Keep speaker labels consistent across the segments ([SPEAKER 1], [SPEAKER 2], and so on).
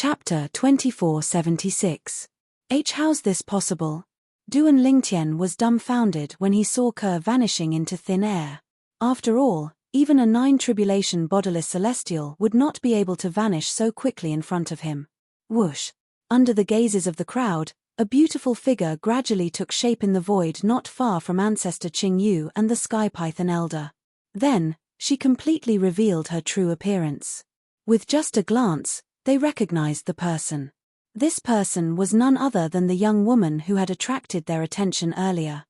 [SPEAKER 1] Chapter 2476. How's this possible? Duan Lingtian was dumbfounded when he saw Ke vanishing into thin air. After all, even a 9 tribulation bodiless celestial would not be able to vanish so quickly in front of him. Whoosh! Under the gazes of the crowd, a beautiful figure gradually took shape in the void not far from ancestor Qingyu and the Sky Python Elder. Then, she completely revealed her true appearance. With just a glance, they recognized the person. This person was none other than the young woman who had attracted their attention earlier.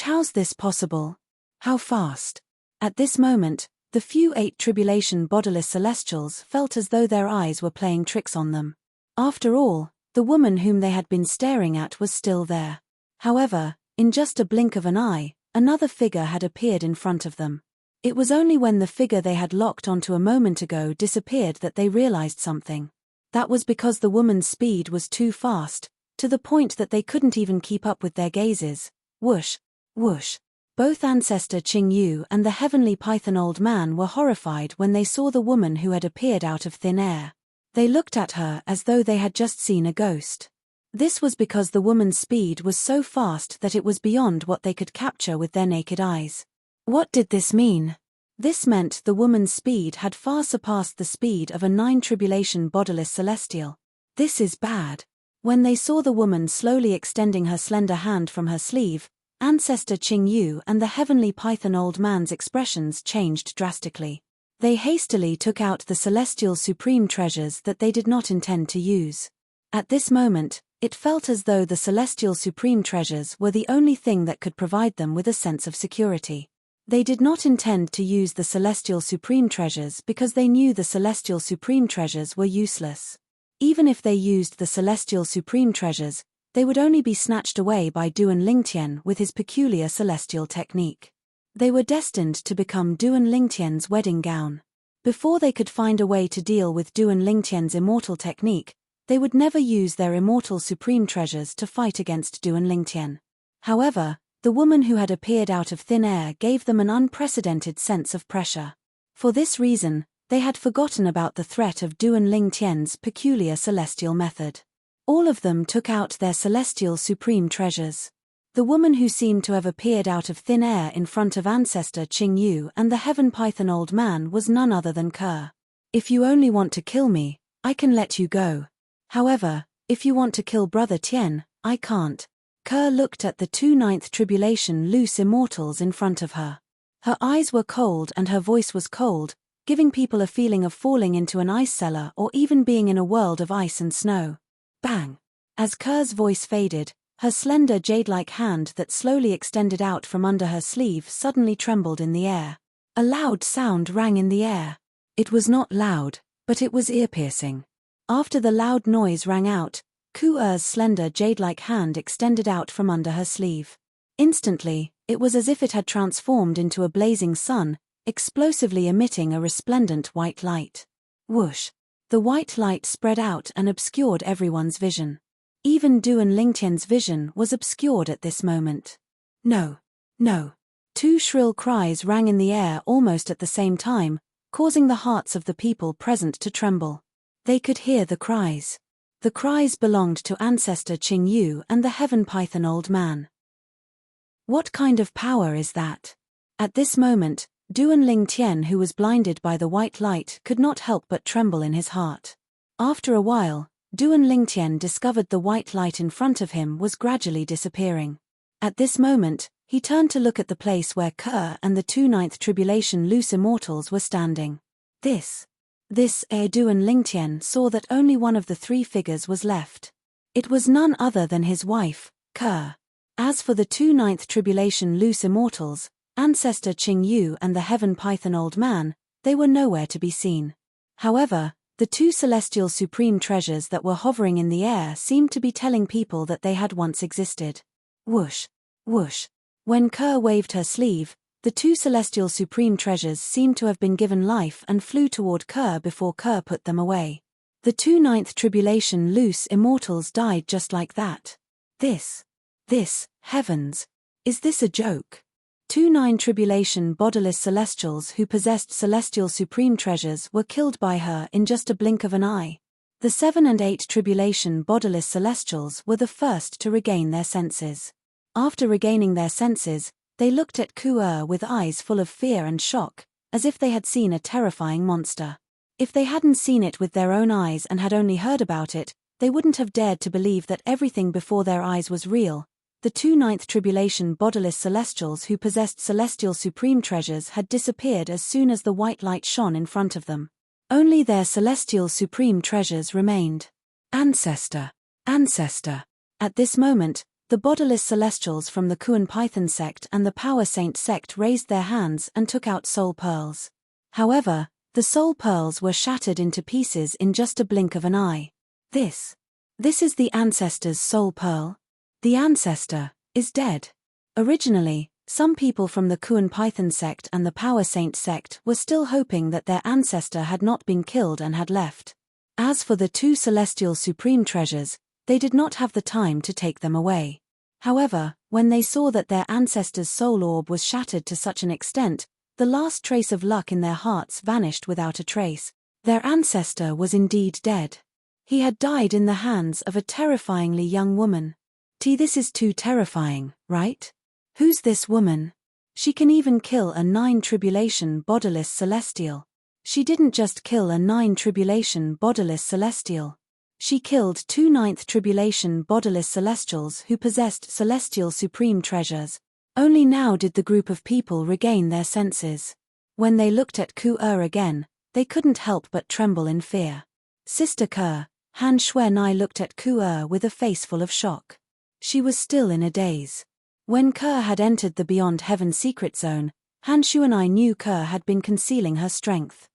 [SPEAKER 1] How's this possible? How fast? At this moment, the few 8 tribulation bodiless celestials felt as though their eyes were playing tricks on them. After all, the woman whom they had been staring at was still there. However, in just a blink of an eye, another figure had appeared in front of them. It was only when the figure they had locked onto a moment ago disappeared that they realized something. That was because the woman's speed was too fast, to the point that they couldn't even keep up with their gazes. Whoosh! Whoosh! Both ancestor Qingyu and the heavenly python old man were horrified when they saw the woman who had appeared out of thin air. They looked at her as though they had just seen a ghost. This was because the woman's speed was so fast that it was beyond what they could capture with their naked eyes. What did this mean? This meant the woman's speed had far surpassed the speed of a 9 tribulation bodiless celestial. This is bad. When they saw the woman slowly extending her slender hand from her sleeve, ancestor Qingyu and the heavenly python old man's expressions changed drastically. They hastily took out the celestial supreme treasures that they did not intend to use. At this moment, it felt as though the celestial supreme treasures were the only thing that could provide them with a sense of security. They did not intend to use the celestial supreme treasures because they knew the celestial supreme treasures were useless. Even if they used the celestial supreme treasures, they would only be snatched away by Duan Lingtian with his peculiar celestial technique. They were destined to become Duan Lingtian's wedding gown. Before they could find a way to deal with Duan Lingtian's immortal technique, they would never use their immortal supreme treasures to fight against Duan Lingtian. However, the woman who had appeared out of thin air gave them an unprecedented sense of pressure. For this reason, they had forgotten about the threat of Duan Lingtian's peculiar celestial method. All of them took out their celestial supreme treasures. The woman who seemed to have appeared out of thin air in front of ancestor Qingyu and the heaven python old man was none other than Ke. If you only want to kill me, I can let you go. However, if you want to kill Brother Tian, I can't. Ke looked at the 2 9th tribulation loose immortals in front of her. Her eyes were cold and her voice was cold, giving people a feeling of falling into an ice cellar or even being in a world of ice and snow. Bang! As Ke's voice faded, her slender jade-like hand that slowly extended out from under her sleeve suddenly trembled in the air. A loud sound rang in the air. It was not loud, but it was ear-piercing. After the loud noise rang out, Ke's slender jade-like hand extended out from under her sleeve. Instantly, it was as if it had transformed into a blazing sun, explosively emitting a resplendent white light. Whoosh! The white light spread out and obscured everyone's vision. Even Duan Lingtian's vision was obscured at this moment. No! No! 2 shrill cries rang in the air almost at the same time, causing the hearts of the people present to tremble. They could hear the cries. The cries belonged to ancestor Qingyu and the heaven python old man. What kind of power is that? At this moment, Duan Lingtian, who was blinded by the white light, could not help but tremble in his heart. After a while, Duan Lingtian discovered the white light in front of him was gradually disappearing. At this moment, he turned to look at the place where Ke and the 2 9th tribulation loose immortals were standing. Duan Lingtian saw that only one of the 3 figures was left. It was none other than his wife, Ke. As for the 2 9th tribulation loose immortals, ancestor Qingyu and the heaven python old man, they were nowhere to be seen. However, the 2 celestial supreme treasures that were hovering in the air seemed to be telling people that they had once existed. Whoosh! Whoosh! When Ke waved her sleeve, the 2 celestial supreme treasures seemed to have been given life and flew toward Ke before Ke put them away. The 2 9th tribulation loose immortals died just like that. Heavens! Is this a joke? 2 9 tribulation bodiless celestials who possessed celestial supreme treasures were killed by her in just a blink of an eye. The 7 and 8 tribulation bodiless celestials were the first to regain their senses. After regaining their senses, they looked at Ku with eyes full of fear and shock, as if they had seen a terrifying monster. If they hadn't seen it with their own eyes and had only heard about it, they wouldn't have dared to believe that everything before their eyes was real. The 2 ninth tribulation bodiless celestials who possessed celestial supreme treasures had disappeared as soon as the white light shone in front of them. Only their celestial supreme treasures remained. Ancestor. Ancestor. At this moment, the bodiless celestials from the Kuan Python sect and the Power Saint sect raised their hands and took out soul pearls. However, the soul pearls were shattered into pieces in just a blink of an eye. This is the ancestor's soul pearl. The ancestor is dead. Originally, some people from the Kuan Python sect and the Power Saint sect were still hoping that their ancestor had not been killed and had left. As for the 2 celestial supreme treasures, they did not have the time to take them away. However, when they saw that their ancestor's soul orb was shattered to such an extent, the last trace of luck in their hearts vanished without a trace. Their ancestor was indeed dead. He had died in the hands of a terrifyingly young woman. This is too terrifying, right? Who's this woman? She can even kill a 9 tribulation bodiless celestial. She didn't just kill a 9 tribulation bodiless celestial. She killed 2 ninth tribulation bodiless celestials who possessed celestial supreme treasures. Only now did the group of people regain their senses. When they looked at Ku again, they couldn't help but tremble in fear. Sister Ke, Han Shuai looked at Ku with a face full of shock. She was still in a daze. When Ke had entered the Beyond Heaven secret zone, Han Shuai knew Ke had been concealing her strength.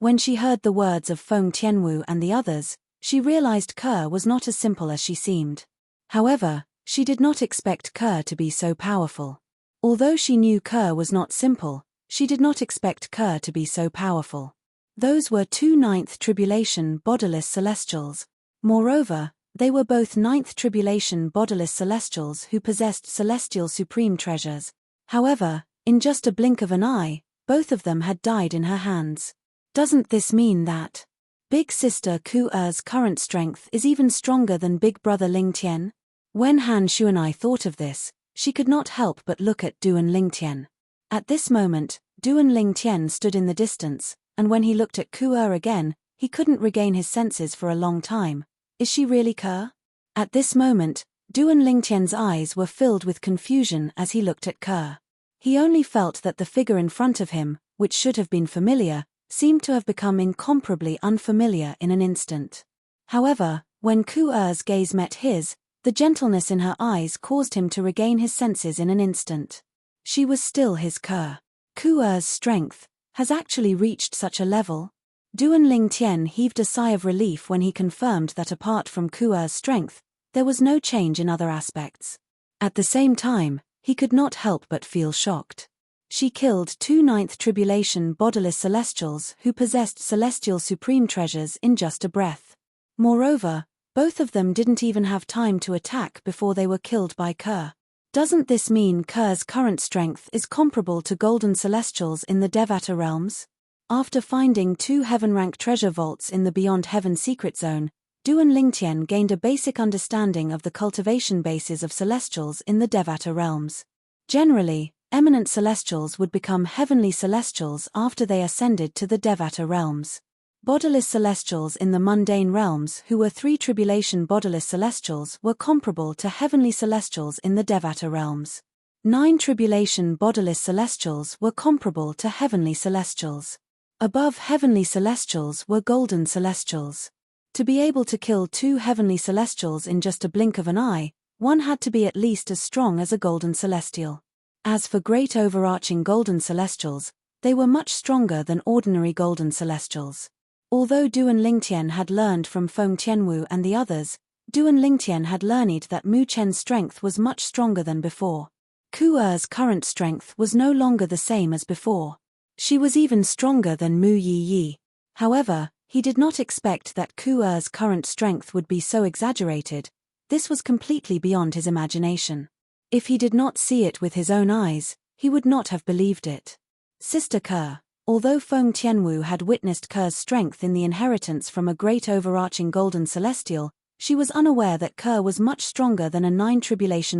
[SPEAKER 1] When she heard the words of Feng Tianwu and the others, she realized Ke was not as simple as she seemed. However, she did not expect Ke to be so powerful. Although she knew Ke was not simple, she did not expect Ke to be so powerful. Those were 2 ninth tribulation bodiless celestials. Moreover, they were both 9th tribulation bodiless celestials who possessed celestial supreme treasures. However, in just a blink of an eye, both of them had died in her hands. Doesn't this mean that Big Sister Ku's current strength is even stronger than Big Brother Lingtian? When Han Shuai thought of this, she could not help but look at Duan Lingtian. At this moment, Duan Lingtian stood in the distance, and when he looked at Ku again, he couldn't regain his senses for a long time. Is she really Ke? At this moment, Duan Lingtian's eyes were filled with confusion as he looked at Ke. He only felt that the figure in front of him, which should have been familiar, seemed to have become incomparably unfamiliar in an instant. However, when Ku's gaze met his, the gentleness in her eyes caused him to regain his senses in an instant. She was still his Ke. Ku's strength has actually reached such a level. Duan Lingtian heaved a sigh of relief when he confirmed that apart from Ku's strength, there was no change in other aspects. At the same time, he could not help but feel shocked. She killed 2 ninth tribulation bodiless celestials who possessed celestial supreme treasures in just a breath. Moreover, both of them didn't even have time to attack before they were killed by Ke. Doesn't this mean Ke's current strength is comparable to golden celestials in the Devata realms? After finding 2 heaven-rank treasure vaults in the Beyond Heaven secret zone, Duan Lingtian gained a basic understanding of the cultivation bases of celestials in the Devata realms. Generally, eminent celestials would become heavenly celestials after they ascended to the Devata realms. Bodiless celestials in the mundane realms who were 3 tribulation bodiless celestials were comparable to heavenly celestials in the Devata realms. 9 tribulation bodiless celestials were comparable to heavenly celestials. Above heavenly celestials were golden celestials. To be able to kill 2 heavenly celestials in just a blink of an eye, one had to be at least as strong as a golden celestial. As for great overarching golden celestials, they were much stronger than ordinary golden celestials. Although Duan Lingtian had learned from Feng Tianwu and the others, Duan Lingtian had learned that Mu Chen's strength was much stronger than before. Ku's current strength was no longer the same as before. She was even stronger than Mu Yi. However, he did not expect that Ku's current strength would be so exaggerated. This was completely beyond his imagination. If he did not see it with his own eyes, he would not have believed it. Sister Ke, Although Feng Tianwu had witnessed Ke's strength in the inheritance from a great overarching golden celestial, she was unaware that Ke was much stronger than a 9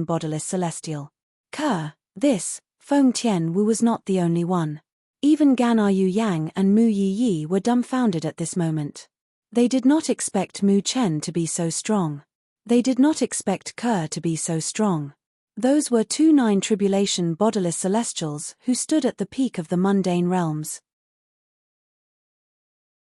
[SPEAKER 1] bodiless celestial. This, Feng Tianwu was not the only one. Even Gan Yu Yang and Mu Yi Yi were dumbfounded at this moment. They did not expect Mu Chen to be so strong. They did not expect Ke to be so strong. Those were 2 9 bodiless celestials who stood at the peak of the mundane realms.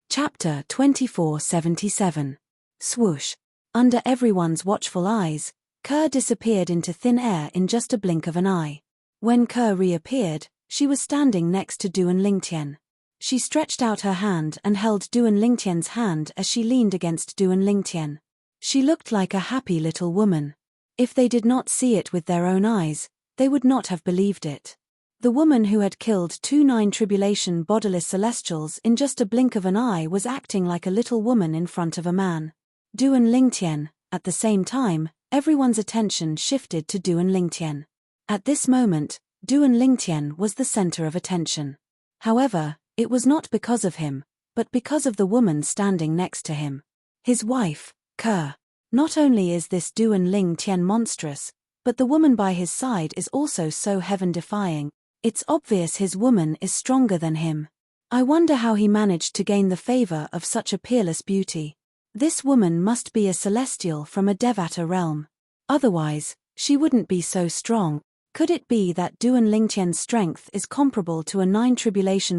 [SPEAKER 1] Chapter 2477. Swoosh. Under everyone's watchful eyes, Ke disappeared into thin air in just a blink of an eye. When Ke reappeared, she was standing next to Duan Lingtian. She stretched out her hand and held Duan Lingtian's hand as she leaned against Duan Lingtian. She looked like a happy little woman. If they did not see it with their own eyes, they would not have believed it. The woman who had killed 2 9 bodiless celestials in just a blink of an eye was acting like a little woman in front of a man. Duan Lingtian. At the same time, everyone's attention shifted to Duan Lingtian. At this moment, Duan Lingtian was the center of attention. However, it was not because of him, but because of the woman standing next to him. His wife, Ke. Not only is this Duan Lingtian monstrous, but the woman by his side is also so heaven-defying. It's obvious his woman is stronger than him. I wonder how he managed to gain the favor of such a peerless beauty. This woman must be a celestial from a Devata realm. Otherwise, she wouldn't be so strong. Could it be that Duan Lingtian's strength is comparable to a 9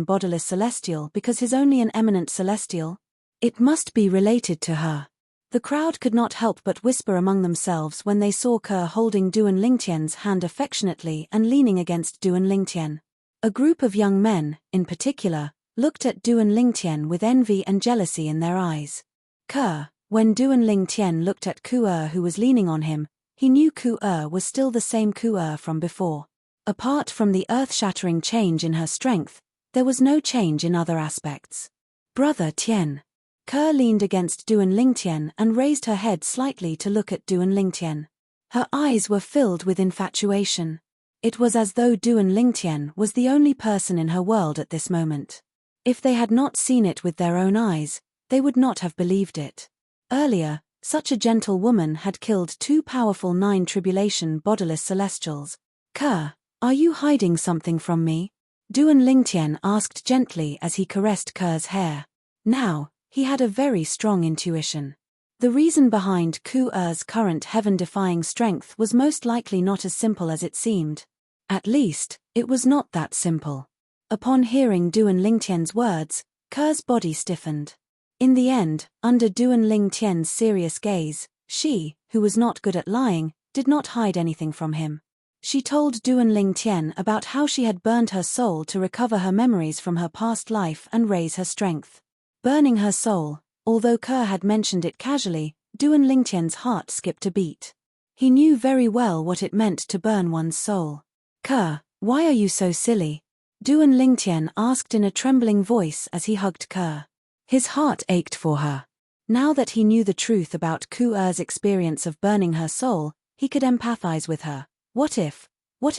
[SPEAKER 1] bodiless celestial because he's only an eminent celestial? It must be related to her. The crowd could not help but whisper among themselves when they saw Ke holding Duan Lingtian's hand affectionately and leaning against Duan Lingtian. A group of young men, in particular, looked at Duan Lingtian with envy and jealousy in their eyes. When Duan Lingtian looked at Ku who was leaning on him, he knew Ku was still the same Ku from before. Apart from the earth-shattering change in her strength, there was no change in other aspects. Brother Tian. Ke leaned against Duan Lingtian and raised her head slightly to look at Duan Lingtian. Her eyes were filled with infatuation. It was as though Duan Lingtian was the only person in her world at this moment. If they had not seen it with their own eyes, they would not have believed it. Earlier, such a gentle woman had killed 2 powerful 9 bodiless celestials. Ke, are you hiding something from me? Duan Lingtian asked gently as he caressed Ke's hair. Now, he had a very strong intuition. The reason behind Ku's current heaven-defying strength was most likely not as simple as it seemed. At least, it was not that simple. Upon hearing Duan Lingtian's words, Ke's body stiffened. In the end, under Duan Lingtian's serious gaze, she, who was not good at lying, did not hide anything from him. She told Duan Lingtian about how she had burned her soul to recover her memories from her past life and raise her strength. Burning her soul, although Ke had mentioned it casually, Duan Lingtian's heart skipped a beat. He knew very well what it meant to burn one's soul. Ke, why are you so silly? Duan Lingtian asked in a trembling voice as he hugged Ke. His heart ached for her. Now that he knew the truth about Ku's experience of burning her soul, he could empathize with her. What if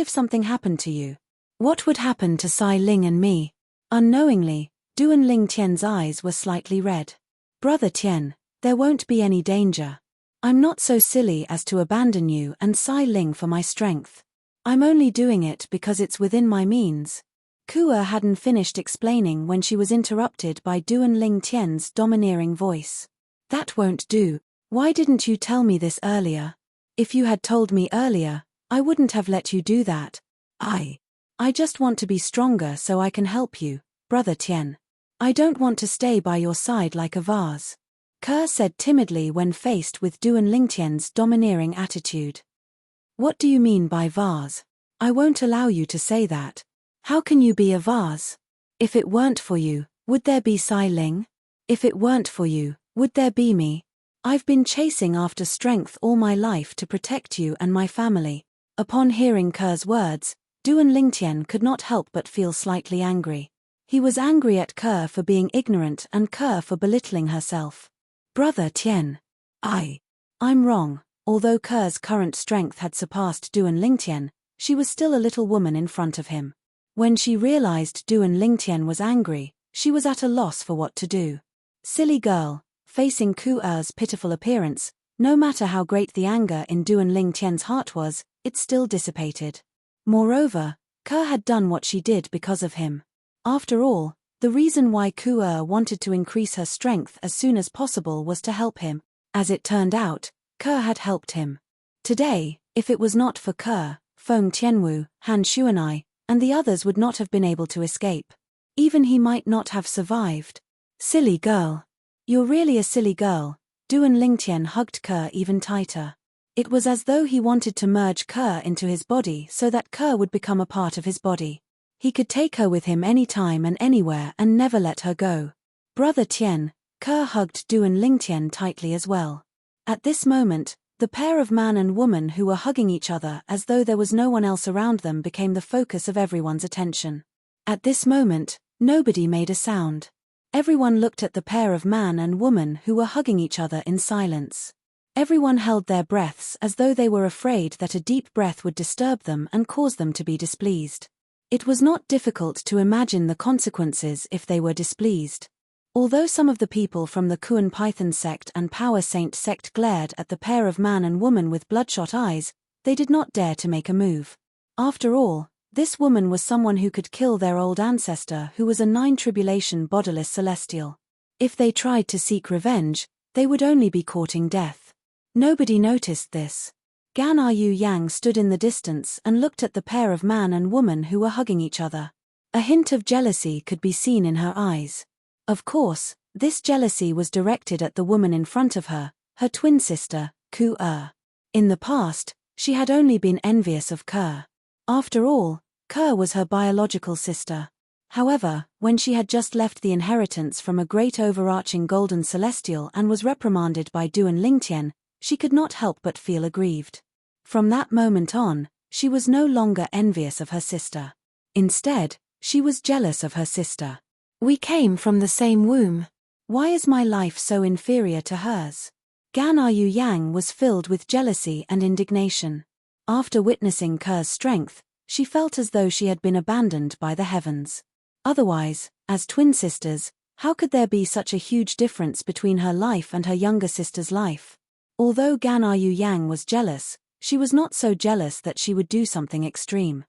[SPEAKER 1] something happened to you? What would happen to Sai Ling and me? Unknowingly, Duan Lingtian's eyes were slightly red. Brother Tian, there won't be any danger. I'm not so silly as to abandon you and Sai Ling for my strength. I'm only doing it because it's within my means. Ku hadn't finished explaining when she was interrupted by Duan Lingtian's domineering voice. That won't do. Why didn't you tell me this earlier? If you had told me earlier, I wouldn't have let you do that. I just want to be stronger so I can help you, Brother Tian. I don't want to stay by your side like a vase. Ke said timidly when faced with Duan Lingtian's domineering attitude. What do you mean by vase? I won't allow you to say that. How can you be a vase? If it weren't for you, would there be Sai Ling? If it weren't for you, would there be me? I've been chasing after strength all my life to protect you and my family. Upon hearing Ke's words, Duan Lingtian could not help but feel slightly angry. He was angry at Ke for being ignorant and Ke for belittling herself. Brother Tian. I'm wrong. Although Ke's current strength had surpassed Duan Lingtian, she was still a little woman in front of him. When she realized Duan Lingtian was angry, she was at a loss for what to do. Silly girl, facing Ku Er's pitiful appearance, no matter how great the anger in Duan Lingtian's heart was, it still dissipated. Moreover, Ke had done what she did because of him. After all, the reason why Ku Er wanted to increase her strength as soon as possible was to help him. As it turned out, Ke had helped him. Today, if it was not for Ke, Feng Tianwu, Han Xuanai, and the others would not have been able to escape. Even he might not have survived. Silly girl. You're really a silly girl. Duan Lingtian hugged Ke even tighter. It was as though he wanted to merge Ke into his body so that Ke would become a part of his body. He could take her with him anytime and anywhere and never let her go. Brother Tian, Ke hugged Duan Lingtian tightly as well. At this moment, the pair of man and woman who were hugging each other as though there was no one else around them became the focus of everyone's attention. At this moment, nobody made a sound. Everyone looked at the pair of man and woman who were hugging each other in silence. Everyone held their breaths as though they were afraid that a deep breath would disturb them and cause them to be displeased. It was not difficult to imagine the consequences if they were displeased. Although some of the people from the Kuan Python sect and Power Saint sect glared at the pair of man and woman with bloodshot eyes, they did not dare to make a move. After all, this woman was someone who could kill their old ancestor who was a 9 bodiless celestial. If they tried to seek revenge, they would only be courting death. Nobody noticed this. Gan Yu Yang stood in the distance and looked at the pair of man and woman who were hugging each other. A hint of jealousy could be seen in her eyes. Of course, this jealousy was directed at the woman in front of her, her twin sister, Ku Er. In the past, she had only been envious of Ke. After all, Ke was her biological sister. However, when she had just left the inheritance from a great overarching golden celestial and was reprimanded by Duan Lingtian, she could not help but feel aggrieved. From that moment on, she was no longer envious of her sister. Instead, she was jealous of her sister. We came from the same womb. Why is my life so inferior to hers? Gan Yu Yang was filled with jealousy and indignation. After witnessing Ke's strength, she felt as though she had been abandoned by the heavens. Otherwise, as twin sisters, how could there be such a huge difference between her life and her younger sister's life? Although Gan Yu Yang was jealous, she was not so jealous that she would do something extreme.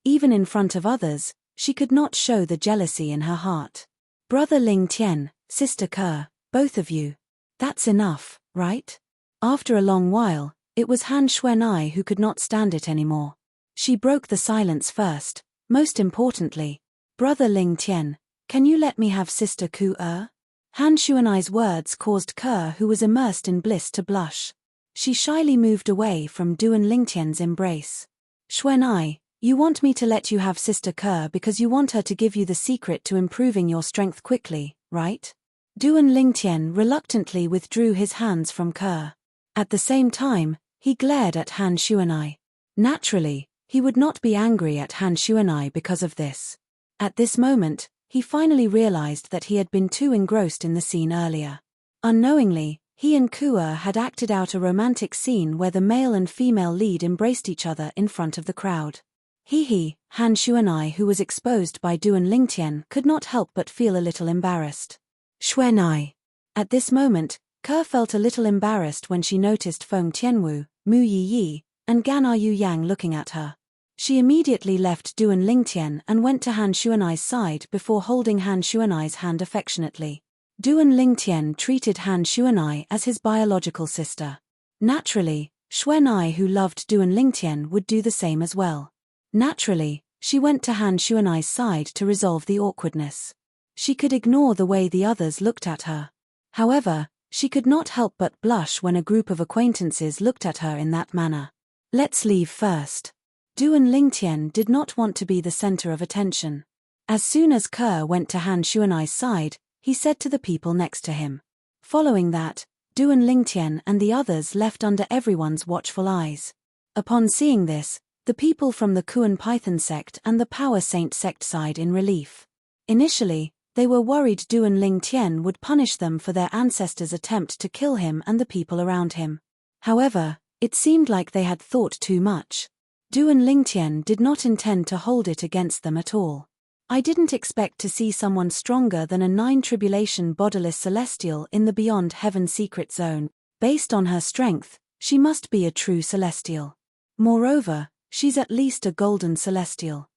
[SPEAKER 1] Even in front of others, she could not show the jealousy in her heart. Brother Ling Tian, Sister Ke, both of you. That's enough, right? After a long while, it was Han Xuanai who could not stand it anymore. She broke the silence first. Most importantly, Brother Ling Tian, can you let me have Sister Ku Er? Han Xuanai's words caused Ke, who was immersed in bliss, to blush. She shyly moved away from Duan Lingtian's embrace. Xuanai, you want me to let you have Sister Ke because you want her to give you the secret to improving your strength quickly, right? Duan Lingtian reluctantly withdrew his hands from Ke. At the same time, he glared at Han Xuanai. Naturally, he would not be angry at Han Xuanai because of this. At this moment, he finally realized that he had been too engrossed in the scene earlier. Unknowingly, he and Ku Er had acted out a romantic scene where the male and female lead embraced each other in front of the crowd. Han Xuanai, who was exposed by Duan Lingtian, could not help but feel a little embarrassed. Xuanai. At this moment, Ke felt a little embarrassed when she noticed Feng Tianwu, Mu Yiyi, and Gan Yu Yang looking at her. She immediately left Duan Lingtian and went to Han Xuanai's side before holding Han Xuanai's hand affectionately. Duan Lingtian treated Han Xuanai as his biological sister. Naturally, Xuanai, who loved Duan Lingtian, would do the same as well. Naturally, she went to Han Xuanai's side to resolve the awkwardness. She could ignore the way the others looked at her. However, she could not help but blush when a group of acquaintances looked at her in that manner. Let's leave first. Duan Lingtian did not want to be the center of attention. As soon as Ke went to Han Xuanai's side, he said to the people next to him. Following that, Duan Lingtian and the others left under everyone's watchful eyes. Upon seeing this, the people from the Kuan Python sect and the Power Saint sect sighed in relief. Initially, they were worried Duan Lingtian would punish them for their ancestors' attempt to kill him and the people around him. However, it seemed like they had thought too much. Du and Lingtian did not intend to hold it against them at all. I didn't expect to see someone stronger than a 9 tribulation bodiless celestial in the beyond heaven secret zone. Based on her strength, she must be a true celestial. Moreover, she's at least a golden celestial.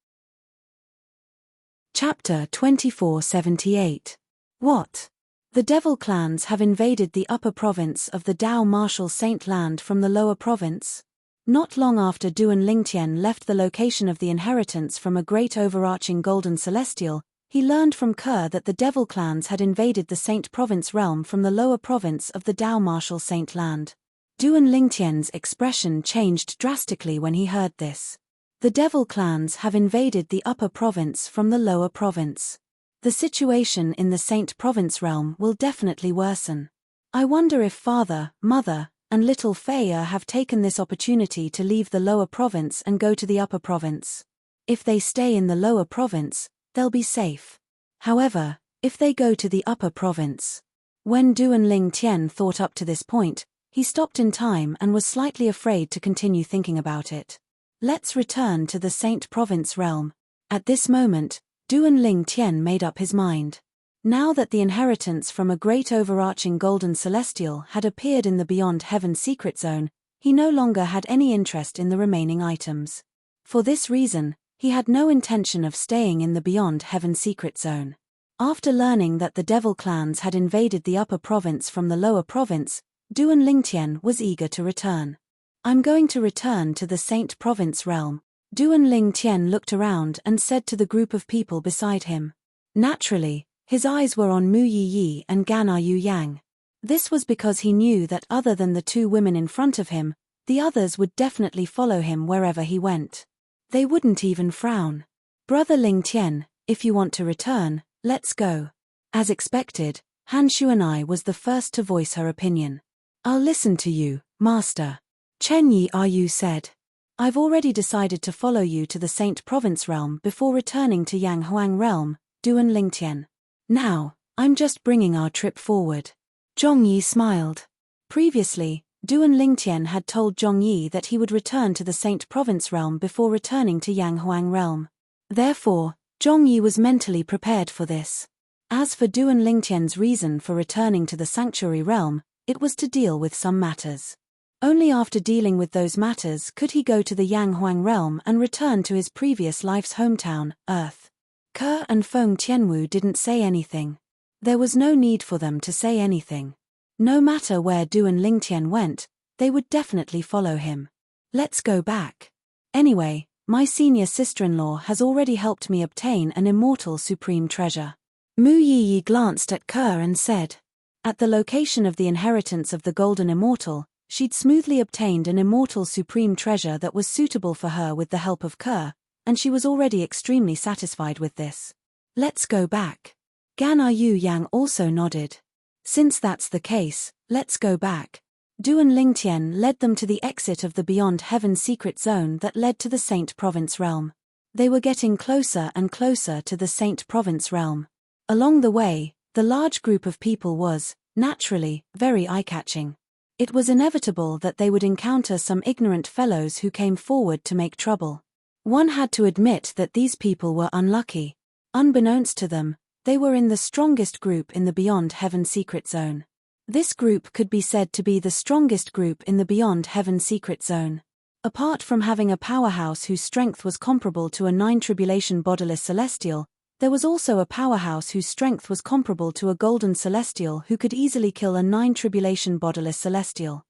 [SPEAKER 1] Chapter 2478. What? The devil clans have invaded the upper province of the Dao Martial Saint Land from the lower province. Not long after Du and Lingtian left the location of the inheritance from a great overarching golden celestial, he learned from Kerr that the devil clans had invaded the Saint Province realm from the lower province of the Dao Martial Saint Land. Du and Lingtian's expression changed drastically when he heard this. The devil clans have invaded the upper province from the lower province. The situation in the Saint Province realm will definitely worsen. I wonder if Father, Mother, and little Faya have taken this opportunity to leave the lower province and go to the upper province. If they stay in the lower province, they'll be safe. However, if they go to the upper province. When Du and Lingtian thought up to this point, he stopped in time and was slightly afraid to continue thinking about it. Let's return to the Saint Province realm. At this moment, Du and Lingtian made up his mind. Now that the inheritance from a great overarching golden celestial had appeared in the Beyond Heaven secret zone, he no longer had any interest in the remaining items. For this reason, he had no intention of staying in the Beyond Heaven secret zone. After learning that the devil clans had invaded the upper province from the lower province, Du and Lingtian was eager to return. I'm going to return to the Saint Province realm. Du and Lingtian looked around and said to the group of people beside him. Naturally, his eyes were on Mu Yi and Gana Yu Yang. This was because he knew that other than the two women in front of him, the others would definitely follow him wherever he went. They wouldn't even frown. Brother Lingtian, if you want to return, let's go. As expected, Han Shuanai was the first to voice her opinion. I'll listen to you, Master. Chen Yi Yu said. I've already decided to follow you to the Saint Province realm before returning to Yang Huang realm, Du and Lingtian. Now, I'm just bringing our trip forward. Zhong Yi smiled. Previously, Du and Lingtian had told Zhong Yi that he would return to the Saint Province realm before returning to Yang Huang realm. Therefore, Zhong Yi was mentally prepared for this. As for Du and Lingtian's reason for returning to the Sanctuary realm, it was to deal with some matters. Only after dealing with those matters could he go to the Yang Huang realm and return to his previous life's hometown, Earth. Ke and Feng Tianwu didn't say anything. There was no need for them to say anything. No matter where Du and Lingtian went, they would definitely follow him. Let's go back. Anyway, my senior sister-in-law has already helped me obtain an immortal supreme treasure. Mu Yi glanced at Ke and said. At the location of the inheritance of the golden immortal, she'd smoothly obtained an immortal supreme treasure that was suitable for her with the help of Ke, and she was already extremely satisfied with this. Let's go back. Gana Yu Yang also nodded. Since that's the case, let's go back. Du and Lingtian led them to the exit of the Beyond Heaven secret zone that led to the Saint Province realm. They were getting closer and closer to the Saint Province realm. Along the way, the large group of people was, naturally, very eye-catching. It was inevitable that they would encounter some ignorant fellows who came forward to make trouble. One had to admit that these people were unlucky. Unbeknownst to them, they were in the strongest group in the Beyond Heaven secret zone. This group could be said to be the strongest group in the Beyond Heaven secret zone. Apart from having a powerhouse whose strength was comparable to a 9 tribulation bodiless celestial, there was also a powerhouse whose strength was comparable to a golden celestial who could easily kill a 9 tribulation bodiless celestial.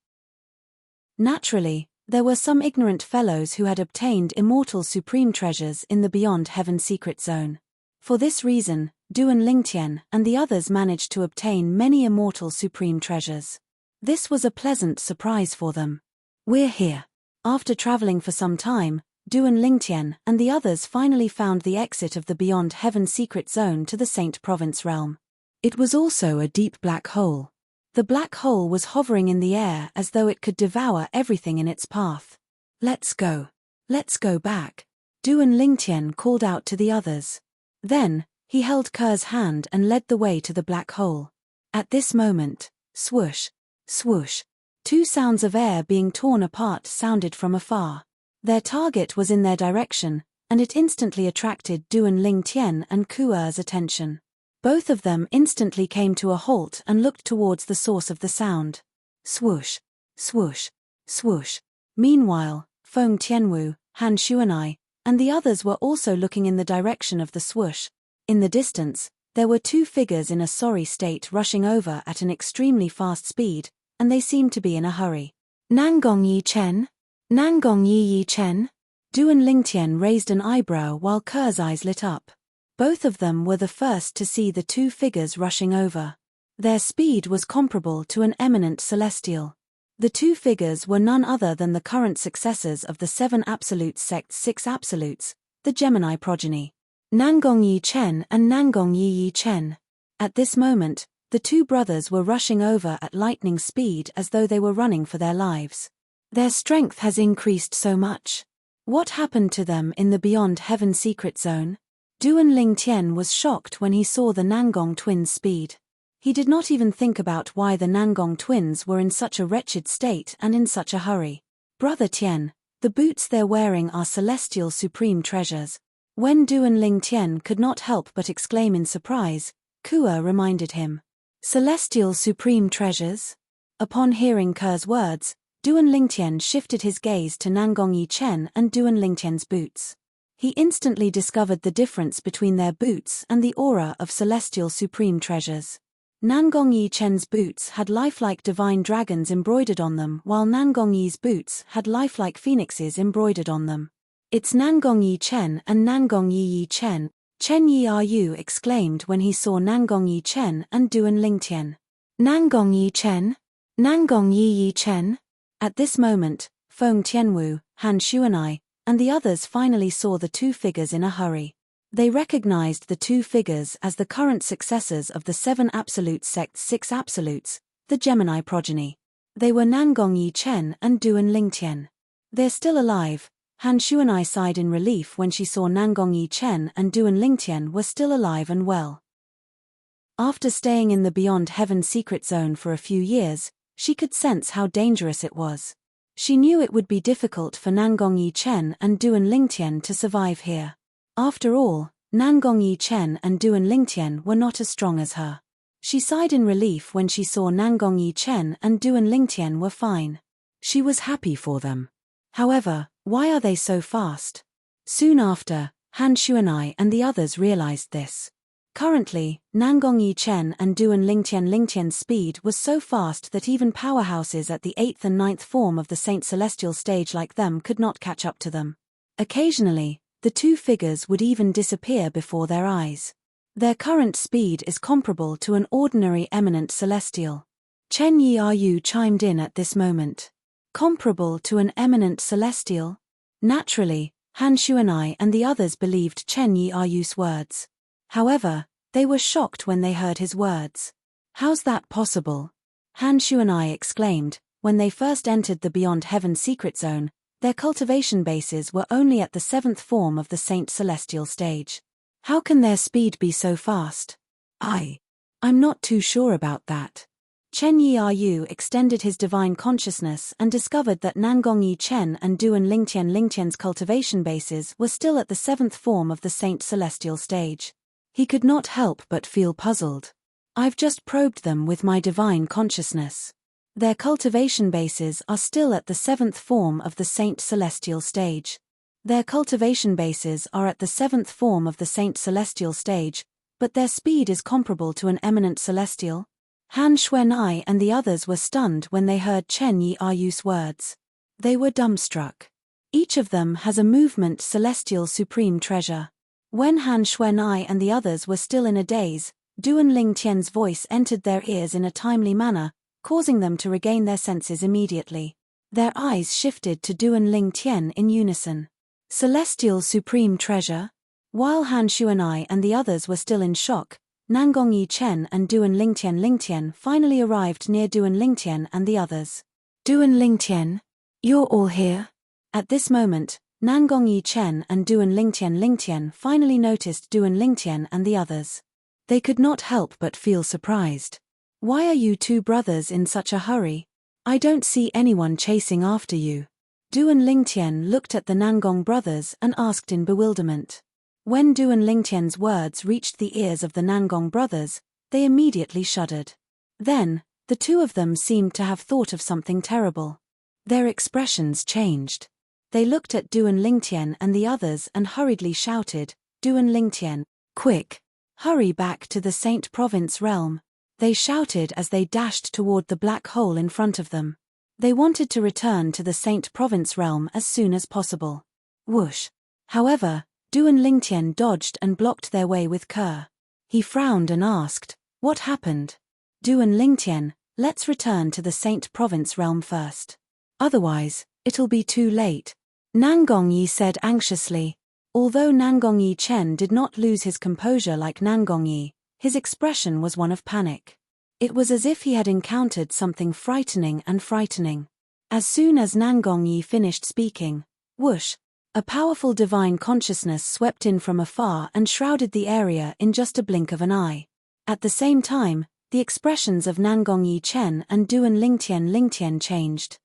[SPEAKER 1] Naturally, there were some ignorant fellows who had obtained immortal supreme treasures in the Beyond Heaven secret zone. For this reason, Du and Lingtian and the others managed to obtain many immortal supreme treasures. This was a pleasant surprise for them. We're here. After traveling for some time, Du and Lingtian and the others finally found the exit of the Beyond Heaven secret zone to the Saint Province realm. It was also a deep black hole. The black hole was hovering in the air as though it could devour everything in its path. Let's go. Let's go back. Du and Lingtian called out to the others. Then, he held Ke's hand and led the way to the black hole. At this moment, swoosh, swoosh, 2 sounds of air being torn apart sounded from afar. Their target was in their direction, and it instantly attracted Duan Lingtian and Kuer's attention. Both of them instantly came to a halt and looked towards the source of the sound. Swoosh, swoosh, swoosh. Meanwhile, Feng Tianwu, Han Xuanai, and the others were also looking in the direction of the swoosh. In the distance, there were two figures in a sorry state rushing over at an extremely fast speed, and they seemed to be in a hurry. Nangong Yi Chen? Nangong Yi Chen? Duan Lingtian raised an eyebrow while Ker's eyes lit up. Both of them were the first to see the two figures rushing over. Their speed was comparable to an eminent celestial. The two figures were none other than the current successors of the 7 Absolute sect's 6 Absolutes, the Gemini progeny. Nangong Yi Chen and Nangong Yi Chen. At this moment, the two brothers were rushing over at lightning speed as though they were running for their lives. Their strength has increased so much. What happened to them in the Beyond Heaven secret zone? Duan Lingtian was shocked when he saw the Nangong twins' speed. He did not even think about why the Nangong twins were in such a wretched state and in such a hurry. Brother Tian, the boots they're wearing are celestial supreme treasures. When Duan Lingtian could not help but exclaim in surprise, Kuer reminded him. Celestial supreme treasures? Upon hearing Ker's words, Duan Lingtian shifted his gaze to Nangong Yi Chen and Duan Lingtian's boots. He instantly discovered the difference between their boots and the aura of celestial supreme treasures. Nangong Yi Chen's boots had lifelike divine dragons embroidered on them, while Nangong Yi's boots had lifelike phoenixes embroidered on them. It's Nangong Yi Chen and Nangong Yi Chen, Chen Yi Ru exclaimed when he saw Nangong Yi Chen and Duan Lingtian. Nangong Yi Chen? Nangong Yi Chen? At this moment, Feng Tianwu, Han Xuanai, and the others finally saw the two figures in a hurry. They recognized the two figures as the current successors of the 7 Absolute sect's 6 Absolutes, the Gemini progeny. They were Nangong Yi Chen and Duan Lingtian. They're still alive. Han Xuanai sighed in relief when she saw Nangong Yi Chen and Duan Lingtian were still alive and well. After staying in the Beyond Heaven secret zone for a few years, she could sense how dangerous it was. She knew it would be difficult for Nangong Yi Chen and Duan Lingtian to survive here. After all, Nangong Yi Chen and Duan Lingtian were not as strong as her. She sighed in relief when she saw Nangong Yi Chen and Duan Lingtian were fine. She was happy for them. However, why are they so fast? Soon after, Han Xuanai and the others realized this. Currently, Nangong Yi Chen and Duan Lingtian's speed was so fast that even powerhouses at the 8th and 9th form of the Saint Celestial stage like them could not catch up to them. Occasionally, the two figures would even disappear before their eyes. Their current speed is comparable to an ordinary eminent celestial. Chen Yi Ru chimed in at this moment. Comparable to an eminent celestial? Naturally, Han Xuanai and the others believed Chen Yi Ru's words. However, they were shocked when they heard his words. How's that possible? Han Xuanai exclaimed. When they first entered the Beyond Heaven secret zone, their cultivation bases were only at the 7th form of the Saint Celestial stage. How can their speed be so fast? I'm not too sure about that. Chen Yi Ru extended his divine consciousness and discovered that Nangong Yi Chen and Duan Lingtian's cultivation bases were still at the 7th form of the Saint Celestial stage. He could not help but feel puzzled. I've just probed them with my divine consciousness. Their cultivation bases are still at the 7th form of the Saint Celestial stage. Their cultivation bases are at the 7th form of the Saint Celestial stage, but their speed is comparable to an eminent celestial? Han Xuanai and the others were stunned when they heard Chen Yi Ru's words. They were dumbstruck. Each of them has a movement celestial supreme treasure. When Han Xuanai and the others were still in a daze, Duan Lingtian's voice entered their ears in a timely manner, causing them to regain their senses immediately. Their eyes shifted to Duan Lingtian in unison. Celestial supreme treasure? While Han Xuanai and the others were still in shock, Nangong Yi Chen and Duan Lingtian finally arrived near Duan Lingtian and the others. Duan Lingtian? You're all here? At this moment, Nangong Yi Chen and Duan Lingtian finally noticed Duan Lingtian and the others. They could not help but feel surprised. Why are you two brothers in such a hurry? I don't see anyone chasing after you. Du and Lingtian looked at the Nangong brothers and asked in bewilderment. When Du and Lingtian's words reached the ears of the Nangong brothers, they immediately shuddered. Then, the two of them seemed to have thought of something terrible. Their expressions changed. They looked at Du and Lingtian and the others and hurriedly shouted, Du and Lingtian, quick! Hurry back to the Saint Province realm. They shouted as they dashed toward the black hole in front of them. They wanted to return to the Saint Province realm as soon as possible. Whoosh! However, Du and Lingtian dodged and blocked their way with Kerr. He frowned and asked, what happened? Du and Lingtian, let's return to the Saint Province realm first. Otherwise, it'll be too late. Nangong Yi said anxiously. Although Nangong Yi Chen did not lose his composure like Nangong Yi, his expression was one of panic. It was as if he had encountered something frightening. As soon as Nangong Yi finished speaking, whoosh, a powerful divine consciousness swept in from afar and shrouded the area in just a blink of an eye. At the same time, the expressions of Nangong Yi Chen and Du and Lingtian changed.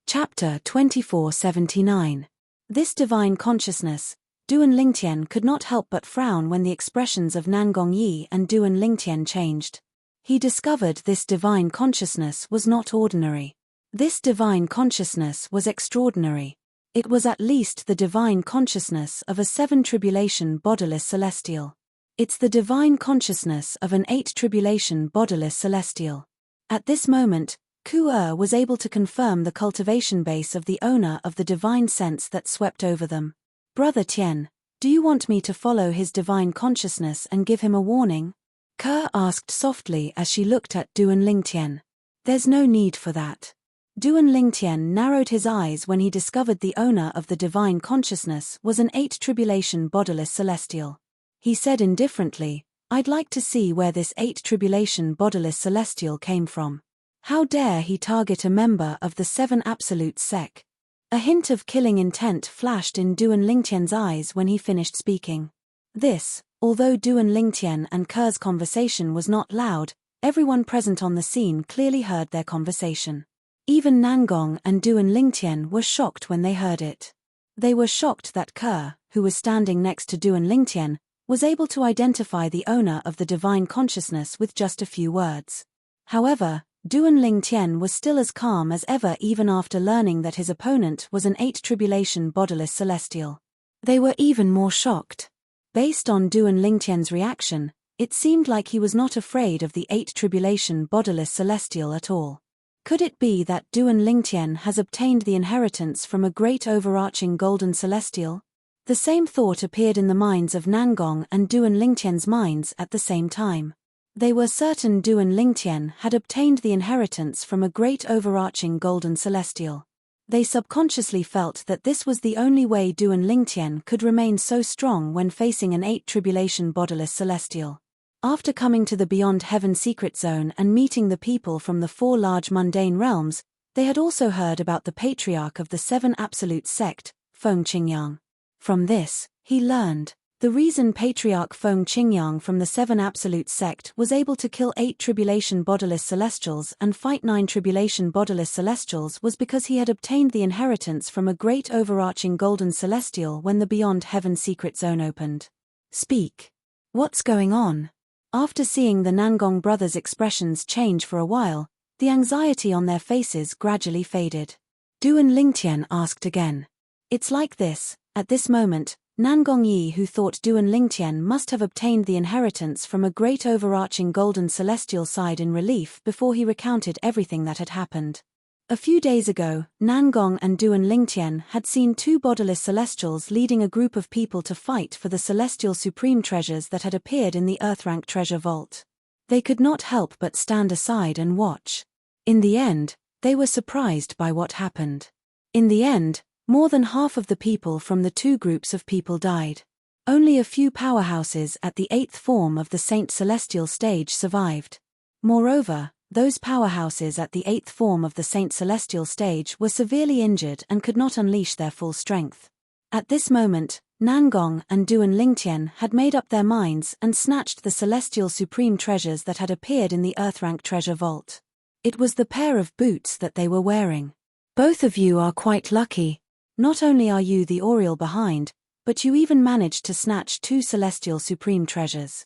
[SPEAKER 1] Chapter 2479. This divine consciousness, Du and Lingtian could not help but frown when the expressions of Nangong Yi and Du and Lingtian changed. He discovered this divine consciousness was not ordinary. This divine consciousness was extraordinary. It was at least the divine consciousness of a 7 tribulation bodiless celestial. It's the divine consciousness of an 8 tribulation bodiless celestial. At this moment, Ku-er was able to confirm the cultivation base of the owner of the divine sense that swept over them. Brother Tian, do you want me to follow his divine consciousness and give him a warning? Kerr asked softly as she looked at Du and Lingtian. There's no need for that. Du and Lingtian narrowed his eyes when he discovered the owner of the divine consciousness was an 8 tribulation bodiless celestial. He said indifferently, I'd like to see where this 8 tribulation bodiless celestial came from. How dare he target a member of the 7 absolute sect? A hint of killing intent flashed in Du and Lingtian's eyes when he finished speaking. This, although Du and Lingtian and Kerr's conversation was not loud, everyone present on the scene clearly heard their conversation. Even Nangong and Du and Lingtian were shocked when they heard it. They were shocked that Kerr, who was standing next to Du and Lingtian, was able to identify the owner of the divine consciousness with just a few words. However, Du and Lingtian was still as calm as ever even after learning that his opponent was an 8 tribulation bodiless celestial. They were even more shocked. Based on Du and Lingtian's reaction, it seemed like he was not afraid of the 8 tribulation bodiless celestial at all. Could it be that Du and Lingtian has obtained the inheritance from a great overarching golden celestial? The same thought appeared in the minds of Nangong and Du and Lingtian's minds at the same time. They were certain Du and Lingtian had obtained the inheritance from a great overarching golden celestial. They subconsciously felt that this was the only way Du and Lingtian could remain so strong when facing an 8 tribulation bodiless celestial. After coming to the Beyond Heaven secret zone and meeting the people from the 4 large mundane realms, they had also heard about the patriarch of the 7 absolute sect, Feng Qingyang. From this, he learned. The reason Patriarch Feng Qingyang from the 7 absolute sect was able to kill 8 tribulation bodiless celestials and fight 9 tribulation bodiless celestials was because he had obtained the inheritance from a great overarching golden celestial when the Beyond Heaven secret zone opened. Speak. What's going on? After seeing the Nangong brothers' expressions change for a while, the anxiety on their faces gradually faded. Du and Lingtian asked again. It's like this, at this moment, Nangong Yi, who thought Du and Lingtian must have obtained the inheritance from a great overarching golden celestial, sighed in relief before he recounted everything that had happened. A few days ago, Nangong and Du and Lingtian had seen 2 bodiless celestials leading a group of people to fight for the celestial supreme treasures that had appeared in the Earthrank treasure vault. They could not help but stand aside and watch. In the end, they were surprised by what happened. In the end, more than half of the people from the 2 groups of people died. Only a few powerhouses at the 8th form of the Saint Celestial stage survived. Moreover, those powerhouses at the 8th form of the Saint Celestial stage were severely injured and could not unleash their full strength. At this moment, Nangong and Du and Lingtian had made up their minds and snatched the celestial supreme treasures that had appeared in the Earthrank treasure vault. It was the pair of boots that they were wearing. Both of you are quite lucky. Not only are you the Oriole behind, but you even managed to snatch 2 celestial supreme treasures.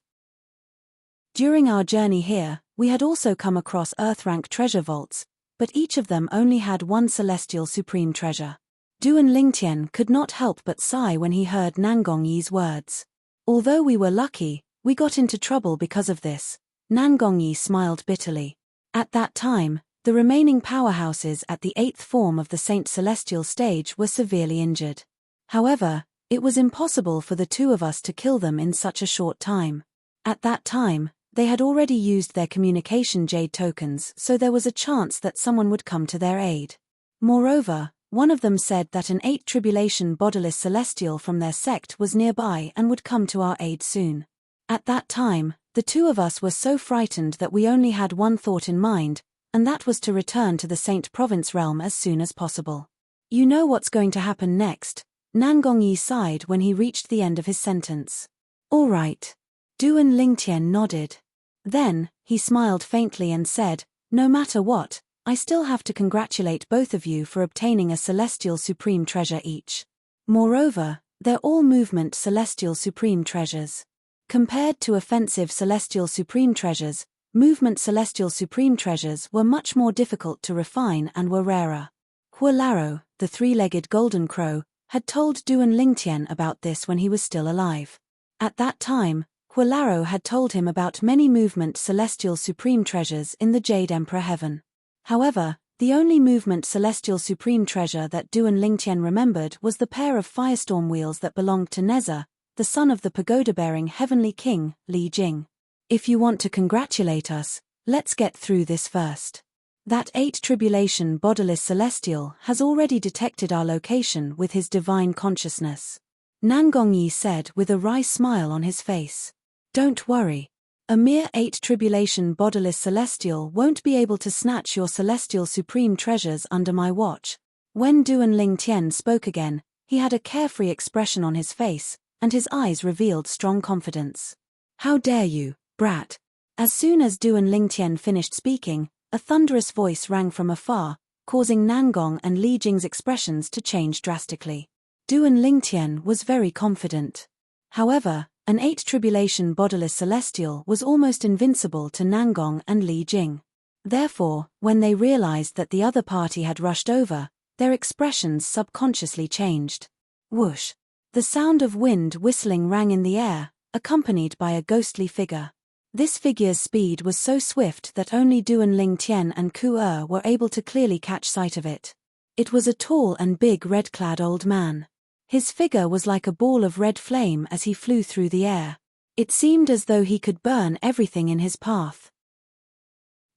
[SPEAKER 1] During our journey here, we had also come across Earth-rank treasure vaults, but each of them only had 1 celestial supreme treasure. Duan Lingtian could not help but sigh when he heard Nangong Yi's words. Although we were lucky, we got into trouble because of this. Nangong Yi smiled bitterly. At that time, the remaining powerhouses at the 8th form of the Saint Celestial stage were severely injured. However, it was impossible for the 2 of us to kill them in such a short time. At that time, they had already used their communication jade tokens, so there was a chance that someone would come to their aid. Moreover, one of them said that an 8 tribulation bodiless celestial from their sect was nearby and would come to our aid soon. At that time, the 2 of us were so frightened that we only had one thought in mind, and that was to return to the Saint Province realm as soon as possible. You know what's going to happen next? Nangong Yi sighed when he reached the end of his sentence. All right. Duan Lingtian nodded. Then, he smiled faintly and said, no matter what, I still have to congratulate both of you for obtaining a celestial supreme treasure each. Moreover, they're all movement celestial supreme treasures. Compared to offensive celestial supreme treasures, movement celestial supreme treasures were much more difficult to refine and were rarer. Huolaro, the 3-legged golden crow, had told Duan Lingtian about this when he was still alive. At that time, Huolaro had told him about many movement celestial supreme treasures in the Jade Emperor Heaven. However, the only movement celestial supreme treasure that Duan Lingtian remembered was the pair of firestorm wheels that belonged to Neza, the son of the pagoda-bearing heavenly king, Li Jing. If you want to congratulate us, let's get through this first. That 8 tribulation bodiless celestial has already detected our location with his divine consciousness. Nangong Yi said with a wry smile on his face. Don't worry. A mere 8 tribulation bodiless celestial won't be able to snatch your celestial supreme treasures under my watch. When Duan Lingtian spoke again, he had a carefree expression on his face, and his eyes revealed strong confidence. How dare you, brat? As soon as Duan Lingtian finished speaking, a thunderous voice rang from afar, causing Nangong and Li Jing's expressions to change drastically. Duan Lingtian was very confident. However, an 8 tribulation bodiless celestial was almost invincible to Nangong and Li Jing. Therefore, when they realized that the other party had rushed over, their expressions subconsciously changed. Whoosh! The sound of wind whistling rang in the air, accompanied by a ghostly figure. This figure's speed was so swift that only Duan Lingtian and Ku were able to clearly catch sight of it. It was a tall and big red-clad old man. His figure was like a ball of red flame as he flew through the air. It seemed as though he could burn everything in his path.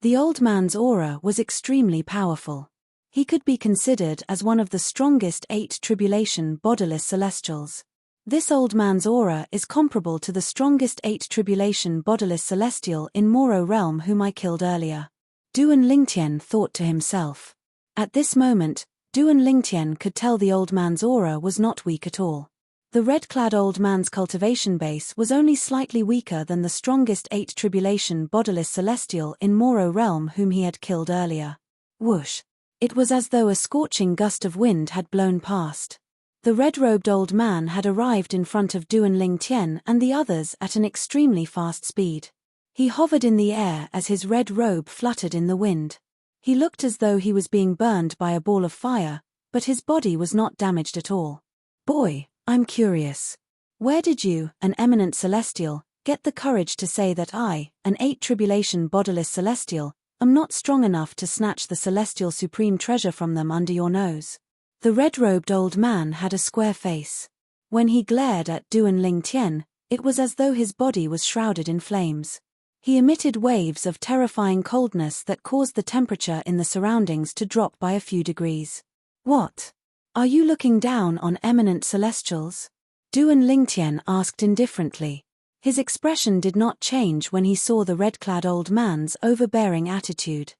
[SPEAKER 1] The old man's aura was extremely powerful. He could be considered as one of the strongest 8 tribulation bodiless celestials. This old man's aura is comparable to the strongest 8 tribulation bodiless celestial in Moro realm whom I killed earlier. Duan Lingtian thought to himself. At this moment, Duan Lingtian could tell the old man's aura was not weak at all. The red-clad old man's cultivation base was only slightly weaker than the strongest 8 tribulation bodiless celestial in Moro realm whom he had killed earlier. Whoosh! It was as though a scorching gust of wind had blown past. The red-robed old man had arrived in front of Duan Lingtian and the others at an extremely fast speed. He hovered in the air as his red robe fluttered in the wind. He looked as though he was being burned by a ball of fire, but his body was not damaged at all. Boy, I'm curious. Where did you, an eminent celestial, get the courage to say that I, an 8 tribulation bodiless celestial, am not strong enough to snatch the celestial supreme treasure from them under your nose? The red-robed old man had a square face. When he glared at Duan Lingtian, it was as though his body was shrouded in flames. He emitted waves of terrifying coldness that caused the temperature in the surroundings to drop by a few degrees. What? Are you looking down on eminent celestials? Duan Lingtian asked indifferently. His expression did not change when he saw the red-clad old man's overbearing attitude.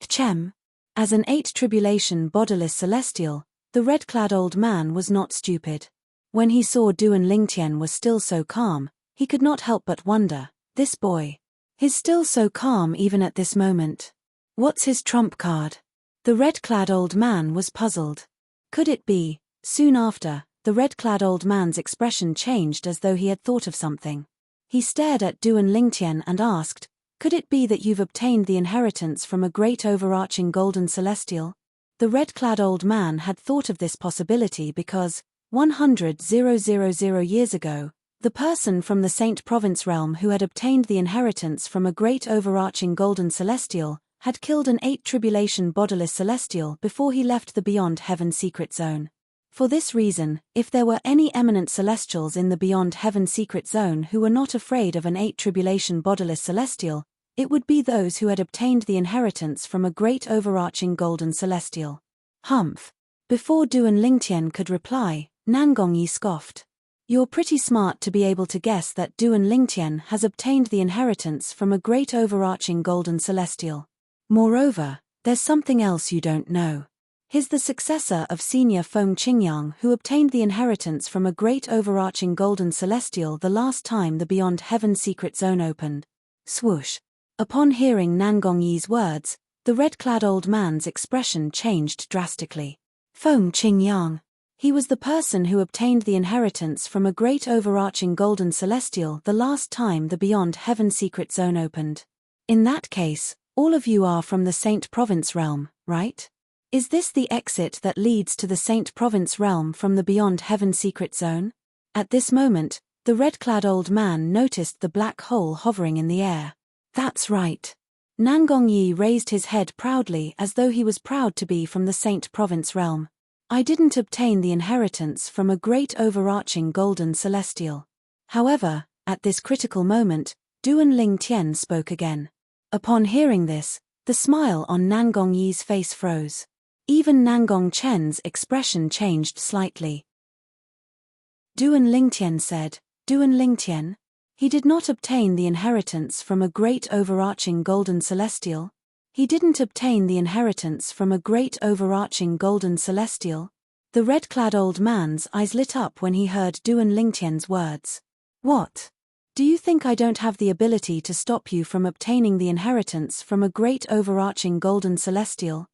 [SPEAKER 1] Chem. As an 8 tribulation bodiless celestial, the red-clad old man was not stupid. When he saw Duan Lingtian was still so calm, he could not help but wonder, this boy. He's still so calm even at this moment. What's his trump card? The red-clad old man was puzzled. Could it be? Soon after, the red-clad old man's expression changed as though he had thought of something. He stared at Du and Lingtian and asked, "Could it be that you've obtained the inheritance from a great overarching golden celestial?" The red-clad old man had thought of this possibility because, 100,000 years ago, the person from the Saint Province realm who had obtained the inheritance from a great overarching golden celestial had killed an 8 tribulation bodiless celestial before he left the Beyond Heaven secret zone. For this reason, if there were any eminent celestials in the Beyond Heaven secret zone who were not afraid of an 8 tribulation bodiless celestial, it would be those who had obtained the inheritance from a great overarching golden celestial. Humph. Before Du and Lingtian could reply, Nangongyi scoffed. You're pretty smart to be able to guess that Du and Lingtian has obtained the inheritance from a great overarching golden celestial. Moreover, there's something else you don't know. He's the successor of Senior Feng Qingyang who obtained the inheritance from a great overarching golden celestial the last time the Beyond Heaven secret zone opened. Swoosh. Upon hearing Nangongyi's words, the red-clad old man's expression changed drastically. Feng Qingyang. He was the person who obtained the inheritance from a great overarching golden celestial the last time the Beyond Heaven secret zone opened. In that case, all of you are from the Saint Province realm, right? Is this the exit that leads to the Saint Province realm from the Beyond Heaven secret zone? At this moment, the red-clad old man noticed the black hole hovering in the air. That's right. Nangongyi raised his head proudly as though he was proud to be from the Saint Province realm. I didn't obtain the inheritance from a great overarching golden celestial. However, at this critical moment, Du and Lingtian spoke again. Upon hearing this, the smile on Nangongyi's face froze. Even Nangong Chen's expression changed slightly. Du and Lingtian said, Du and Lingtian? He did not obtain the inheritance from a great overarching golden celestial? He didn't obtain the inheritance from a great overarching golden celestial? The red-clad old man's eyes lit up when he heard Du and Lingtian's words. What? Do you think I don't have the ability to stop you from obtaining the inheritance from a great overarching golden celestial?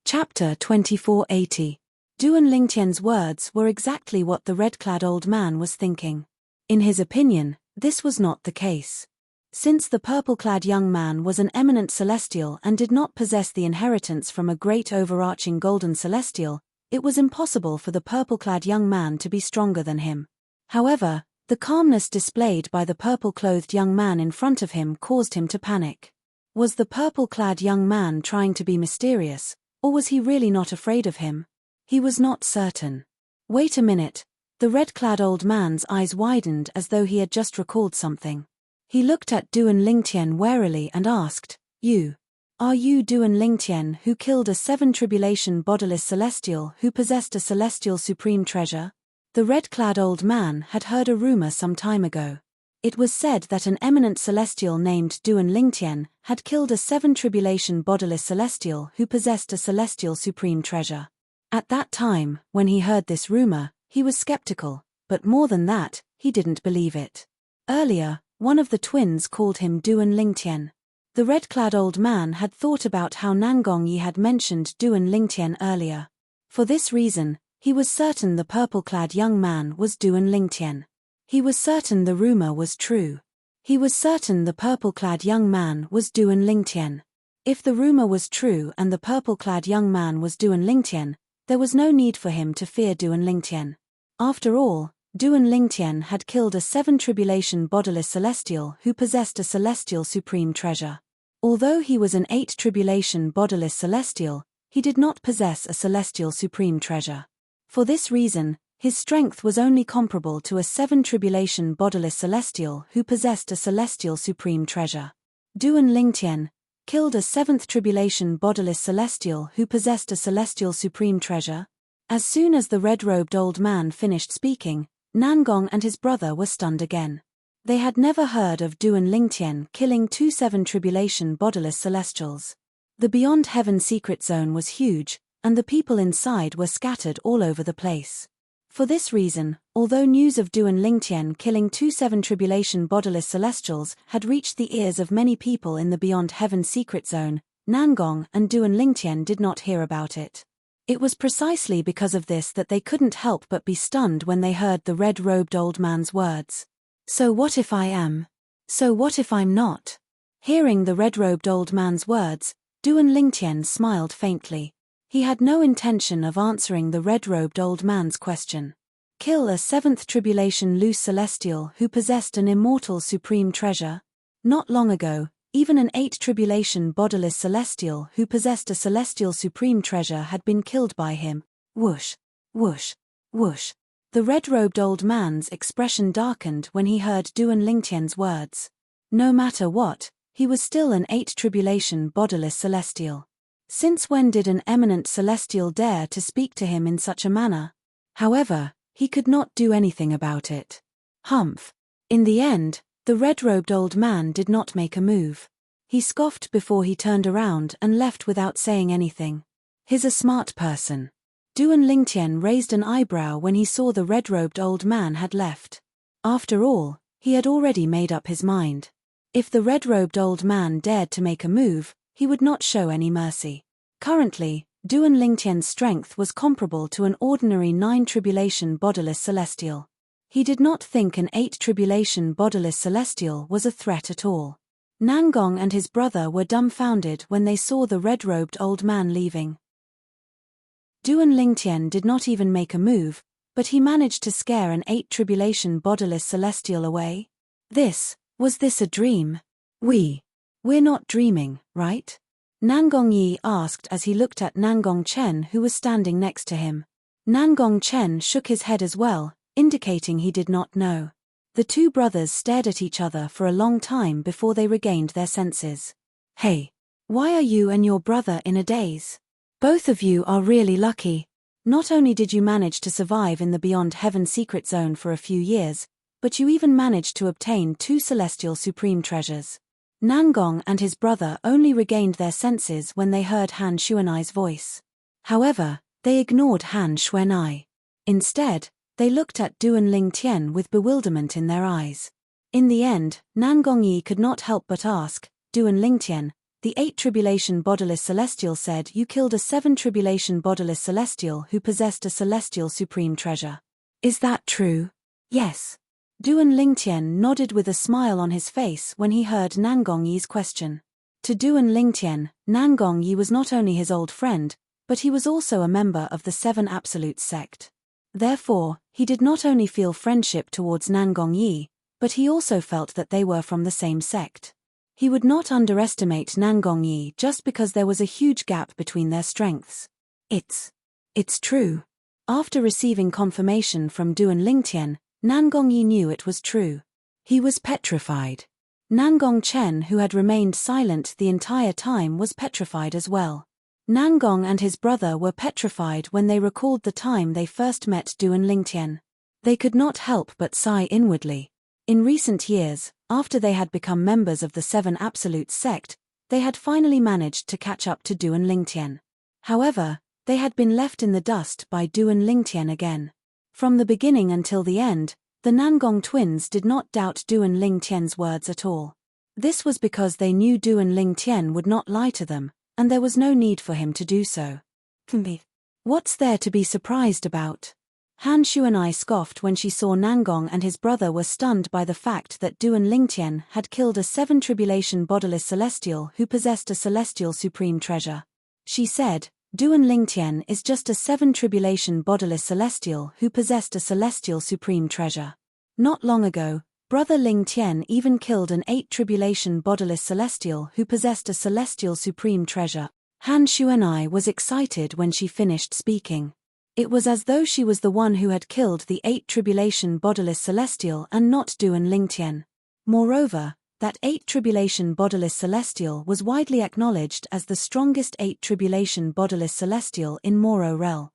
[SPEAKER 1] Chapter 2480. Du and Lingtian's words were exactly what the red-clad old man was thinking. In his opinion, this was not the case. Since the purple-clad young man was an eminent celestial and did not possess the inheritance from a great overarching golden celestial, it was impossible for the purple-clad young man to be stronger than him. However, the calmness displayed by the purple-clothed young man in front of him caused him to panic. Was the purple-clad young man trying to be mysterious, or was he really not afraid of him? He was not certain. Wait a minute. The red-clad old man's eyes widened as though he had just recalled something. He looked at Du and Lingtian warily and asked, Are you Du and Lingtian who killed a 7 tribulation bodiless celestial who possessed a celestial supreme treasure? The red-clad old man had heard a rumor some time ago. It was said that an eminent celestial named Du and Lingtian had killed a 7 tribulation bodiless celestial who possessed a celestial supreme treasure. At that time, when he heard this rumor, he was skeptical, but more than that, he didn't believe it. Earlier, one of the twins called him Du and Lingtian. The red-clad old man had thought about how Nangongyi had mentioned Du and Lingtian earlier. For this reason, he was certain the purple-clad young man was Du and Lingtian. He was certain the rumor was true. He was certain the purple-clad young man was Du and Lingtian. If the rumor was true and the purple-clad young man was Du and Lingtian, there was no need for him to fear Du and Lingtian. After all, Du and Lingtian had killed a 7 tribulation bodiless celestial who possessed a celestial supreme treasure. Although he was an 8 tribulation bodiless celestial, he did not possess a celestial supreme treasure. For this reason, his strength was only comparable to a 7 tribulation bodiless celestial who possessed a celestial supreme treasure. Du and Lingtian killed a 7th tribulation bodiless celestial who possessed a celestial supreme treasure. As soon as the red-robed old man finished speaking, Nangong and his brother were stunned again. They had never heard of Du and Lingtian killing 2 7 tribulation bodiless celestials. The Beyond Heaven secret zone was huge, and the people inside were scattered all over the place. For this reason, although news of Du and Lingtian killing 2-7 tribulation bodiless celestials had reached the ears of many people in the Beyond Heaven secret zone, Nangong and Du and Lingtian did not hear about it. It was precisely because of this that they couldn't help but be stunned when they heard the red-robed old man's words. So what if I am? So what if I'm not? Hearing the red-robed old man's words, Du and Lingtian smiled faintly. He had no intention of answering the red-robed old man's question. Kill a 7th tribulation loose celestial who possessed an immortal supreme treasure? Not long ago, even an 8 tribulation bodiless celestial who possessed a celestial supreme treasure had been killed by him. Whoosh, whoosh, whoosh. The red-robed old man's expression darkened when he heard Du and Lingtian's words. No matter what, he was still an 8 tribulation bodiless celestial. Since when did an eminent celestial dare to speak to him in such a manner? However, he could not do anything about it. Humph. In the end, the red-robed old man did not make a move. He scoffed before he turned around and left without saying anything. He's a smart person. Du and Lingtian raised an eyebrow when he saw the red-robed old man had left. After all, he had already made up his mind. If the red-robed old man dared to make a move, he would not show any mercy. Currently, Du and Lingtian's strength was comparable to an ordinary 9 tribulation bodiless celestial. He did not think an 8 tribulation bodiless celestial was a threat at all. Nangong and his brother were dumbfounded when they saw the red-robed old man leaving. Du and Lingtian did not even make a move, but he managed to scare an 8 tribulation bodiless celestial away. Was this a dream? We're not dreaming, right? Nangong Yi asked as he looked at Nangong Chen who was standing next to him. Nangong Chen shook his head as well, indicating he did not know. The two brothers stared at each other for a long time before they regained their senses. Hey, why are you and your brother in a daze? Both of you are really lucky. Not only did you manage to survive in the Beyond Heaven secret zone for a few years, but you even managed to obtain 2 celestial supreme treasures. Nangong and his brother only regained their senses when they heard Han Xuanai's voice. However, they ignored Han Xuanai. Instead, they looked at Du and Lingtian with bewilderment in their eyes. In the end, Nangong Yi could not help but ask, Du and Lingtian, the 8 tribulation bodiless celestial said you killed a 7 tribulation bodiless celestial who possessed a celestial supreme treasure. Is that true? Yes. Du and Lingtian nodded with a smile on his face when he heard Nangong Yi's question. To Du and Lingtian, Nangong Yi was not only his old friend, but he was also a member of the 7 Absolutes sect. Therefore, he did not only feel friendship towards Nangong Yi, but he also felt that they were from the same sect. He would not underestimate Nangong Yi just because there was a huge gap between their strengths. It's true. After receiving confirmation from Du and Lingtian, Nangong Yi knew it was true. He was petrified. Nangong Chen, who had remained silent the entire time, was petrified as well. Nangong and his brother were petrified when they recalled the time they first met Du and Lingtian. They could not help but sigh inwardly. In recent years, after they had become members of the 7 Absolutes sect, they had finally managed to catch up to Du and Lingtian. However, they had been left in the dust by Du and Lingtian again. From the beginning until the end, the Nangong twins did not doubt Du and Lingtian's words at all. This was because they knew Du and Lingtian would not lie to them, and there was no need for him to do so. What's there to be surprised about? Han Xuanai scoffed when she saw Nangong and his brother were stunned by the fact that Du and Lingtian had killed a 7 tribulation bodiless celestial who possessed a celestial supreme treasure. She said, Du and Lingtian is just a 7 tribulation bodiless celestial who possessed a celestial supreme treasure. Not long ago, brother Lingtian even killed an 8 tribulation bodiless celestial who possessed a celestial supreme treasure. Han Xuanai was excited when she finished speaking. It was as though she was the one who had killed the 8 tribulation bodiless celestial and not Du and Lingtian. Moreover, that 8 tribulation bodiless celestial was widely acknowledged as the strongest 8 tribulation bodiless celestial in Moro realm.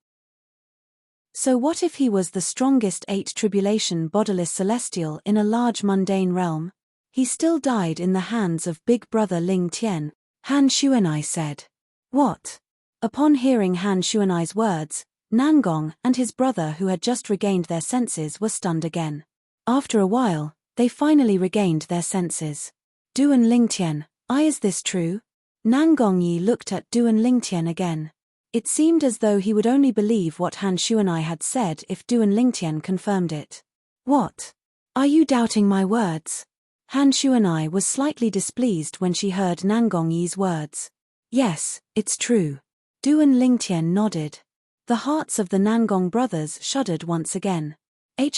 [SPEAKER 1] So what if he was the strongest 8 tribulation bodiless celestial in a large mundane realm? He still died in the hands of big brother Lingtian, Han Xuanai said. What? Upon hearing Han Xuanai's words, Nangong and his brother, who had just regained their senses, were stunned again. After a while, they finally regained their senses. Duan Lingtian, is this true? Nangong Yi looked at Duan Lingtian again. It seemed as though he would only believe what Han Xuanai had said if Duan Lingtian confirmed it. What? Are you doubting my words? Han Xuanai was slightly displeased when she heard Nangong Yi's words. Yes, it's true. Duan Lingtian nodded. The hearts of the Nangong brothers shuddered once again.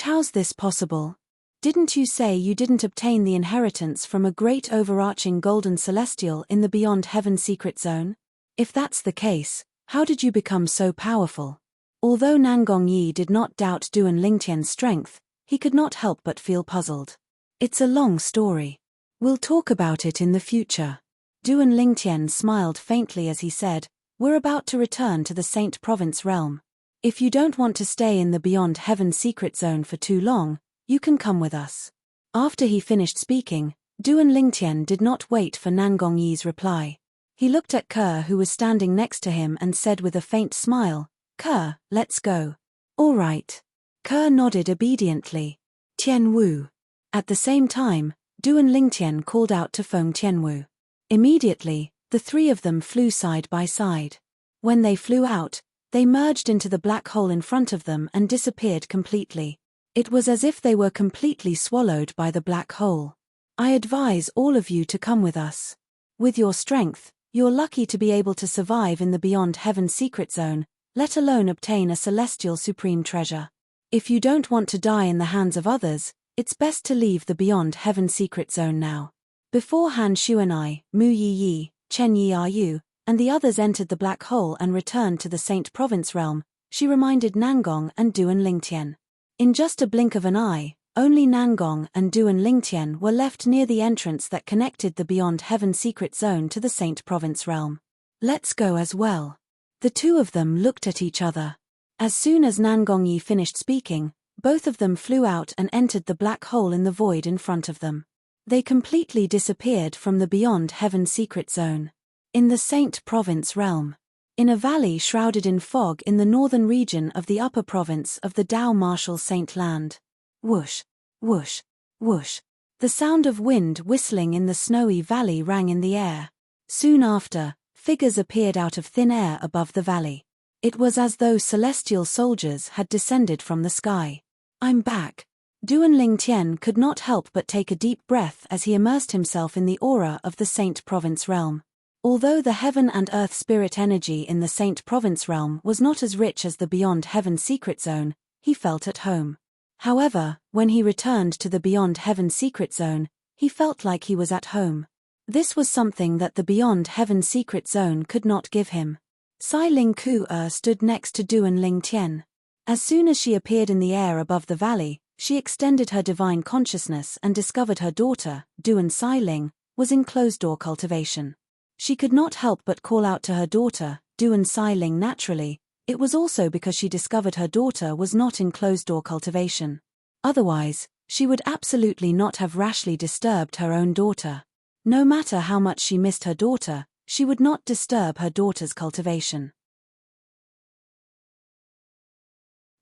[SPEAKER 1] How's this possible? Didn't you say you didn't obtain the inheritance from a great overarching golden celestial in the Beyond Heaven secret zone? If that's the case, how did you become so powerful? Although Nangong Yi did not doubt Duan Lingtian's strength, he could not help but feel puzzled. It's a long story. We'll talk about it in the future. Duan Lingtian smiled faintly as he said, we're about to return to the Saint Province realm. If you don't want to stay in the Beyond Heaven secret zone for too long, you can come with us. After he finished speaking, Duan Lingtian did not wait for Nangong Yi's reply. He looked at Ke, who was standing next to him, and said with a faint smile, Ke, let's go. All right. Ke nodded obediently. Tian Wu. At the same time, Duan Lingtian called out to Feng Tianwu. Immediately, the three of them flew side by side. When they flew out, they merged into the black hole in front of them and disappeared completely. It was as if they were completely swallowed by the black hole. I advise all of you to come with us. With your strength, you're lucky to be able to survive in the Beyond Heaven secret zone, let alone obtain a celestial supreme treasure. If you don't want to die in the hands of others, it's best to leave the Beyond Heaven secret zone now. Before Han Xuanai, Mu Yi, Chen Yi and the others entered the black hole and returned to the Saint Province realm, she reminded Nangong and Duan Lingtian. In just a blink of an eye, only Nangong and Duan Lingtian were left near the entrance that connected the Beyond Heaven secret zone to the Saint Province realm. Let's go as well. The two of them looked at each other. As soon as Nangong Yi finished speaking, both of them flew out and entered the black hole in the void in front of them. They completely disappeared from the Beyond Heaven secret zone. In the Saint Province realm. In a valley shrouded in fog in the northern region of the upper province of the Dao Martial Saint Land. Whoosh, whoosh, whoosh. The sound of wind whistling in the snowy valley rang in the air. Soon after, figures appeared out of thin air above the valley. It was as though celestial soldiers had descended from the sky. I'm back. Duan Lingtian could not help but take a deep breath as he immersed himself in the aura of the Saint Province realm. Although the heaven and earth spirit energy in the Saint Province realm was not as rich as the Beyond Heaven secret zone, he felt at home. However, when he returned to the Beyond Heaven secret zone, he felt like he was at home. This was something that the Beyond Heaven secret zone could not give him. Sai Ling Ku stood next to Duan Lingtian. As soon as she appeared in the air above the valley, she extended her divine consciousness and discovered her daughter, Duan Sai Ling, was in closed-door cultivation. She could not help but call out to her daughter, Duan Sai Ling naturally. It was also because she discovered her daughter was not in closed-door cultivation. Otherwise, she would absolutely not have rashly disturbed her own daughter. No matter how much she missed her daughter, she would not disturb her daughter's cultivation.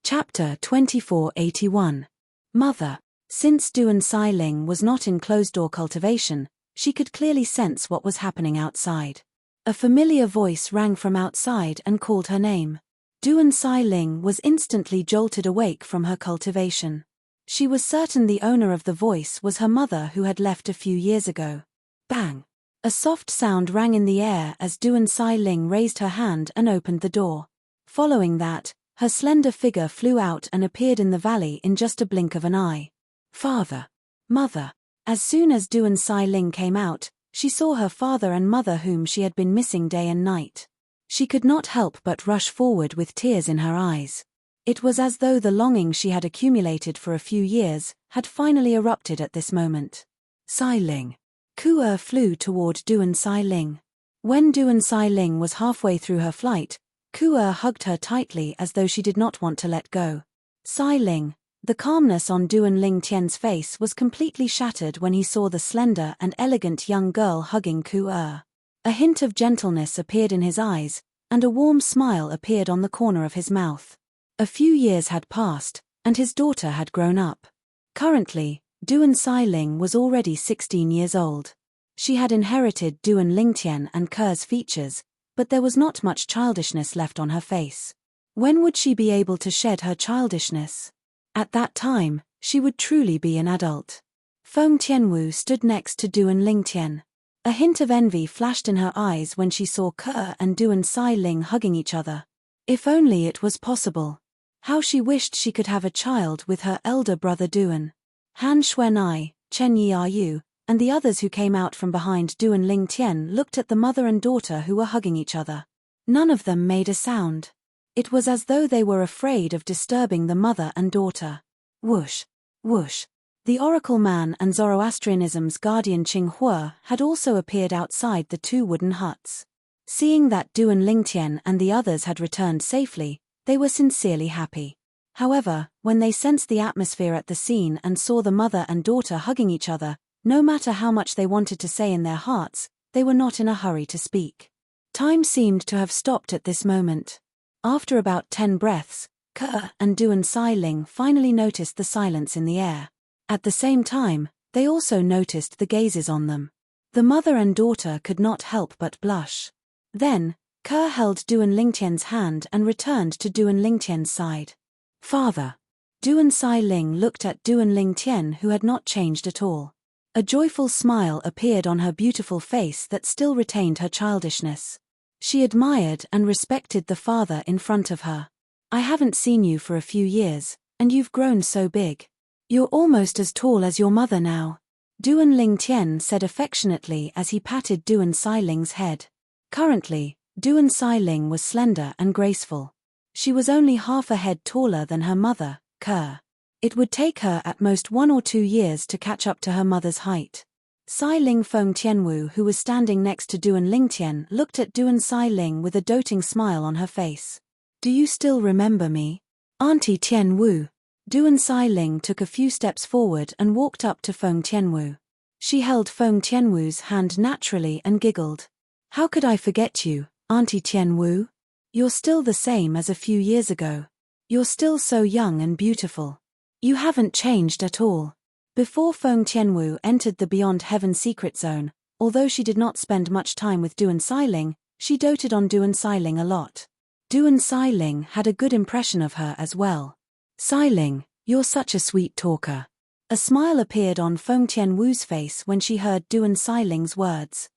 [SPEAKER 1] Chapter 2481. Mother. Since Duan Sai Ling was not in closed-door cultivation, she could clearly sense what was happening outside. A familiar voice rang from outside and called her name. Duan Sai Ling was instantly jolted awake from her cultivation. She was certain the owner of the voice was her mother, who had left a few years ago. Bang! A soft sound rang in the air as Duan Sai Ling raised her hand and opened the door. Following that, her slender figure flew out and appeared in the valley in just a blink of an eye. Father. Mother. As soon as Duan Sai Ling came out, she saw her father and mother, whom she had been missing day and night. She could not help but rush forward with tears in her eyes. It was as though the longing she had accumulated for a few years had finally erupted at this moment. Sai Ling. Ku flew toward Duan Sai Ling. When Duan Sai Ling was halfway through her flight, Ku hugged her tightly as though she did not want to let go. Sai Ling. The calmness on Duan Lingtian's face was completely shattered when he saw the slender and elegant young girl hugging Ku. A hint of gentleness appeared in his eyes, and a warm smile appeared on the corner of his mouth. A few years had passed, and his daughter had grown up. Currently, Duan Xiling was already 16 years old. She had inherited Duan Lingtian and Ke's features, but there was not much childishness left on her face. When would she be able to shed her childishness? At that time, she would truly be an adult. Feng Tianwu stood next to Duan Lingtian. A hint of envy flashed in her eyes when she saw Ke and Duan Xiling hugging each other. If only it was possible. How she wished she could have a child with her elder brother Duan. Han Xuanai, Chen Yiyu, and the others who came out from behind Duan Lingtian looked at the mother and daughter who were hugging each other. None of them made a sound. It was as though they were afraid of disturbing the mother and daughter. Whoosh! Whoosh! The Oracle Man and Zoroastrianism's guardian Qing Hua had also appeared outside the two wooden huts. Seeing that Duan Lingtian and the others had returned safely, they were sincerely happy. However, when they sensed the atmosphere at the scene and saw the mother and daughter hugging each other, no matter how much they wanted to say in their hearts, they were not in a hurry to speak. Time seemed to have stopped at this moment. After about 10 breaths, Ke and Duan Xiling finally noticed the silence in the air. At the same time, they also noticed the gazes on them. The mother and daughter could not help but blush. Then, Ke held Duan Lingtian's hand and returned to Duan Lingtian's side. Father. Duan Xiling looked at Duan Lingtian, who had not changed at all. A joyful smile appeared on her beautiful face that still retained her childishness. She admired and respected the father in front of her. I haven't seen you for a few years, and you've grown so big. You're almost as tall as your mother now. Duan Lingtian said affectionately as he patted Duan Xiling's head. Currently, Duan Xiling was slender and graceful. She was only half a head taller than her mother, Ke. It would take her at most 1 or 2 years to catch up to her mother's height. Xiling Feng Tianwu, who was standing next to Duan Lingtian, looked at Duan Xiling with a doting smile on her face. Do you still remember me? Auntie Tianwu. Duan Xiling took a few steps forward and walked up to Feng Tianwu. She held Feng Tianwu's hand naturally and giggled. How could I forget you, Auntie Tianwu? You're still the same as a few years ago. You're still so young and beautiful. You haven't changed at all. Before Feng Tianwu entered the Beyond Heaven secret zone, although she did not spend much time with Duan Xiling, she doted on Duan Xiling a lot. Duan Xiling had a good impression of her as well. Xiling, you're such a sweet talker. A smile appeared on Feng Tianwu's face when she heard Duan Xiling's words.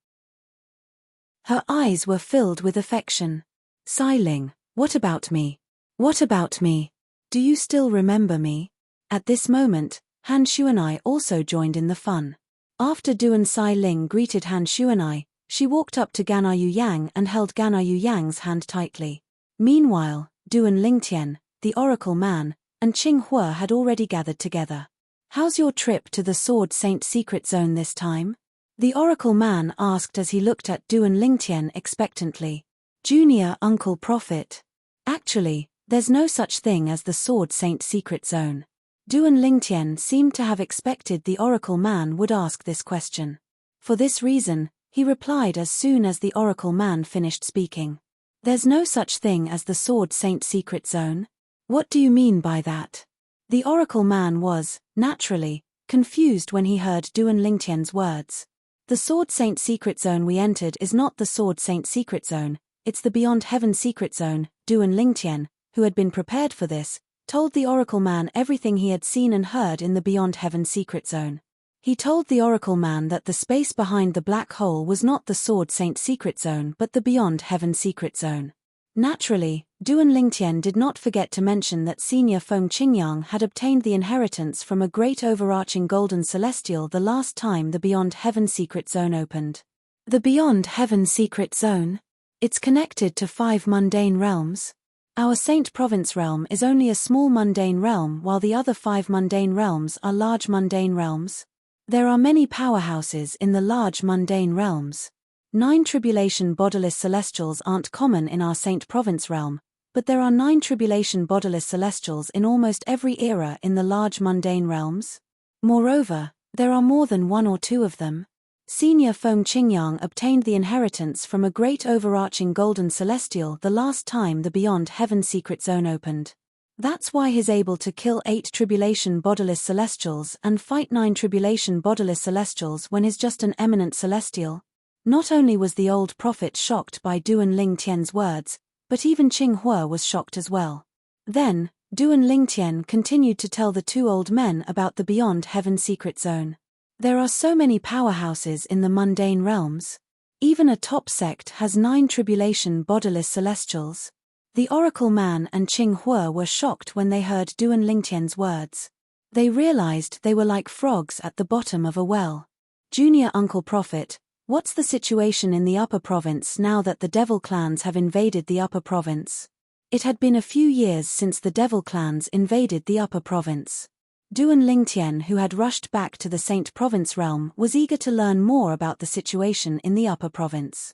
[SPEAKER 1] Her eyes were filled with affection. Xiling, what about me? What about me? Do you still remember me? At this moment, Han Xuanai also joined in the fun. After Duan Xiling greeted Han Xuanai, she walked up to Gan'er Yang and held Gan'er Yang's hand tightly. Meanwhile, Duan Lingtian, the Oracle Man, and Qing Hua had already gathered together. How's your trip to the Sword Saint secret zone this time? The Oracle Man asked as he looked at Duan Lingtian expectantly. Junior Uncle Prophet. Actually, there's no such thing as the Sword Saint secret zone. Duan Lingtian seemed to have expected the Oracle Man would ask this question. For this reason, he replied as soon as the Oracle Man finished speaking. There's no such thing as the Sword Saint secret zone? What do you mean by that? The Oracle Man was, naturally, confused when he heard Duan Lingtian's words. The Sword Saint secret zone we entered is not the Sword Saint secret zone, it's the Beyond Heaven secret zone. Duan Lingtian, who had been prepared for this, told the Oracle Man everything he had seen and heard in the Beyond Heaven secret zone. He told the Oracle Man that the space behind the black hole was not the Sword Saint secret zone but the Beyond Heaven secret zone. Naturally, Duan Lingtian did not forget to mention that Senior Feng Qingyang had obtained the inheritance from a great overarching golden celestial the last time the Beyond Heaven secret zone opened. The Beyond Heaven secret zone? It's connected to 5 mundane realms. Our Saint Province realm is only a small mundane realm while the other 5 mundane realms are large mundane realms. There are many powerhouses in the large mundane realms. 9 tribulation bodiless celestials aren't common in our Saint Province realm, but there are 9 tribulation bodiless celestials in almost every era in the large mundane realms. Moreover, there are more than 1 or 2 of them. Senior Feng Qingyang obtained the inheritance from a great overarching golden celestial the last time the Beyond Heaven secret zone opened. That's why he's able to kill 8 tribulation bodiless celestials and fight 9 tribulation bodiless celestials when he's just an eminent celestial. Not only was the old prophet shocked by Duan Lingtian's words, but even Qinghua was shocked as well. Then, Duan Lingtian continued to tell the 2 old men about the Beyond Heaven secret zone. There are so many powerhouses in the mundane realms. Even a top sect has 9 tribulation bodiless celestials. The Oracle Man and Qinghua were shocked when they heard Duan Lingtian's words. They realized they were like frogs at the bottom of a well. Junior Uncle Prophet, what's the situation in the Upper Province now that the Devil clans have invaded the Upper Province? It had been a few years since the Devil clans invaded the Upper Province. Duan Lingtian, who had rushed back to the Saint Province realm, was eager to learn more about the situation in the Upper Province.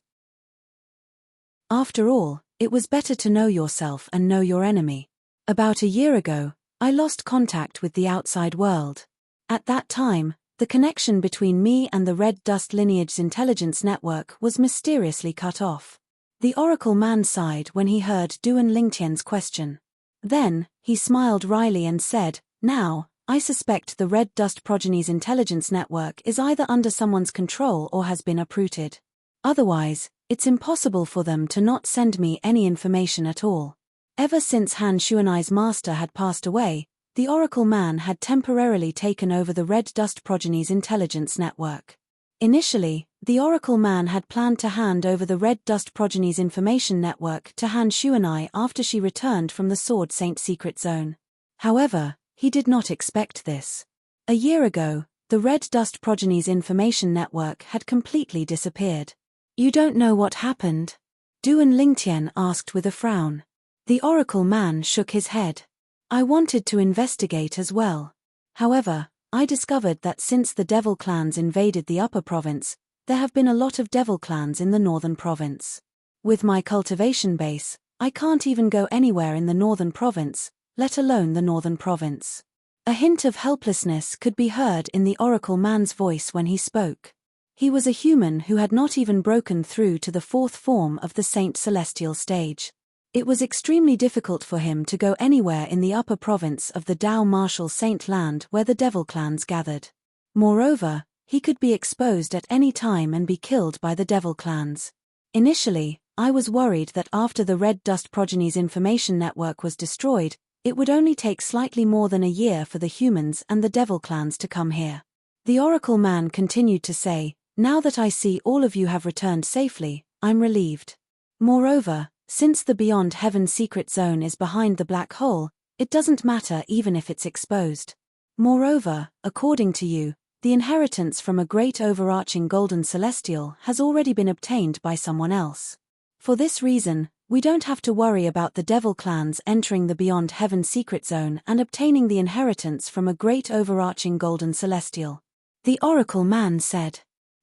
[SPEAKER 1] After all, it was better to know yourself and know your enemy. About a year ago, I lost contact with the outside world. At that time, the connection between me and the Red Dust Lineage's intelligence network was mysteriously cut off. The Oracle Man sighed when he heard Duan Lingtian's question. Then, he smiled wryly and said, "Now, I suspect the Red Dust Progeny's intelligence network is either under someone's control or has been uprooted. Otherwise, it's impossible for them to not send me any information at all." Ever since Han Shuanai's master had passed away, the Oracle Man had temporarily taken over the Red Dust Progeny's intelligence network. Initially, the Oracle Man had planned to hand over the Red Dust Progeny's information network to Han Shuanai after she returned from the Sword Saint secret zone. However, he did not expect this. A year ago, the Red Dust Progeny's information network had completely disappeared. "You don't know what happened?" Duan Lingtian asked with a frown. The Oracle Man shook his head. "I wanted to investigate as well. However, I discovered that since the Devil clans invaded the Upper Province, there have been a lot of Devil clans in the Northern Province. With my cultivation base, I can't even go anywhere in the Northern Province, let alone the Northern Province." A hint of helplessness could be heard in the Oracle Man's voice when he spoke. He was a human who had not even broken through to the 4th form of the Saint Celestial stage. It was extremely difficult for him to go anywhere in the Upper Province of the Dao Martial Saint Land where the Devil clans gathered. Moreover, he could be exposed at any time and be killed by the Devil clans. Initially, I was worried that after the Red Dust Progeny's information network was destroyed, it would only take slightly more than a year for the humans and the Devil clans to come here. The Oracle Man continued to say, "Now that I see all of you have returned safely, I'm relieved. Moreover, since the Beyond Heaven secret zone is behind the black hole, it doesn't matter even if it's exposed. Moreover, according to you, the inheritance from a great overarching golden celestial has already been obtained by someone else. For this reason, we don't have to worry about the Devil clans entering the Beyond Heaven secret zone and obtaining the inheritance from a great overarching golden celestial." The Oracle Man said,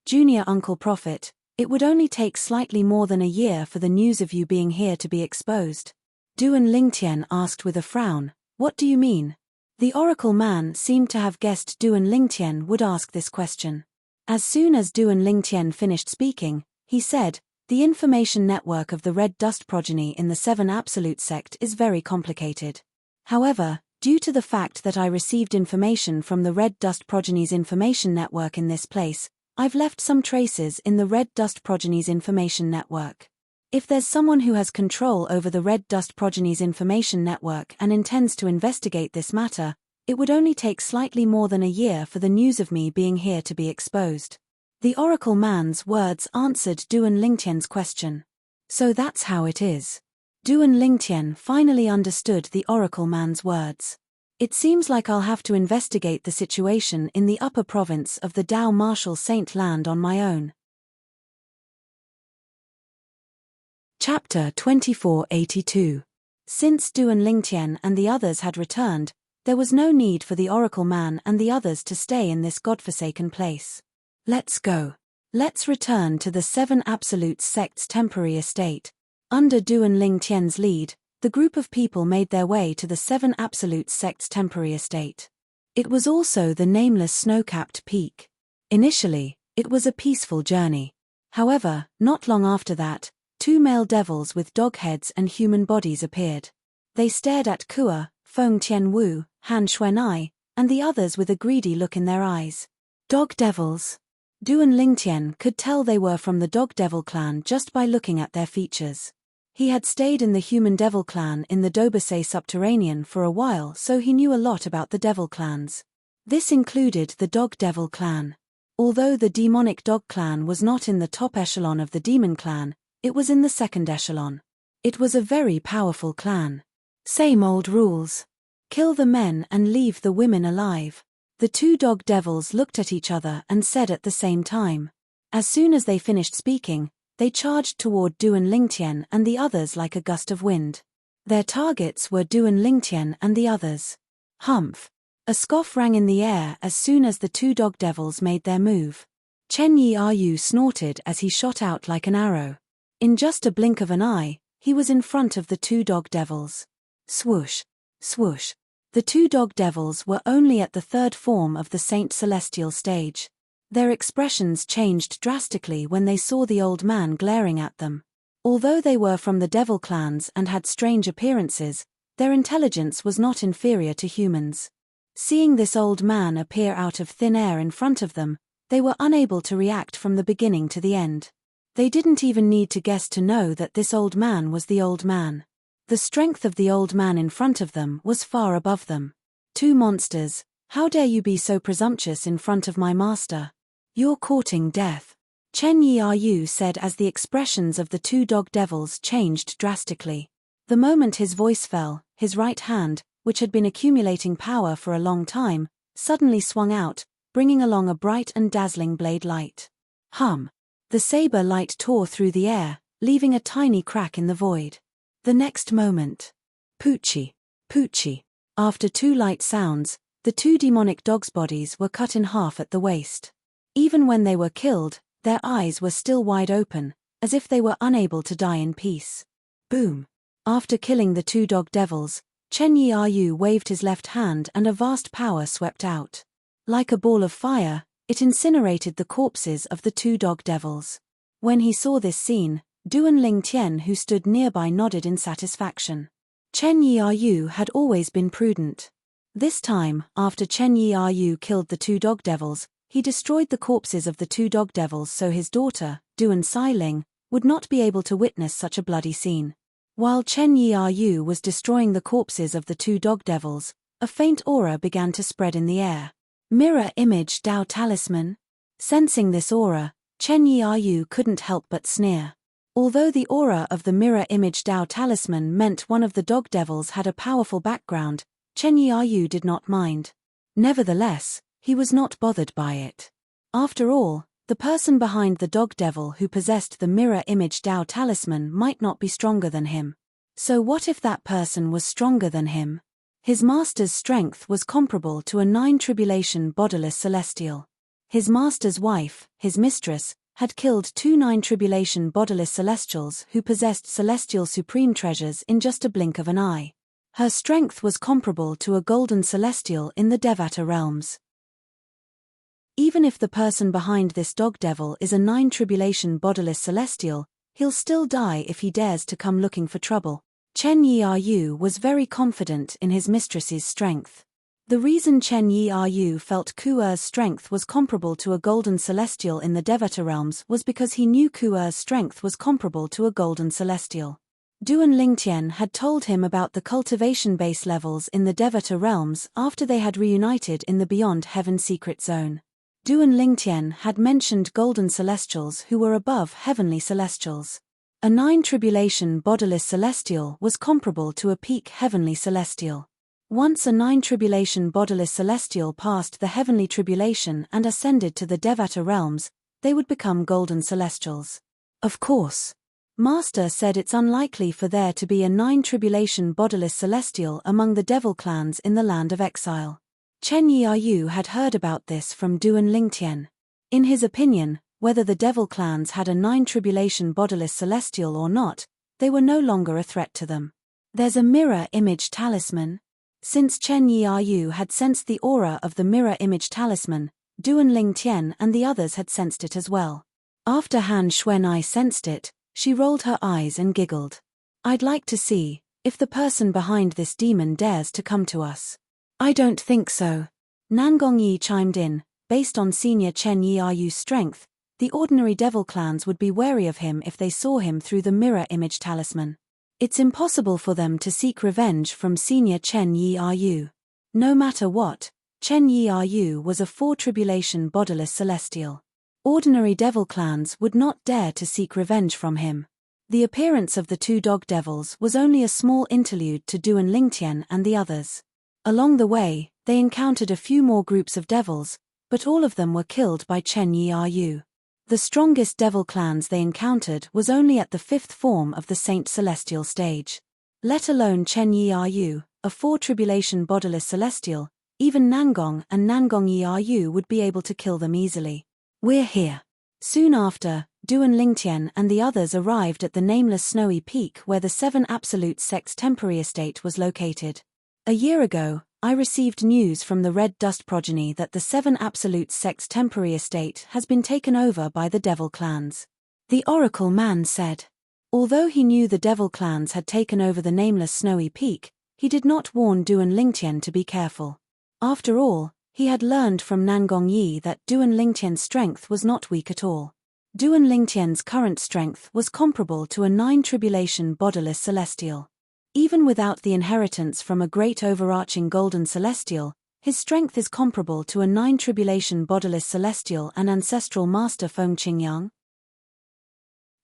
[SPEAKER 1] "Junior Uncle Prophet, it would only take slightly more than a year for the news of you being here to be exposed." Duan Lingtian asked with a frown, "What do you mean?" The Oracle Man seemed to have guessed Duan Lingtian would ask this question. As soon as Duan Lingtian finished speaking, he said, "The information network of the Red Dust Progeny in the 7 Absolute sect is very complicated. However, due to the fact that I received information from the Red Dust Progeny's information network in this place, I've left some traces in the Red Dust Progeny's information network. If there's someone who has control over the Red Dust Progeny's information network and intends to investigate this matter, it would only take slightly more than a year for the news of me being here to be exposed." The Oracle Man's words answered Duan Lingtian's question. So that's how it is. Duan Lingtian finally understood the Oracle Man's words. "It seems like I'll have to investigate the situation in the Upper Province of the Dao Martial Saint Land on my own." Chapter 2482. Since Duan Lingtian and the others had returned, there was no need for the Oracle Man and the others to stay in this godforsaken place. "Let's go. Let's return to the 7 Absolute sect's temporary estate." Under Duan Lingtian's lead, the group of people made their way to the 7 Absolute sect's temporary estate. It was also the nameless snow-capped peak. Initially, it was a peaceful journey. However, not long after that, 2 male devils with dog heads and human bodies appeared. They stared at Kua, Feng Tianwu, Han Xuanai, and the others with a greedy look in their eyes. Dog devils. Du and Lingtian could tell they were from the Dog Devil clan just by looking at their features. He had stayed in the Human Devil clan in the Dobasay subterranean for a while, so he knew a lot about the devil clans. This included the Dog Devil clan. Although the demonic dog clan was not in the top echelon of the demon clan, it was in the second echelon. It was a very powerful clan. Same old rules. Kill the men and leave the women alive. The two dog devils looked at each other and said at the same time. As soon as they finished speaking, they charged toward Du and Lingtian and the others like a gust of wind. Their targets were Du and Lingtian and the others. Humph. A scoff rang in the air as soon as the two dog devils made their move. Chen Yi Ryu snorted as he shot out like an arrow. In just a blink of an eye, he was in front of the two dog devils. Swoosh. Swoosh. The two dog devils were only at the third form of the Saint Celestial stage. Their expressions changed drastically when they saw the old man glaring at them. Although they were from the devil clans and had strange appearances, their intelligence was not inferior to humans. Seeing this old man appear out of thin air in front of them, they were unable to react from the beginning to the end. They didn't even need to guess to know that this old man was the old man. The strength of the old man in front of them was far above them. Two monsters, how dare you be so presumptuous in front of my master? You're courting death. Chen Yi Ryu said as the expressions of the two dog devils changed drastically. The moment his voice fell, his right hand, which had been accumulating power for a long time, suddenly swung out, bringing along a bright and dazzling blade light. Hum! The saber light tore through the air, leaving a tiny crack in the void. The next moment. Poochie! Poochie! After two light sounds, the two demonic dogs' bodies were cut in half at the waist. Even when they were killed, their eyes were still wide open, as if they were unable to die in peace. Boom! After killing the two dog devils, Chen Yi Ryu waved his left hand and a vast power swept out. Like a ball of fire, it incinerated the corpses of the two dog devils. When he saw this scene, Du and Lingtian who stood nearby nodded in satisfaction. Chen Yi Ryu had always been prudent. This time, after Chen Yi Ryu killed the two dog devils, he destroyed the corpses of the two dog devils so his daughter, Du and Xiling, would not be able to witness such a bloody scene. While Chen Yi Ryu was destroying the corpses of the two dog devils, a faint aura began to spread in the air. Mirror image Dao talisman? Sensing this aura, Chen Yi Ryu couldn't help but sneer. Although the aura of the mirror image Dao talisman meant one of the dog devils had a powerful background, Chen Yi Ryu did not mind. Nevertheless, he was not bothered by it. After all, the person behind the dog devil who possessed the mirror image Dao talisman might not be stronger than him. So what if that person was stronger than him? His master's strength was comparable to a 9 bodiless celestial. His master's wife, his mistress, had killed 2 9 bodiless celestials who possessed celestial supreme treasures in just a blink of an eye. Her strength was comparable to a golden celestial in the Devata realms. Even if the person behind this dog devil is a 9 bodiless celestial, he'll still die if he dares to come looking for trouble. Chen Yi Ryu was very confident in his mistress's strength. The reason Chen Yi Ryu felt Ku'er's strength was comparable to a golden celestial in the Devata realms was because he knew Ku'er's strength was comparable to a golden celestial. Du and Lingtian had told him about the cultivation base levels in the Devata realms after they had reunited in the Beyond Heaven secret zone. Du and Lingtian had mentioned golden celestials who were above heavenly celestials. A 9 bodiless celestial was comparable to a peak heavenly celestial. Once a 9 bodiless celestial passed the heavenly tribulation and ascended to the Devata realms, they would become golden celestials. Of course. Master said it's unlikely for there to be a 9 bodiless celestial among the devil clans in the land of exile. Chen Yi Ryu had heard about this from Du and Lingtian. In his opinion, whether the devil clans had a 9 bodiless celestial or not, they were no longer a threat to them. There's a mirror image talisman. Since Chen Yi Ryu had sensed the aura of the mirror image talisman, Du and Lingtian and the others had sensed it as well. After Han Xuanai sensed it, she rolled her eyes and giggled. I'd like to see, if the person behind this demon dares to come to us. I don't think so. Nangong Yi chimed in. Based on Senior Chen Yi'ayu's strength, the ordinary devil clans would be wary of him if they saw him through the mirror image talisman. It's impossible for them to seek revenge from Senior Chen Yi'ayu. No matter what, Chen Yi'ayu was a four-tribulation bodiless celestial. Ordinary devil clans would not dare to seek revenge from him. The appearance of the two dog devils was only a small interlude to Duan Lingtian and the others. Along the way, they encountered a few more groups of devils, but all of them were killed by Chen Yi'ayu. The strongest devil clans they encountered was only at the fifth form of the Saint Celestial stage. Let alone Chen Yi'ayu, a four-tribulation bodiless celestial, even Nangong and Nangong Yi'ayu would be able to kill them easily. We're here. Soon after, Duan Lingtian and the others arrived at the nameless snowy peak where the Seven Absolute Sect's temporary estate was located. A year ago, I received news from the Red Dust progeny that the Seven Absolute Sect's temporary estate has been taken over by the Devil clans. The Oracle man said. Although he knew the Devil clans had taken over the nameless snowy peak, he did not warn Duan Lingtian to be careful. After all, he had learned from Nangong Yi that Duan Lingtian's strength was not weak at all. Duan Lingtian's current strength was comparable to a nine-tribulation bodiless celestial. Even without the inheritance from a great overarching golden celestial, his strength is comparable to a nine-tribulation bodiless celestial and ancestral master Feng Qingyang.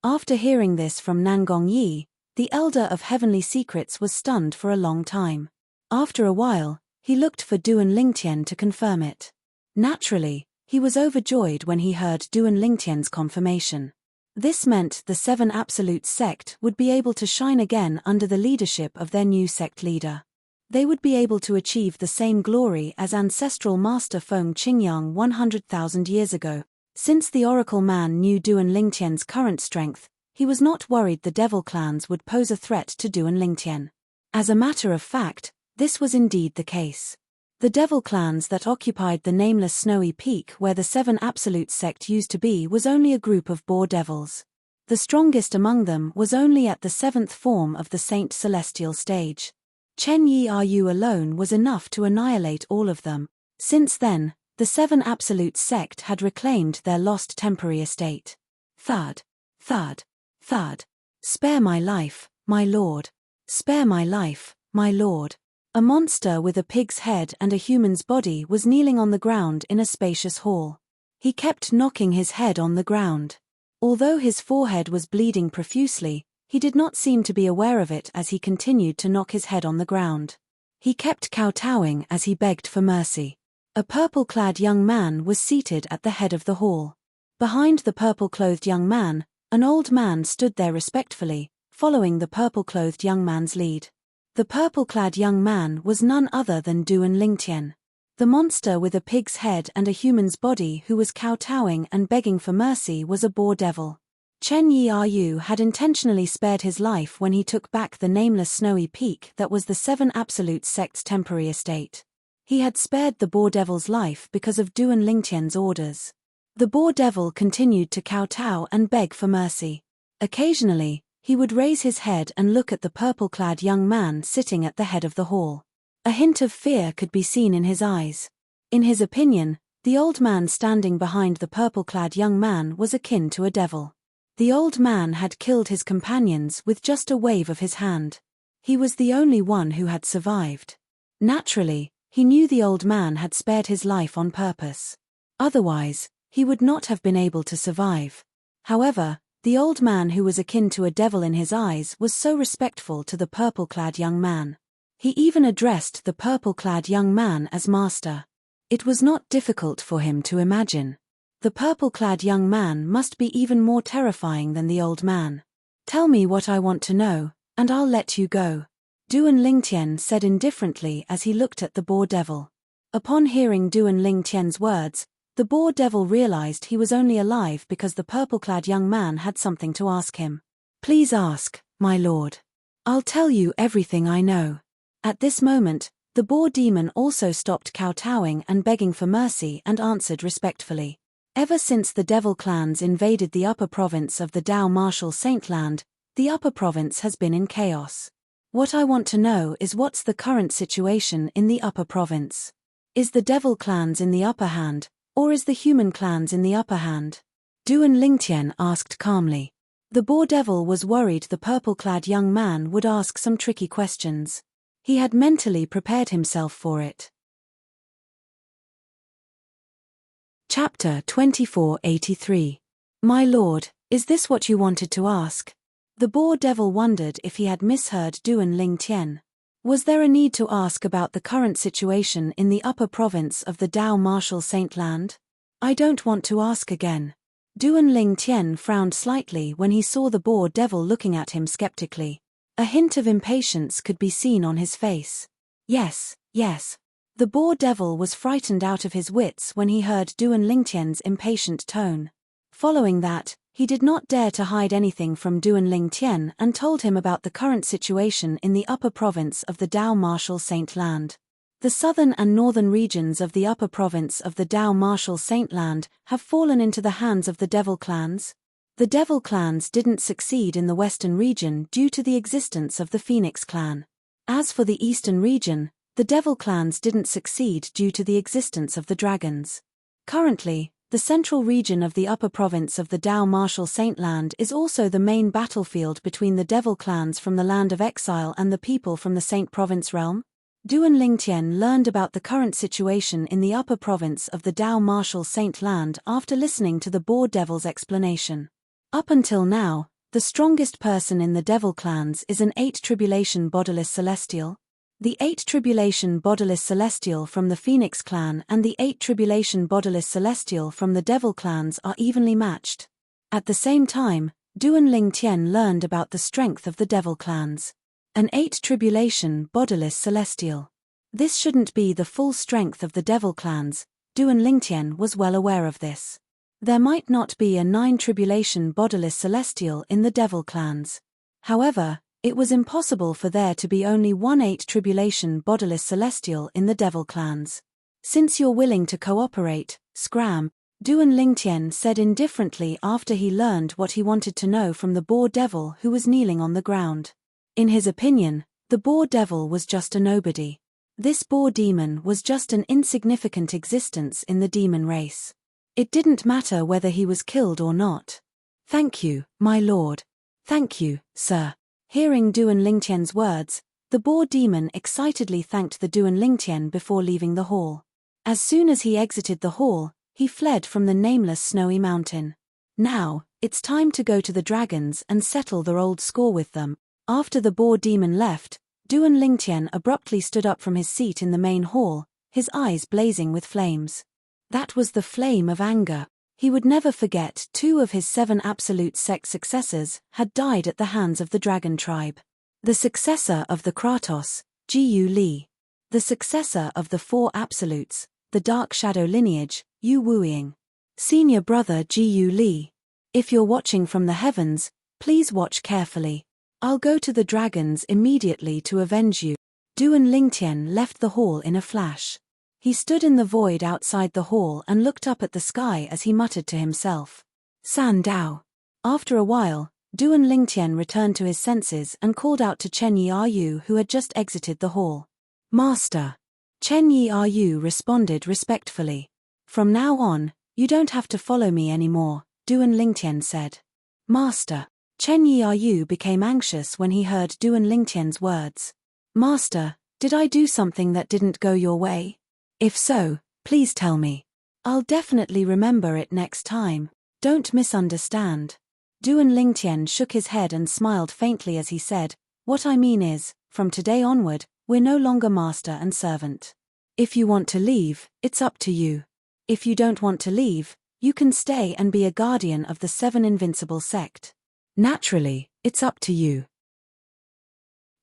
[SPEAKER 1] After hearing this from Nangong Yi, the Elder of Heavenly Secrets was stunned for a long time. After a while, he looked for Duan Lingtian to confirm it. Naturally, he was overjoyed when he heard Duan Lingtian's confirmation. This meant the Seven Absolute Sect would be able to shine again under the leadership of their new sect leader. They would be able to achieve the same glory as ancestral master Feng Qingyang 100,000 years ago. Since the Oracle man knew Duan Lingtian's current strength, he was not worried the Devil clans would pose a threat to Duan Lingtian. As a matter of fact, this was indeed the case. The Devil clans that occupied the nameless snowy peak where the Seven Absolute Sect used to be was only a group of boar devils. The strongest among them was only at the seventh form of the Saint Celestial stage. Chen Yi'ayu alone was enough to annihilate all of them. Since then, the Seven Absolute Sect had reclaimed their lost temporary estate. Thud. Thud. Thud. Spare my life, my lord. Spare my life, my lord. A monster with a pig's head and a human's body was kneeling on the ground in a spacious hall. He kept knocking his head on the ground. Although his forehead was bleeding profusely, he did not seem to be aware of it as he continued to knock his head on the ground. He kept kowtowing as he begged for mercy. A purple-clad young man was seated at the head of the hall. Behind the purple-clothed young man, an old man stood there respectfully, following the purple-clothed young man's lead. The purple-clad young man was none other than Duan Lingtian. The monster with a pig's head and a human's body who was kowtowing and begging for mercy was a boar devil. Chen Yi'ayu had intentionally spared his life when he took back the nameless snowy peak that was the Seven Absolute Sect's temporary estate. He had spared the boar devil's life because of Duan Lingtian's orders. The boar devil continued to kowtow and beg for mercy. Occasionally, he would raise his head and look at the purple-clad young man sitting at the head of the hall. A hint of fear could be seen in his eyes. In his opinion, the old man standing behind the purple-clad young man was akin to a devil. The old man had killed his companions with just a wave of his hand. He was the only one who had survived. Naturally, he knew the old man had spared his life on purpose. Otherwise, he would not have been able to survive. However, the old man who was akin to a devil in his eyes was so respectful to the purple-clad young man. He even addressed the purple-clad young man as master. It was not difficult for him to imagine. The purple-clad young man must be even more terrifying than the old man. Tell me what I want to know, and I'll let you go, Duan Lingtian said indifferently as he looked at the boar devil. Upon hearing Duan Lingtian's words, the boar devil realized he was only alive because the purple-clad young man had something to ask him. Please ask, my lord. I'll tell you everything I know. At this moment, the boar demon also stopped kowtowing and begging for mercy and answered respectfully. Ever since the devil clans invaded the upper province of the Dao Martial Saintland, the upper province has been in chaos. What I want to know is what's the current situation in the upper province. Is the devil clans in the upper hand, or is the human clans in the upper hand? Duan Lingtian asked calmly. The boar devil was worried the purple-clad young man would ask some tricky questions. He had mentally prepared himself for it. Chapter 2483. My lord, is this what you wanted to ask? The boar devil wondered if he had misheard Duan Lingtian. Was there a need to ask about the current situation in the upper province of the Dao Martial Saint Land? I don't want to ask again. Duan Lingtian frowned slightly when he saw the boar devil looking at him skeptically. A hint of impatience could be seen on his face. Yes, yes. The boar devil was frightened out of his wits when he heard Duan Lingtian's impatient tone. Following that, he did not dare to hide anything from Duan Lingtian and told him about the current situation in the upper province of the Dao Martial Saint Land. The southern and northern regions of the upper province of the Dao Martial Saint Land have fallen into the hands of the devil clans. The devil clans didn't succeed in the western region due to the existence of the Phoenix clan. As for the eastern region, the devil clans didn't succeed due to the existence of the dragons. Currently, the central region of the upper province of the Dao Martial Saint Land is also the main battlefield between the devil clans from the Land of Exile and the people from the Saint Province realm. Duan Lingtian learned about the current situation in the upper province of the Dao Martial Saint Land after listening to the boar devil's explanation. Up until now, the strongest person in the devil clans is an 8 Tribulation Bodiless Celestial. The 8 Tribulation Bodiless Celestial from the Phoenix clan and the 8 Tribulation Bodiless Celestial from the devil clans are evenly matched. At the same time, Duan Lingtian learned about the strength of the devil clans. An 8 Tribulation Bodiless Celestial. This shouldn't be the full strength of the devil clans. Duan Lingtian was well aware of this. There might not be a 9 Tribulation Bodiless Celestial in the devil clans. However, it was impossible for there to be only one 8 Tribulation Bodiless Celestial in the devil clans. Since you're willing to cooperate, Scram, Duan Lingtian said indifferently after he learned what he wanted to know from the boar devil who was kneeling on the ground. In his opinion, the boar devil was just a nobody. This boar demon was just an insignificant existence in the demon race. It didn't matter whether he was killed or not. Thank you, my lord. Thank you, sir. Hearing Duan Lingtian's words, the boar demon excitedly thanked the Duan Lingtian before leaving the hall. As soon as he exited the hall, he fled from the nameless snowy mountain. Now, it's time to go to the dragons and settle their old score with them. After the boar demon left, Duan Lingtian abruptly stood up from his seat in the main hall, his eyes blazing with flames. That was the flame of anger. He would never forget 2 of his 7 absolute sect successors had died at the hands of the dragon tribe. The successor of the Kratos, Jiu Li. The successor of the 4 absolutes, the dark shadow lineage, Yu Wuiying. Senior brother Jiu Li. If you're watching from the heavens, please watch carefully. I'll go to the dragons immediately to avenge you. Duan Lingtian left the hall in a flash. He stood in the void outside the hall and looked up at the sky as he muttered to himself. San Dao. After a while, Duan Lingtian returned to his senses and called out to Chen Yi who had just exited the hall. Master. Chen Yi responded respectfully. From now on, you don't have to follow me anymore, Duan Lingtian said. Master. Chen Yi became anxious when he heard Duan Lingtian's words. Master, did I do something that didn't go your way? If so, please tell me. I'll definitely remember it next time. Don't misunderstand. Duan Lingtian shook his head and smiled faintly as he said, What I mean is, from today onward, we're no longer master and servant. If you want to leave, it's up to you. If you don't want to leave, you can stay and be a guardian of the 7 invincible sect. Naturally, it's up to you.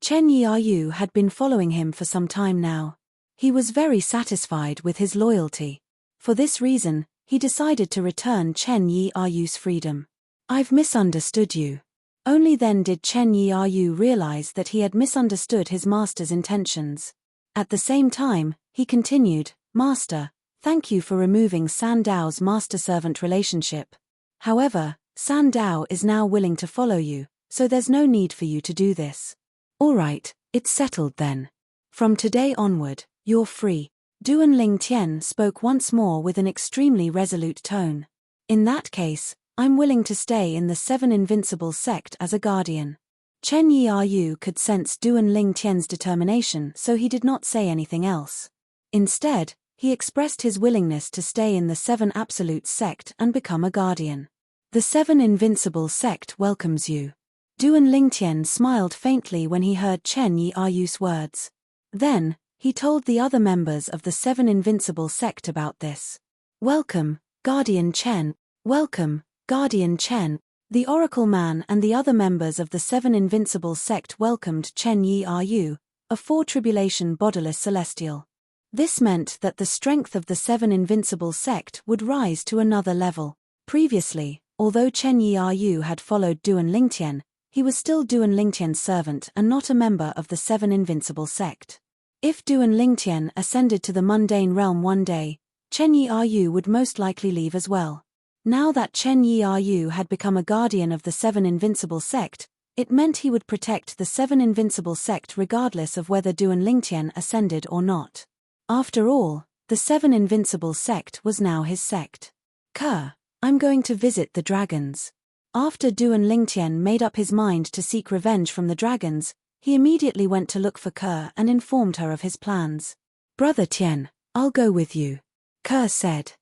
[SPEAKER 1] Chen Yi had been following him for some time now. He was very satisfied with his loyalty. For this reason, he decided to return Chen Yi's freedom. I've misunderstood you. Only then did Chen Yi realize that he had misunderstood his master's intentions. At the same time, he continued, Master, thank you for removing San Dao's master-servant relationship. However, San Dao is now willing to follow you, so there's no need for you to do this. All right, it's settled then. From today onward, you're free. Duan Lingtian spoke once more with an extremely resolute tone. In that case, I'm willing to stay in the Seven Invincible sect as a guardian. Chen Yi'er could sense Duan Lingtian's determination, so he did not say anything else. Instead, he expressed his willingness to stay in the Seven Absolute sect and become a guardian. The Seven Invincible sect welcomes you. Duan Lingtian smiled faintly when he heard Chen Yi'er's words. Then, he told the other members of the Seven Invincible sect about this. Welcome, Guardian Chen. Welcome, Guardian Chen. The Oracle Man and the other members of the Seven Invincible sect welcomed Chen Yi'er, a four-tribulation bodiless celestial. This meant that the strength of the Seven Invincible sect would rise to another level. Previously, although Chen Yi'er had followed Duan Lingtian, he was still Duan Lingtian's servant and not a member of the Seven Invincible sect. If Duan Lingtian ascended to the mundane realm one day, Chen Yi'er would most likely leave as well. Now that Chen Yi'er had become a guardian of the Seven Invincible sect, it meant he would protect the Seven Invincible sect regardless of whether Duan Lingtian ascended or not. After all, the Seven Invincible sect was now his sect. Ke, I'm going to visit the dragons. After Duan Lingtian made up his mind to seek revenge from the dragons, he immediately went to look for Ke and informed her of his plans. Brother Tian, I'll go with you. Ke said.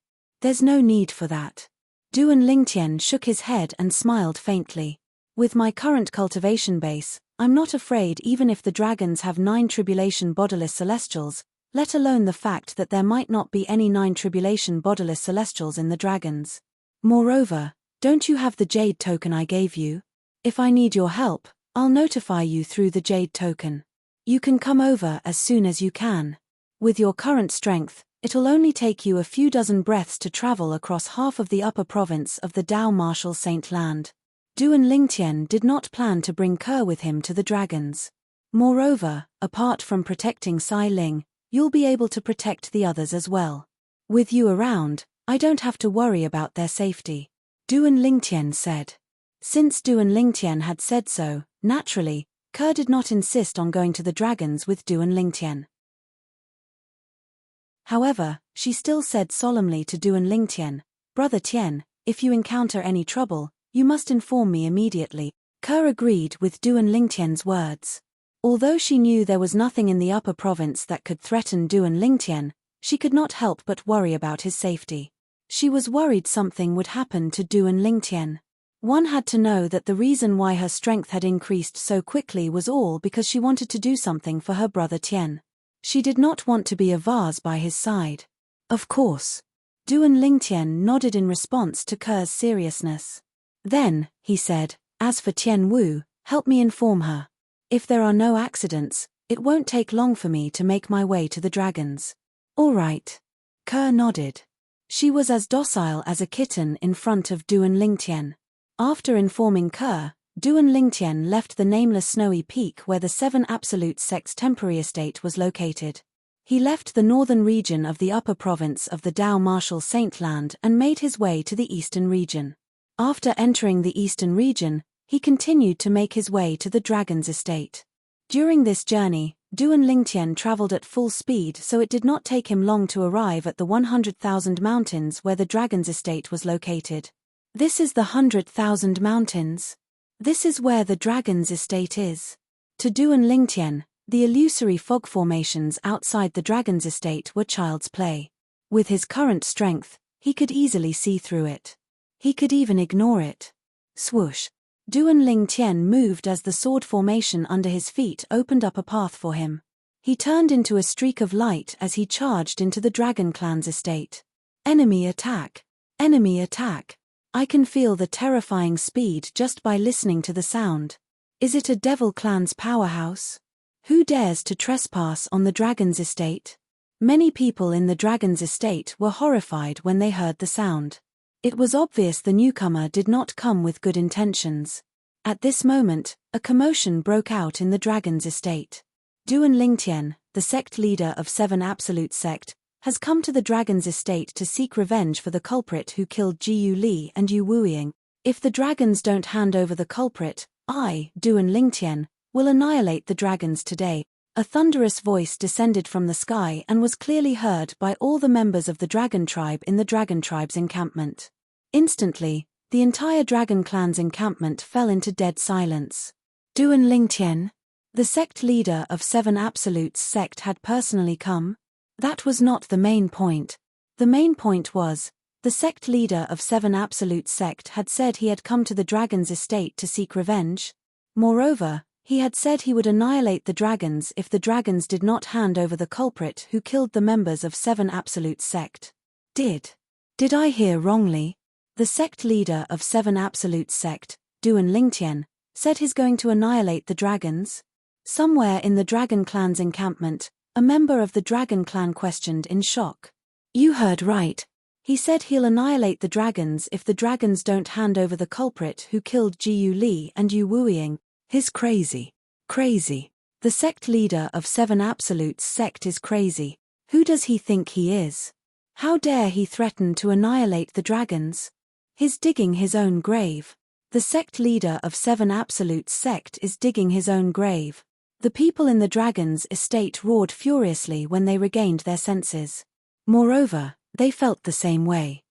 [SPEAKER 1] There's no need for that. Duan Lingtian shook his head and smiled faintly. With my current cultivation base, I'm not afraid even if the dragons have 9 tribulation bodiless celestials, let alone the fact that there might not be any 9 tribulation bodiless celestials in the dragons. Moreover, don't you have the jade token I gave you? If I need your help, I'll notify you through the jade token. You can come over as soon as you can. With your current strength, it'll only take you a few dozen breaths to travel across half of the upper province of the Dao Martial Saint Land. Duan Lingtian did not plan to bring Ke with him to the dragons. Moreover, apart from protecting Sai Ling, you'll be able to protect the others as well. With you around, I don't have to worry about their safety. Duan Lingtian said. Since Duan Lingtian had said so, naturally, Ke did not insist on going to the dragons with Duan Lingtian. However, she still said solemnly to Duan Lingtian, Brother Tian, if you encounter any trouble, you must inform me immediately. Ke agreed with Duan Lingtian's words. Although she knew there was nothing in the upper province that could threaten Duan Lingtian, she could not help but worry about his safety. She was worried something would happen to Duan Lingtian. One had to know that the reason why her strength had increased so quickly was all because she wanted to do something for her brother Tian. She did not want to be a vase by his side. Of course. Duan Lingtian nodded in response to Ke's seriousness. Then, he said, as for Tian Wu, help me inform her. If there are no accidents, it won't take long for me to make my way to the dragons. All right. Ke nodded. She was as docile as a kitten in front of Duan Lingtian. After informing Ke, Duan Lingtian left the nameless snowy peak where the Seven Absolute Sect's temporary estate was located. He left the northern region of the upper province of the Dao Martial Saint Land and made his way to the eastern region. After entering the eastern region, he continued to make his way to the dragon's estate. During this journey, Duan Lingtian traveled at full speed, so it did not take him long to arrive at the 100,000 mountains where the dragon's estate was located. This is the 100,000 mountains. This is where the dragon's estate is. To Duan Lingtian, the illusory fog formations outside the dragon's estate were child's play. With his current strength, he could easily see through it. He could even ignore it. Swoosh. Duan Lingtian moved as the sword formation under his feet opened up a path for him. He turned into a streak of light as he charged into the Dragon Clan's estate. Enemy attack! Enemy attack! I can feel the terrifying speed just by listening to the sound. Is it a Devil Clan's powerhouse? Who dares to trespass on the dragon's estate? Many people in the dragon's estate were horrified when they heard the sound. It was obvious the newcomer did not come with good intentions. At this moment, a commotion broke out in the dragon's estate. Duan Lingtian, the sect leader of Seven Absolute Sect, has come to the dragon's estate to seek revenge for the culprit who killed Jiyu Li and Yu Wuiying. If the dragons don't hand over the culprit, I, Duan Lingtian, will annihilate the dragons today. A thunderous voice descended from the sky and was clearly heard by all the members of the dragon tribe in the dragon tribe's encampment. Instantly, the entire dragon clan's encampment fell into dead silence. Duan Lingtian, the sect leader of Seven Absolutes sect, had personally come? That was not the main point. The main point was, the sect leader of Seven Absolute sect had said he had come to the dragon's estate to seek revenge. Moreover, he had said he would annihilate the dragons if the dragons did not hand over the culprit who killed the members of Seven Absolute sect. Did I hear wrongly? The sect leader of Seven Absolute sect, Duan Lingtian, said he's going to annihilate the dragons? Somewhere in the dragon clan's encampment, a member of the dragon clan questioned in shock. You heard right. He said he'll annihilate the dragons if the dragons don't hand over the culprit who killed Jiu Li and Yu Wuiying. He's crazy. Crazy. The sect leader of Seven Absolutes sect is crazy. Who does he think he is? How dare he threaten to annihilate the dragons? He's digging his own grave. The sect leader of Seven Absolutes sect is digging his own grave. The people in the dragon's estate roared furiously when they regained their senses. Moreover, they felt the same way.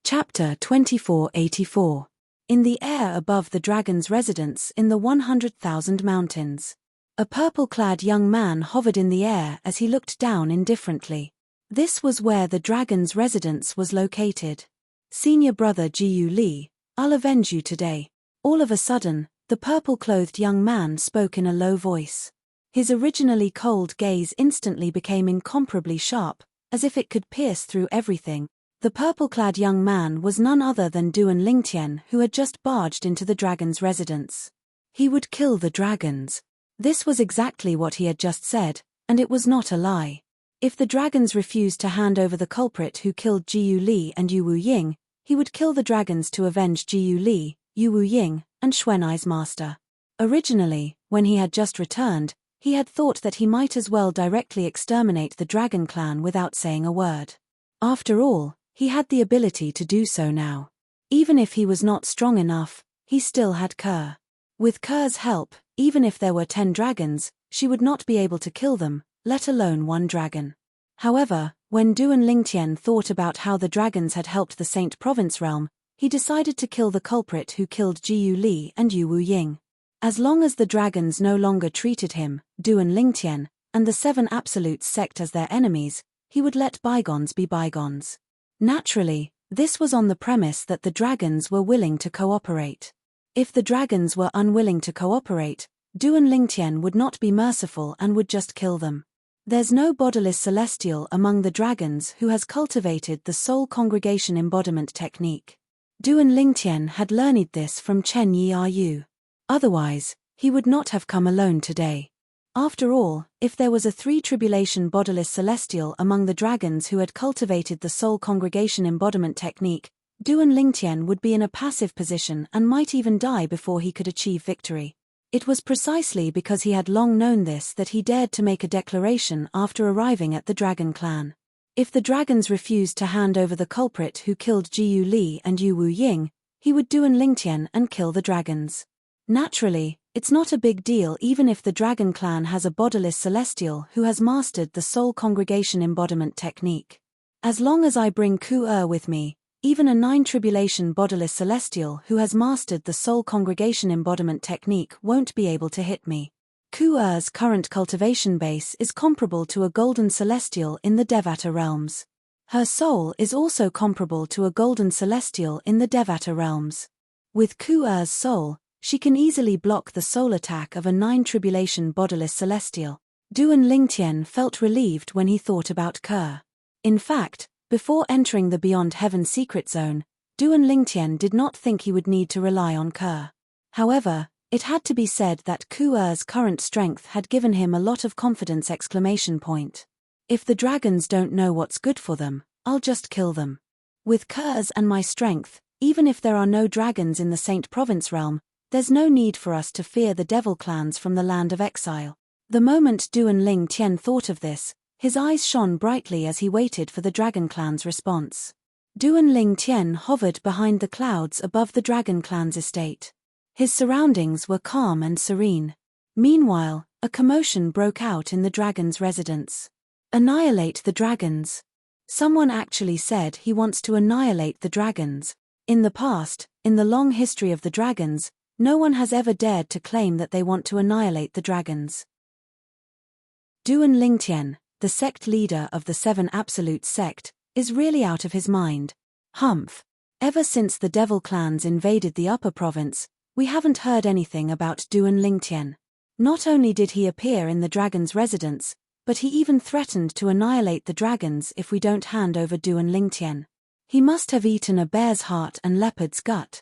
[SPEAKER 1] Chapter 2484. In the air above the dragon's residence in the 100,000 mountains. A purple-clad young man hovered in the air as he looked down indifferently. This was where the dragon's residence was located. Senior brother Jiu Li, I'll avenge you today. All of a sudden, the purple-clothed young man spoke in a low voice. His originally cold gaze instantly became incomparably sharp, as if it could pierce through everything. The purple-clad young man was none other than Duan Lingtian, who had just barged into the dragon's residence. He would kill the dragons. This was exactly what he had just said, and it was not a lie. If the dragons refused to hand over the culprit who killed Jiu Li and Yu Wuiying, he would kill the dragons to avenge Jiu Li, Yu Wuiying, and Xuanai's master. Originally, when he had just returned, he had thought that he might as well directly exterminate the dragon clan without saying a word. After all, he had the ability to do so now. Even if he was not strong enough, he still had Kerr. With Kerr's help, even if there were 10 dragons, she would not be able to kill them, let alone one dragon. However, when Duan Lingtian thought about how the dragons had helped the Saint Province realm, he decided to kill the culprit who killed Jiu Li and Yu Wuiying. As long as the dragons no longer treated him, Duan Lingtian, and the Seven Absolutes sect as their enemies, he would let bygones be bygones. Naturally, this was on the premise that the dragons were willing to cooperate. If the dragons were unwilling to cooperate, Duan Lingtian would not be merciful and would just kill them. There's no bodiless celestial among the dragons who has cultivated the soul congregation embodiment technique. Duan Lingtian had learned this from Chen Yi'er. Otherwise, he would not have come alone today. After all, if there was a 3-tribulation bodiless celestial among the dragons who had cultivated the soul congregation embodiment technique, Duan Lingtian would be in a passive position and might even die before he could achieve victory. It was precisely because he had long known this that he dared to make a declaration after arriving at the dragon clan. If the dragons refused to hand over the culprit who killed Jiu Li and Yu Wuiying, he would Duan Lingtian and kill the dragons. Naturally, it's not a big deal even if the dragon clan has a bodiless celestial who has mastered the soul congregation embodiment technique. As long as I bring Ku with me, even a 9-tribulation bodiless celestial who has mastered the soul congregation embodiment technique won't be able to hit me. Ku's current cultivation base is comparable to a golden celestial in the Devata realms. Her soul is also comparable to a golden celestial in the Devata realms. With Ku's soul, she can easily block the soul attack of a 9-tribulation bodiless celestial. Duan Lingtian felt relieved when he thought about Ke. In fact, before entering the Beyond Heaven secret zone, Duan Lingtian did not think he would need to rely on Ke. However, it had to be said that Ku's current strength had given him a lot of confidence! If the dragons don't know what's good for them, I'll just kill them. With Ke's and my strength, even if there are no dragons in the Saint Province realm, there's no need for us to fear the devil clans from the land of exile. The moment Duan Lingtian thought of this, his eyes shone brightly as he waited for the dragon clan's response. Duan Lingtian hovered behind the clouds above the dragon clan's estate. His surroundings were calm and serene. Meanwhile, a commotion broke out in the dragon's residence. Annihilate the dragons. Someone actually said he wants to annihilate the dragons. In the past, in the long history of the dragons, no one has ever dared to claim that they want to annihilate the dragons. Duan Lingtian, the sect leader of the Seven Absolute sect, is really out of his mind. Humph. Ever since the devil clans invaded the upper province, we haven't heard anything about Duan Lingtian. Not only did he appear in the dragon's residence, but he even threatened to annihilate the dragons if we don't hand over Duan Lingtian. He must have eaten a bear's heart and leopard's gut.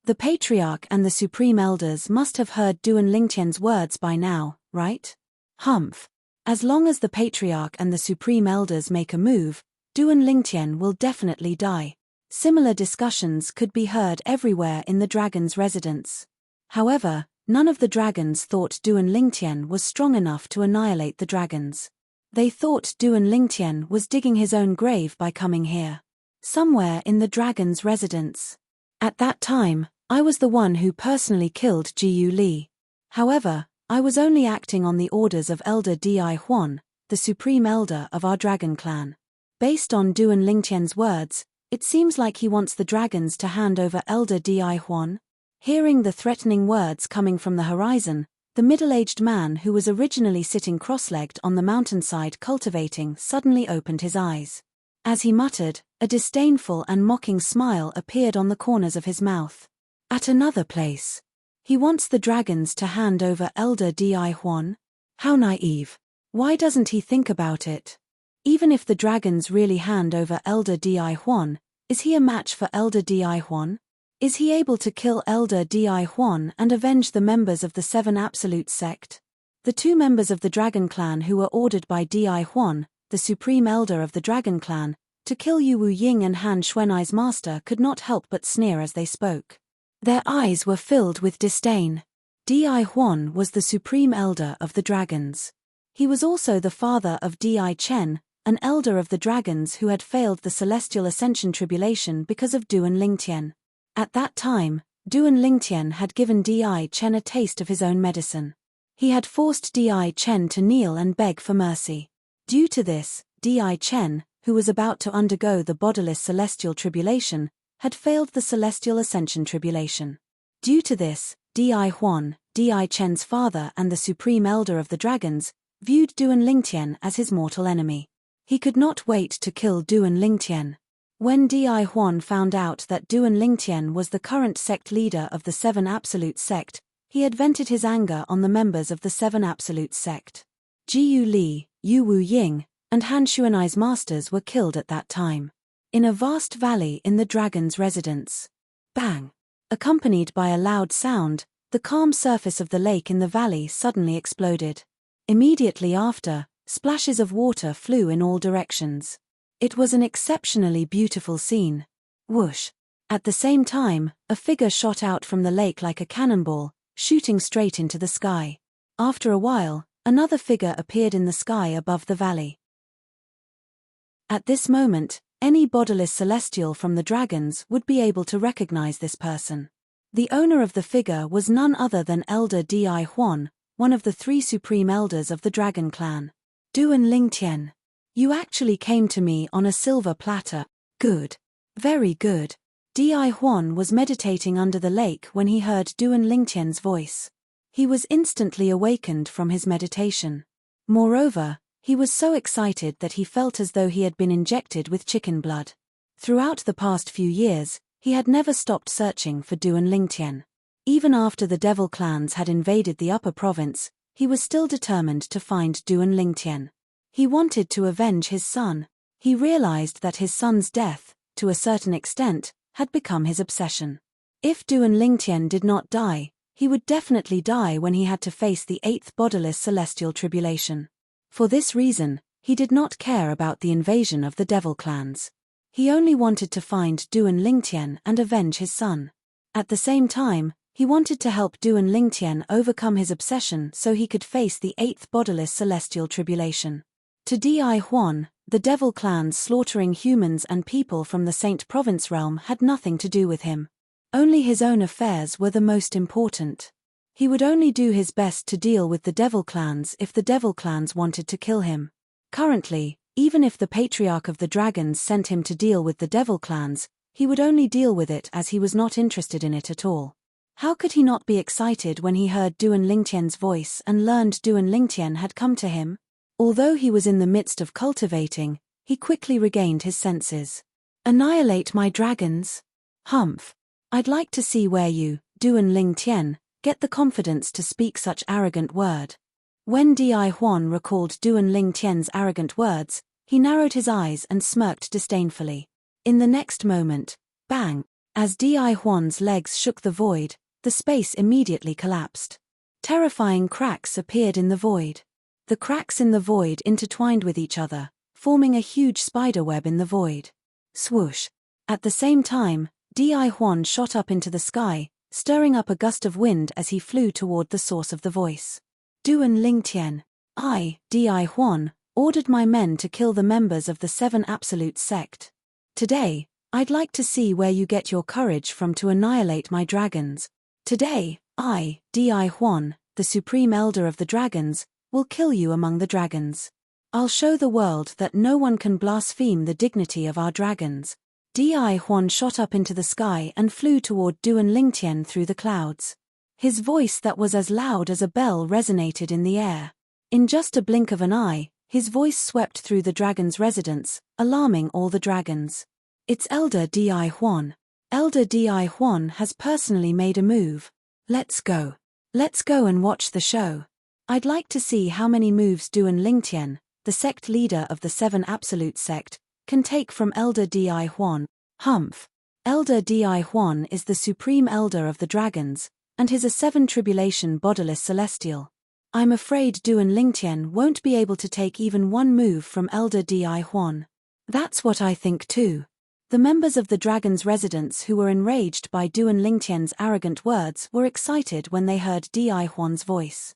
[SPEAKER 1] The Patriarch and the Supreme Elders must have heard Duan Lingtian's words by now, right? Humph. As long as the Patriarch and the Supreme Elders make a move, Duan Lingtian will definitely die. Similar discussions could be heard everywhere in the dragon's residence. However, none of the dragons thought Duan Lingtian was strong enough to annihilate the dragons. They thought Duan Lingtian was digging his own grave by coming here. Somewhere in the dragon's residence. At that time, I was the one who personally killed Jiu Li. However, I was only acting on the orders of Elder Di Huan, the Supreme Elder of our dragon clan. Based on Duan Lingtian's words, it seems like he wants the dragons to hand over Elder Di Huan. Hearing the threatening words coming from the horizon, the middle-aged man who was originally sitting cross-legged on the mountainside cultivating suddenly opened his eyes. As he muttered, a disdainful and mocking smile appeared on the corners of his mouth. At another place. He wants the dragons to hand over Elder Di Huan? How naive. Why doesn't he think about it? Even if the dragons really hand over Elder Di Huan, is he a match for Elder Di Huan? Is he able to kill Elder Di Huan and avenge the members of the Seven Absolute sect? The two members of the Dragon Clan who were ordered by Di Huan, the Supreme Elder of the Dragon Clan, to kill Yu Wu Ying and Han Xuanai's master could not help but sneer as they spoke. Their eyes were filled with disdain. Di Huan was the Supreme Elder of the Dragons. He was also the father of Di Chen, an elder of the dragons who had failed the Celestial Ascension Tribulation because of Duan Lingtian. At that time, Duan Lingtian had given Di Chen a taste of his own medicine. He had forced Di Chen to kneel and beg for mercy. Due to this, Di Chen, who was about to undergo the bodiless Celestial Tribulation, had failed the Celestial Ascension Tribulation. Due to this, Di Huan, Di Chen's father and the Supreme Elder of the Dragons, viewed Duan Lingtian as his mortal enemy. He could not wait to kill Duan Lingtian. When Di Huan found out that Duan Lingtian was the current sect leader of the Seven Absolute sect, he had vented his anger on the members of the Seven Absolute sect. Jiu Li, Yu Wu Ying, and Han Xuanai's masters were killed at that time. In a vast valley in the dragon's residence. Bang! Accompanied by a loud sound, the calm surface of the lake in the valley suddenly exploded. Immediately after, splashes of water flew in all directions. It was an exceptionally beautiful scene. Whoosh! At the same time, a figure shot out from the lake like a cannonball, shooting straight into the sky. After a while, another figure appeared in the sky above the valley. At this moment, any bodiless celestial from the dragons would be able to recognize this person. The owner of the figure was none other than Elder Di Huan, one of the three supreme elders of the Dragon Clan. Duan Lingtian. You actually came to me on a silver platter. Good. Very good. Di Huan was meditating under the lake when he heard Duan Lingtian's voice. He was instantly awakened from his meditation. Moreover, he was so excited that he felt as though he had been injected with chicken blood. Throughout the past few years, he had never stopped searching for Duan Lingtian. Even after the devil clans had invaded the upper province, he was still determined to find Duan Lingtian. He wanted to avenge his son. He realized that his son's death, to a certain extent, had become his obsession. If Duan Lingtian did not die, he would definitely die when he had to face the 8th bodiless celestial tribulation. For this reason, he did not care about the invasion of the devil clans. He only wanted to find Duan Lingtian and avenge his son. At the same time, he wanted to help Duan Lingtian overcome his obsession so he could face the 8th bodiless celestial tribulation. To Di Huan, the devil clans slaughtering humans and people from the Saint Province realm had nothing to do with him. Only his own affairs were the most important. He would only do his best to deal with the devil clans if the devil clans wanted to kill him. Currently, even if the Patriarch of the Dragons sent him to deal with the devil clans, he would only deal with it as he was not interested in it at all. How could he not be excited when he heard Duan Lingtian's voice and learned Duan Lingtian had come to him? Although he was in the midst of cultivating, he quickly regained his senses. Annihilate my dragons? Humph. I'd like to see where you, Duan Lingtian, get the confidence to speak such arrogant word. When Di Huan recalled Duan Lingtian's arrogant words, he narrowed his eyes and smirked disdainfully. In the next moment, bang! As Di Huan's legs shook the void, the space immediately collapsed. Terrifying cracks appeared in the void. The cracks in the void intertwined with each other, forming a huge spiderweb in the void. Swoosh! At the same time, Di Huan shot up into the sky, stirring up a gust of wind as he flew toward the source of the voice. Duan Lingtian, I, Di Huan, ordered my men to kill the members of the Seven Absolute Sect. Today, I'd like to see where you get your courage from to annihilate my dragons. Today, I, Di Huan, the Supreme Elder of the Dragons, will kill you among the dragons. I'll show the world that no one can blaspheme the dignity of our dragons. Di Huan shot up into the sky and flew toward Duan Lingtian through the clouds. His voice that was as loud as a bell resonated in the air. In just a blink of an eye, his voice swept through the dragon's residence, alarming all the dragons. It's Elder Di Huan. Elder Di Huan has personally made a move. Let's go. Let's go and watch the show. I'd like to see how many moves Duan Lingtian, the sect leader of the Seven Absolute Sect, can take from Elder Di Huan. Humph. Elder Di Huan is the Supreme Elder of the Dragons, and is a Seven Tribulation Bodiless Celestial. I'm afraid Duan Lingtian won't be able to take even one move from Elder Di Huan. That's what I think too. The members of the dragon's residence who were enraged by Duan Lingtian's arrogant words were excited when they heard Di Huan's voice.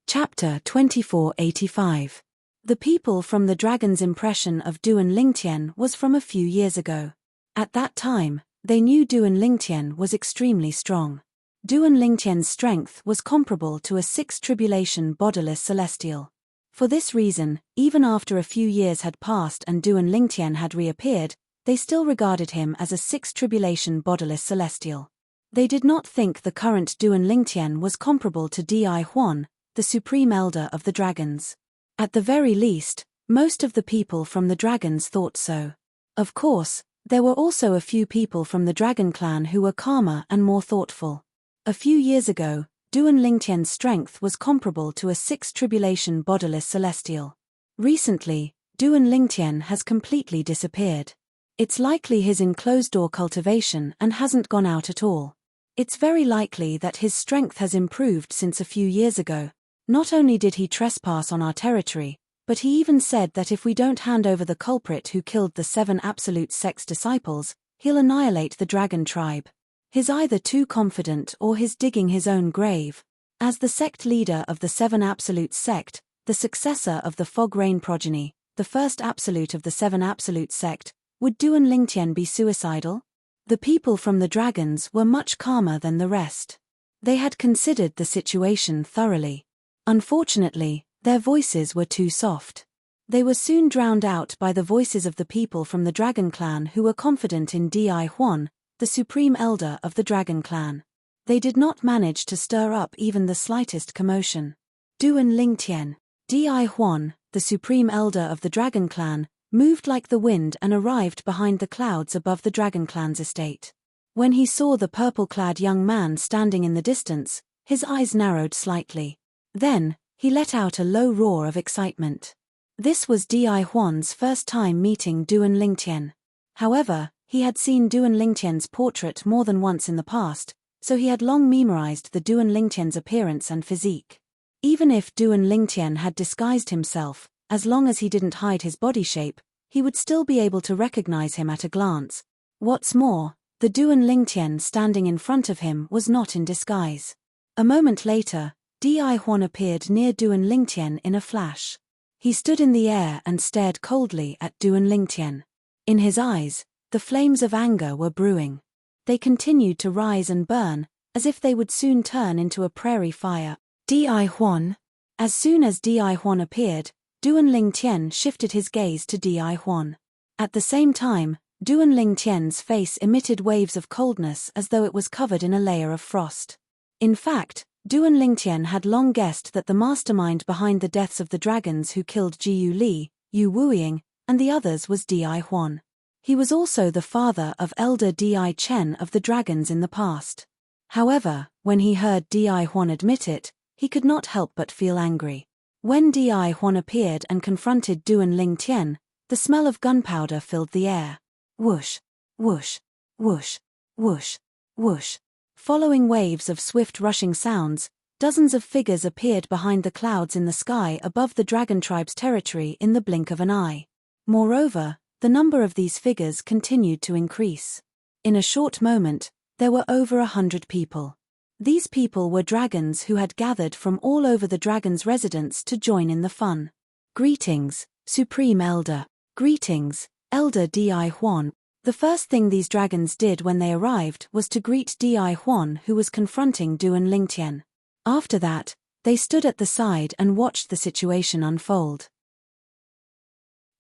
[SPEAKER 1] Chapter 2485. The people from the dragon's impression of Duan Lingtian was from a few years ago. At that time, they knew Duan Lingtian was extremely strong. Duan Lingtian's strength was comparable to a Sixth Tribulation Bodiless Celestial. For this reason, even after a few years had passed and Duan Lingtian had reappeared, they still regarded him as a Sixth Tribulation Bodiless Celestial. They did not think the current Duan Lingtian was comparable to Di Huan, the Supreme Elder of the Dragons. At the very least, most of the people from the Dragons thought so. Of course, there were also a few people from the Dragon Clan who were calmer and more thoughtful. A few years ago, Duan Lingtian's strength was comparable to a Sixth Tribulation Bodiless Celestial. Recently, Duan Lingtian has completely disappeared. It's likely his enclosed-door cultivation and hasn't gone out at all. It's very likely that his strength has improved since a few years ago. Not only did he trespass on our territory, but he even said that if we don't hand over the culprit who killed the Seven Absolute Sect's disciples, he'll annihilate the dragon tribe. He's either too confident or he's digging his own grave. As the sect leader of the Seven Absolute Sect, the successor of the Fog Rain progeny, the first absolute of the Seven Absolute Sect, would Duan Lingtian be suicidal? The people from the dragons were much calmer than the rest. They had considered the situation thoroughly. Unfortunately, their voices were too soft. They were soon drowned out by the voices of the people from the Dragon Clan who were confident in Di Huan, the Supreme Elder of the Dragon Clan. They did not manage to stir up even the slightest commotion. Duan Lingtian, Di Huan, the Supreme Elder of the Dragon Clan, moved like the wind and arrived behind the clouds above the Dragon Clan's estate. When he saw the purple-clad young man standing in the distance, his eyes narrowed slightly. Then, he let out a low roar of excitement. This was Di Huan's first time meeting Duan Lingtian. However, he had seen Duan Lingtian's portrait more than once in the past, so he had long memorized the Duan Lingtian's appearance and physique. Even if Duan Lingtian had disguised himself, as long as he didn't hide his body shape, he would still be able to recognize him at a glance. What's more, the Duan Lingtian standing in front of him was not in disguise. A moment later, Di Huan appeared near Duan Lingtian in a flash. He stood in the air and stared coldly at Duan Lingtian. In his eyes, The flames of anger were brewing. They continued to rise and burn, as if they would soon turn into a prairie fire. Di Huan. As soon as Di Huan appeared, Duan Lingtian shifted his gaze to Di Huan. At the same time, Duan Lingtian's face emitted waves of coldness as though it was covered in a layer of frost. In fact, Duan Lingtian had long guessed that the mastermind behind the deaths of the dragons who killed Jiu Li, Yu Wuying, and the others was Di Huan. He was also the father of elder Di Chen of the dragons in the past. However, when he heard Di Huan admit it, he could not help but feel angry. When Di Huan appeared and confronted Duan Lingtian, the smell of gunpowder filled the air. Whoosh, whoosh, whoosh, whoosh, whoosh. Following waves of swift rushing sounds, dozens of figures appeared behind the clouds in the sky above the dragon tribe's territory in the blink of an eye. Moreover, the number of these figures continued to increase. In a short moment, there were over 100 people. These people were dragons who had gathered from all over the dragon's residence to join in the fun. Greetings, Supreme Elder. Greetings, Elder Di Huan. The first thing these dragons did when they arrived was to greet Di Huan, who was confronting Duan Lingtian. After that, they stood at the side and watched the situation unfold.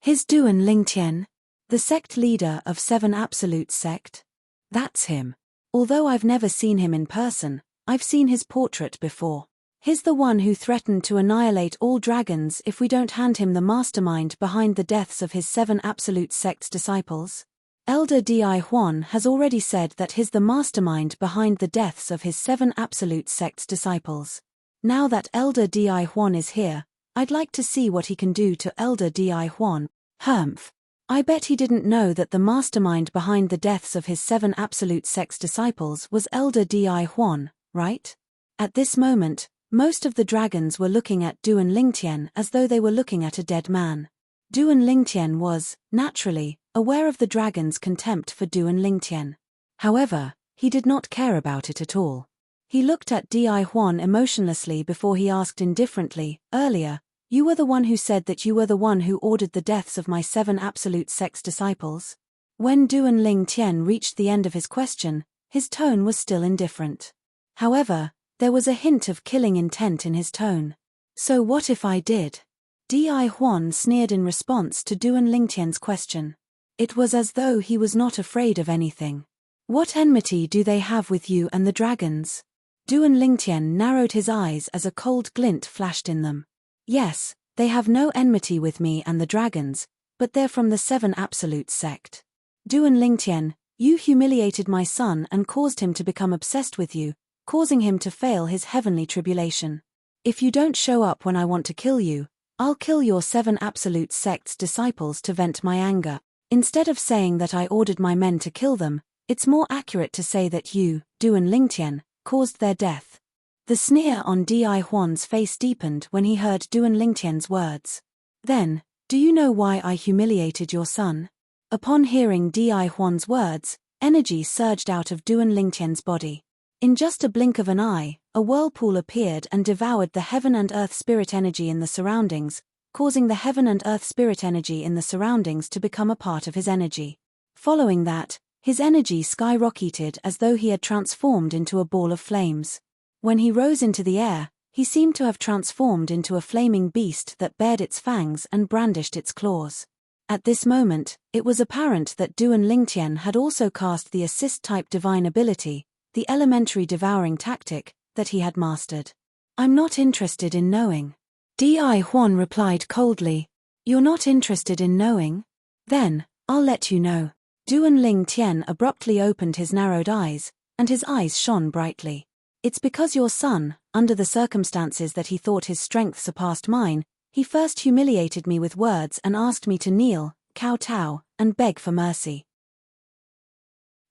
[SPEAKER 1] His Duan Lingtian, the sect leader of 7 Absolute Sect? That's him. Although I've never seen him in person, I've seen his portrait before. He's the one who threatened to annihilate all dragons if we don't hand him the mastermind behind the deaths of his 7 Absolute Sect's disciples. Elder Di Huan has already said that he's the mastermind behind the deaths of his 7 Absolute Sect's disciples. Now that Elder Di Huan is here, I'd like to see what he can do to Elder Di Huan. Humph. I bet he didn't know that the mastermind behind the deaths of his 7 Absolute Sect's disciples was Elder Di Huan, right? At this moment, most of the dragons were looking at Duan Lingtian as though they were looking at a dead man. Duan Lingtian was, naturally, aware of the dragon's contempt for Duan Lingtian. However, he did not care about it at all. He looked at Di Huan emotionlessly before he asked indifferently, earlier, you were the one who said that you were the one who ordered the deaths of my 7 Absolute Sect's disciples? When Duan Lingtian reached the end of his question, his tone was still indifferent. However, there was a hint of killing intent in his tone. So what if I did? Di Huan sneered in response to Duan Lingtian's question. It was as though he was not afraid of anything. What enmity do they have with you and the dragons? Duan Lingtian narrowed his eyes as a cold glint flashed in them. Yes, they have no enmity with me and the dragons, but they're from the 7 Absolute Sect. Duan Lingtian, you humiliated my son and caused him to become obsessed with you, causing him to fail his heavenly tribulation. If you don't show up when I want to kill you, I'll kill your 7 Absolute Sect's disciples to vent my anger. Instead of saying that I ordered my men to kill them, it's more accurate to say that you, Duan Lingtian, caused their death. The sneer on Di Huan's face deepened when he heard Duan Lingtian's words. Then, do you know why I humiliated your son? Upon hearing Di Huan's words, energy surged out of Duan Lingtian's body. In just a blink of an eye, a whirlpool appeared and devoured the heaven and earth spirit energy in the surroundings, causing the heaven and earth spirit energy in the surroundings to become a part of his energy. Following that, his energy skyrocketed as though he had transformed into a ball of flames. When he rose into the air, he seemed to have transformed into a flaming beast that bared its fangs and brandished its claws. At this moment, it was apparent that Duan Lingtian had also cast the assist-type divine ability, the elementary devouring tactic, that he had mastered. I'm not interested in knowing. Di Huan replied coldly. You're not interested in knowing? Then, I'll let you know. Duan Lingtian abruptly opened his narrowed eyes, and his eyes shone brightly. It's because your son, under the circumstances that he thought his strength surpassed mine, he first humiliated me with words and asked me to kneel, kowtow, and beg for mercy.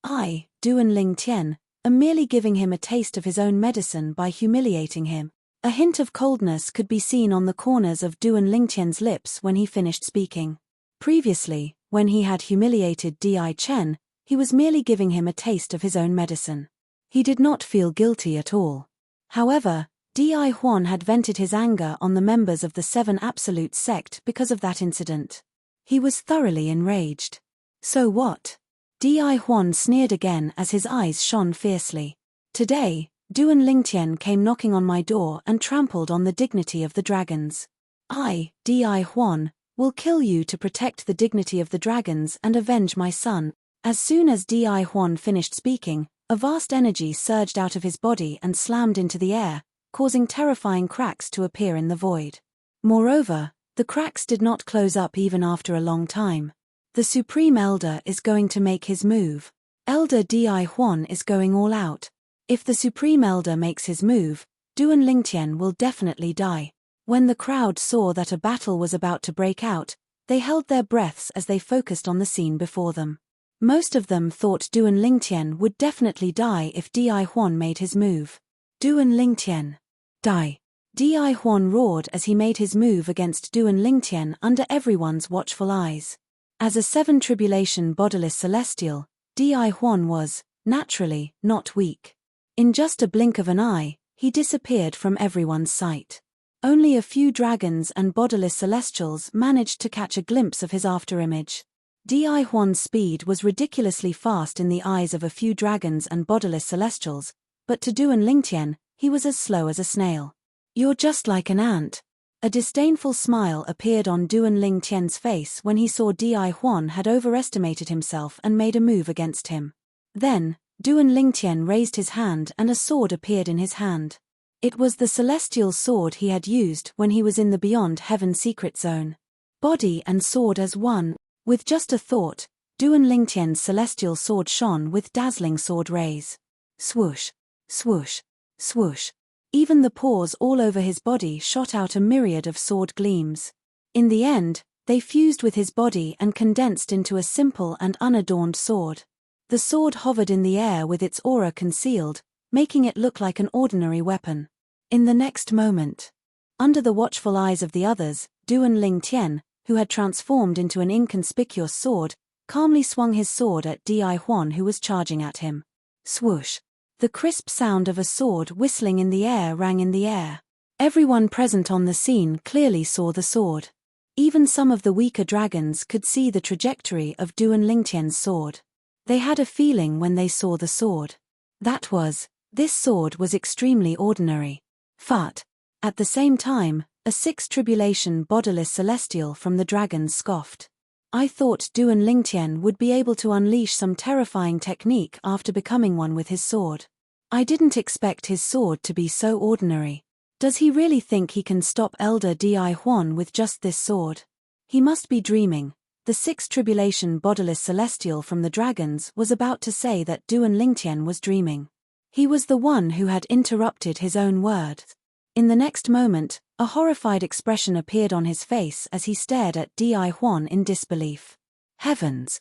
[SPEAKER 1] I, Duan Lingtian, am merely giving him a taste of his own medicine by humiliating him. A hint of coldness could be seen on the corners of Duan Lingtian's lips when he finished speaking. Previously, when he had humiliated Di Chen, he was merely giving him a taste of his own medicine. He did not feel guilty at all. However, Di Huan had vented his anger on the members of the 7 Absolute Sect because of that incident. He was thoroughly enraged. So what? Di Huan sneered again as his eyes shone fiercely. Today, Duan Lingtian came knocking on my door and trampled on the dignity of the dragons. I, Di Huan, will kill you to protect the dignity of the dragons and avenge my son. As soon as Di Huan finished speaking, a vast energy surged out of his body and slammed into the air, causing terrifying cracks to appear in the void. Moreover, the cracks did not close up even after a long time. The Supreme Elder is going to make his move. Elder Di Huan is going all out. If the Supreme Elder makes his move, Duan Lingtian will definitely die. When the crowd saw that a battle was about to break out, they held their breaths as they focused on the scene before them. Most of them thought Duan Lingtian would definitely die if Di Huan made his move. Duan Lingtian. Die. Di Huan roared as he made his move against Duan Lingtian under everyone's watchful eyes. As a 7 tribulation bodiless celestial, Di Huan was, naturally, not weak. In just a blink of an eye, he disappeared from everyone's sight. Only a few dragons and bodiless celestials managed to catch a glimpse of his afterimage. Di Huan's speed was ridiculously fast in the eyes of a few dragons and bodiless celestials, but to Duan Lingtian, he was as slow as a snail. You're just like an ant. A disdainful smile appeared on Duan Lingtian's face when he saw Di Huan had overestimated himself and made a move against him. Then, Duan Lingtian raised his hand and a sword appeared in his hand. It was the celestial sword he had used when he was in the Beyond Heaven secret zone. Body and sword as one. With just a thought, Duan Lingtian's celestial sword shone with dazzling sword rays. Swoosh, swoosh, swoosh. Even the pores all over his body shot out a myriad of sword gleams. In the end, they fused with his body and condensed into a simple and unadorned sword. The sword hovered in the air with its aura concealed, making it look like an ordinary weapon. In the next moment, under the watchful eyes of the others, Duan Lingtian, who had transformed into an inconspicuous sword, calmly swung his sword at Di Huan who was charging at him. Swoosh. The crisp sound of a sword whistling in the air rang in the air. Everyone present on the scene clearly saw the sword. Even some of the weaker dragons could see the trajectory of Duan Lingtian's sword. They had a feeling when they saw the sword. This sword was extremely ordinary. But, at the same time, a 6 tribulation bodiless celestial from the dragons scoffed. I thought Duan Lingtian would be able to unleash some terrifying technique after becoming one with his sword. I didn't expect his sword to be so ordinary. Does he really think he can stop Elder Di Huan with just this sword? He must be dreaming. The 6 tribulation bodiless celestial from the dragons was about to say that Duan Lingtian was dreaming. He was the one who had interrupted his own words. In the next moment, a horrified expression appeared on his face as he stared at Di Huan in disbelief. Heavens!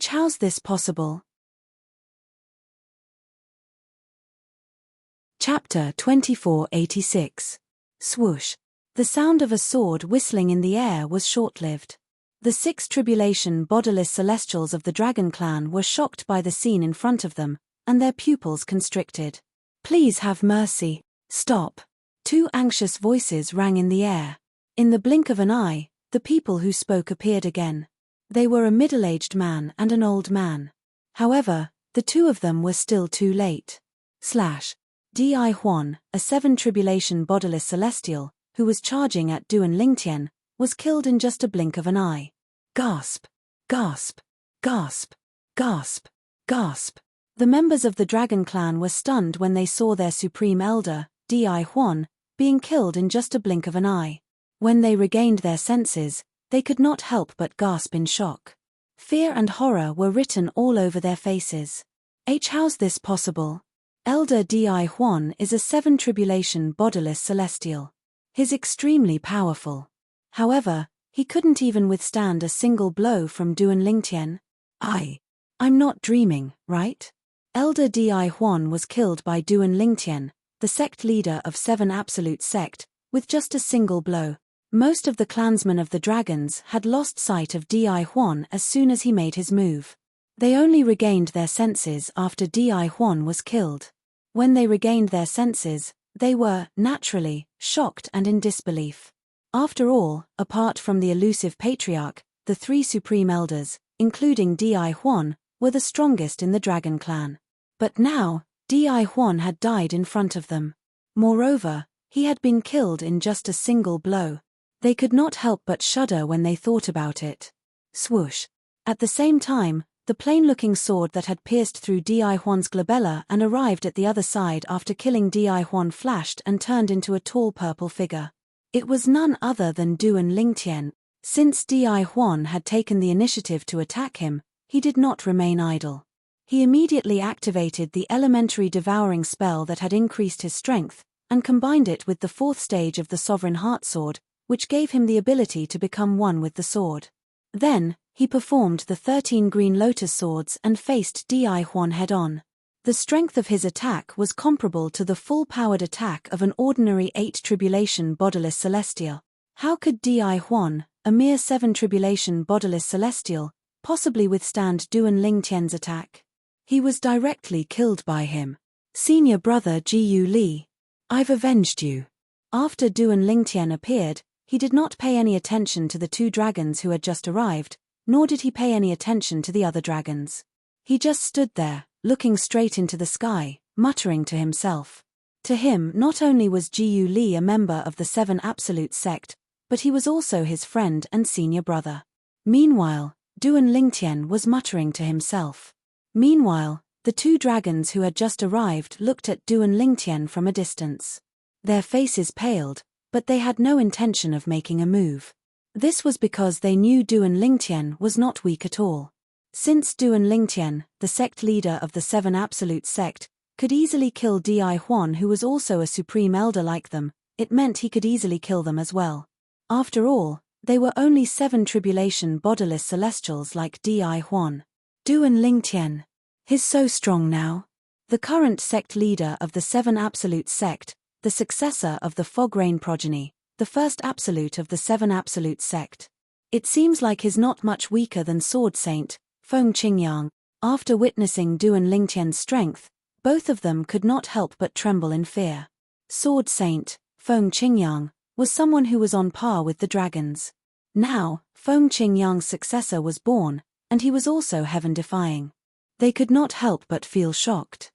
[SPEAKER 1] How's this possible? Chapter 2486. Swoosh. The sound of a sword whistling in the air was short-lived. The 6 tribulation bodiless celestials of the dragon clan were shocked by the scene in front of them, and their pupils constricted. Please have mercy. Stop. 2 anxious voices rang in the air. In the blink of an eye, the people who spoke appeared again. They were a middle-aged man and an old man. However, the 2 of them were still too late. Di Huan, a 7 tribulation bodiless celestial, who was charging at Duan Lingtian, was killed in just a blink of an eye. Gasp! Gasp! Gasp! Gasp! Gasp! The members of the dragon clan were stunned when they saw their supreme elder, Di Huan, being killed in just a blink of an eye. When they regained their senses, they could not help but gasp in shock. Fear and horror were written all over their faces. How's this possible? Elder Di Huan is a 7 tribulation bodiless celestial. He's extremely powerful. However, he couldn't even withstand a single blow from Duan Lingtian. I'm not dreaming, right? Elder Di Huan was killed by Duan Lingtian, the sect leader of 7 Absolute Sect, with just a single blow. Most of the clansmen of the dragons had lost sight of Di Huan as soon as he made his move. They only regained their senses after Di Huan was killed. When they regained their senses, they were, naturally, shocked and in disbelief. After all, apart from the elusive patriarch, the 3 supreme elders, including Di Huan, were the strongest in the dragon clan. But now, Di Huan had died in front of them. Moreover, he had been killed in just a single blow. They could not help but shudder when they thought about it. Swoosh. At the same time, the plain-looking sword that had pierced through Di Huan's glabella and arrived at the other side after killing Di Huan flashed and turned into a tall purple figure. It was none other than Duan Lingtian. Since Di Huan had taken the initiative to attack him, he did not remain idle. He immediately activated the elementary devouring spell that had increased his strength, and combined it with the fourth stage of the Sovereign Heart Sword, which gave him the ability to become one with the sword. Then, he performed the 13 green lotus swords and faced Di Huan head-on. The strength of his attack was comparable to the full-powered attack of an ordinary 8 tribulation bodiless celestial. How could Di Huan, a mere 7 tribulation bodiless celestial, possibly withstand Duan Lingtian's attack? He was directly killed by him. Senior brother Jiu Li. I've avenged you. After Duan Lingtian appeared, he did not pay any attention to the 2 dragons who had just arrived, nor did he pay any attention to the other dragons. He just stood there, looking straight into the sky, muttering to himself. To him, not only was Jiu Li a member of the 7 Absolute sect, but he was also his friend and senior brother. Meanwhile, Duan Lingtian was muttering to himself. Meanwhile, the 2 dragons who had just arrived looked at Duan Lingtian from a distance. Their faces paled, but they had no intention of making a move. This was because they knew Duan Lingtian was not weak at all. Since Duan Lingtian, the sect leader of the 7 Absolute sect, could easily kill Di Huan, who was also a supreme elder like them, it meant he could easily kill them as well. After all, they were only 7 tribulation bodiless celestials like Di Huan. Duan Lingtian. He's so strong now. The current sect leader of the 7 Absolute sect, the successor of the Fog Rain progeny, the first absolute of the 7 Absolute sect. It seems like he's not much weaker than Sword Saint, Feng Qingyang. After witnessing Duan Lingtian's strength, both of them could not help but tremble in fear. Sword Saint, Feng Qingyang, was someone who was on par with the dragons. Now, Feng Qingyang's successor was born, and he was also heaven-defying. They could not help but feel shocked.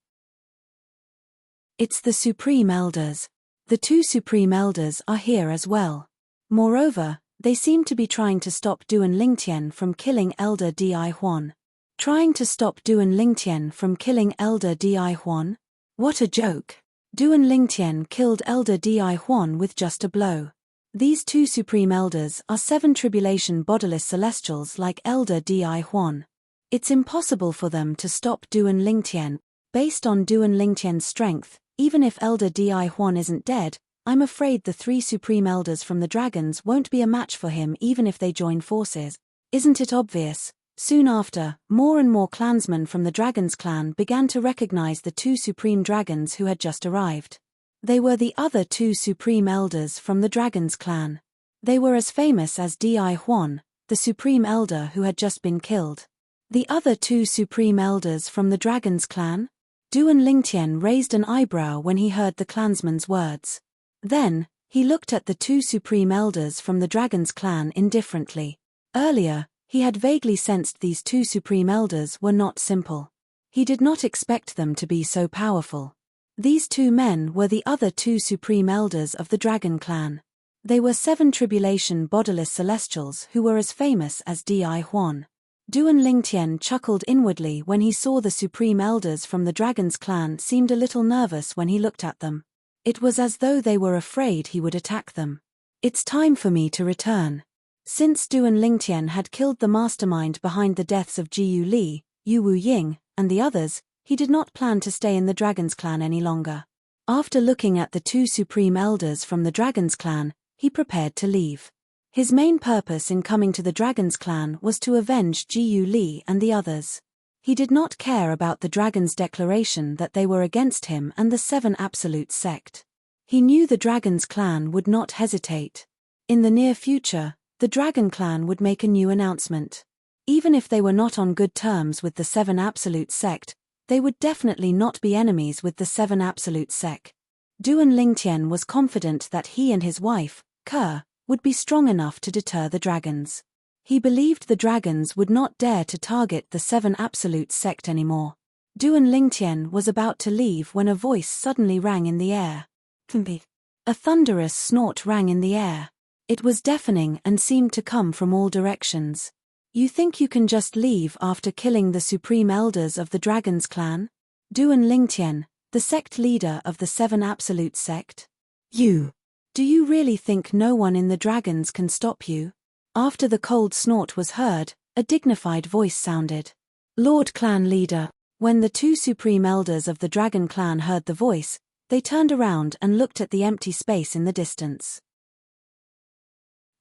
[SPEAKER 1] It's the Supreme Elders. The 2 Supreme Elders are here as well. Moreover, they seem to be trying to stop Duan Lingtian from killing Elder Di Huan. Trying to stop Duan Lingtian from killing Elder Di Huan? What a joke! Duan Lingtian killed Elder Di Huan with just a blow. These 2 Supreme Elders are 7 tribulation bodiless celestials like Elder Di Huan. It's impossible for them to stop Duan Lingtian. Based on Duan Lingtian's strength, even if Elder Di Huan isn't dead, I'm afraid the 3 Supreme Elders from the dragons won't be a match for him even if they join forces. Isn't it obvious? Soon after, more and more clansmen from the Dragons clan began to recognize the 2 Supreme Dragons who had just arrived. They were the other 2 Supreme Elders from the Dragons clan. They were as famous as Di Huan, the Supreme Elder who had just been killed. The other 2 Supreme Elders from the Dragons clan? Duan Lingtian raised an eyebrow when he heard the clansman's words. Then, he looked at the 2 Supreme Elders from the Dragons clan indifferently. Earlier, he had vaguely sensed these 2 Supreme Elders were not simple. He did not expect them to be so powerful. These 2 men were the other 2 Supreme Elders of the Dragon clan. They were 7 tribulation bodiless celestials who were as famous as Di Huan. Duan Lingtian chuckled inwardly when he saw the Supreme Elders from the Dragons clan seemed a little nervous when he looked at them. It was as though they were afraid he would attack them. It's time for me to return. Since Duan Lingtian had killed the mastermind behind the deaths of Jiu Li, Yu Wu Ying, and the others, he did not plan to stay in the Dragons clan any longer. After looking at the 2 Supreme Elders from the Dragons clan, he prepared to leave. His main purpose in coming to the Dragons clan was to avenge Jiu Li and the others. He did not care about the Dragons' declaration that they were against him and the 7 Absolute sect. He knew the Dragons clan would not hesitate. In the near future, the Dragon clan would make a new announcement. Even if they were not on good terms with the 7 Absolute sect, they would definitely not be enemies with the 7 Absolute sect. Duan Lingtian was confident that he and his wife, Ke, would be strong enough to deter the dragons. He believed the dragons would not dare to target the Seven Absolute sect anymore. Duan Lingtian was about to leave when a voice suddenly rang in the air. A thunderous snort rang in the air. It was deafening and seemed to come from all directions. You think you can just leave after killing the supreme elders of the Dragon's clan? Duan Lingtian, the sect leader of the Seven Absolute sect? Do you really think no one in the dragons can stop you? After the cold snort was heard, a dignified voice sounded. Lord Clan Leader. When the two supreme elders of the Dragon clan heard the voice, they turned around and looked at the empty space in the distance.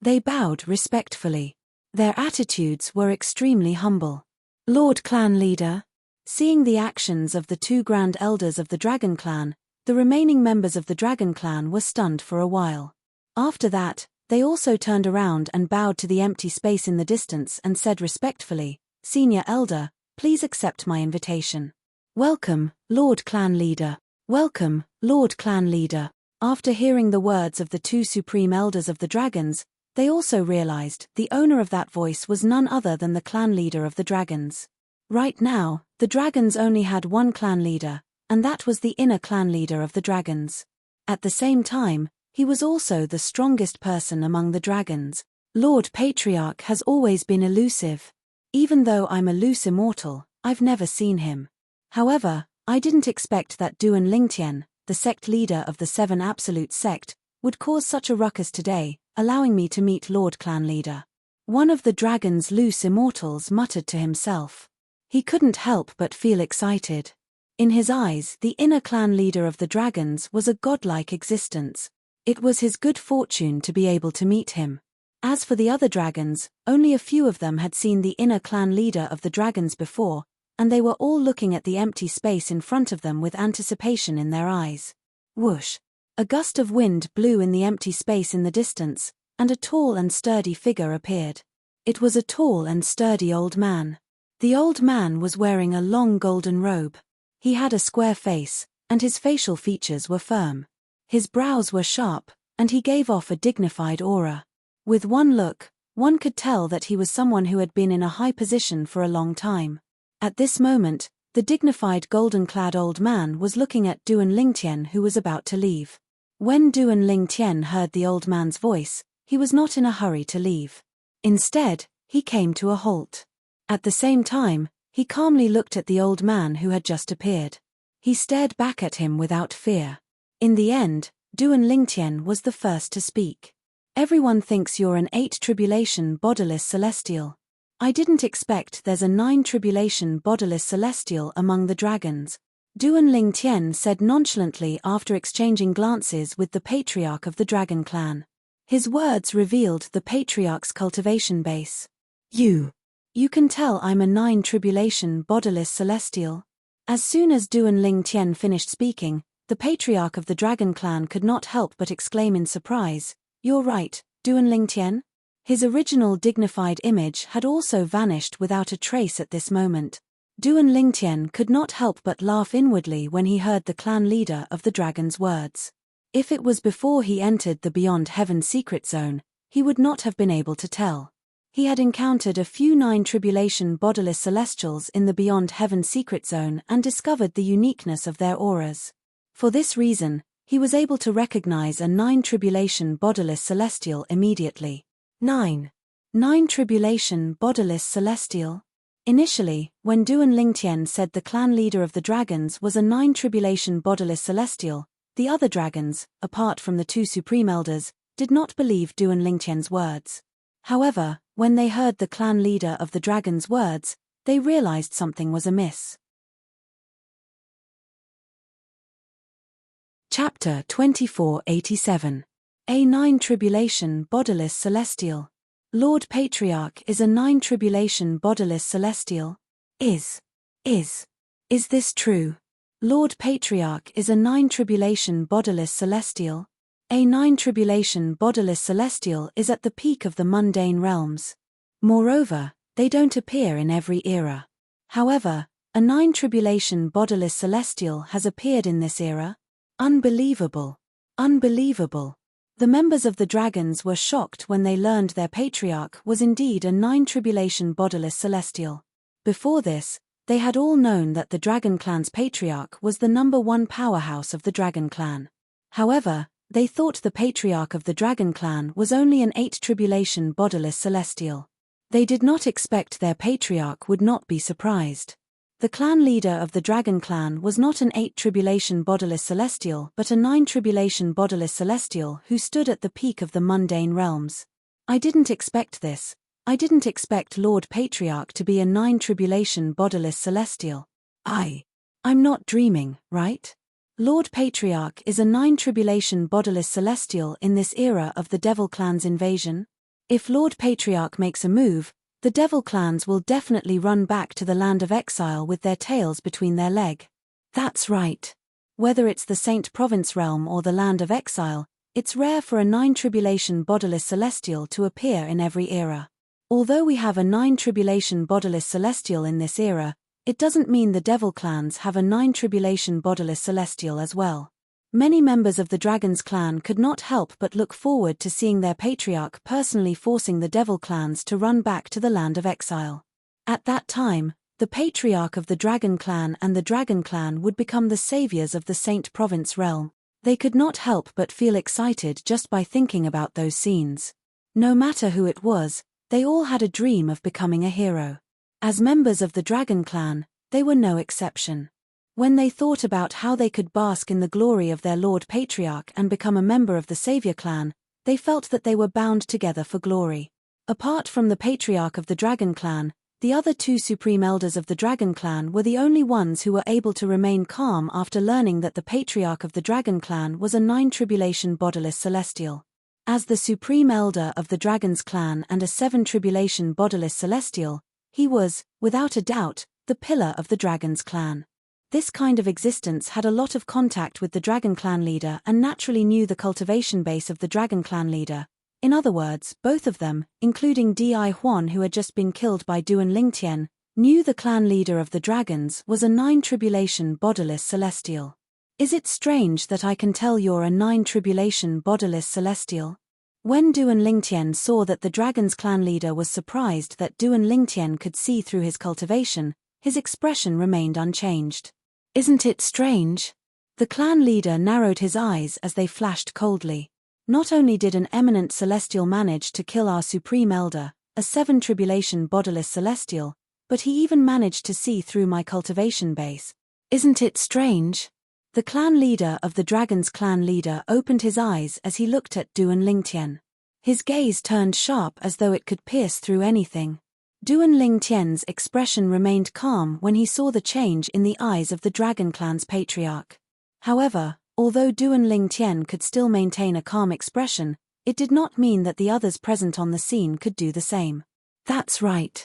[SPEAKER 1] They bowed respectfully. Their attitudes were extremely humble. Lord Clan Leader. Seeing the actions of the two grand elders of the Dragon clan, the remaining members of the Dragon clan were stunned for a while. After that, they also turned around and bowed to the empty space in the distance and said respectfully, Senior Elder, please accept my invitation. Welcome, Lord Clan Leader. Welcome, Lord Clan Leader. After hearing the words of the two supreme elders of the dragons, they also realized the owner of that voice was none other than the clan leader of the dragons. Right now, the dragons only had one clan leader, and that was the inner clan leader of the dragons. At the same time, he was also the strongest person among the dragons. Lord Patriarch has always been elusive. Even though I'm a loose immortal, I've never seen him. However, I didn't expect that Duan Lingtian, the sect leader of the Seven Absolute sect, would cause such a ruckus today, allowing me to meet Lord Clan Leader. One of the dragon's loose immortals muttered to himself. He couldn't help but feel excited. In his eyes, the inner clan leader of the dragons was a godlike existence. It was his good fortune to be able to meet him. As for the other dragons, only a few of them had seen the inner clan leader of the dragons before, and they were all looking at the empty space in front of them with anticipation in their eyes. Whoosh! A gust of wind blew in the empty space in the distance, and a tall and sturdy figure appeared. It was a tall and sturdy old man. The old man was wearing a long golden robe. He had a square face, and his facial features were firm. His brows were sharp, and he gave off a dignified aura. With one look, one could tell that he was someone who had been in a high position for a long time. At this moment, the dignified golden-clad old man was looking at Duan Lingtian, who was about to leave. When Duan Lingtian heard the old man's voice, he was not in a hurry to leave. Instead, he came to a halt. At the same time, he calmly looked at the old man who had just appeared. He stared back at him without fear. In the end, Duan Lingtian was the first to speak. Everyone thinks you're an 8 tribulation bodiless celestial. I didn't expect there's a 9 tribulation bodiless celestial among the dragons. Duan Lingtian said nonchalantly after exchanging glances with the patriarch of the dragon clan. His words revealed the patriarch's cultivation base. You can tell I'm a 9 tribulation bodiless celestial. As soon as Duan Lingtian finished speaking, the patriarch of the dragon clan could not help but exclaim in surprise, You're right, Duan Lingtian? His original dignified image had also vanished without a trace at this moment. Duan Lingtian could not help but laugh inwardly when he heard the clan leader of the dragon's words. If it was before he entered the Beyond Heaven secret zone, he would not have been able to tell. He had encountered a few 9 tribulation bodiless celestials in the Beyond Heaven secret zone and discovered the uniqueness of their auras. For this reason, he was able to recognize a 9 tribulation bodiless celestial immediately. 9 tribulation bodiless celestial? Initially, when Duan Lingtian said the clan leader of the dragons was a 9 tribulation bodiless celestial, the other dragons, apart from the 2 supreme elders, did not believe Duan Lingtian's words. However, when they heard the clan leader of the dragon's words, they realized something was amiss. Chapter 2487. A 9 tribulation bodiless celestial. Lord Patriarch is a 9 tribulation bodiless celestial. Is this true? Lord Patriarch is a 9 tribulation bodiless celestial. A 9 tribulation bodiless celestial is at the peak of the mundane realms. Moreover, they don't appear in every era. However, a 9 tribulation bodiless celestial has appeared in this era. Unbelievable. Unbelievable. The members of the dragons were shocked when they learned their patriarch was indeed a nine-tribulation bodiless celestial. Before this, they had all known that the dragon clan's patriarch was the #1 powerhouse of the dragon clan. However, they thought the patriarch of the dragon clan was only an 8-tribulation bodiless celestial. They did not expect their patriarch would not be surprised. The clan leader of the dragon clan was not an 8-tribulation bodiless celestial but a 9-tribulation bodiless celestial who stood at the peak of the mundane realms. I didn't expect this. I didn't expect Lord Patriarch to be a 9-tribulation bodiless celestial. I'm not dreaming, right? Lord Patriarch is a 9-tribulation bodiless celestial in this era of the Devil Clan's invasion. If Lord Patriarch makes a move, the Devil Clans will definitely run back to the land of exile with their tails between their legs. That's right. Whether it's the Saint Province realm or the land of exile, it's rare for a 9-tribulation bodiless celestial to appear in every era. Although we have a 9-tribulation bodiless celestial in this era, it doesn't mean the Devil Clans have a 9-tribulation bodiless celestial as well. Many members of the Dragon's clan could not help but look forward to seeing their patriarch personally forcing the Devil Clans to run back to the land of exile. At that time, the patriarch of the Dragon Clan and the Dragon Clan would become the saviors of the Saint Province realm. They could not help but feel excited just by thinking about those scenes. No matter who it was, they all had a dream of becoming a hero. As members of the Dragon Clan, they were no exception. When they thought about how they could bask in the glory of their Lord Patriarch and become a member of the Savior Clan, they felt that they were bound together for glory. Apart from the Patriarch of the Dragon Clan, the other 2 Supreme Elders of the Dragon Clan were the only ones who were able to remain calm after learning that the Patriarch of the Dragon Clan was a 9-tribulation bodiless celestial. As the Supreme Elder of the Dragon's Clan and a 7-tribulation bodiless celestial, he was, without a doubt, the pillar of the Dragon's Clan. This kind of existence had a lot of contact with the Dragon Clan leader and naturally knew the cultivation base of the Dragon Clan leader. In other words, both of them, including Di Huan who had just been killed by Duan Lingtian, knew the clan leader of the dragons was a 9-tribulation bodiless celestial. Is it strange that I can tell you're a 9-tribulation bodiless celestial? When Duan Lingtian saw that the dragon's clan leader was surprised that Duan Lingtian could see through his cultivation, his expression remained unchanged. Isn't it strange? The clan leader narrowed his eyes as they flashed coldly. Not only did an eminent celestial manage to kill our Supreme Elder, a 7-tribulation bodiless celestial, but he even managed to see through my cultivation base. Isn't it strange? The clan leader of the dragon's clan leader opened his eyes as he looked at Duan Lingtian. His gaze turned sharp as though it could pierce through anything. Duan Lingtian's expression remained calm when he saw the change in the eyes of the Dragon Clan's patriarch. However, although Duan Lingtian could still maintain a calm expression, it did not mean that the others present on the scene could do the same. That's right.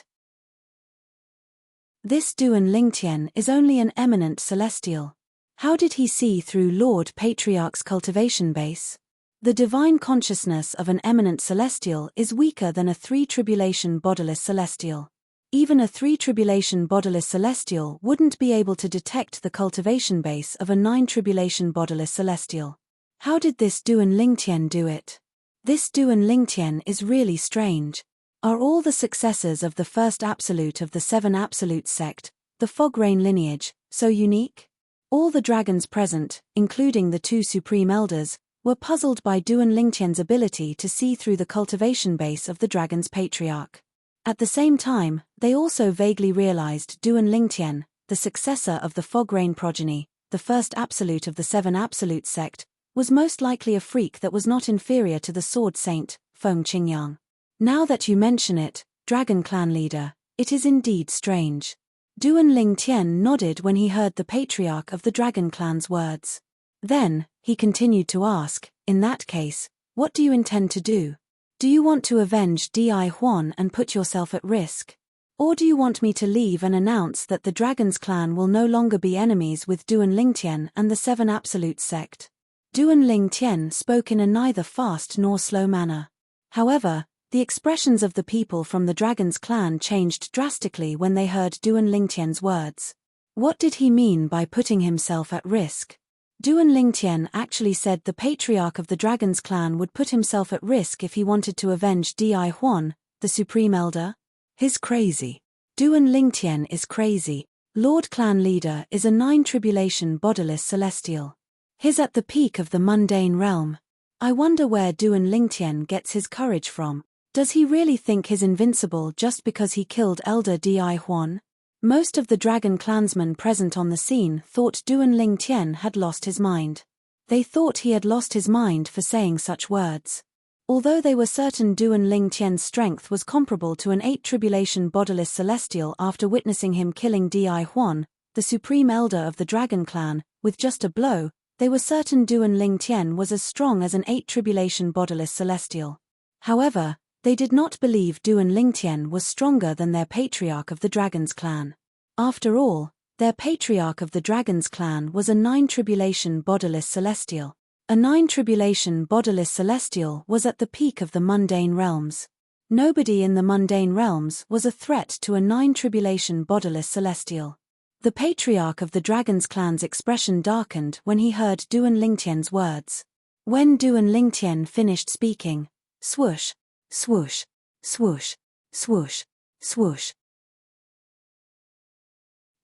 [SPEAKER 1] This Duan Lingtian is only an eminent celestial. How did he see through Lord Patriarch's cultivation base? The divine consciousness of an eminent celestial is weaker than a 3-tribulation bodiless celestial. Even a 3-tribulation bodiless celestial wouldn't be able to detect the cultivation base of a 9-tribulation bodiless celestial. How did this Duan Lingtian do it? This Duan Lingtian is really strange. Are all the successors of the first absolute of the 7 absolute sect, the Fog Rain lineage, so unique? All the dragons present, including the 2 Supreme Elders, were puzzled by Duan Lingtian's ability to see through the cultivation base of the dragon's patriarch. At the same time, they also vaguely realized Duan Lingtian, the successor of the Fog Rain progeny, the first absolute of the 7 absolute sect, was most likely a freak that was not inferior to the Sword Saint, Feng Qingyang. Now that you mention it, Dragon Clan leader, it is indeed strange. Duan Lingtian nodded when he heard the patriarch of the Dragon Clan's words. Then, he continued to ask, in that case, what do you intend to do? Do you want to avenge Di Huan and put yourself at risk? Or do you want me to leave and announce that the Dragon's Clan will no longer be enemies with Duan Lingtian and the 7 Absolute sect? Duan Lingtian spoke in a neither fast nor slow manner. However, the expressions of the people from the Dragon's Clan changed drastically when they heard Duan Lingtian's words. What did he mean by putting himself at risk? Duan Lingtian actually said the patriarch of the Dragon's Clan would put himself at risk if he wanted to avenge Di Huan, the Supreme Elder. He's crazy. Duan Lingtian is crazy. Lord Clan Leader is a 9 tribulation bodiless celestial. He's at the peak of the mundane realm. I wonder where Duan Lingtian gets his courage from. Does he really think he's invincible just because he killed Elder Di Huan? Most of the dragon clansmen present on the scene thought Duan Lingtian had lost his mind. They thought he had lost his mind for saying such words. Although they were certain Duan Lingtian's strength was comparable to an 8 tribulation bodiless celestial after witnessing him killing Di Huan, the supreme elder of the dragon clan, with just a blow, they were certain Duan Lingtian was as strong as an 8 tribulation bodiless celestial. However, they did not believe Duan Lingtian was stronger than their patriarch of the Dragon's Clan. After all, their patriarch of the Dragon's Clan was a 9 tribulation bodiless celestial. A 9 tribulation bodiless celestial was at the peak of the mundane realms. Nobody in the mundane realms was a threat to a 9 tribulation bodiless celestial. The patriarch of the Dragon's Clan's expression darkened when he heard Duan Lingtian's words. When Duan Lingtian finished speaking, swoosh, swoosh, swoosh, swoosh, swoosh.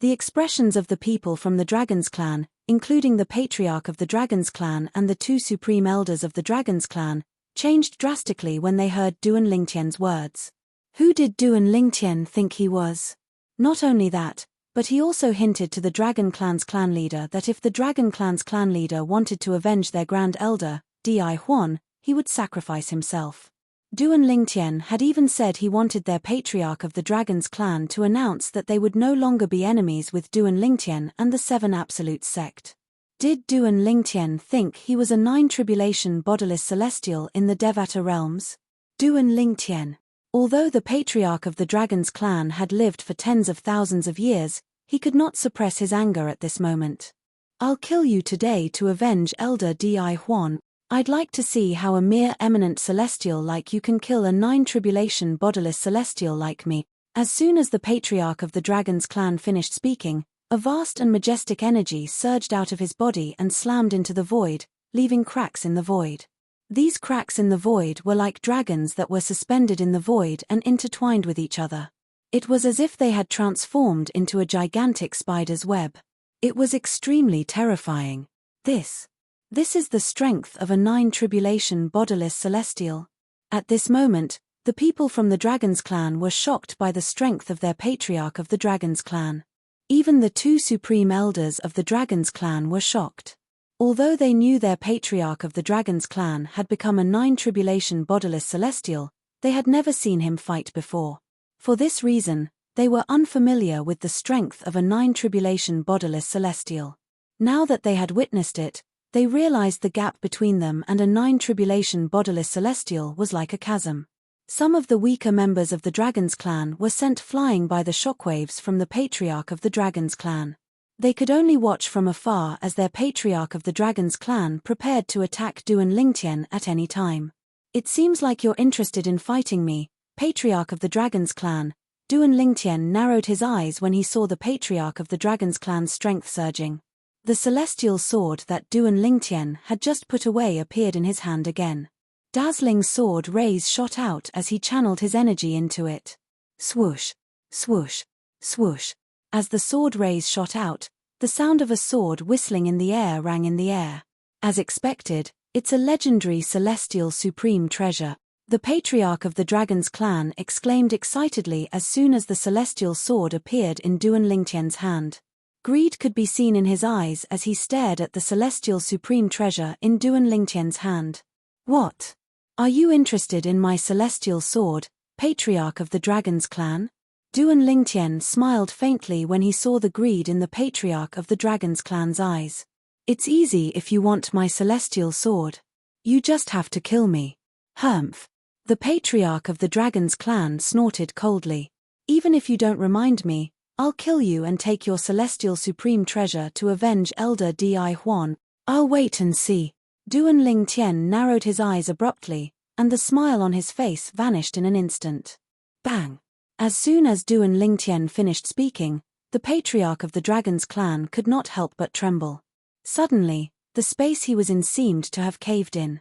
[SPEAKER 1] The expressions of the people from the Dragon's Clan, including the patriarch of the Dragon's Clan and the 2 supreme elders of the Dragon's Clan, changed drastically when they heard Duan Lingtian's words. Who did Duan Lingtian think he was? Not only that, but he also hinted to the Dragon Clan's clan leader that if the Dragon Clan's clan leader wanted to avenge their grand elder, Di Huan, he would sacrifice himself. Duan Lingtian had even said he wanted their patriarch of the Dragon's Clan to announce that they would no longer be enemies with Duan Lingtian and the 7 Absolute sect. Did Duan Lingtian think he was a 9 tribulation bodiless celestial in the Devata realms? Duan Lingtian. Although the patriarch of the Dragon's Clan had lived for tens of thousands of years, he could not suppress his anger at this moment. I'll kill you today to avenge Elder Di Huan. I'd like to see how a mere eminent celestial like you can kill a 9 tribulation bodiless celestial like me. As soon as the patriarch of the Dragon's Clan finished speaking, a vast and majestic energy surged out of his body and slammed into the void, leaving cracks in the void. These cracks in the void were like dragons that were suspended in the void and intertwined with each other. It was as if they had transformed into a gigantic spider's web. It was extremely terrifying. This is the strength of a 9 tribulation bodiless celestial. At this moment, the people from the Dragon's Clan were shocked by the strength of their patriarch of the Dragon's Clan. Even the 2 supreme elders of the Dragon's Clan were shocked. Although they knew their patriarch of the Dragon's Clan had become a 9 tribulation bodiless celestial, they had never seen him fight before. For this reason, they were unfamiliar with the strength of a 9 tribulation bodiless celestial. Now that they had witnessed it, they realized the gap between them and a 9 tribulation bodiless celestial was like a chasm. Some of the weaker members of the Dragon's Clan were sent flying by the shockwaves from the patriarch of the Dragon's Clan. They could only watch from afar as their patriarch of the Dragon's Clan prepared to attack Duan Lingtian at any time. It seems like you're interested in fighting me, patriarch of the Dragon's Clan. Duan Lingtian narrowed his eyes when he saw the patriarch of the Dragon's Clan's strength surging. The celestial sword that Duan Lingtian had just put away appeared in his hand again. Dazzling sword rays shot out as he channeled his energy into it. Swoosh, swoosh, swoosh. As the sword rays shot out, the sound of a sword whistling in the air rang in the air. As expected, it's a legendary celestial supreme treasure. The patriarch of the Dragon's Clan exclaimed excitedly as soon as the celestial sword appeared in Duan Lingtian's hand. Greed could be seen in his eyes as he stared at the celestial supreme treasure in Duan Lingtian's hand. What? Are you interested in my celestial sword, patriarch of the Dragon's Clan? Duan Lingtian smiled faintly when he saw the greed in the patriarch of the Dragon's Clan's eyes. It's easy if you want my celestial sword. You just have to kill me. Humph. The patriarch of the Dragon's Clan snorted coldly. Even if you don't remind me, I'll kill you and take your celestial supreme treasure to avenge Elder Di Huan. I'll wait and see. Duan Lingtian narrowed his eyes abruptly, and the smile on his face vanished in an instant. Bang! As soon as Duan Lingtian finished speaking, the patriarch of the Dragon's Clan could not help but tremble. Suddenly, The space he was in seemed to have caved in.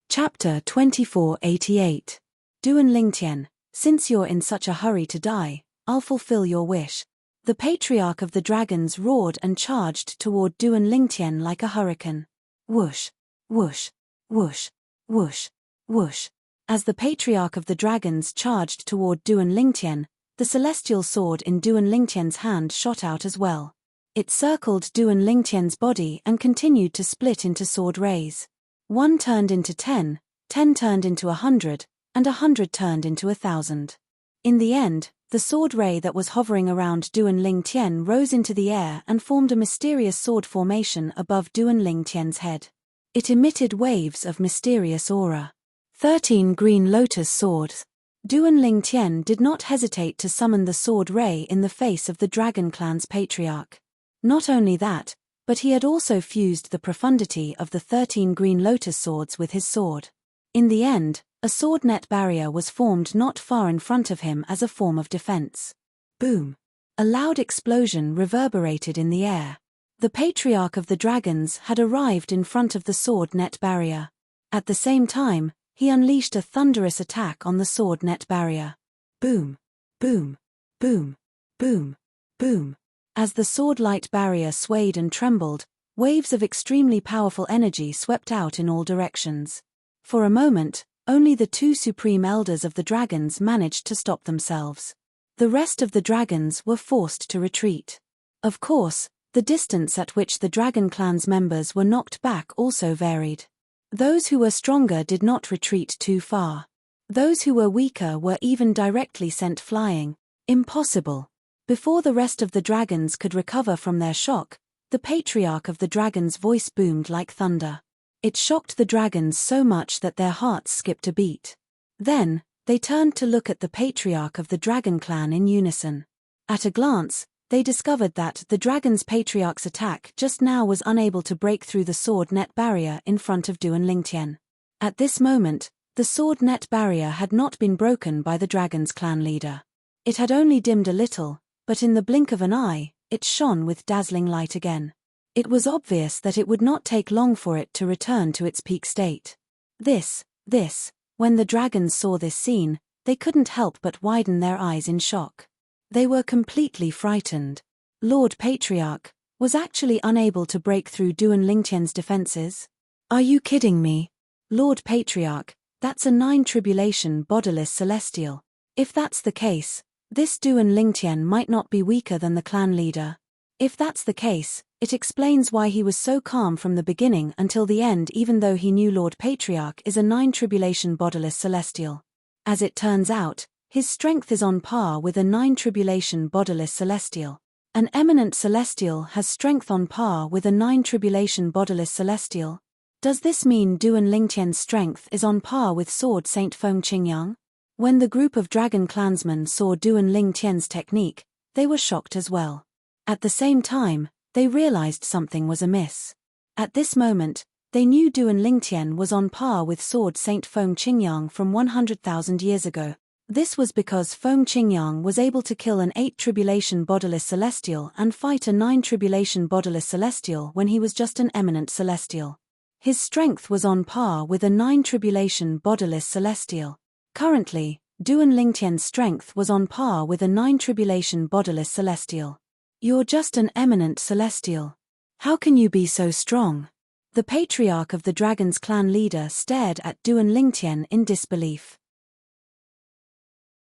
[SPEAKER 1] Chapter 2488. Duan Lingtian, since you're in such a hurry to die, I'll fulfill your wish. The patriarch of the dragons roared and charged toward Duan Lingtian like a hurricane. Whoosh, whoosh, whoosh, whoosh, whoosh. As the patriarch of the dragons charged toward Duan Lingtian, the celestial sword in Duan Lingtian's hand shot out as well. It circled Duan Lingtian's body and continued to split into sword rays. 1 turned into 10, 10 turned into 100, and 100 turned into 1,000. In the end, the sword ray that was hovering around Duan Lingtian rose into the air and formed a mysterious sword formation above Duan Lingtian's head. It emitted waves of mysterious aura. 13 green lotus swords. Duan Lingtian did not hesitate to summon the sword ray in the face of the dragon clan's patriarch. Not only that, but he had also fused the profundity of the 13 green lotus swords with his sword. In the end, a sword net barrier was formed not far in front of him as a form of defense. Boom! A loud explosion reverberated in the air. The patriarch of the dragons had arrived in front of the sword net barrier. At the same time, he unleashed a thunderous attack on the sword net barrier. Boom! Boom! Boom! Boom! Boom! As the sword light barrier swayed and trembled, waves of extremely powerful energy swept out in all directions. For a moment, only the 2 supreme elders of the dragons managed to stop themselves. The rest of the dragons were forced to retreat. Of course, the distance at which the dragon clan's members were knocked back also varied. Those who were stronger did not retreat too far. Those who were weaker were even directly sent flying. Impossible. Before the rest of the dragons could recover from their shock, the patriarch of the dragons' voice boomed like thunder. It shocked the dragons so much that their hearts skipped a beat. Then, they turned to look at the patriarch of the dragon clan in unison. At a glance, they discovered that the dragon's patriarch's attack just now was unable to break through the sword net barrier in front of Duan Lingtian. At this moment, the sword net barrier had not been broken by the dragon's clan leader. It had only dimmed a little, but in the blink of an eye, it shone with dazzling light again. It was obvious that it would not take long for it to return to its peak state. When the dragons saw this scene, they couldn't help but widen their eyes in shock. They were completely frightened. Lord Patriarch was actually unable to break through Duan Lingtian's defenses? Are you kidding me? Lord Patriarch, that's a 9 tribulation bodiless celestial. If that's the case, this Duan Lingtian might not be weaker than the clan leader. If that's the case, it explains why he was so calm from the beginning until the end, even though he knew Lord Patriarch is a 9 tribulation bodiless celestial. As it turns out, his strength is on par with a 9 tribulation bodiless celestial. An eminent celestial has strength on par with a 9 tribulation bodiless celestial. Does this mean Duan Lingtian's strength is on par with Sword Saint Feng Qingyang? When the group of dragon clansmen saw Duan Lingtian's technique, they were shocked as well. At the same time, they realized something was amiss. At this moment, they knew Duan Lingtian was on par with Sword Saint Feng Qingyang from 100,000 years ago. This was because Feng Qingyang was able to kill an 8 tribulation bodiless celestial and fight a 9 tribulation bodiless celestial when he was just an eminent celestial. His strength was on par with a 9 tribulation bodiless celestial. Currently, Duan Lingtian's strength was on par with a 9 tribulation bodiless celestial. You're just an eminent celestial. How can you be so strong? The patriarch of the dragon's clan leader stared at Duan Lingtian in disbelief.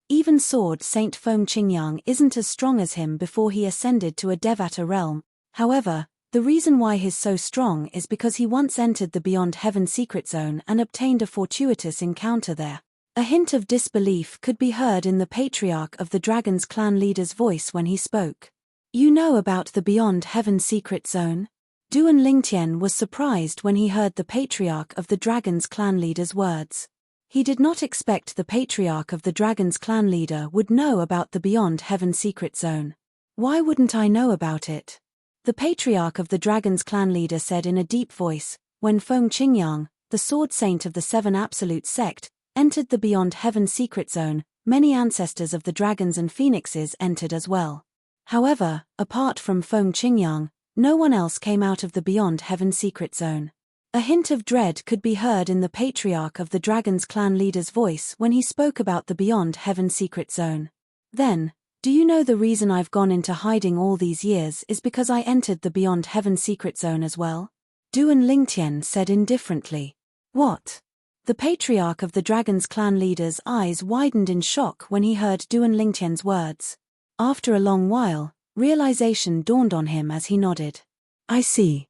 [SPEAKER 1] Even Sword Saint Feng Qingyang isn't as strong as him before he ascended to a Devata realm. However, the reason why he's so strong is because he once entered the Beyond Heaven secret zone and obtained a fortuitous encounter there. A hint of disbelief could be heard in the patriarch of the dragon's clan leader's voice when he spoke. You know about the Beyond Heaven secret zone? Duan Lingtian was surprised when he heard the patriarch of the dragon's clan leader's words. He did not expect the patriarch of the dragon's clan leader would know about the Beyond Heaven secret zone. Why wouldn't I know about it? The patriarch of the dragon's clan leader said in a deep voice, when Feng Qingyang, the sword saint of the 7 absolute sect, entered the Beyond Heaven secret zone, many ancestors of the dragons and phoenixes entered as well. However, apart from Feng Qingyang, no one else came out of the Beyond Heaven secret zone. A hint of dread could be heard in the patriarch of the Dragon's clan leader's voice when he spoke about the Beyond Heaven secret zone. Then, do you know the reason I've gone into hiding all these years is because I entered the Beyond Heaven secret zone as well? Duan Lingtian said indifferently. What? The patriarch of the Dragon's clan leader's eyes widened in shock when he heard Duan Lingtian's words. After a long while, realization dawned on him as he nodded. I see.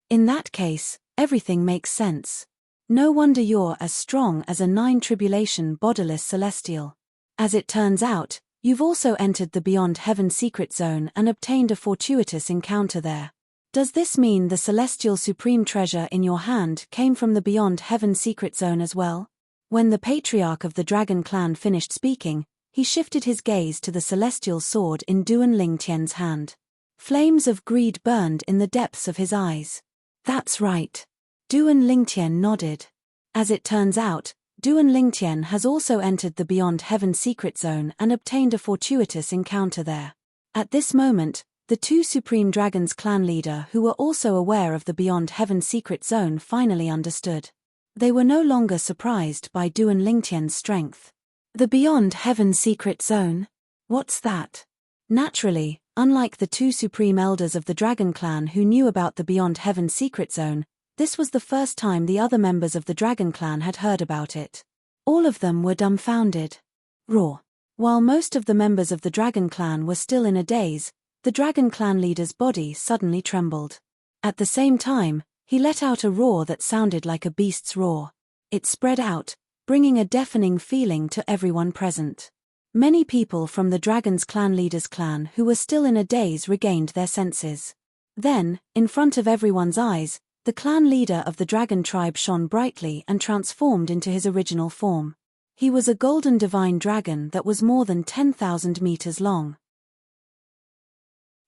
[SPEAKER 1] In that case, everything makes sense. No wonder you're as strong as a 9 tribulation bodiless celestial. As it turns out, you've also entered the Beyond Heaven secret zone and obtained a fortuitous encounter there. Does this mean the celestial supreme treasure in your hand came from the Beyond Heaven secret zone as well? When the patriarch of the Dragon clan finished speaking, he shifted his gaze to the celestial sword in Duan Lingtian's hand. Flames of greed burned in the depths of his eyes. That's right. Duan Lingtian nodded. As it turns out, Duan Lingtian has also entered the Beyond Heaven secret zone and obtained a fortuitous encounter there. At this moment, the 2 Supreme Dragons clan leader who were also aware of the Beyond Heaven secret zone finally understood. They were no longer surprised by Duan Lingtian's strength. The Beyond Heaven secret zone? What's that? Naturally, unlike the 2 Supreme Elders of the Dragon clan who knew about the Beyond Heaven secret zone, this was the first time the other members of the Dragon clan had heard about it. All of them were dumbfounded. Raw. While most of the members of the Dragon clan were still in a daze, the Dragon clan leader's body suddenly trembled. At the same time, he let out a roar that sounded like a beast's roar. It spread out, bringing a deafening feeling to everyone present. Many people from the Dragon's clan leader's clan who were still in a daze regained their senses. Then, in front of everyone's eyes, the clan leader of the Dragon tribe shone brightly and transformed into his original form. He was a golden divine dragon that was more than 10,000 meters long.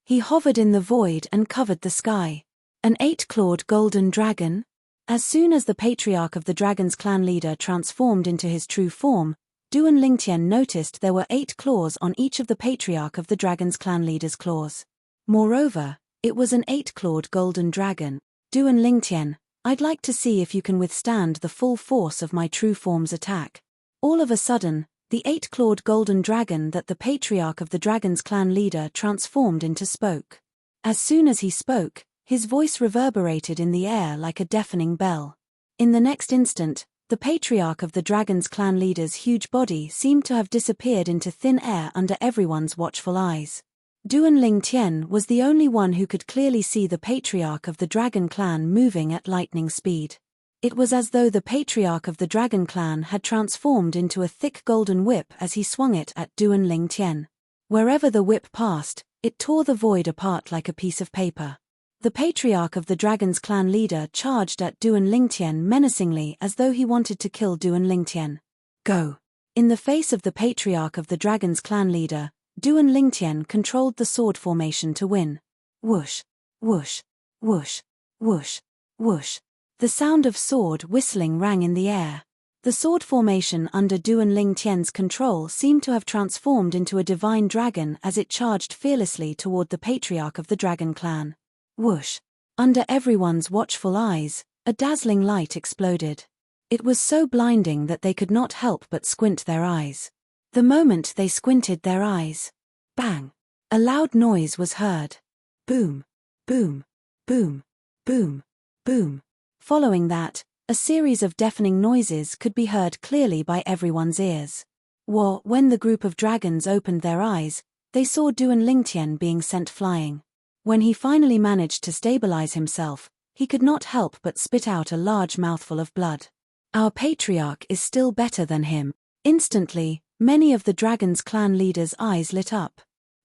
[SPEAKER 1] He hovered in the void and covered the sky. An 8-clawed golden dragon? As soon as the patriarch of the Dragon's clan leader transformed into his true form, Duan Lingtian noticed there were 8 claws on each of the patriarch of the Dragon's clan leader's claws. Moreover, it was an 8-clawed golden dragon. Duan Lingtian, I'd like to see if you can withstand the full force of my true form's attack. All of a sudden, the 8-clawed golden dragon that the patriarch of the Dragon's clan leader transformed into spoke. As soon as he spoke, his voice reverberated in the air like a deafening bell. In the next instant, the patriarch of the Dragon's clan leader's huge body seemed to have disappeared into thin air under everyone's watchful eyes. Duan Lingtian was the only one who could clearly see the patriarch of the Dragon clan moving at lightning speed. It was as though the patriarch of the Dragon clan had transformed into a thick golden whip as he swung it at Duan Lingtian. Wherever the whip passed, it tore the void apart like a piece of paper. The patriarch of the Dragon's clan leader charged at Duan Lingtian menacingly as though he wanted to kill Duan Lingtian. Go! In the face of the patriarch of the Dragon's clan leader, Duan Lingtian controlled the sword formation to win. Whoosh! Whoosh! Whoosh! Whoosh! Whoosh! The sound of sword whistling rang in the air. The sword formation under Duan Lingtian's control seemed to have transformed into a divine dragon as it charged fearlessly toward the patriarch of the Dragon clan. Whoosh! Under everyone's watchful eyes, a dazzling light exploded. It was so blinding that they could not help but squint their eyes. The moment they squinted their eyes, bang! A loud noise was heard. Boom! Boom! Boom! Boom! Boom! Following that, a series of deafening noises could be heard clearly by everyone's ears. When the group of dragons opened their eyes, they saw Duan Lingtian being sent flying. When he finally managed to stabilize himself, he could not help but spit out a large mouthful of blood. Our patriarch is still better than him. Instantly, many of the Dragon's clan leaders' eyes lit up.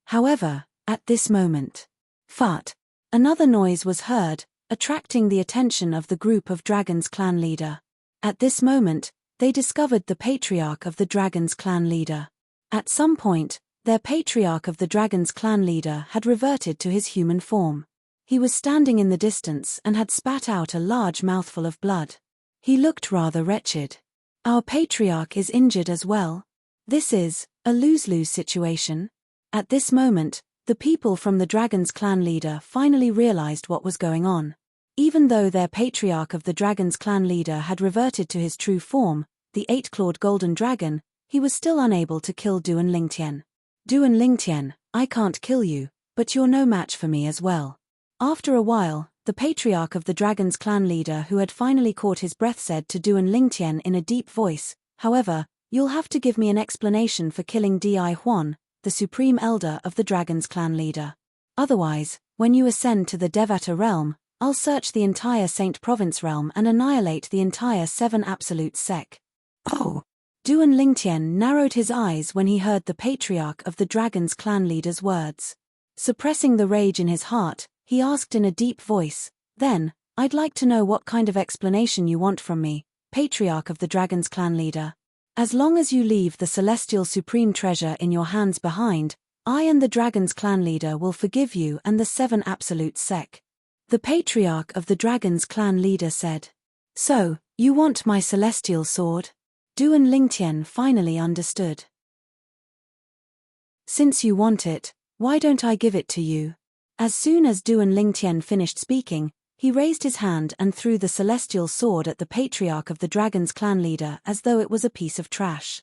[SPEAKER 1] However, at this moment, fart! Another noise was heard, attracting the attention of the group of Dragon's clan leader. At this moment, they discovered the patriarch of the Dragon's clan leader. At some point, their patriarch of the Dragon's clan leader had reverted to his human form. He was standing in the distance and had spat out a large mouthful of blood. He looked rather wretched. Our patriarch is injured as well. This is a lose-lose situation. At this moment, the people from the dragon's clan leader finally realized what was going on. Even though their patriarch of the dragon's clan leader had reverted to his true form, the 8-clawed golden dragon, he was still unable to kill Duan Lingtian. Duan Lingtian, I can't kill you, but you're no match for me as well. After a while, the patriarch of the dragon's clan leader who had finally caught his breath said to Duan Lingtian in a deep voice, however, you'll have to give me an explanation for killing Di Huan, the supreme elder of the dragon's clan leader. Otherwise, when you ascend to the Devata realm, I'll search the entire Saint Province realm and annihilate the entire 7 absolute sect. Oh! Duan Lingtian narrowed his eyes when he heard the patriarch of the dragon's clan leader's words. Suppressing the rage in his heart, he asked in a deep voice, then, I'd like to know what kind of explanation you want from me, patriarch of the dragon's clan leader. As long as you leave the celestial supreme treasure in your hands behind, I and the dragon's clan leader will forgive you and the 7 absolute sect. The patriarch of the dragon's clan leader said. So, you want my celestial sword? Duan Lingtian finally understood. Since you want it, why don't I give it to you? As soon as Duan Lingtian finished speaking, he raised his hand and threw the celestial sword at the patriarch of the dragon's clan leader as though it was a piece of trash.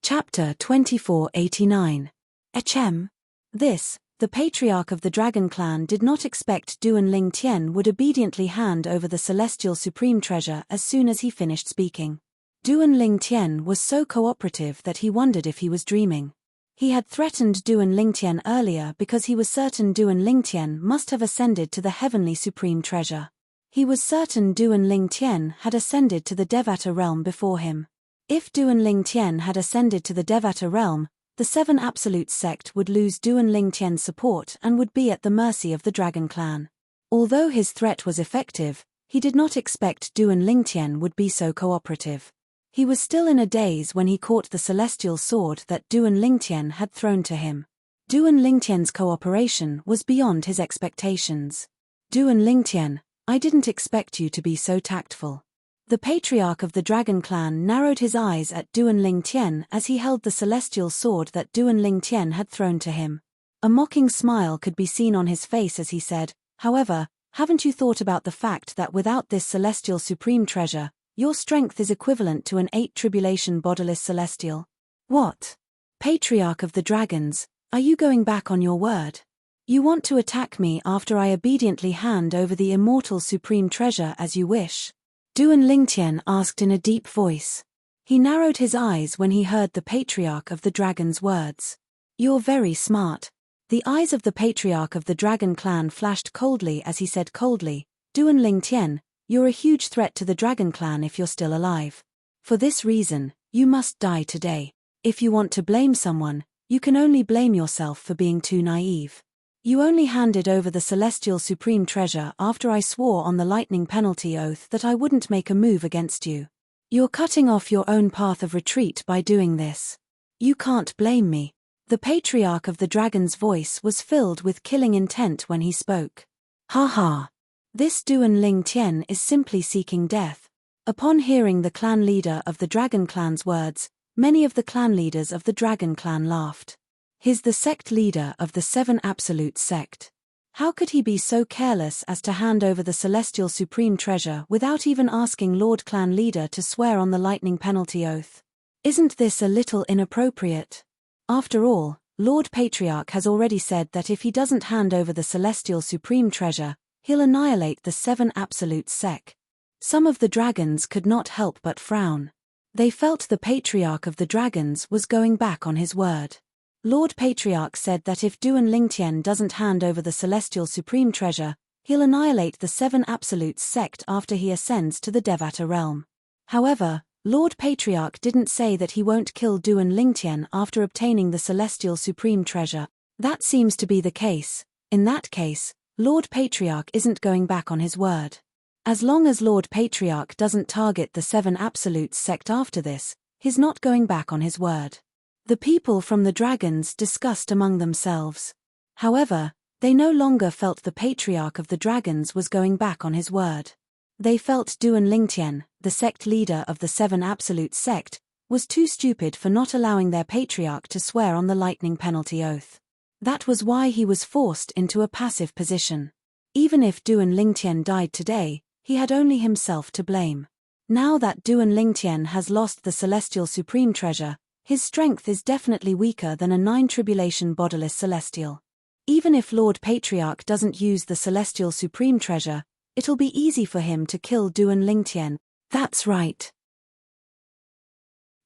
[SPEAKER 1] Chapter 2489. Hm. This, the patriarch of the dragon clan did not expect Duan Lingtian would obediently hand over the celestial supreme treasure as soon as he finished speaking. Duan Lingtian was so cooperative that he wondered if he was dreaming. He had threatened Duan Lingtian earlier because he was certain Duan Lingtian must have ascended to the heavenly supreme treasure. He was certain Duan Lingtian had ascended to the Devata realm before him. If Duan Lingtian had ascended to the Devata realm, the 7 absolute sect would lose Duan Lingtian's support and would be at the mercy of the dragon clan. Although his threat was effective, he did not expect Duan Lingtian would be so cooperative. He was still in a daze when he caught the celestial sword that Duan Lingtian had thrown to him. Duan Lingtian's cooperation was beyond his expectations. Duan Lingtian, I didn't expect you to be so tactful. The patriarch of the dragon clan narrowed his eyes at Duan Lingtian as he held the celestial sword that Duan Lingtian had thrown to him. A mocking smile could be seen on his face as he said, however, haven't you thought about the fact that without this celestial supreme treasure, your strength is equivalent to an 8 tribulation bodiless celestial? What? Patriarch of the dragons, are you going back on your word? You want to attack me after I obediently hand over the immortal supreme treasure as you wish? Duan Lingtian asked in a deep voice. He narrowed his eyes when he heard the patriarch of the dragon's words. You're very smart. The eyes of the patriarch of the dragon clan flashed coldly as he said coldly, Duan Lingtian, you're a huge threat to the dragon clan if you're still alive. For this reason, you must die today. If you want to blame someone, you can only blame yourself for being too naive. You only handed over the celestial supreme treasure after I swore on the lightning penalty oath that I wouldn't make a move against you. You're cutting off your own path of retreat by doing this. You can't blame me. The patriarch of the dragon's voice was filled with killing intent when he spoke. Ha ha. This Duan Lingtian is simply seeking death. Upon hearing the clan leader of the dragon clan's words, many of the clan leaders of the dragon clan laughed. He's the sect leader of the 7 absolute sect. How could he be so careless as to hand over the celestial supreme treasure without even asking Lord Clan Leader to swear on the lightning penalty oath? Isn't this a little inappropriate? After all, Lord Patriarch has already said that if he doesn't hand over the celestial supreme treasure, he'll annihilate the 7 absolute sect. Some of the dragons could not help but frown. They felt the Patriarch of the dragons was going back on his word. Lord Patriarch said that if Duan Lingtian doesn't hand over the celestial supreme treasure, he'll annihilate the 7 absolute sect after he ascends to the Devata realm. However, Lord Patriarch didn't say that he won't kill Duan Lingtian after obtaining the celestial supreme treasure. That seems to be the case. In that case, Lord Patriarch isn't going back on his word. As long as Lord Patriarch doesn't target the 7 absolute sect after this, he's not going back on his word. The people from the dragons discussed among themselves. However, they no longer felt the patriarch of the dragons was going back on his word. They felt Duan Lingtian, the sect leader of the 7 absolute sect, was too stupid for not allowing their patriarch to swear on the lightning penalty oath. That was why he was forced into a passive position. Even if Duan Lingtian died today, he had only himself to blame. Now that Duan Lingtian has lost the celestial supreme treasure, his strength is definitely weaker than a 9 tribulation bodiless celestial. Even if Lord Patriarch doesn't use the celestial supreme treasure, it'll be easy for him to kill Duan Lingtian. That's right.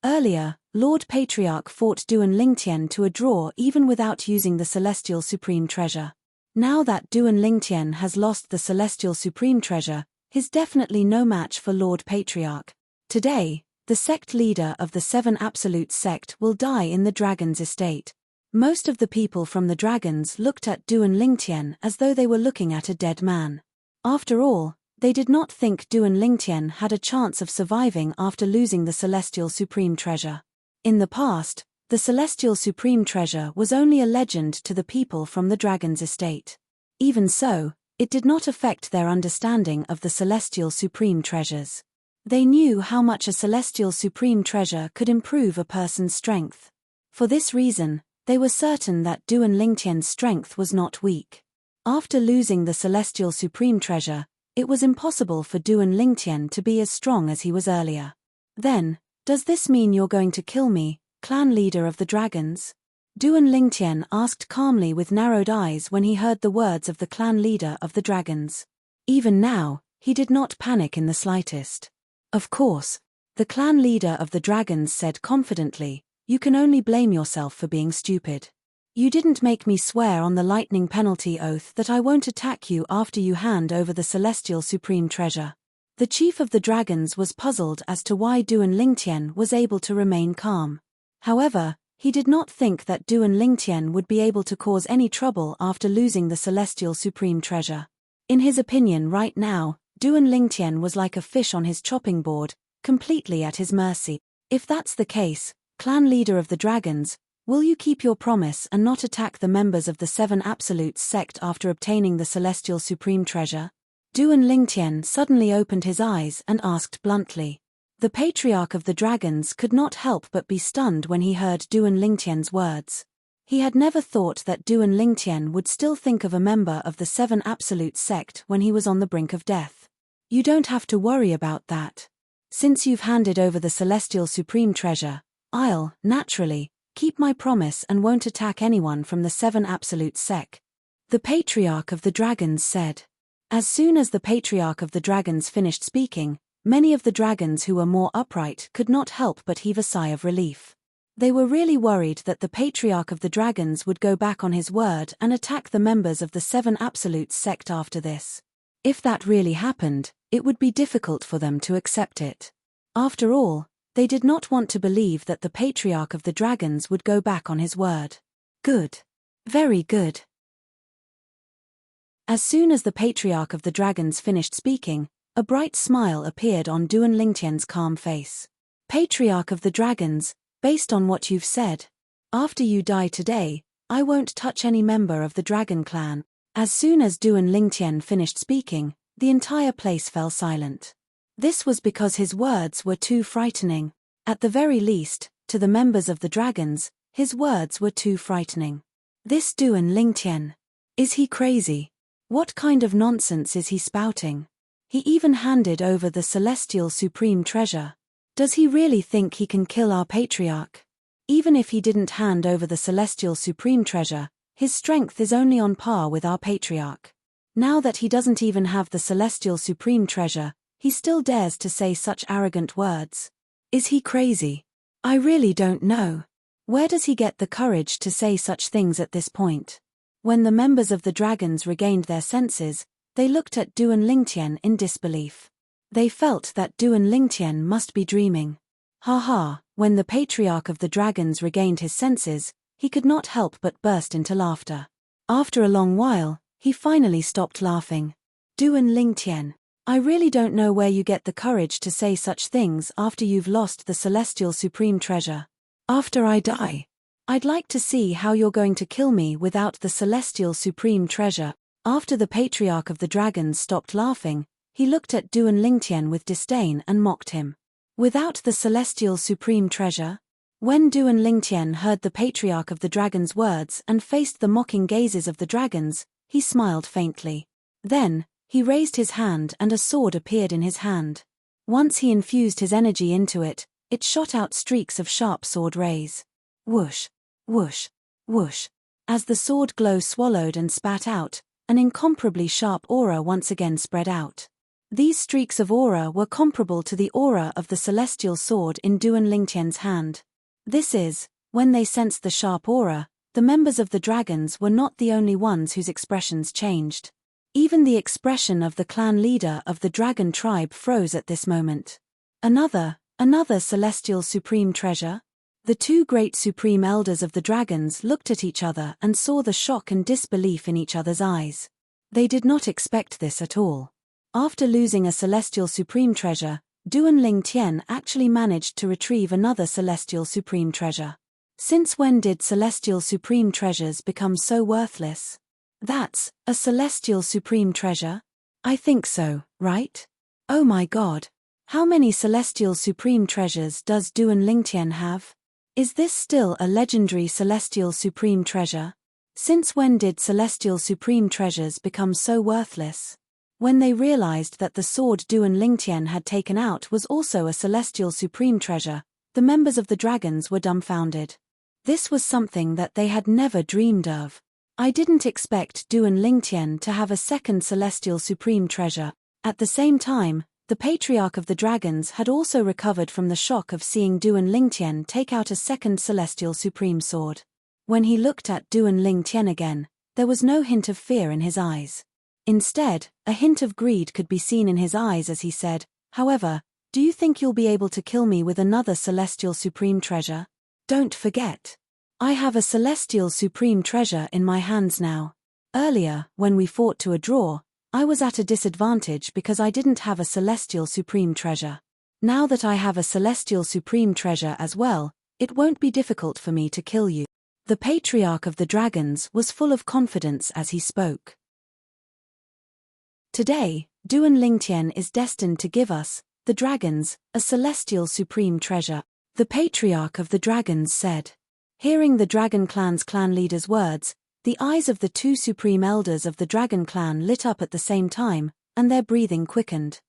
[SPEAKER 1] Earlier, Lord Patriarch fought Duan Lingtian to a draw even without using the celestial supreme treasure. Now that Duan Lingtian has lost the celestial supreme treasure, he's definitely no match for Lord Patriarch. Today, the sect leader of the 7 Absolute sect will die in the dragon's estate. Most of the people from the dragons looked at Duan Lingtian as though they were looking at a dead man. After all, they did not think Duan Lingtian had a chance of surviving after losing the celestial supreme treasure. In the past, the celestial supreme treasure was only a legend to the people from the dragon's estate. Even so, it did not affect their understanding of the celestial supreme treasures. They knew how much a celestial supreme treasure could improve a person's strength. For this reason, they were certain that Duan Lingtian's strength was not weak. After losing the celestial supreme treasure, it was impossible for Duan Lingtian to be as strong as he was earlier. Then, does this mean you're going to kill me, clan leader of the dragons? Duan Lingtian asked calmly with narrowed eyes when he heard the words of the clan leader of the dragons. Even now, he did not panic in the slightest. Of course, the clan leader of the dragons said confidently, "You can only blame yourself for being stupid. You didn't make me swear on the lightning penalty oath that I won't attack you after you hand over the celestial supreme treasure." The chief of the dragons was puzzled as to why Duan Lingtian was able to remain calm. However, he did not think that Duan Lingtian would be able to cause any trouble after losing the celestial supreme treasure. In his opinion right now, Duan Lingtian was like a fish on his chopping board, completely at his mercy. If that's the case, clan leader of the dragons, will you keep your promise and not attack the members of the 7 Absolutes sect after obtaining the celestial supreme treasure? Duan Lingtian suddenly opened his eyes and asked bluntly. The patriarch of the dragons could not help but be stunned when he heard Duan Lingtian's words. He had never thought that Duan Lingtian would still think of a member of the 7 Absolute sect when he was on the brink of death. You don't have to worry about that. Since you've handed over the celestial supreme treasure, I'll, naturally, keep my promise and won't attack anyone from the 7 Absolute sect. The patriarch of the dragons said. As soon as the patriarch of the dragons finished speaking, many of the dragons who were more upright could not help but heave a sigh of relief. They were really worried that the patriarch of the dragons would go back on his word and attack the members of the 7 Absolute sect after this. If that really happened, it would be difficult for them to accept it. After all, they did not want to believe that the patriarch of the dragons would go back on his word. Good. Very good. As soon as the patriarch of the dragons finished speaking, a bright smile appeared on Duan Lingtian's calm face. Patriarch of the dragons, based on what you've said, after you die today, I won't touch any member of the dragon clan. As soon as Duan Lingtian finished speaking, the entire place fell silent. This was because his words were too frightening. At the very least, to the members of the dragons, his words were too frightening. This Duan Lingtian. Is he crazy? What kind of nonsense is he spouting? He even handed over the celestial supreme treasure. Does he really think he can kill our patriarch? Even if he didn't hand over the celestial supreme treasure, his strength is only on par with our patriarch. Now that he doesn't even have the celestial supreme treasure, he still dares to say such arrogant words. Is he crazy? I really don't know. Where does he get the courage to say such things at this point? When the members of the dragons regained their senses, they looked at Duan Lingtian in disbelief. They felt that Duan Lingtian must be dreaming. Ha ha, when the patriarch of the dragons regained his senses, he could not help but burst into laughter. After a long while, he finally stopped laughing. Duan Lingtian, I really don't know where you get the courage to say such things after you've lost the celestial supreme treasure. After I die, I'd like to see how you're going to kill me without the celestial supreme treasure. After the patriarch of the dragons stopped laughing, he looked at Duan Lingtian with disdain and mocked him. Without the celestial supreme treasure? When Duan Lingtian heard the patriarch of the dragon's words and faced the mocking gazes of the dragons, he smiled faintly. Then, he raised his hand and a sword appeared in his hand. Once he infused his energy into it, it shot out streaks of sharp sword rays. Whoosh, whoosh, whoosh. As the sword glow swallowed and spat out, an incomparably sharp aura once again spread out. These streaks of aura were comparable to the aura of the celestial sword in Duan Lingtian's hand. This is, when they sensed the sharp aura, the members of the dragons were not the only ones whose expressions changed. Even the expression of the clan leader of the dragon tribe froze at this moment. Another celestial supreme treasure? The two great supreme elders of the dragons looked at each other and saw the shock and disbelief in each other's eyes. They did not expect this at all. After losing a celestial supreme treasure, Duan Lingtian actually managed to retrieve another celestial supreme treasure. Since when did celestial supreme treasures become so worthless? That's a celestial supreme treasure? I think so, right? Oh my god. How many celestial supreme treasures does Duan Lingtian have? Is this still a legendary celestial supreme treasure? Since when did celestial supreme treasures become so worthless? When they realized that the sword Duan Lingtian had taken out was also a celestial supreme treasure, the members of the dragons were dumbfounded. This was something that they had never dreamed of. I didn't expect Duan Lingtian to have a second celestial supreme treasure. At the same time, the patriarch of the dragons had also recovered from the shock of seeing Duan Lingtian take out a second celestial supreme sword. When he looked at Duan Lingtian again, there was no hint of fear in his eyes. Instead, a hint of greed could be seen in his eyes as he said, "However, do you think you'll be able to kill me with another celestial supreme treasure? Don't forget. I have a celestial supreme treasure in my hands now. Earlier, when we fought to a draw, I was at a disadvantage because I didn't have a celestial supreme treasure. Now that I have a celestial supreme treasure as well, it won't be difficult for me to kill you." The patriarch of the dragons was full of confidence as he spoke. Today, Duan Lingtian is destined to give us, the dragons, a celestial supreme treasure, the patriarch of the dragons said. Hearing the dragon clan's clan leader's words, the eyes of the two supreme elders of the dragon clan lit up at the same time, and their breathing quickened.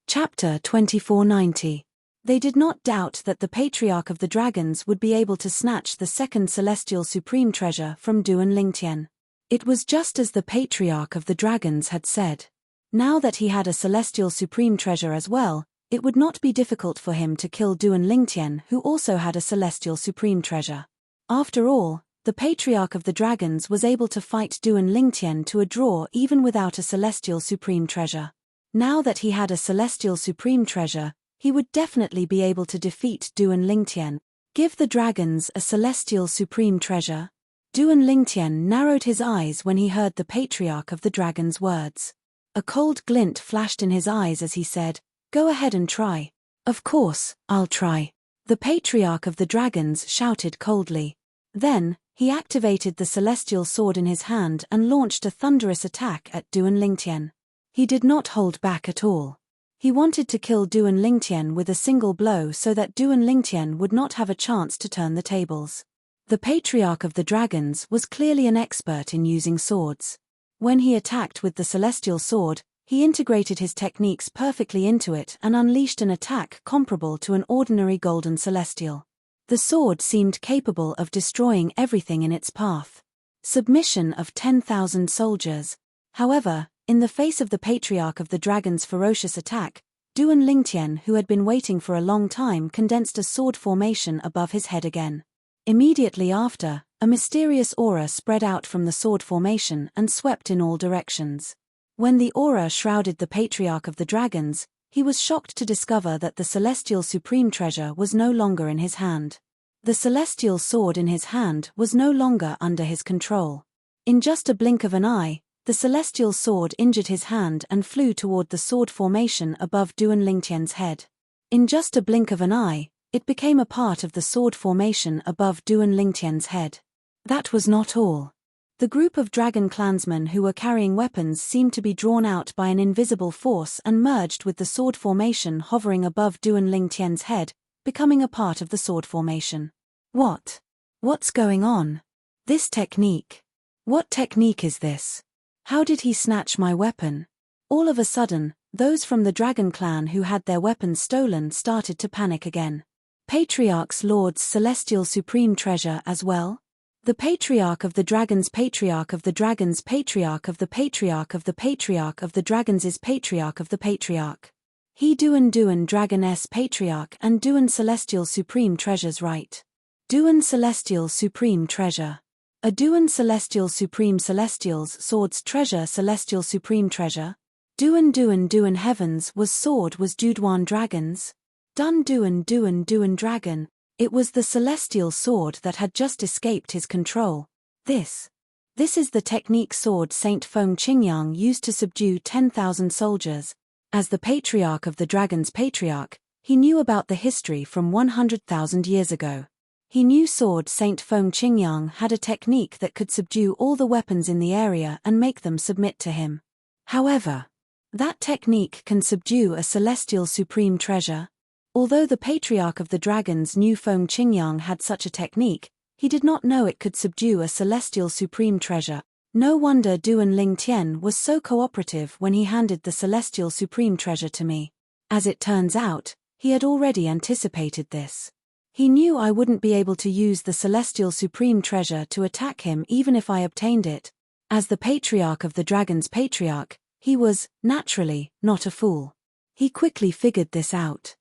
[SPEAKER 1] Chapter 2490. They did not doubt that the patriarch of the dragons would be able to snatch the second celestial supreme treasure from Duan Lingtian. It was just as the patriarch of the dragons had said. Now that he had a celestial supreme treasure as well, it would not be difficult for him to kill Duan Lingtian, who also had a celestial supreme treasure. After all, the patriarch of the dragons was able to fight Duan Lingtian to a draw even without a celestial supreme treasure. Now that he had a celestial supreme treasure, he would definitely be able to defeat Duan Lingtian. Give the dragons a celestial supreme treasure? Duan Lingtian narrowed his eyes when he heard the patriarch of the dragons' words. A cold glint flashed in his eyes as he said, "Go ahead and try." "Of course, I'll try," the patriarch of the dragons shouted coldly. Then, he activated the celestial sword in his hand and launched a thunderous attack at Duan Lingtian. He did not hold back at all. He wanted to kill Duan Lingtian with a single blow so that Duan Lingtian would not have a chance to turn the tables. The patriarch of the dragons was clearly an expert in using swords. When he attacked with the celestial sword, he integrated his techniques perfectly into it and unleashed an attack comparable to an ordinary golden celestial. The sword seemed capable of destroying everything in its path. Submission of 10,000 soldiers. However, in the face of the patriarch of the dragon's ferocious attack, Duan Lingtian, who had been waiting for a long time, condensed a sword formation above his head again. Immediately after, a mysterious aura spread out from the sword formation and swept in all directions. When the aura shrouded the patriarch of the dragons, he was shocked to discover that the celestial supreme treasure was no longer in his hand. The celestial sword in his hand was no longer under his control. In just a blink of an eye, the celestial sword injured his hand and flew toward the sword formation above Duan Lingtian's head. In just a blink of an eye, it became a part of the sword formation above Duan Lingtian's head. That was not all. The group of dragon clansmen who were carrying weapons seemed to be drawn out by an invisible force and merged with the sword formation hovering above Duan Lingtian's head, becoming a part of the sword formation. What's going on? This technique. What technique is this? How did he snatch my weapon? All of a sudden, those from the dragon clan who had their weapons stolen started to panic again. Patriarch's Lord's celestial supreme treasure as well? The Patriarch of the Dragons, Patriarch of the Dragons, Patriarch of the Patriarch of the Patriarch of the Dragons is Patriarch of the Patriarch. He Duan Dragon Patriarch and Duan Celestial Supreme Treasures, right? Duan Celestial Supreme Treasure. A Duan Celestial Supreme Celestials Swords Treasure Celestial Supreme Treasure. Duan Heavens was sword was Duan Dragons. Duan Dragon. It was the celestial sword that had just escaped his control. This is the technique sword Saint Feng Qingyang used to subdue 10,000 soldiers. As the Patriarch of the Dragons Patriarch, he knew about the history from 100,000 years ago. He knew sword Saint Feng Qingyang had a technique that could subdue all the weapons in the area and make them submit to him. However, that technique can subdue a celestial supreme treasure. Although the Patriarch of the Dragons knew Feng Qingyang had such a technique, he did not know it could subdue a celestial supreme treasure. No wonder Duan Lingtian was so cooperative when he handed the celestial supreme treasure to me. As it turns out, he had already anticipated this. He knew I wouldn't be able to use the celestial supreme treasure to attack him even if I obtained it. As the Patriarch of the Dragons Patriarch, he was, naturally, not a fool. He quickly figured this out.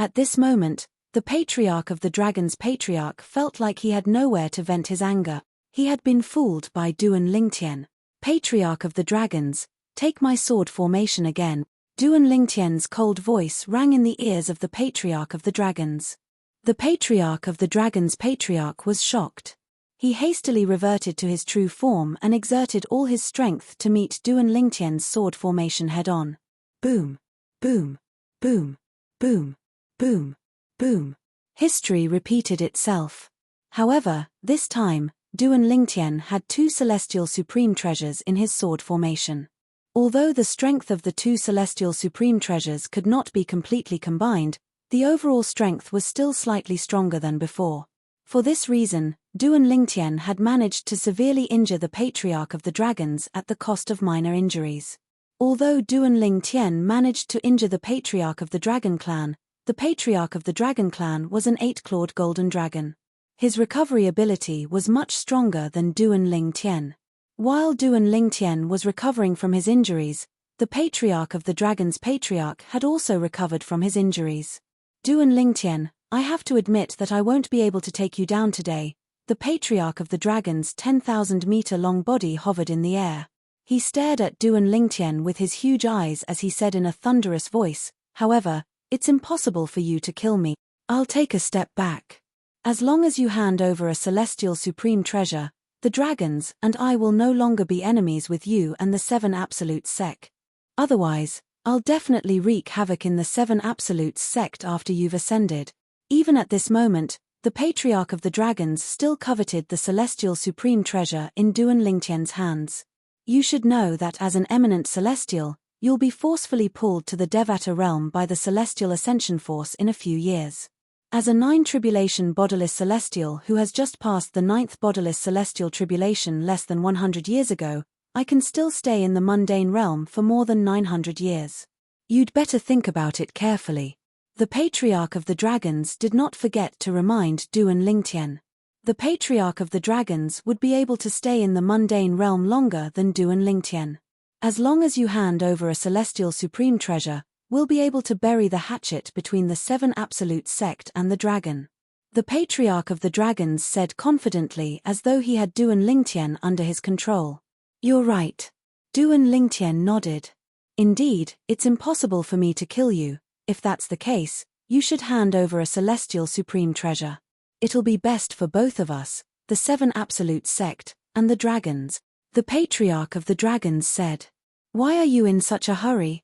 [SPEAKER 1] At this moment, the Patriarch of the Dragons Patriarch felt like he had nowhere to vent his anger. He had been fooled by Duan Lingtian. Patriarch of the Dragons, take my sword formation again. Duan Lingtian's cold voice rang in the ears of the Patriarch of the Dragons. The Patriarch of the Dragons Patriarch was shocked. He hastily reverted to his true form and exerted all his strength to meet Duan Lingtian's sword formation head-on. Boom, boom, boom, boom, boom, boom. History repeated itself. However, this time, Duan Lingtian had two celestial supreme treasures in his sword formation. Although the strength of the two celestial supreme treasures could not be completely combined, the overall strength was still slightly stronger than before. For this reason, Duan Lingtian had managed to severely injure the Patriarch of the Dragons at the cost of minor injuries. Although Duan Lingtian managed to injure the Patriarch of the Dragon Clan, the Patriarch of the Dragon Clan was an 8-clawed golden dragon. His recovery ability was much stronger than Duan Lingtian. While Duan Lingtian was recovering from his injuries, the Patriarch of the Dragons Patriarch had also recovered from his injuries. Duan Lingtian, I have to admit that I won't be able to take you down today. The Patriarch of the Dragon's 10,000-meter-long body hovered in the air. He stared at Duan Lingtian with his huge eyes as he said in a thunderous voice, however, it's impossible for you to kill me. I'll take a step back. As long as you hand over a celestial supreme treasure, the dragons and I will no longer be enemies with you and the 7 Absolutes sect. Otherwise, I'll definitely wreak havoc in the 7 Absolutes sect after you've ascended. Even at this moment, the Patriarch of the Dragons still coveted the celestial supreme treasure in Duan Lingtian's hands. You should know that as an eminent celestial, you'll be forcefully pulled to the Devata realm by the celestial ascension force in a few years. As a 9 tribulation bodiless celestial who has just passed the 9th bodiless celestial tribulation less than 100 years ago, I can still stay in the mundane realm for more than 900 years. You'd better think about it carefully. The Patriarch of the Dragons did not forget to remind Duan Lingtian. The Patriarch of the Dragons would be able to stay in the mundane realm longer than Duan Lingtian. As long as you hand over a celestial supreme treasure, we'll be able to bury the hatchet between the 7 Absolute sect and the dragon. The Patriarch of the Dragons said confidently as though he had Duan Lingtian under his control. You're right. Duan Lingtian nodded. Indeed, it's impossible for me to kill you. If that's the case, you should hand over a celestial supreme treasure. It'll be best for both of us, the 7 Absolute sect, and the dragons. The Patriarch of the Dragons said. Why are you in such a hurry?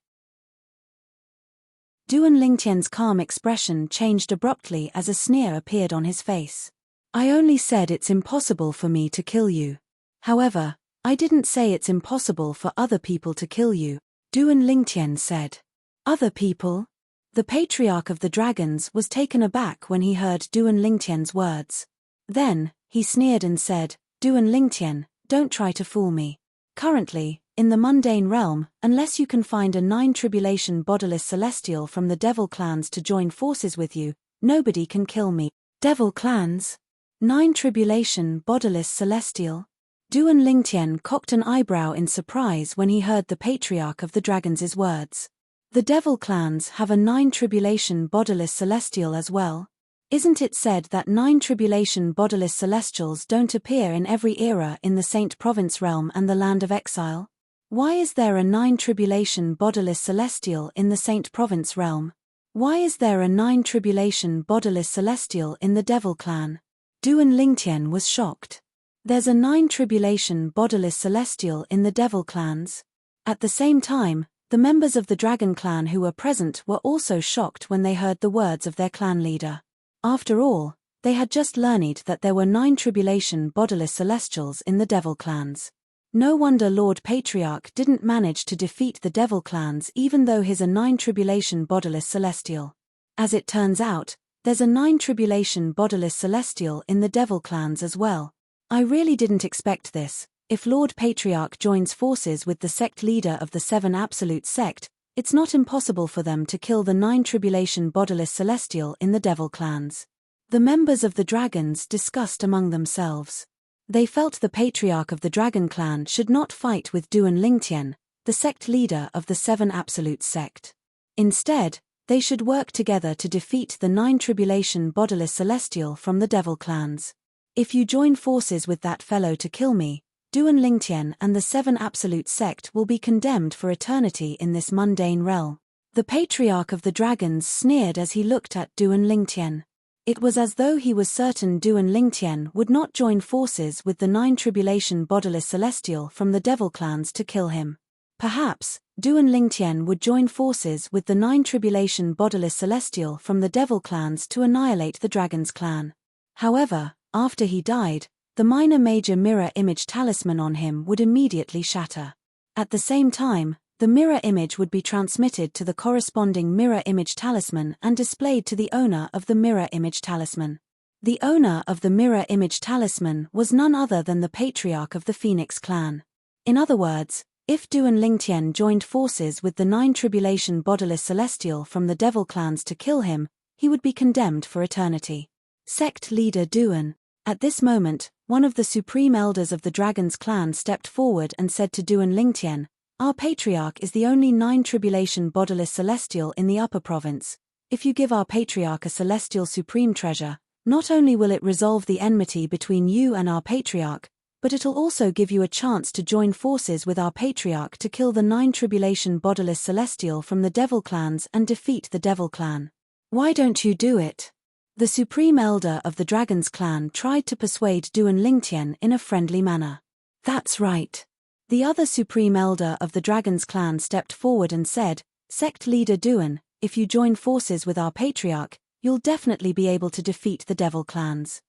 [SPEAKER 1] Duan Lingtian's calm expression changed abruptly as a sneer appeared on his face. I only said it's impossible for me to kill you. However, I didn't say it's impossible for other people to kill you, Duan Lingtian said. Other people? The patriarch of the dragons was taken aback when he heard Duan Lingtian's words. Then, he sneered and said, Duan Lingtian, don't try to fool me. Currently, in the mundane realm, unless you can find a 9 tribulation bodiless celestial from the devil clans to join forces with you, nobody can kill me. Devil clans? 9 tribulation bodiless celestial? Duan Lingtian cocked an eyebrow in surprise when he heard the patriarch of the dragons' words. The devil clans have a 9 tribulation bodiless celestial as well. Isn't it said that 9 tribulation bodiless celestials don't appear in every era in the Saint Province realm and the land of exile? Why is there a 9 tribulation bodiless celestial in the Saint Province realm? Why is there a 9 tribulation bodiless celestial in the devil clan? Duan Lingtian was shocked. There's a 9 tribulation bodiless celestial in the devil clans. At the same time, the members of the dragon clan who were present were also shocked when they heard the words of their clan leader. After all, they had just learned that there were 9 tribulation bodiless celestials in the devil clans. No wonder Lord Patriarch didn't manage to defeat the devil clans even though he's a 9 tribulation bodiless celestial. As it turns out, there's a 9 tribulation bodiless celestial in the devil clans as well. I really didn't expect this. If Lord Patriarch joins forces with the sect leader of the 7 Absolute sect, it's not impossible for them to kill the 9 tribulation bodiless celestial in the devil clans. The members of the dragons discussed among themselves. They felt the patriarch of the dragon clan should not fight with Duan Lingtian, the sect leader of the 7 Absolute sect. Instead, they should work together to defeat the 9 tribulation bodiless celestial from the devil clans. If you join forces with that fellow to kill me, Duan Lingtian and the 7 Absolute sect will be condemned for eternity in this mundane realm. The patriarch of the dragons sneered as he looked at Duan Lingtian. It was as though he was certain Duan Lingtian would not join forces with the 9 tribulation bodiless celestial from the devil clans to kill him. Perhaps, Duan Lingtian would join forces with the 9 tribulation bodiless celestial from the devil clans to annihilate the dragon's clan. However, after he died, the minor major mirror image talisman on him would immediately shatter. At the same time, the mirror image would be transmitted to the corresponding mirror image talisman and displayed to the owner of the mirror image talisman. The owner of the mirror image talisman was none other than the patriarch of the Phoenix clan. In other words, if Duan Lingtian joined forces with the 9 tribulation bodiless celestial from the devil clans to kill him, he would be condemned for eternity. Sect leader Duan. At this moment, one of the supreme elders of the dragon's clan stepped forward and said to Duan Lingtian, Our patriarch is the only 9 tribulation bodiless celestial in the upper province. If you give our patriarch a celestial supreme treasure, not only will it resolve the enmity between you and our patriarch, but it'll also give you a chance to join forces with our patriarch to kill the 9 tribulation bodiless celestial from the devil clans and defeat the devil clan. Why don't you do it? The supreme elder of the dragon's clan tried to persuade Duan Lingtian in a friendly manner. That's right. The other supreme elder of the dragon's clan stepped forward and said, Sect leader Duan, if you join forces with our patriarch, you'll definitely be able to defeat the devil clans.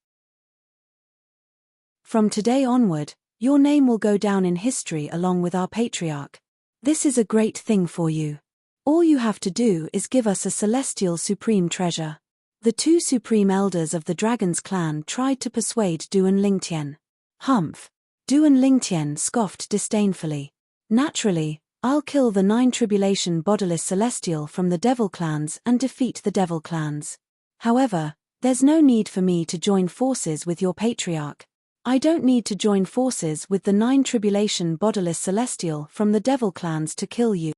[SPEAKER 1] From today onward, your name will go down in history along with our patriarch. This is a great thing for you. All you have to do is give us a celestial supreme treasure. The 2 supreme elders of the dragon's clan tried to persuade Duan Lingtian. Humph. Duan Lingtian scoffed disdainfully. Naturally, I'll kill the 9 tribulation bodiless celestial from the devil clans and defeat the devil clans. However, there's no need for me to join forces with your patriarch. I don't need to join forces with the 9 tribulation bodiless celestial from the devil clans to kill you.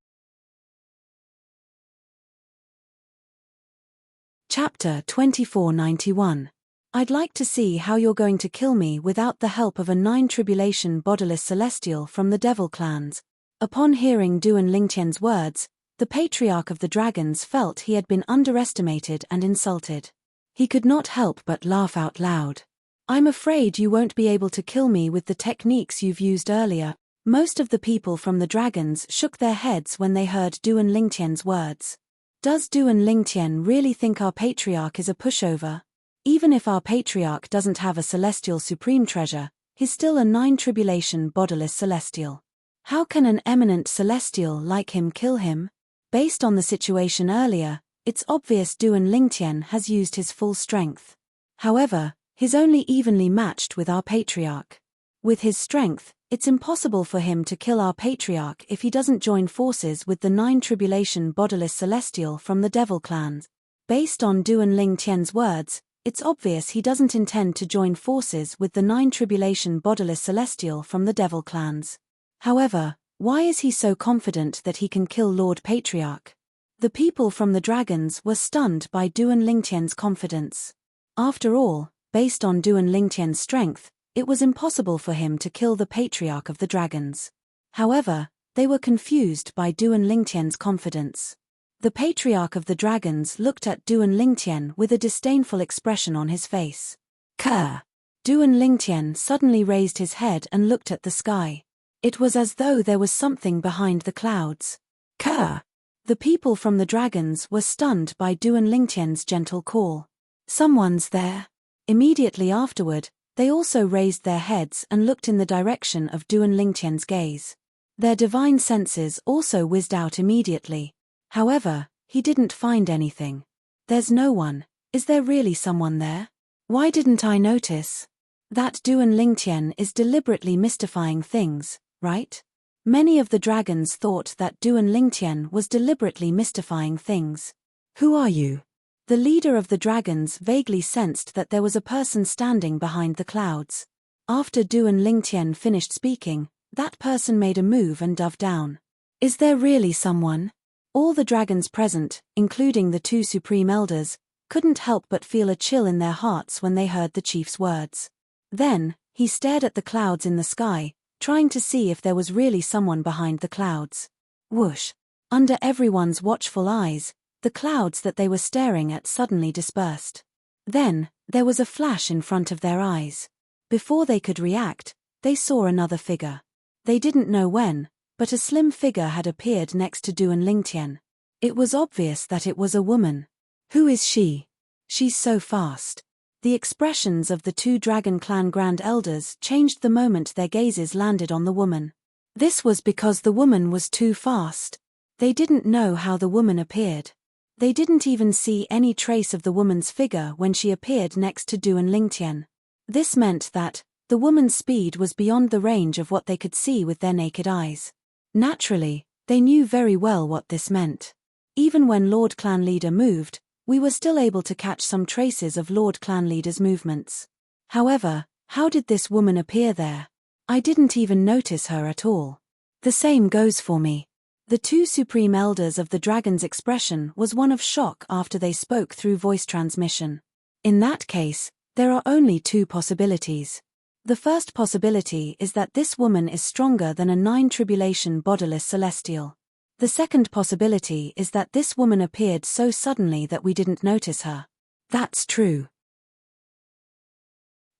[SPEAKER 1] Chapter 2491. I'd like to see how you're going to kill me without the help of a 9 tribulation bodiless celestial from the devil clans. Upon hearing Duan Lingtian's words, the patriarch of the dragons felt he had been underestimated and insulted. He could not help but laugh out loud. I'm afraid you won't be able to kill me with the techniques you've used earlier. Most of the people from the dragons shook their heads when they heard Duan Lingtian's words. Does Duan Lingtian really think our patriarch is a pushover? Even if our patriarch doesn't have a celestial supreme treasure, he's still a 9 tribulation bodiless celestial. How can an eminent celestial like him kill him? Based on the situation earlier, it's obvious Duan Lingtian has used his full strength. However, he's only evenly matched with our patriarch. With his strength, it's impossible for him to kill our patriarch if he doesn't join forces with the 9 tribulation bodiless celestial from the devil clans. Based on Duan Lingtian's words, it's obvious he doesn't intend to join forces with the 9 tribulation bodiless celestial from the devil clans. However, why is he so confident that he can kill Lord Patriarch? The people from the dragons were stunned by Duan Lingtian's confidence. After all, based on Duan Lingtian's strength, it was impossible for him to kill the patriarch of the dragons. However, they were confused by Duan Lingtian's confidence. The patriarch of the dragons looked at Duan Lingtian with a disdainful expression on his face. Kerr! Duan Lingtian suddenly raised his head and looked at the sky. It was as though there was something behind the clouds. Kerr! The people from the dragons were stunned by Duan Lingtian's gentle call. Someone's there. Immediately afterward, they also raised their heads and looked in the direction of Duan Lingtian's gaze. Their divine senses also whizzed out immediately. However, he didn't find anything. There's no one. Is there really someone there? Why didn't I notice? That Duan Lingtian is deliberately mystifying things, right? Many of the dragons thought that Duan Lingtian was deliberately mystifying things. Who are you? The leader of the dragons vaguely sensed that there was a person standing behind the clouds. After Duan Lingtian finished speaking, that person made a move and dove down. Is there really someone? All the dragons present, including the 2 supreme elders, couldn't help but feel a chill in their hearts when they heard the chief's words. Then, he stared at the clouds in the sky, trying to see if there was really someone behind the clouds. Whoosh! Under everyone's watchful eyes, the clouds that they were staring at suddenly dispersed. Then, there was a flash in front of their eyes. Before they could react, they saw another figure. They didn't know when, but a slim figure had appeared next to Duan Lingtian. It was obvious that it was a woman. Who is she? She's so fast. The expressions of the 2 Dragon Clan Grand Elders changed the moment their gazes landed on the woman. This was because the woman was too fast. They didn't know how the woman appeared. They didn't even see any trace of the woman's figure when she appeared next to Duan Lingtian. This meant that the woman's speed was beyond the range of what they could see with their naked eyes. Naturally, they knew very well what this meant. Even when Lord Clan Leader moved, we were still able to catch some traces of Lord Clan Leader's movements. However, how did this woman appear there? I didn't even notice her at all. The same goes for me. The 2 supreme elders of the dragon's expression was one of shock after they spoke through voice transmission. In that case, there are only 2 possibilities. The first possibility is that this woman is stronger than a 9 tribulation bodiless celestial. The second possibility is that this woman appeared so suddenly that we didn't notice her. That's true.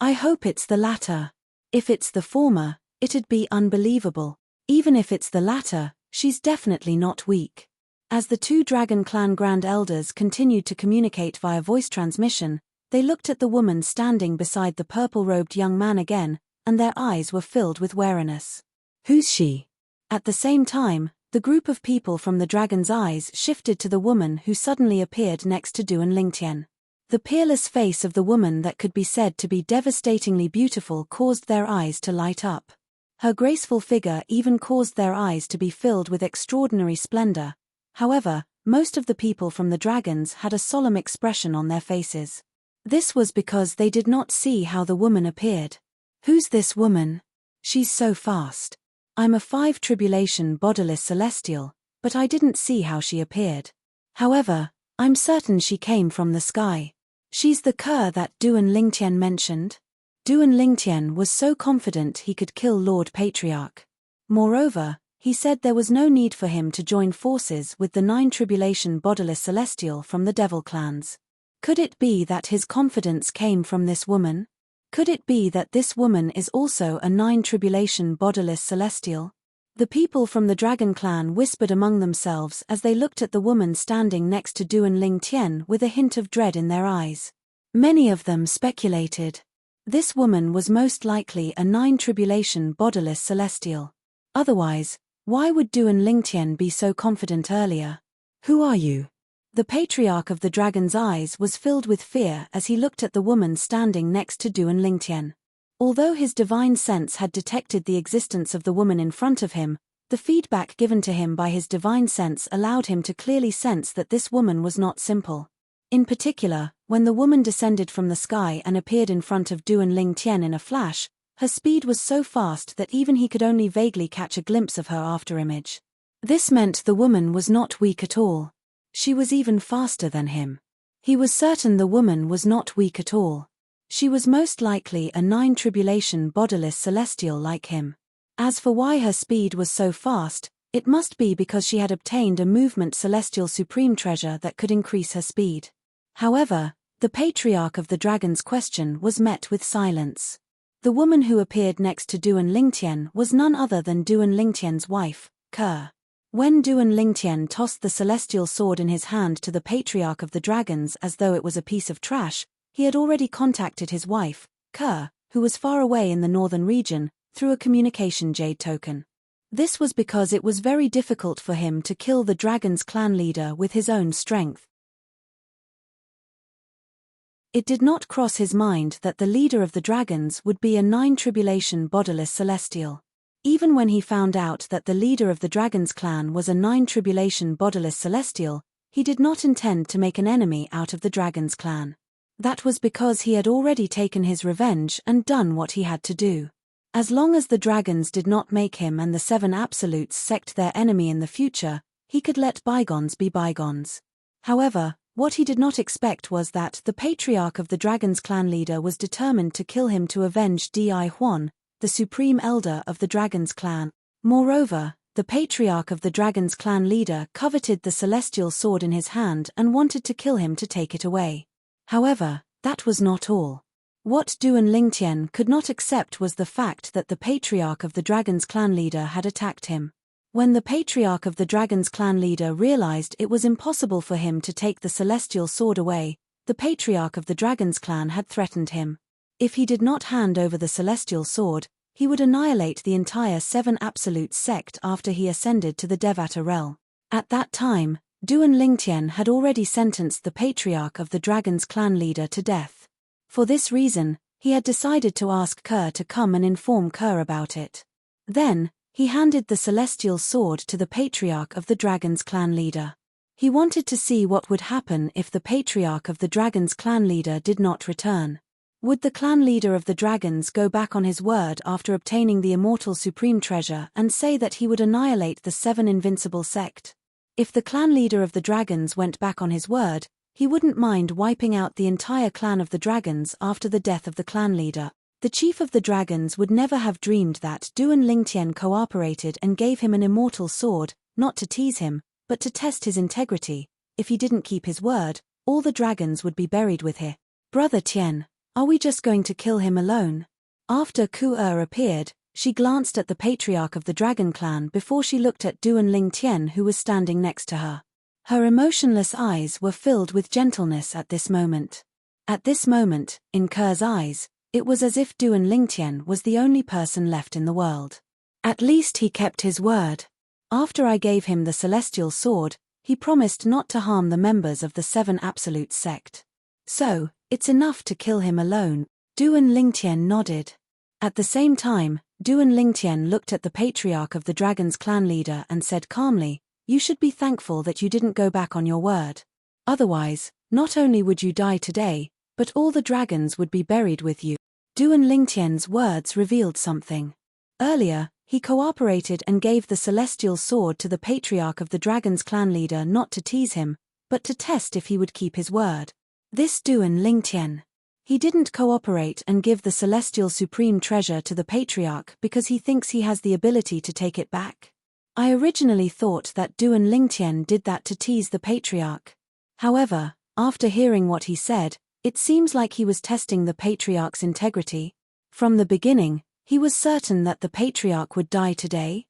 [SPEAKER 1] I hope it's the latter. If it's the former, it'd be unbelievable. Even if it's the latter, she's definitely not weak. As the 2 Dragon Clan Grand Elders continued to communicate via voice transmission, they looked at the woman standing beside the purple-robed young man again, and their eyes were filled with wariness. Who's she? At the same time, the group of people from the dragon's eyes shifted to the woman who suddenly appeared next to Duan Lingtian. The peerless face of the woman that could be said to be devastatingly beautiful caused their eyes to light up. Her graceful figure even caused their eyes to be filled with extraordinary splendor. However, most of the people from the dragons had a solemn expression on their faces. This was because they did not see how the woman appeared. Who's this woman? She's so fast. I'm a 5 tribulation bodiless celestial, but I didn't see how she appeared. However, I'm certain she came from the sky. She's the Kerr that Duan Lingtian mentioned. Duan Lingtian was so confident he could kill Lord Patriarch. Moreover, he said there was no need for him to join forces with the 9 tribulation bodiless celestial from the devil clans. Could it be that his confidence came from this woman? Could it be that this woman is also a 9 tribulation bodiless celestial? The people from the dragon clan whispered among themselves as they looked at the woman standing next to Duan Lingtian with a hint of dread in their eyes. Many of them speculated. This woman was most likely a nine-tribulation bodiless celestial. Otherwise, why would Duan Lingtian be so confident earlier? Who are you? The patriarch of the dragon's eyes was filled with fear as he looked at the woman standing next to Duan Lingtian. Although his divine sense had detected the existence of the woman in front of him, the feedback given to him by his divine sense allowed him to clearly sense that this woman was not simple. In particular, when the woman descended from the sky and appeared in front of Duan Lingtian in a flash, her speed was so fast that even he could only vaguely catch a glimpse of her afterimage. This meant the woman was not weak at all. She was even faster than him. He was certain the woman was not weak at all. She was most likely a nine-tribulation bodiless celestial like him. As for why her speed was so fast, it must be because she had obtained a movement celestial supreme treasure that could increase her speed. However, the patriarch of the dragon's question was met with silence. The woman who appeared next to Duan Lingtian was none other than Duan Lingtian's wife, Ke. When Duan Lingtian tossed the celestial sword in his hand to the patriarch of the dragons as though it was a piece of trash, he had already contacted his wife, Ke, who was far away in the northern region, through a communication jade token. This was because it was very difficult for him to kill the dragon's clan leader with his own strength. It did not cross his mind that the leader of the dragons would be a nine-tribulation bodiless celestial. Even when he found out that the leader of the dragon's clan was a nine-tribulation bodiless celestial, he did not intend to make an enemy out of the dragon's clan. That was because he had already taken his revenge and done what he had to do. As long as the dragons did not make him and the seven absolutes sect their enemy in the future, he could let bygones be bygones. However, what he did not expect was that the patriarch of the dragon's clan leader was determined to kill him to avenge Di Huan, the supreme elder of the dragon's clan. Moreover, the patriarch of the dragon's clan leader coveted the celestial sword in his hand and wanted to kill him to take it away. However, that was not all. What Duan Lingtian could not accept was the fact that the patriarch of the dragon's clan leader had attacked him. When the patriarch of the dragon's clan leader realized it was impossible for him to take the celestial sword away, the patriarch of the dragon's clan had threatened him. If he did not hand over the celestial sword, he would annihilate the entire seven absolute sect after he ascended to the Devata realm. At that time, Duan Lingtian had already sentenced the patriarch of the dragon's clan leader to death. For this reason, he had decided to ask Ke to come and inform Ke about it. Then, he handed the celestial sword to the patriarch of the dragon's clan leader. He wanted to see what would happen if the patriarch of the dragon's clan leader did not return. Would the clan leader of the dragons go back on his word after obtaining the immortal supreme treasure and say that he would annihilate the seven invincible sect? If the clan leader of the dragons went back on his word, he wouldn't mind wiping out the entire clan of the dragons after the death of the clan leader. The chief of the dragons would never have dreamed that Duan Lingtian cooperated and gave him an immortal sword, not to tease him, but to test his integrity. If he didn't keep his word, all the dragons would be buried with him. Brother Tian, are we just going to kill him alone? After Ku appeared, she glanced at the patriarch of the dragon clan before she looked at Duan Lingtian who was standing next to her. Her emotionless eyes were filled with gentleness at this moment. At this moment, in Ke's eyes, it was as if Duan Lingtian was the only person left in the world. At least he kept his word. After I gave him the celestial sword, he promised not to harm the members of the seven absolute sect. So, it's enough to kill him alone. Duan Lingtian nodded. At the same time, Duan Lingtian looked at the patriarch of the dragon's clan leader and said calmly, "You should be thankful that you didn't go back on your word. Otherwise, not only would you die today, but all the dragons would be buried with you." Duan Lingtian's words revealed something. Earlier, he cooperated and gave the celestial sword to the patriarch of the dragon's clan leader not to tease him, but to test if he would keep his word. This Duan Lingtian. He didn't cooperate and give the celestial supreme treasure to the patriarch because he thinks he has the ability to take it back. I originally thought that Duan Lingtian did that to tease the patriarch. However, after hearing what he said, it seems like he was testing the patriarch's integrity. From the beginning, he was certain that the patriarch would die today.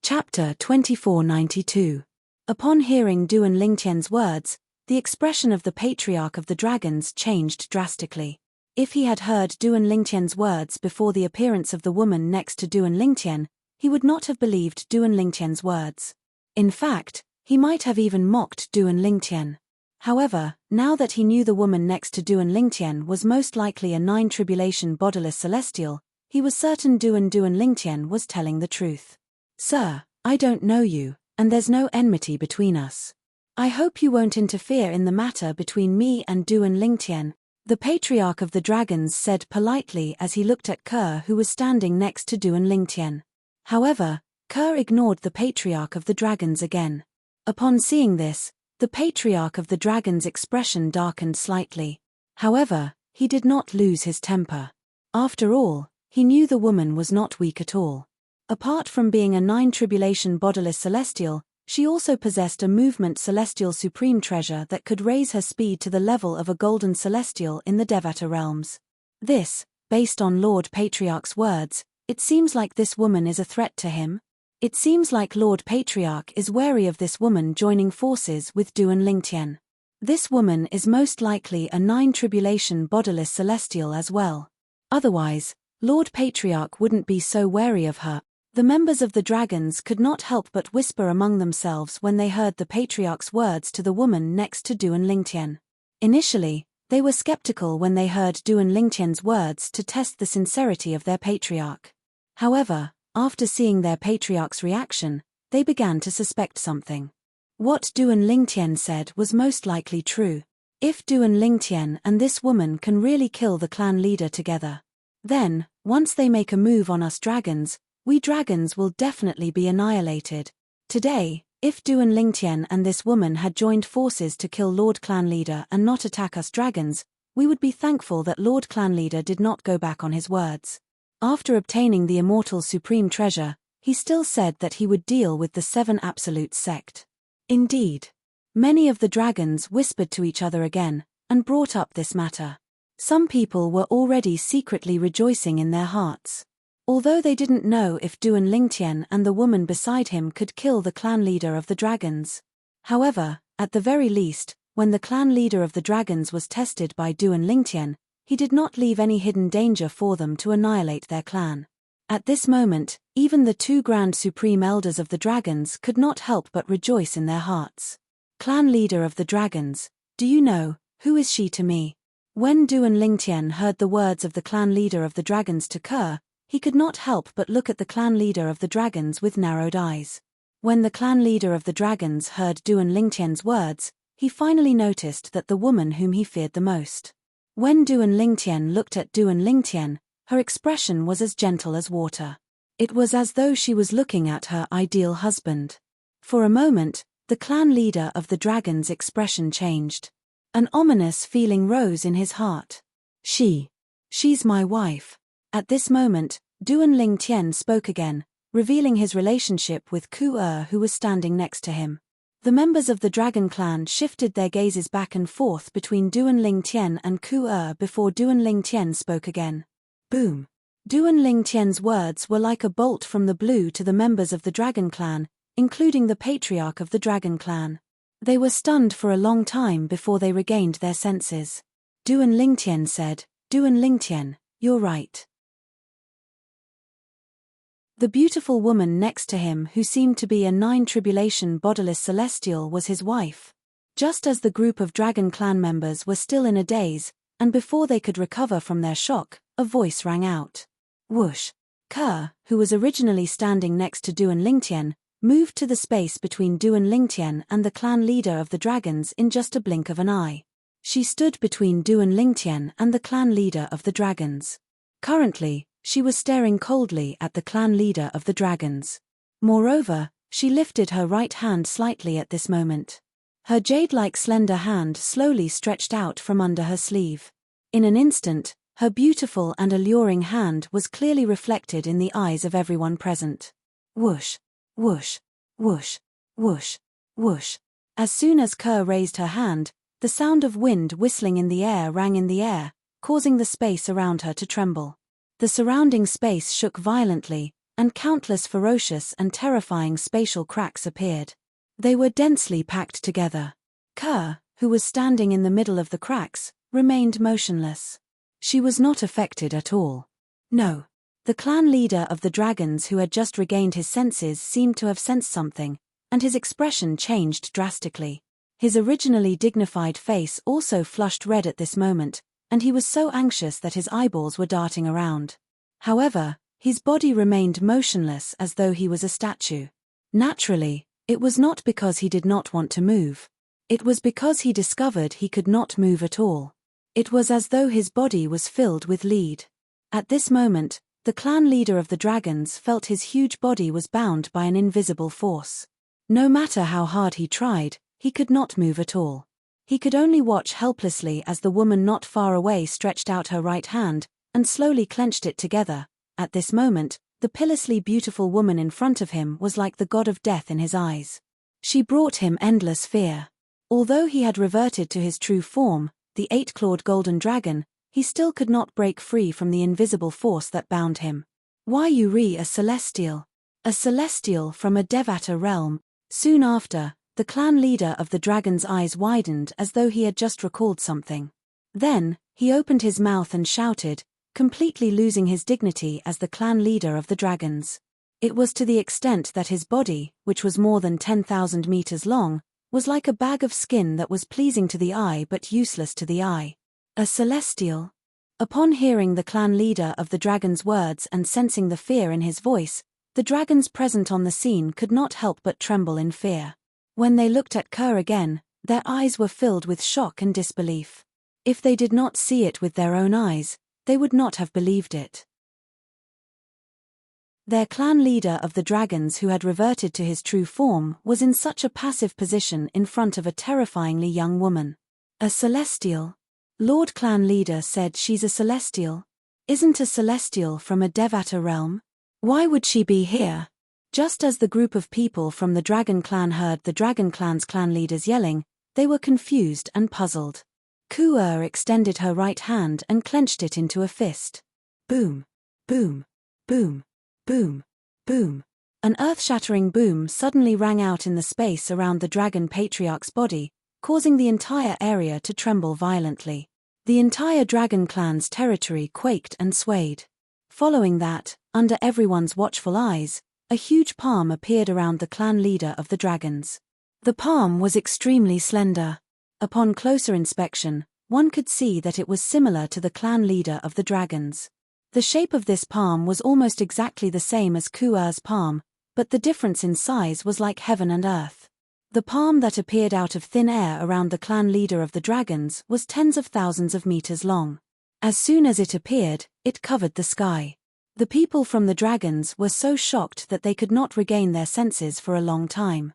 [SPEAKER 1] Chapter 2492. Upon hearing Duan Lingtian's words, the expression of the patriarch of the dragons changed drastically. If he had heard Duan Lingtian's words before the appearance of the woman next to Duan Lingtian, he would not have believed Duan Lingtian's words. In fact, he might have even mocked Duan Lingtian. However, now that he knew the woman next to Duan Lingtian was most likely a 9 tribulation bodiless celestial, he was certain Duan Lingtian was telling the truth. "Sir, I don't know you, and there's no enmity between us. I hope you won't interfere in the matter between me and Duan Lingtian," the patriarch of the dragons said politely as he looked at Kerr, who was standing next to Duan Lingtian. However, Kerr ignored the patriarch of the dragons again. Upon seeing this, the patriarch of the dragons' expression darkened slightly. However, he did not lose his temper. After all, he knew the woman was not weak at all. Apart from being a 9 tribulation bodiless celestial, she also possessed a movement celestial supreme treasure that could raise her speed to the level of a golden celestial in the Devata realms. This, based on Lord Patriarch's words, it seems like this woman is a threat to him. It seems like Lord Patriarch is wary of this woman joining forces with Duan Lingtian. This woman is most likely a 9 tribulation bodiless celestial as well. Otherwise, Lord Patriarch wouldn't be so wary of her. The members of the dragons could not help but whisper among themselves when they heard the patriarch's words to the woman next to Duan Lingtian. Initially, they were skeptical when they heard Duan Lingtian's words to test the sincerity of their patriarch. However, after seeing their patriarch's reaction, they began to suspect something. What Duan Lingtian said was most likely true. If Duan Lingtian and this woman can really kill the clan leader together, then, once they make a move on us dragons, we dragons will definitely be annihilated. Today, if Duan Lingtian and this woman had joined forces to kill Lord Clan Leader and not attack us dragons, we would be thankful that Lord Clan Leader did not go back on his words. After obtaining the immortal supreme treasure, he still said that he would deal with the 7 absolute sect. Indeed. Many of the dragons whispered to each other again, and brought up this matter. Some people were already secretly rejoicing in their hearts. Although they didn't know if Duan Lingtian and the woman beside him could kill the clan leader of the dragons. However, at the very least, when the clan leader of the dragons was tested by Duan Lingtian, he did not leave any hidden danger for them to annihilate their clan. At this moment, even the 2 grand supreme elders of the dragons could not help but rejoice in their hearts. "Clan leader of the dragons, do you know, who is she to me?" When Duan Lingtian heard the words of the clan leader of the dragons to Kerr, he could not help but look at the clan leader of the dragons with narrowed eyes. When the clan leader of the dragons heard Duan Lingtian's words, he finally noticed that the woman whom he feared the most. When Duan Lingtian looked at Duan Lingtian, her expression was as gentle as water. It was as though she was looking at her ideal husband. For a moment, the clan leader of the dragon's expression changed. An ominous feeling rose in his heart. She's my wife." At this moment, Duan Lingtian spoke again, revealing his relationship with Ku who was standing next to him. The members of the dragon clan shifted their gazes back and forth between Duan Lingtian and Ku before Duan Lingtian spoke again. Boom! Duan Lingtian's words were like a bolt from the blue to the members of the dragon clan, including the patriarch of the dragon clan. They were stunned for a long time before they regained their senses. Duan Lingtian said, "Duan Lingtian, you're right." The beautiful woman next to him who seemed to be a 9 tribulation bodiless celestial was his wife. Just as the group of dragon clan members were still in a daze, and before they could recover from their shock, a voice rang out. Whoosh! Kerr, who was originally standing next to Duan Lingtian, moved to the space between Duan Lingtian and the clan leader of the dragons in just a blink of an eye. She stood between Duan Lingtian and the clan leader of the dragons. Currently, she was staring coldly at the clan leader of the dragons. Moreover, she lifted her right hand slightly at this moment. Her jade-like slender hand slowly stretched out from under her sleeve. In an instant, her beautiful and alluring hand was clearly reflected in the eyes of everyone present. Whoosh! Whoosh! Whoosh! Whoosh! Whoosh! As soon as Kerr raised her hand, the sound of wind whistling in the air rang in the air, causing the space around her to tremble. The surrounding space shook violently, and countless ferocious and terrifying spatial cracks appeared. They were densely packed together. Kerr, who was standing in the middle of the cracks, remained motionless. She was not affected at all. No. The clan leader of the dragons, who had just regained his senses, seemed to have sensed something, and his expression changed drastically. His originally dignified face also flushed red at this moment, and he was so anxious that his eyeballs were darting around. However, his body remained motionless as though he was a statue. Naturally, it was not because he did not want to move. It was because he discovered he could not move at all. It was as though his body was filled with lead. At this moment, the clan leader of the dragons felt his huge body was bound by an invisible force. No matter how hard he tried, he could not move at all. He could only watch helplessly as the woman not far away stretched out her right hand and slowly clenched it together. At this moment, the pitilessly beautiful woman in front of him was like the god of death in his eyes. She brought him endless fear. Although he had reverted to his true form, the 8-clawed golden dragon, he still could not break free from the invisible force that bound him. Why you re a celestial? A celestial from a Devata realm. Soon after, the clan leader of the dragon's eyes widened as though he had just recalled something. Then, he opened his mouth and shouted, completely losing his dignity as the clan leader of the dragons. It was to the extent that his body, which was more than 10,000 meters long, was like a bag of skin that was pleasing to the eye but useless to the eye. A celestial? Upon hearing the clan leader of the dragon's words and sensing the fear in his voice, the dragons present on the scene could not help but tremble in fear. When they looked at Kerr again, their eyes were filled with shock and disbelief. If they did not see it with their own eyes, they would not have believed it. Their clan leader of the dragons, who had reverted to his true form, was in such a passive position in front of a terrifyingly young woman. A celestial? Lord Clan Leader said she's a celestial. Isn't a celestial from a Devata realm? Why would she be here? Just as the group of people from the Dragon Clan heard the Dragon Clan's clan leaders yelling, they were confused and puzzled. Ku'er extended her right hand and clenched it into a fist. Boom, boom, boom, boom, boom. An earth-shattering boom suddenly rang out in the space around the Dragon Patriarch's body, causing the entire area to tremble violently. The entire Dragon Clan's territory quaked and swayed. Following that, under everyone's watchful eyes, a huge palm appeared around the clan leader of the dragons. The palm was extremely slender. Upon closer inspection, one could see that it was similar to the clan leader of the dragons. The shape of this palm was almost exactly the same as Ku'er's palm, but the difference in size was like heaven and earth. The palm that appeared out of thin air around the clan leader of the dragons was tens of thousands of meters long. As soon as it appeared, it covered the sky. The people from the dragons were so shocked that they could not regain their senses for a long time.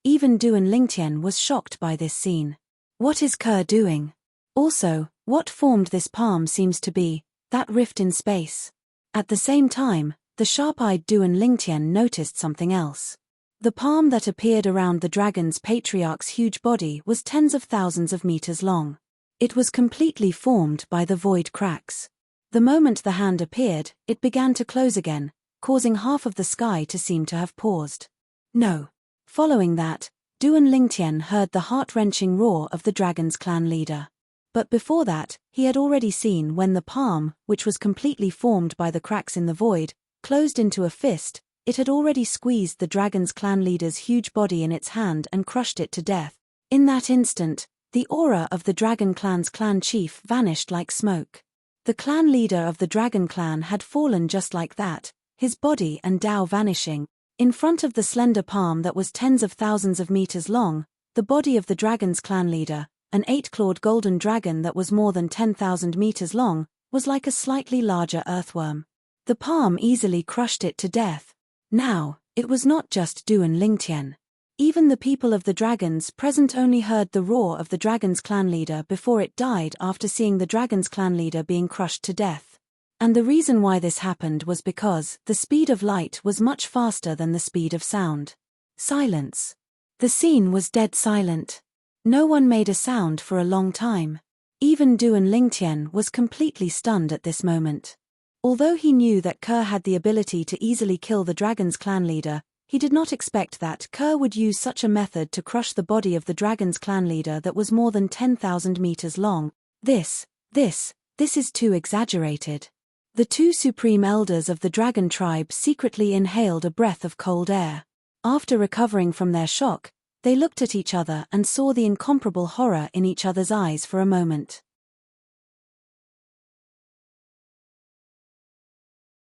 [SPEAKER 1] Even Duan Lingtian was shocked by this scene. What is Kerr doing? Also, what formed this palm seems to be that rift in space. At the same time, the sharp-eyed Duan Lingtian noticed something else. The palm that appeared around the dragon's patriarch's huge body was tens of thousands of meters long. It was completely formed by the void cracks. The moment the hand appeared, it began to close again, causing half of the sky to seem to have paused. No. Following that, Duan Lingtian heard the heart-wrenching roar of the dragon's clan leader. But before that, he had already seen when the palm, which was completely formed by the cracks in the void, closed into a fist, it had already squeezed the dragon's clan leader's huge body in its hand and crushed it to death. In that instant, the aura of the dragon clan's clan chief vanished like smoke. The clan leader of the dragon clan had fallen just like that, his body and Dao vanishing. In front of the slender palm that was tens of thousands of meters long, the body of the dragon's clan leader, an 8-clawed golden dragon that was more than 10,000 meters long, was like a slightly larger earthworm. The palm easily crushed it to death. Now, it was not just Duan Lingtian. Even the people of the dragons present only heard the roar of the dragon's clan leader before it died after seeing the dragon's clan leader being crushed to death. And the reason why this happened was because the speed of light was much faster than the speed of sound. Silence. The scene was dead silent. No one made a sound for a long time. Even Duan Lingtian was completely stunned at this moment. Although he knew that Kerr had the ability to easily kill the dragon's clan leader, He did not expect that Kerr would use such a method to crush the body of the dragon's clan leader that was more than 10,000 meters long. This is too exaggerated. The two supreme elders of the dragon tribe secretly inhaled a breath of cold air. After recovering from their shock, they looked at each other and saw the incomparable horror in each other's eyes for a moment.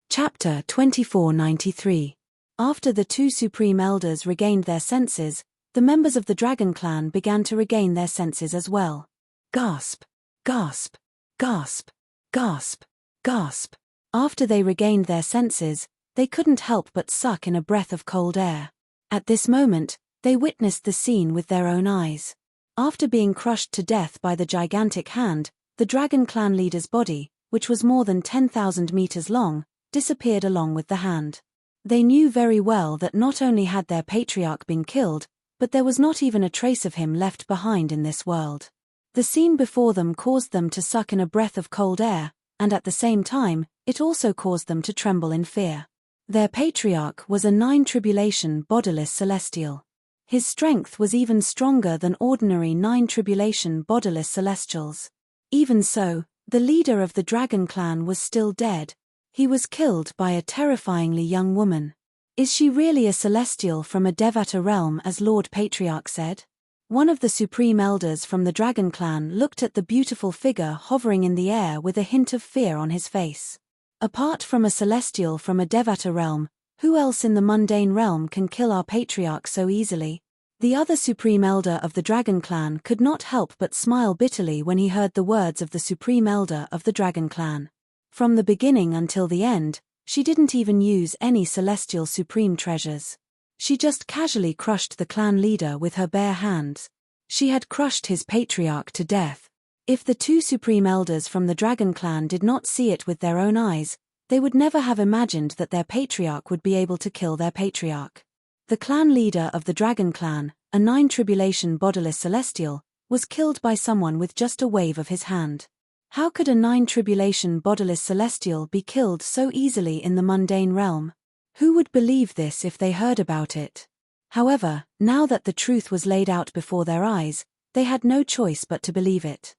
[SPEAKER 1] Chapter 2493. After the two supreme elders regained their senses, the members of the dragon clan began to regain their senses as well. Gasp! Gasp! Gasp! Gasp! Gasp! After they regained their senses, they couldn't help but suck in a breath of cold air. At this moment, they witnessed the scene with their own eyes. After being crushed to death by the gigantic hand, the dragon clan leader's body, which was more than 10,000 meters long, disappeared along with the hand. They knew very well that not only had their patriarch been killed, but there was not even a trace of him left behind in this world. The scene before them caused them to suck in a breath of cold air, and at the same time, it also caused them to tremble in fear. Their patriarch was a 9 tribulation bodiless celestial. His strength was even stronger than ordinary 9 tribulation bodiless celestials. Even so, the leader of the dragon clan was still dead. He was killed by a terrifyingly young woman. Is she really a celestial from a Devata realm, as Lord Patriarch said? One of the supreme elders from the dragon clan looked at the beautiful figure hovering in the air with a hint of fear on his face. Apart from a celestial from a Devata realm, who else in the mundane realm can kill our patriarch so easily? The other supreme elder of the dragon clan could not help but smile bitterly when he heard the words of the supreme elder of the dragon clan. From the beginning until the end, she didn't even use any celestial supreme treasures. She just casually crushed the clan leader with her bare hands. She had crushed his patriarch to death. If the two supreme elders from the dragon clan did not see it with their own eyes, they would never have imagined that their patriarch would be able to kill their patriarch. The clan leader of the dragon clan, a 9 tribulation bodiless celestial, was killed by someone with just a wave of his hand. How could a 9 tribulation bodiless celestial be killed so easily in the mundane realm? Who would believe this if they heard about it? However, now that the truth was laid out before their eyes, they had no choice but to believe it.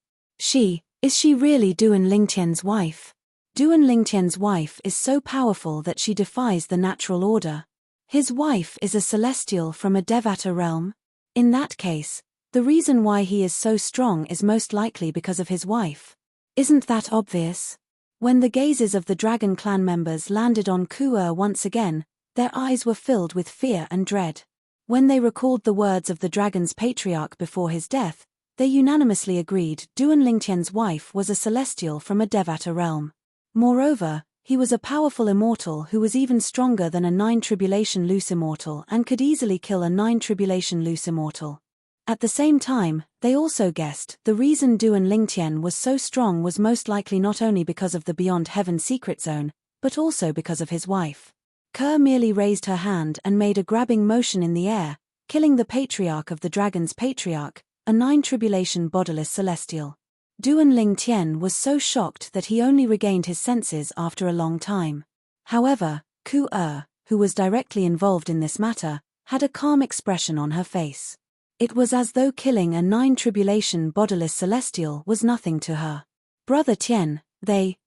[SPEAKER 1] Is she really Duan Lingtian's wife? Duan Lingtian's wife is so powerful that she defies the natural order. His wife is a celestial from a Devata realm? In that case, the reason why he is so strong is most likely because of his wife. Isn't that obvious? When the gazes of the dragon clan members landed on Ku-er once again, their eyes were filled with fear and dread. When they recalled the words of the dragon's patriarch before his death, they unanimously agreed Duan Lingtian's wife was a celestial from a Devata realm. Moreover, he was a powerful immortal who was even stronger than a 9 tribulation loose immortal and could easily kill a 9 tribulation loose immortal. At the same time, they also guessed the reason Duan Lingtian was so strong was most likely not only because of the Beyond Heaven secret zone, but also because of his wife. Kerr merely raised her hand and made a grabbing motion in the air, killing the patriarch of the dragon's patriarch, a 9 tribulation bodiless celestial. Duan Lingtian was so shocked that he only regained his senses after a long time. However, Ku-er, who was directly involved in this matter, had a calm expression on her face. It was as though killing a 9 tribulation bodiless celestial was nothing to her. Brother Tien,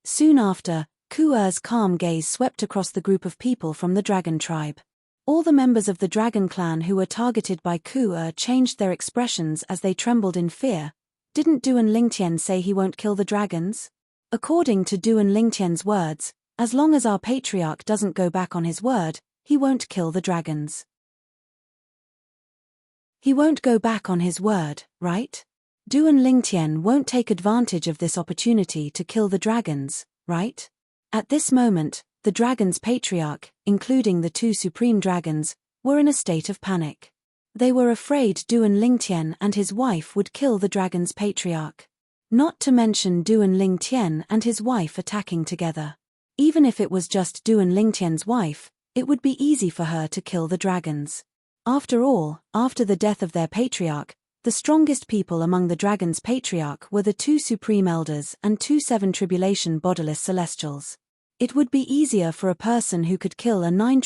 [SPEAKER 1] soon after, Ku-er's calm gaze swept across the group of people from the dragon tribe. All the members of the dragon clan who were targeted by Ku-er changed their expressions as they trembled in fear. Didn't Duan Lingtian say he won't kill the dragons? According to Duan Lingtian's words, as long as our patriarch doesn't go back on his word, he won't kill the dragons. He won't go back on his word, right? Duan Lingtian won't take advantage of this opportunity to kill the dragons, right? At this moment, the dragon's patriarch, including the two supreme dragons, were in a state of panic. They were afraid Duan Lingtian and his wife would kill the dragon's patriarch. Not to mention Duan Lingtian and his wife attacking together. Even if it was just Duan Lingtian's wife, it would be easy for her to kill the dragons. After all, after the death of their patriarch, the strongest people among the dragon's patriarch were the two supreme elders and two 7 tribulation bodiless celestials. It would be easier for a person who could kill a 9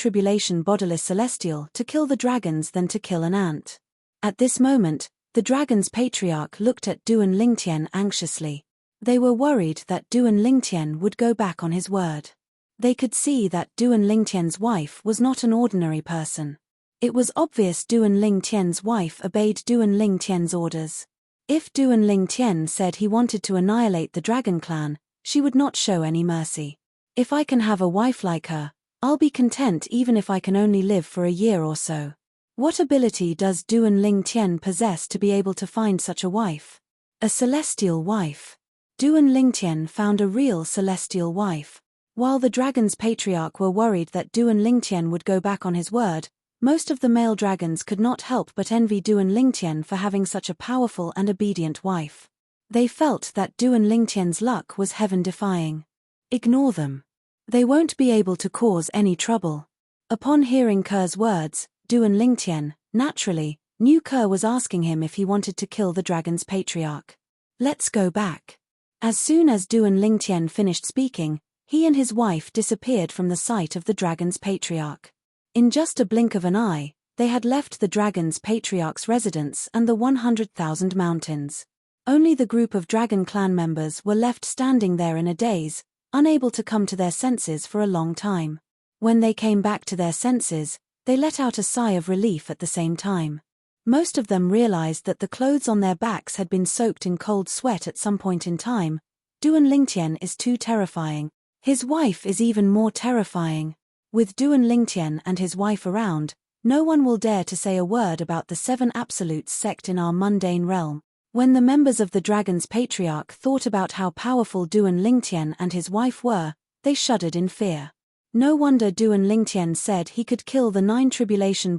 [SPEAKER 1] bodiless celestial to kill the dragons than to kill an ant. At this moment, the dragon's patriarch looked at Duan Lingtian anxiously. They were worried that Duan Lingtian would go back on his word. They could see that Duan Lingtian's wife was not an ordinary person. It was obvious Duan Lingtian's wife obeyed Duan Lingtian's orders. If Duan Lingtian said he wanted to annihilate the dragon clan, she would not show any mercy. If I can have a wife like her, I'll be content even if I can only live for a year or so. What ability does Duan Lingtian possess to be able to find such a wife? A celestial wife. Duan Lingtian found a real celestial wife. While the dragon's patriarch were worried that Duan Lingtian would go back on his word, most of the male dragons could not help but envy Duan Lingtian for having such a powerful and obedient wife. They felt that Duan Lingtian's luck was heaven-defying. Ignore them. They won't be able to cause any trouble. Upon hearing Ker's words, Duan Lingtian, naturally, knew Ker was asking him if he wanted to kill the dragon's patriarch. Let's go back. As soon as Duan Lingtian finished speaking, he and his wife disappeared from the sight of the dragon's patriarch. In just a blink of an eye, they had left the dragon's patriarch's residence and the 100,000 mountains. Only the group of dragon clan members were left standing there in a daze, unable to come to their senses for a long time. When they came back to their senses, they let out a sigh of relief at the same time. Most of them realized that the clothes on their backs had been soaked in cold sweat at some point in time. Duan Lingtian is too terrifying. His wife is even more terrifying. With Duan Lingtian and his wife around, no one will dare to say a word about the 7 Absolutes sect in our mundane realm. When the members of the Dragon's Patriarch thought about how powerful Duan Lingtian and his wife were, they shuddered in fear. No wonder Duan Lingtian said he could kill the 9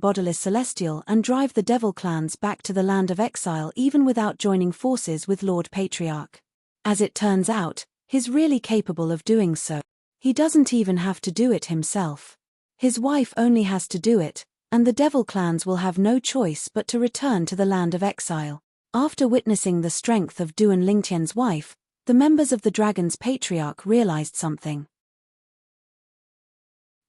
[SPEAKER 1] bodiless celestial and drive the devil clans back to the land of exile even without joining forces with Lord Patriarch. As it turns out, he's really capable of doing so. He doesn't even have to do it himself. His wife only has to do it, and the devil clans will have no choice but to return to the land of exile. After witnessing the strength of Duan Lingtian's wife, the members of the Dragon's Patriarch realized something.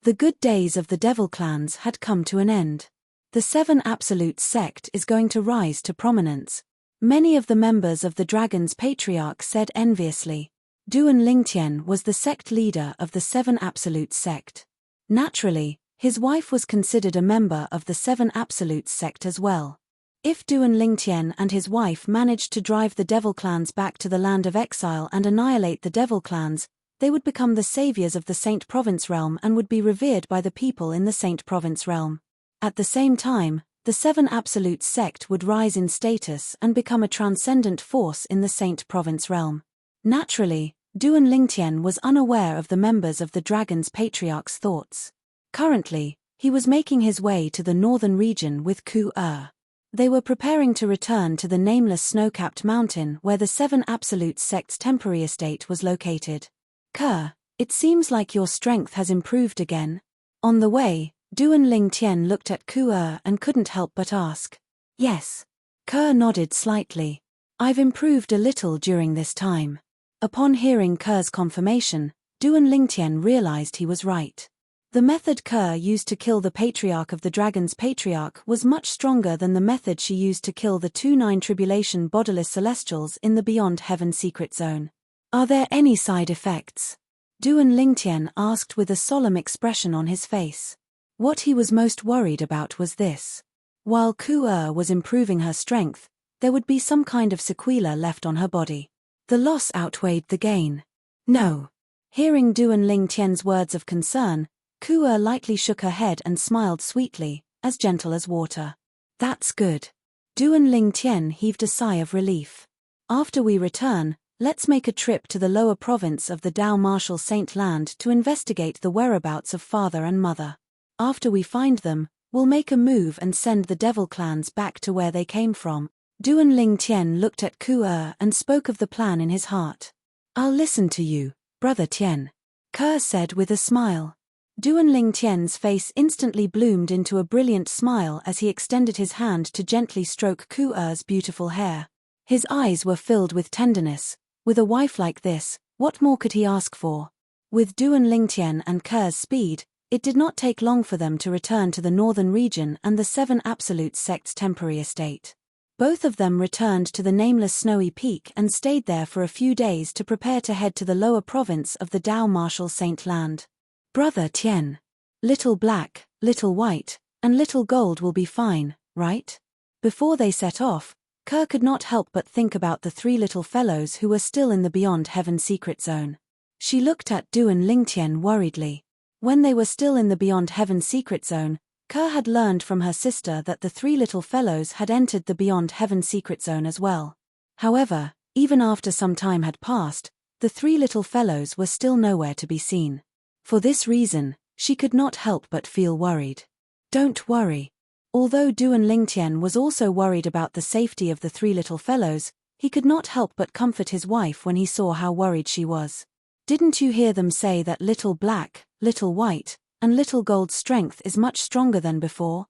[SPEAKER 1] The good days of the devil clans had come to an end. The 7 Absolute sect is going to rise to prominence. Many of the members of the Dragon's Patriarch said enviously. Duan Lingtian was the sect leader of the 7 Absolute sect. Naturally, his wife was considered a member of the 7 Absolute sect as well. If Duan Lingtian and his wife managed to drive the devil clans back to the land of exile and annihilate the devil clans, they would become the saviors of the Saint Province realm and would be revered by the people in the Saint Province realm. At the same time, the 7 Absolute sect would rise in status and become a transcendent force in the Saint Province realm. Naturally, Duan Lingtian was unaware of the members of the Dragon's Patriarch's thoughts. Currently, he was making his way to the northern region with Ku-er. They were preparing to return to the nameless snow-capped mountain where the 7 Absolute sect's temporary estate was located. Ke, it seems like your strength has improved again. On the way, Duan Lingtian looked at Ku-er and couldn't help but ask. Yes. Ke nodded slightly. I've improved a little during this time. Upon hearing Ke's confirmation, Duan Lingtian realized he was right. The method Ke used to kill the Patriarch of the Dragon's Patriarch was much stronger than the method she used to kill the 2 9 bodiless celestials in the Beyond Heaven secret zone. Are there any side effects? Duan Lingtian asked with a solemn expression on his face. What he was most worried about was this. While Ku-er was improving her strength, there would be some kind of sequela left on her body. The loss outweighed the gain. No. Hearing Duan Lingtian's words of concern, Ku-er lightly shook her head and smiled sweetly, as gentle as water. That's good. Duan Lingtian heaved a sigh of relief. After we return, let's make a trip to the lower province of the Dao Martial Saint Land to investigate the whereabouts of father and mother. After we find them, we'll make a move and send the devil clans back to where they came from. Duan Lingtian looked at Ku-er and spoke of the plan in his heart. I'll listen to you, brother Tian. Ke said with a smile. Duan Lingtian's face instantly bloomed into a brilliant smile as he extended his hand to gently stroke Ku-er's beautiful hair. His eyes were filled with tenderness. With a wife like this, what more could he ask for? With Duan Lingtian and Ker's speed, it did not take long for them to return to the northern region and the Seven Absolute Sect's temporary estate. Both of them returned to the nameless snowy peak and stayed there for a few days to prepare to head to the lower province of the Dao Martial Saint Land. Brother Tian. Little black, little white, and little gold will be fine, right? Before they set off, Kerr could not help but think about the three little fellows who were still in the Beyond Heaven secret zone. She looked at Duan Lingtian worriedly. When they were still in the Beyond Heaven secret zone, Kerr had learned from her sister that the three little fellows had entered the Beyond Heaven secret zone as well. However, even after some time had passed, the three little fellows were still nowhere to be seen. For this reason, she could not help but feel worried. Don't worry. Although Duan Lingtian was also worried about the safety of the three little fellows, he could not help but comfort his wife when he saw how worried she was. Didn't you hear them say that little black, little white, and little gold's strength is much stronger than before?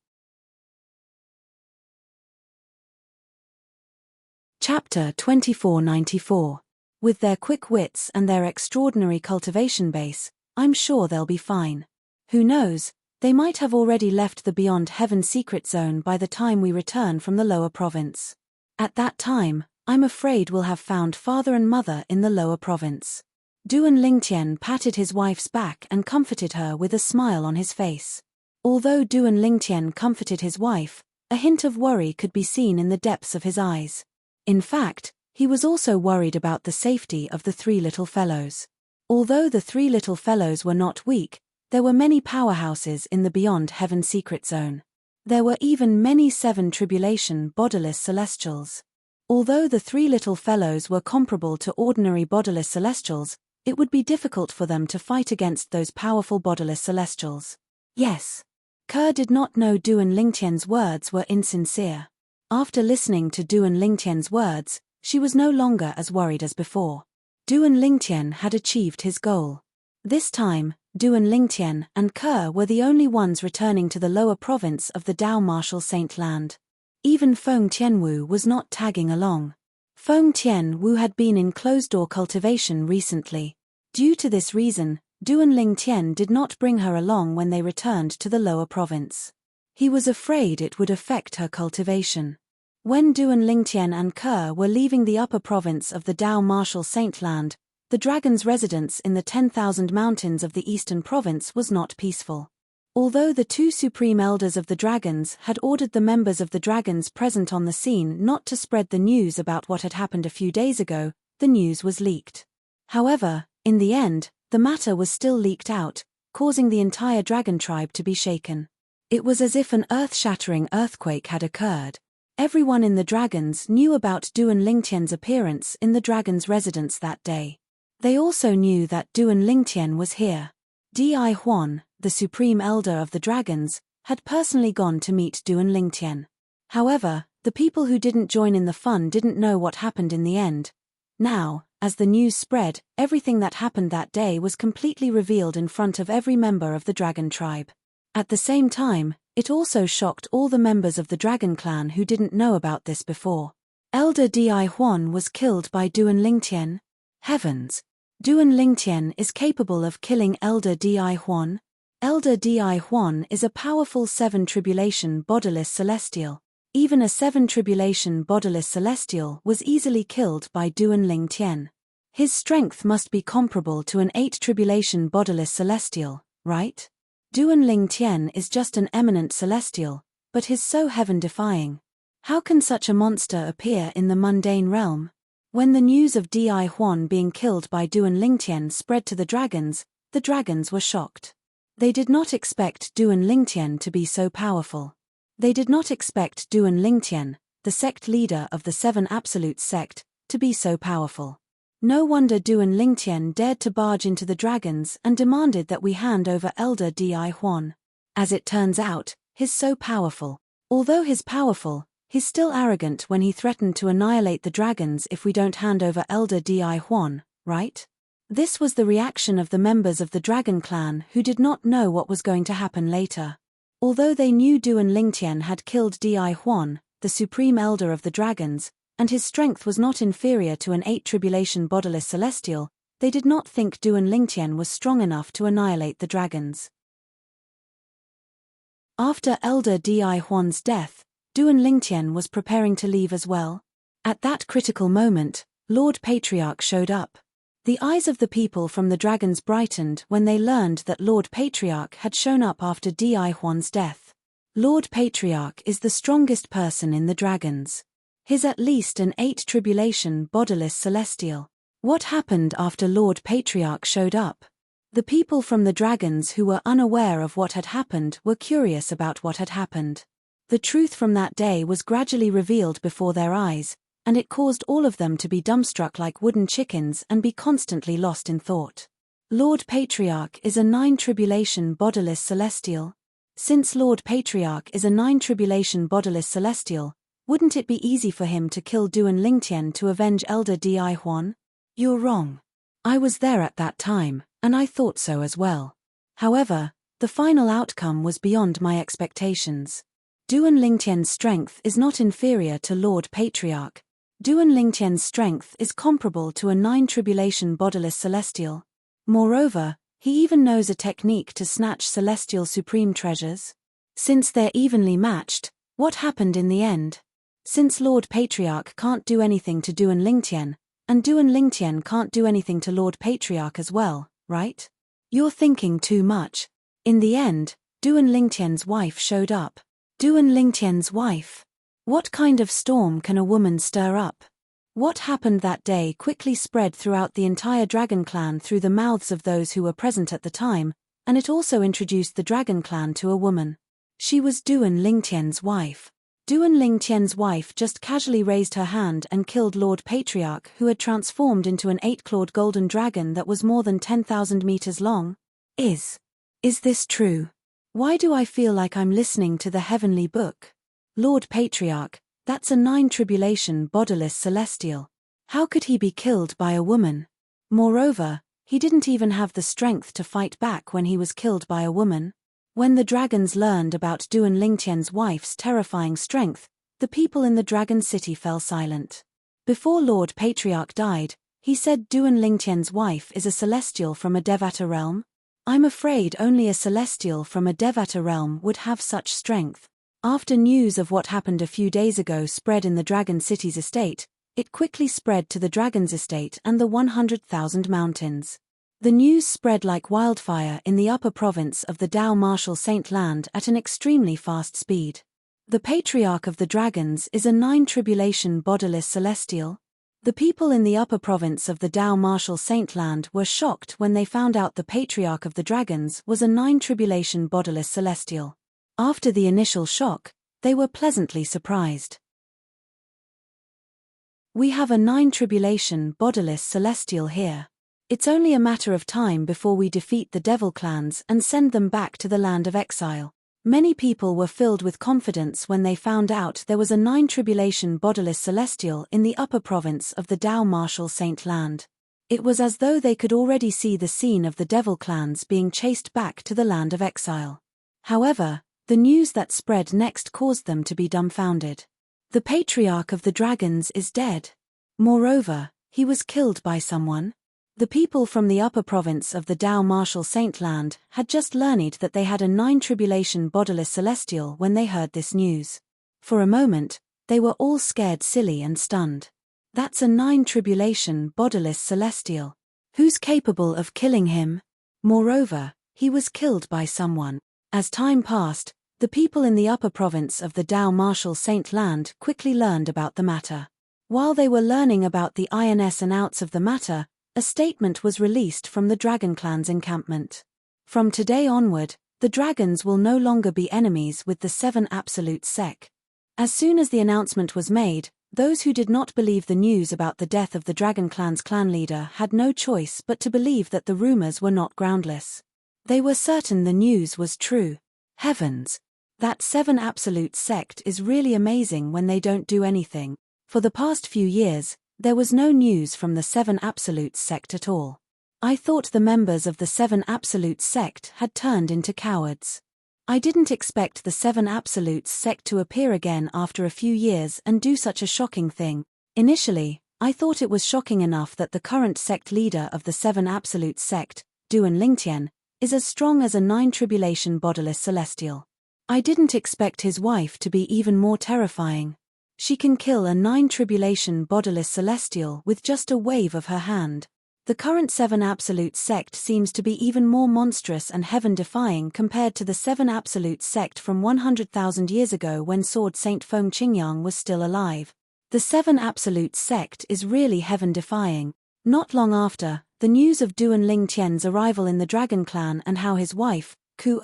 [SPEAKER 1] Chapter 2494. With their quick wits and their extraordinary cultivation base, I'm sure they'll be fine. Who knows, they might have already left the Beyond Heaven secret zone by the time we return from the lower province. At that time, I'm afraid we'll have found father and mother in the lower province. Duan Lingtian patted his wife's back and comforted her with a smile on his face. Although Duan Lingtian comforted his wife, a hint of worry could be seen in the depths of his eyes. In fact, he was also worried about the safety of the three little fellows. Although the three little fellows were not weak, there were many powerhouses in the Beyond Heaven secret zone. There were even many seven tribulation bodiless celestials. Although the three little fellows were comparable to ordinary bodiless celestials, it would be difficult for them to fight against those powerful bodiless celestials. Yes. Kerr did not know Duan Lingtian's words were insincere. After listening to Duan Lingtian's words, she was no longer as worried as before. Duan Lingtian had achieved his goal. This time, Duan Lingtian and Kerr were the only ones returning to the lower province of the Dao Martial Saint Land. Even Feng Tianwu was not tagging along. Feng Tianwu had been in closed-door cultivation recently. Due to this reason, Duan Lingtian did not bring her along when they returned to the lower province. He was afraid it would affect her cultivation. When Duan Lingtian and Kerr were leaving the upper province of the Dao Martial Saint Land, the dragon's residence in the 10,000 mountains of the eastern province was not peaceful. Although the two supreme elders of the dragons had ordered the members of the dragons present on the scene not to spread the news about what had happened a few days ago, the news was leaked. However, in the end, the matter was still leaked out, causing the entire dragon tribe to be shaken. It was as if an earth-shattering earthquake had occurred. Everyone in the dragons knew about Duan Lingtian's appearance in the dragon's residence that day. They also knew that Duan Lingtian was here. Di Huan, the supreme elder of the dragons, had personally gone to meet Duan Lingtian. However, the people who didn't join in the fun didn't know what happened in the end. Now, as the news spread, everything that happened that day was completely revealed in front of every member of the dragon tribe. At the same time, it also shocked all the members of the dragon clan who didn't know about this before. Elder Di Huan was killed by Duan Lingtian? Heavens! Duan Lingtian is capable of killing Elder Di Huan? Elder Di Huan is a powerful seven tribulation bodiless celestial. Even a seven tribulation bodiless celestial was easily killed by Duan Lingtian. His strength must be comparable to an 8 tribulation bodiless celestial, right? Duan Lingtian is just an eminent celestial, but he's so heaven-defying. How can such a monster appear in the mundane realm? When the news of Di Huan being killed by Duan Lingtian spread to the dragons were shocked. They did not expect Duan Lingtian to be so powerful. They did not expect Duan Lingtian, the sect leader of the Seven Absolute sect, to be so powerful. No wonder Duan Lingtian dared to barge into the dragons and demanded that we hand over Elder Di Huan. As it turns out, he's so powerful. Although he's powerful, he's still arrogant when he threatened to annihilate the dragons if we don't hand over Elder Di Huan, right? This was the reaction of the members of the dragon clan who did not know what was going to happen later. Although they knew Duan Lingtian had killed Di Huan, the supreme elder of the dragons, and his strength was not inferior to an 8 tribulation bodiless celestial, They did not think Duan Lingtian was strong enough to annihilate the dragons. After Elder Di Huan's death, Duan Lingtian was preparing to leave as well. At that critical moment, Lord Patriarch showed up. The eyes of the people from the dragons brightened when they learned that Lord Patriarch had shown up after Di Huan's death. Lord Patriarch is the strongest person in the dragons. He's at least an 8 tribulation bodiless celestial. What happened after Lord Patriarch showed up? The people from the dragons who were unaware of what had happened were curious about what had happened. The truth from that day was gradually revealed before their eyes, and it caused all of them to be dumbstruck like wooden chickens and be constantly lost in thought. Lord Patriarch is a 9 tribulation bodiless celestial. Since Lord Patriarch is a 9 tribulation bodiless celestial, wouldn't it be easy for him to kill Duan Lingtian to avenge Elder Di Huan? You're wrong. I was there at that time, and I thought so as well. However, the final outcome was beyond my expectations. Duan Lingtian's strength is not inferior to Lord Patriarch. Duan Lingtian's strength is comparable to a 9 tribulation bodiless celestial. Moreover, he even knows a technique to snatch celestial supreme treasures. Since they're evenly matched, what happened in the end? Since Lord Patriarch can't do anything to Duan Lingtian, and Duan Lingtian can't do anything to Lord Patriarch as well, right? You're thinking too much. In the end, Duan Lingtian's wife showed up. Duan Lingtian's wife? What kind of storm can a woman stir up? What happened that day quickly spread throughout the entire dragon clan through the mouths of those who were present at the time, and it also introduced the dragon clan to a woman. She was Duan Lingtian's wife. Duan Lingtian's wife just casually raised her hand and killed Lord Patriarch, who had transformed into an 8-clawed golden dragon that was more than 10,000 meters long. Is this true? Why do I feel like I'm listening to the heavenly book? Lord Patriarch, that's a 9 tribulation bodiless celestial. How could he be killed by a woman? Moreover, he didn't even have the strength to fight back when he was killed by a woman. When the dragons learned about Duan Lingtian's wife's terrifying strength, the people in the dragon city fell silent. Before Lord Patriarch died, he said Duan Lingtian's wife is a celestial from a Devata realm. I'm afraid only a celestial from a Devata realm would have such strength. After news of what happened a few days ago spread in the Dragon City's estate, it quickly spread to the Dragon's estate and the 100,000 mountains. The news spread like wildfire in the upper province of the Dao Marshal Saint Land at an extremely fast speed. The Patriarch of the Dragons is a 9 tribulation bodiless celestial. The people in the upper province of the Dao Marshal Saint Land were shocked when they found out the Patriarch of the Dragons was a 9 tribulation bodiless celestial. After the initial shock, they were pleasantly surprised. We have a 9 tribulation bodiless celestial here. It's only a matter of time before we defeat the devil clans and send them back to the land of exile. Many people were filled with confidence when they found out there was a 9 tribulation bodiless celestial in the upper province of the Dao Marshal Saint Land. It was as though they could already see the scene of the devil clans being chased back to the land of exile. However, the news that spread next caused them to be dumbfounded. The Patriarch of the Dragons is dead. Moreover, he was killed by someone. The people from the upper province of the Dao Marshal Saint Land had just learned that they had a 9 tribulation bodiless celestial when they heard this news. For a moment, they were all scared silly and stunned. That's a 9 tribulation bodiless celestial. Who's capable of killing him? Moreover, he was killed by someone. As time passed, the people in the upper province of the Dao Marshal Saint Land quickly learned about the matter. While they were learning about the ins and outs of the matter, a statement was released from the Dragon Clan's encampment. From today onward, the dragons will no longer be enemies with the 7 Absolute Sec. As soon as the announcement was made, those who did not believe the news about the death of the Dragon Clan's clan leader had no choice but to believe that the rumors were not groundless. They were certain the news was true. Heavens! That 7 Absolute Sect is really amazing when they don't do anything. For the past few years, there was no news from the 7 Absolute Sect at all. I thought the members of the 7 Absolute Sect had turned into cowards. I didn't expect the 7 Absolute Sect to appear again after a few years and do such a shocking thing. Initially, I thought it was shocking enough that the current sect leader of the Seven Absolute sect, Duan Lingtian, is as strong as a nine-tribulation bodiless celestial. I didn't expect his wife to be even more terrifying. She can kill a nine-tribulation bodiless celestial with just a wave of her hand. The current Seven Absolute sect seems to be even more monstrous and heaven-defying compared to the Seven Absolute sect from 100,000 years ago when Sword Saint Feng Qingyang was still alive. The Seven Absolute sect is really heaven-defying. Not long after, the news of Duan Lingtian's arrival in the Dragon Clan and how his wife, Ku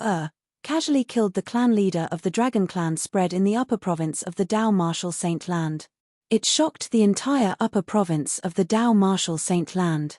[SPEAKER 1] casually killed the clan leader of the Dragon Clan spread in the upper province of the Dao Martial Saint Land. It shocked the entire upper province of the Dao Martial Saint Land.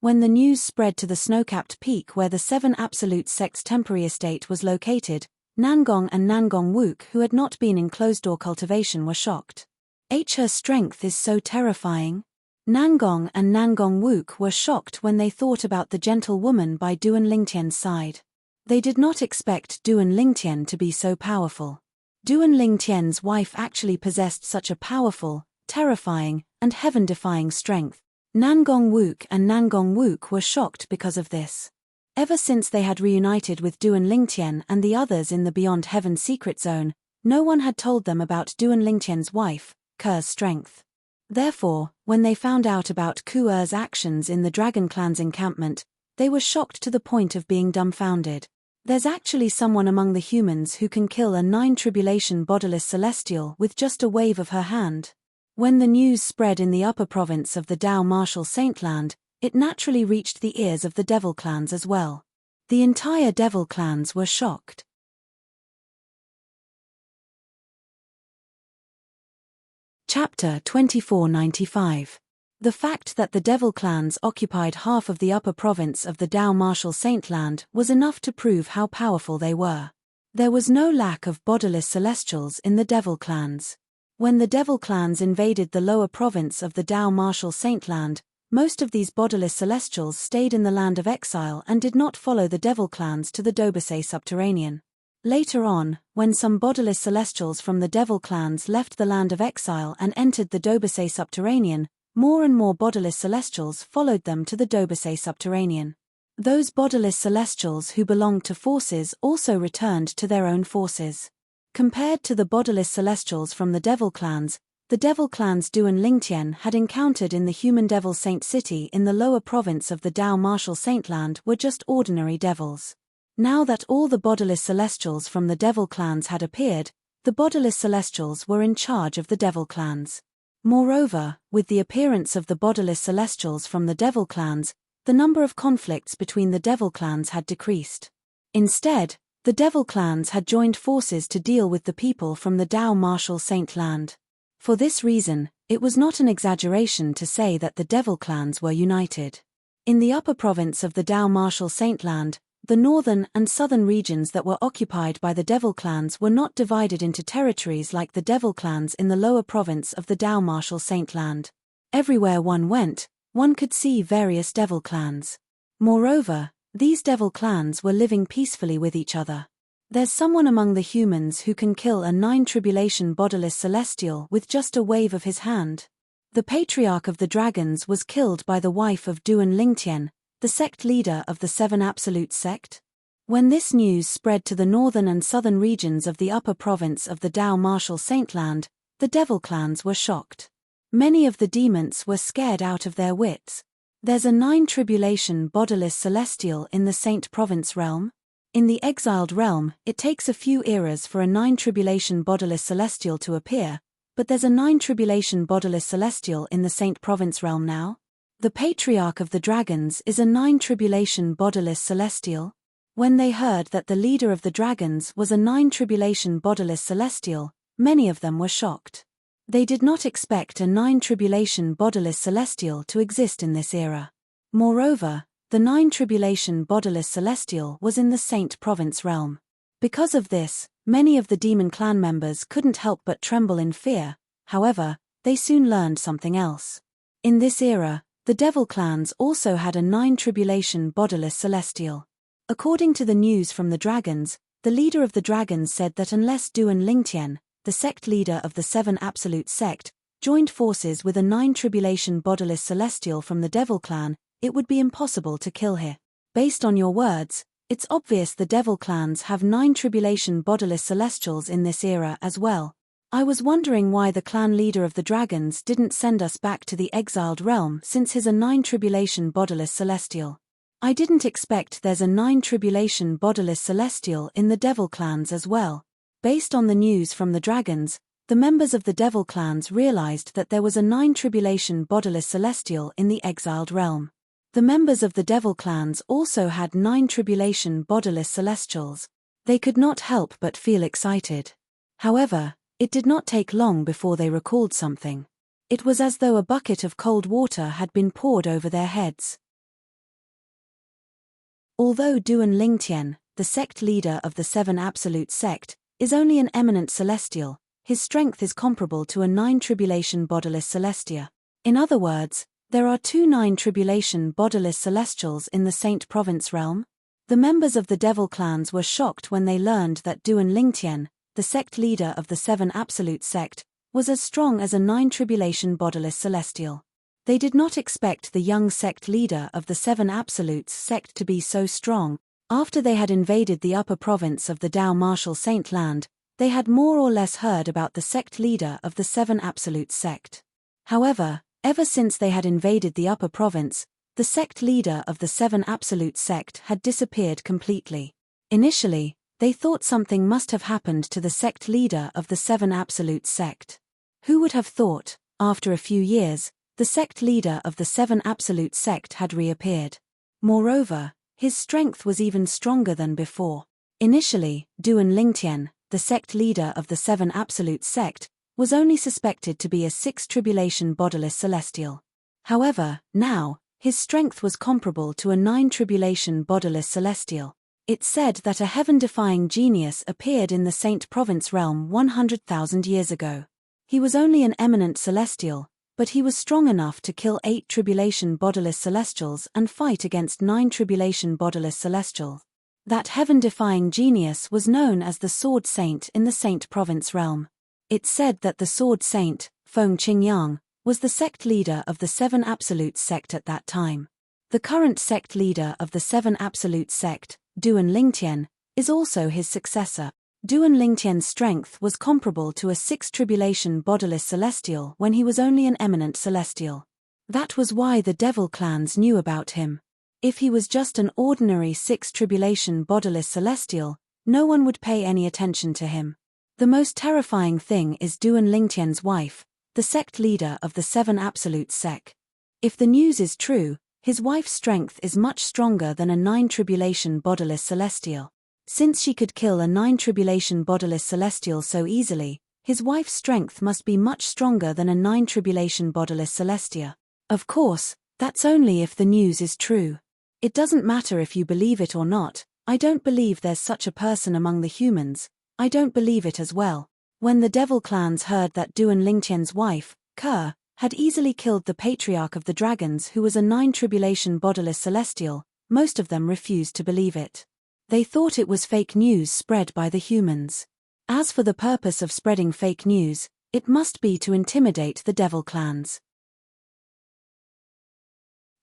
[SPEAKER 1] When the news spread to the snow-capped peak where the Seven Absolute sect's temporary estate was located, Nangong and Nangong Wook, who had not been in closed-door cultivation, were shocked. Her strength is so terrifying. Nangong and Nangong Wook were shocked when they thought about the gentle woman by Duan Lingtian's side. They did not expect Duan Lingtian to be so powerful. Duan Lingtian's wife actually possessed such a powerful, terrifying, and heaven-defying strength. Nangong Wook and Nangong Wook were shocked because of this. Ever since they had reunited with Duan Lingtian and the others in the Beyond Heaven secret zone, no one had told them about Duan Lingtian's wife, Ker's strength. Therefore, when they found out about Ku's actions in the Dragon Clan's encampment, they were shocked to the point of being dumbfounded. There's actually someone among the humans who can kill a nine-tribulation bodiless celestial with just a wave of her hand. When the news spread in the upper province of the Dao Martial Saint Land, it naturally reached the ears of the Devil Clans as well. The entire Devil Clans were shocked. Chapter 2495. The fact that the Devil Clans occupied half of the upper province of the Dao Martial Saint Land was enough to prove how powerful they were. There was no lack of bodiless celestials in the Devil Clans. When the Devil Clans invaded the lower province of the Dao Martial Saint Land, most of these bodiless celestials stayed in the land of exile and did not follow the Devil Clans to the Dobasay subterranean. Later on, when some bodiless celestials from the Devil Clans left the land of exile and entered the Dobasay subterranean, more and more bodiless celestials followed them to the Dobasay subterranean. Those bodiless celestials who belonged to forces also returned to their own forces. Compared to the bodiless celestials from the Devil Clans, the Devil Clan's Duan Lingtian had encountered in the human Devil Saint City in the lower province of the Dao Martial Saint Land were just ordinary devils. Now that all the bodiless celestials from the Devil Clans had appeared, the bodiless celestials were in charge of the Devil Clans. Moreover, with the appearance of the bodiless celestials from the Devil Clans, the number of conflicts between the Devil Clans had decreased. Instead, the Devil Clans had joined forces to deal with the people from the Dao Martial Saint Land. For this reason, it was not an exaggeration to say that the Devil Clans were united. In the upper province of the Dao Martial Saint Land, the northern and southern regions that were occupied by the Devil Clans were not divided into territories like the Devil Clans in the lower province of the Dao Martial Saint Land. Everywhere one went, one could see various Devil Clans. Moreover, these Devil Clans were living peacefully with each other. There's someone among the humans who can kill a nine-tribulation bodiless celestial with just a wave of his hand. The Patriarch of the Dragons was killed by the wife of Duan Lingtian, the sect leader of the Seven Absolute sect. When this news spread to the northern and southern regions of the upper province of the Dao Martial Saint Land, the Devil Clans were shocked. Many of the demons were scared out of their wits. There's a nine-tribulation bodiless celestial in the Saint Province realm. In the exiled realm, it takes a few eras for a nine-tribulation bodiless celestial to appear, but there's a nine-tribulation bodiless celestial in the Saint Province realm now. The Patriarch of the Dragons is a nine-tribulation bodiless celestial. When they heard that the leader of the dragons was a nine-tribulation bodiless celestial, many of them were shocked. They did not expect a nine-tribulation bodiless celestial to exist in this era. Moreover, the nine-tribulation bodiless celestial was in the Saint Province realm. Because of this, many of the demon clan members couldn't help but tremble in fear. However, they soon learned something else. In this era, the Devil Clans also had a nine-tribulation bodiless celestial. According to the news from the dragons, the leader of the dragons said that unless Duan Lingtian, the sect leader of the Seven Absolute sect, joined forces with a 9 tribulation bodiless celestial from the Devil clan, it would be impossible to kill her. Based on your words, it's obvious the Devil clans have 9 tribulation bodiless celestials in this era as well. I was wondering why the clan leader of the dragons didn't send us back to the exiled realm since he's a 9 tribulation bodiless celestial. I didn't expect there's a 9 tribulation bodiless celestial in the Devil clans as well. Based on the news from the dragons, the members of the Devil clans realized that there was a 9 tribulation bodiless celestial in the exiled realm. The members of the Devil clans also had 9 tribulation bodiless celestials. They could not help but feel excited. However, it did not take long before they recalled something. It was as though a bucket of cold water had been poured over their heads. Although Duan Lingtian, the sect leader of the 7 Absolute sect, is only an eminent celestial, his strength is comparable to a 9 tribulation bodiless celestia. In other words, there are 2 9 tribulation bodiless celestials in the Saint Province realm. The members of the Devil clans were shocked when they learned that Duan Lingtian, the sect leader of the 7 Absolute sect, was as strong as a 9 tribulation bodiless celestial. They did not expect the young sect leader of the 7 Absolutes sect to be so strong. After they had invaded the upper province of the Dao Martial Saint Land, they had more or less heard about the sect leader of the 7 Absolute sect. However, ever since they had invaded the upper province, the sect leader of the 7 Absolute sect had disappeared completely. Initially, they thought something must have happened to the sect leader of the 7 Absolute sect. Who would have thought, after a few years, the sect leader of the 7 Absolute sect had reappeared? Moreover, his strength was even stronger than before. Initially, Duan Lingtian, the sect leader of the 7 Absolute sect, was only suspected to be a 6 tribulation bodiless celestial. However, now, his strength was comparable to a 9 tribulation bodiless celestial. It's said that a heaven-defying genius appeared in the Saint Province realm 100,000 years ago. He was only an eminent celestial, but he was strong enough to kill 8 tribulation bodiless celestials and fight against 9 tribulation bodiless celestials. That heaven-defying genius was known as the Sword Saint in the Saint Province realm. It's said that the Sword Saint, Feng Qingyang, was the sect leader of the 7 Absolute sect at that time. The current sect leader of the 7 Absolute sect, Duan Lingtian, is also his successor. Duan Lingtian's strength was comparable to a 6 tribulation bodiless celestial when he was only an eminent celestial. That was why the Devil clans knew about him. If he was just an ordinary 6 tribulation bodiless celestial, no one would pay any attention to him. The most terrifying thing is Duan Lingtian's wife, the sect leader of the 7 Absolute sect. If the news is true, his wife's strength is much stronger than a 9 tribulation bodiless celestial. Since she could kill a 9 tribulation bodiless celestial so easily, his wife's strength must be much stronger than a 9 tribulation bodiless celestia. Of course, that's only if the news is true. It doesn't matter if you believe it or not. I don't believe there's such a person among the humans. I don't believe it as well. When the Devil clans heard that Duan Lingtian's wife, Ke, had easily killed the patriarch of the dragons who was a 9 tribulation bodiless celestial, most of them refused to believe it. They thought it was fake news spread by the humans. As for the purpose of spreading fake news, it must be to intimidate the Devil clans.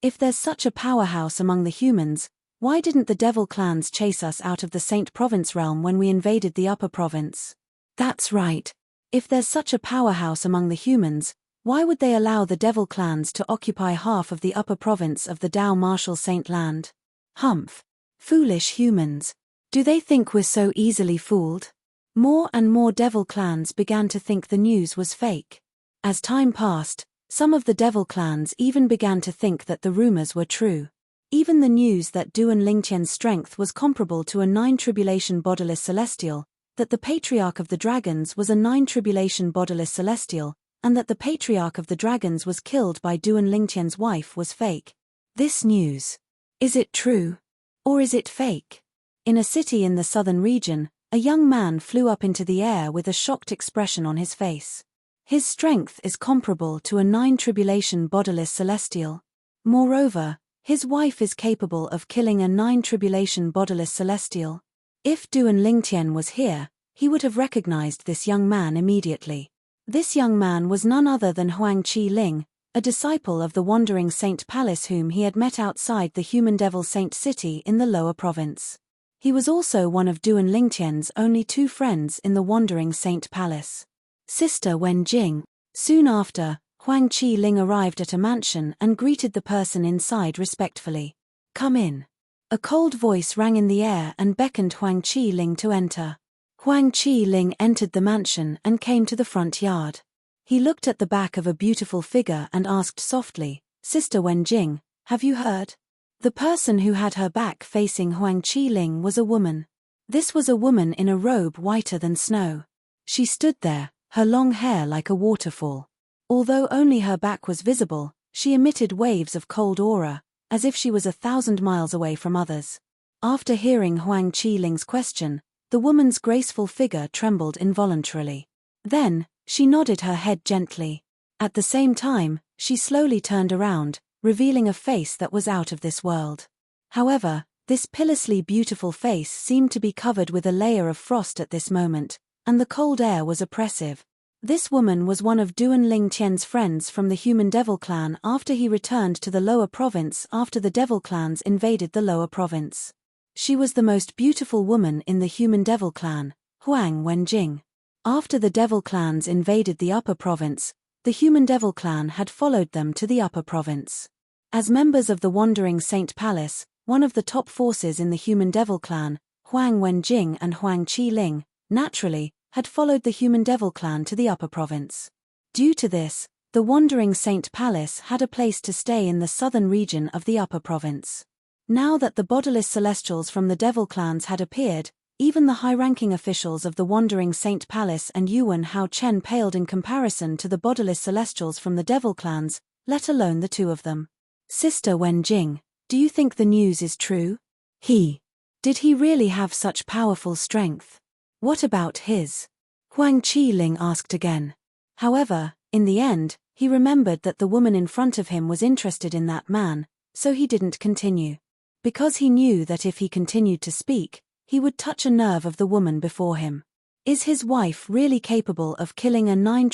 [SPEAKER 1] If there's such a powerhouse among the humans, why didn't the Devil clans chase us out of the Saint Province realm when we invaded the upper province? That's right. If there's such a powerhouse among the humans, why would they allow the Devil clans to occupy half of the upper province of the Dao Martial Saint Land? Humph. Foolish humans. Do they think we're so easily fooled? More and more Devil clans began to think the news was fake. As time passed, some of the Devil clans even began to think that the rumors were true. Even the news that Duan Lingtian's strength was comparable to a 9 tribulation bodiless celestial, that the patriarch of the dragons was a 9 tribulation bodiless celestial, and that the patriarch of the dragons was killed by Duan Lingtian's wife was fake. This news. Is it true? Or is it fake? In a city in the southern region, a young man flew up into the air with a shocked expression on his face. His strength is comparable to a 9 tribulation bodiless celestial. Moreover, his wife is capable of killing a 9 tribulation bodiless celestial. If Duan Lingtian was here, he would have recognized this young man immediately. This young man was none other than Huang Qi Ling, a disciple of the wandering Saint Palace whom he had met outside the human devil Saint City in the lower province. He was also one of Duan Lingtian's only two friends in the wandering Saint Palace. Sister Wen Jing. Soon after, Huang Qi Ling arrived at a mansion and greeted the person inside respectfully. Come in. A cold voice rang in the air and beckoned Huang Qi Ling to enter. Huang Qi Ling entered the mansion and came to the front yard. He looked at the back of a beautiful figure and asked softly, Sister Wen Jing, have you heard? The person who had her back facing Huang Qi Ling was a woman. This was a woman in a robe whiter than snow. She stood there, her long hair like a waterfall. Although only her back was visible, she emitted waves of cold aura, as if she was 1,000 miles away from others. After hearing Huang Qi Ling's question, the woman's graceful figure trembled involuntarily. Then, she nodded her head gently. At the same time, she slowly turned around, revealing a face that was out of this world. However, this pitilessly beautiful face seemed to be covered with a layer of frost at this moment, and the cold air was oppressive. This woman was one of Duan Lingtian's friends from the human devil clan after he returned to the lower province after the devil clans invaded the lower province. She was the most beautiful woman in the human devil clan, Huang Wenjing. After the devil clans invaded the upper province, the human devil clan had followed them to the upper province. As members of the wandering Saint Palace, one of the top forces in the human devil clan, Huang Wenjing and Huang Qi Ling, naturally, had followed the human devil clan to the upper province. Due to this, the wandering Saint Palace had a place to stay in the southern region of the upper province. Now that the bodiless celestials from the devil clans had appeared, even the high-ranking officials of the wandering Saint Palace and Yuan Hao Chen paled in comparison to the bodiless celestials from the devil clans, let alone the two of them. Sister Wen Jing, do you think the news is true? Did he really have such powerful strength? What about his? Huang Qi Ling asked again. However, in the end, he remembered that the woman in front of him was interested in that man, so he didn't continue. Because he knew that if he continued to speak, he would touch a nerve of the woman before him. Is his wife really capable of killing a 9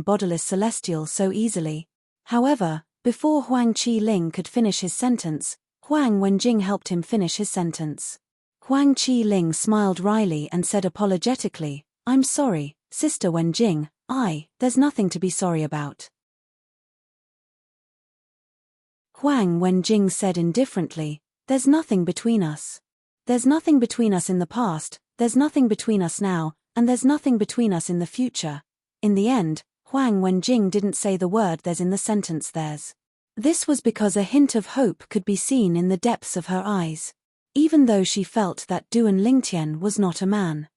[SPEAKER 1] bodiless celestial so easily? However, before Huang Qi Ling could finish his sentence, Huang Wenjing helped him finish his sentence. Huang Qi Ling smiled wryly and said apologetically, I'm sorry, Sister Wenjing, there's nothing to be sorry about. Huang Wenjing said indifferently, there's nothing between us. There's nothing between us in the past, there's nothing between us now, and there's nothing between us in the future. In the end, Huang Wenjing didn't say the word there's in the sentence there's. This was because a hint of hope could be seen in the depths of her eyes. Even though she felt that Duan Lingtian was not a man.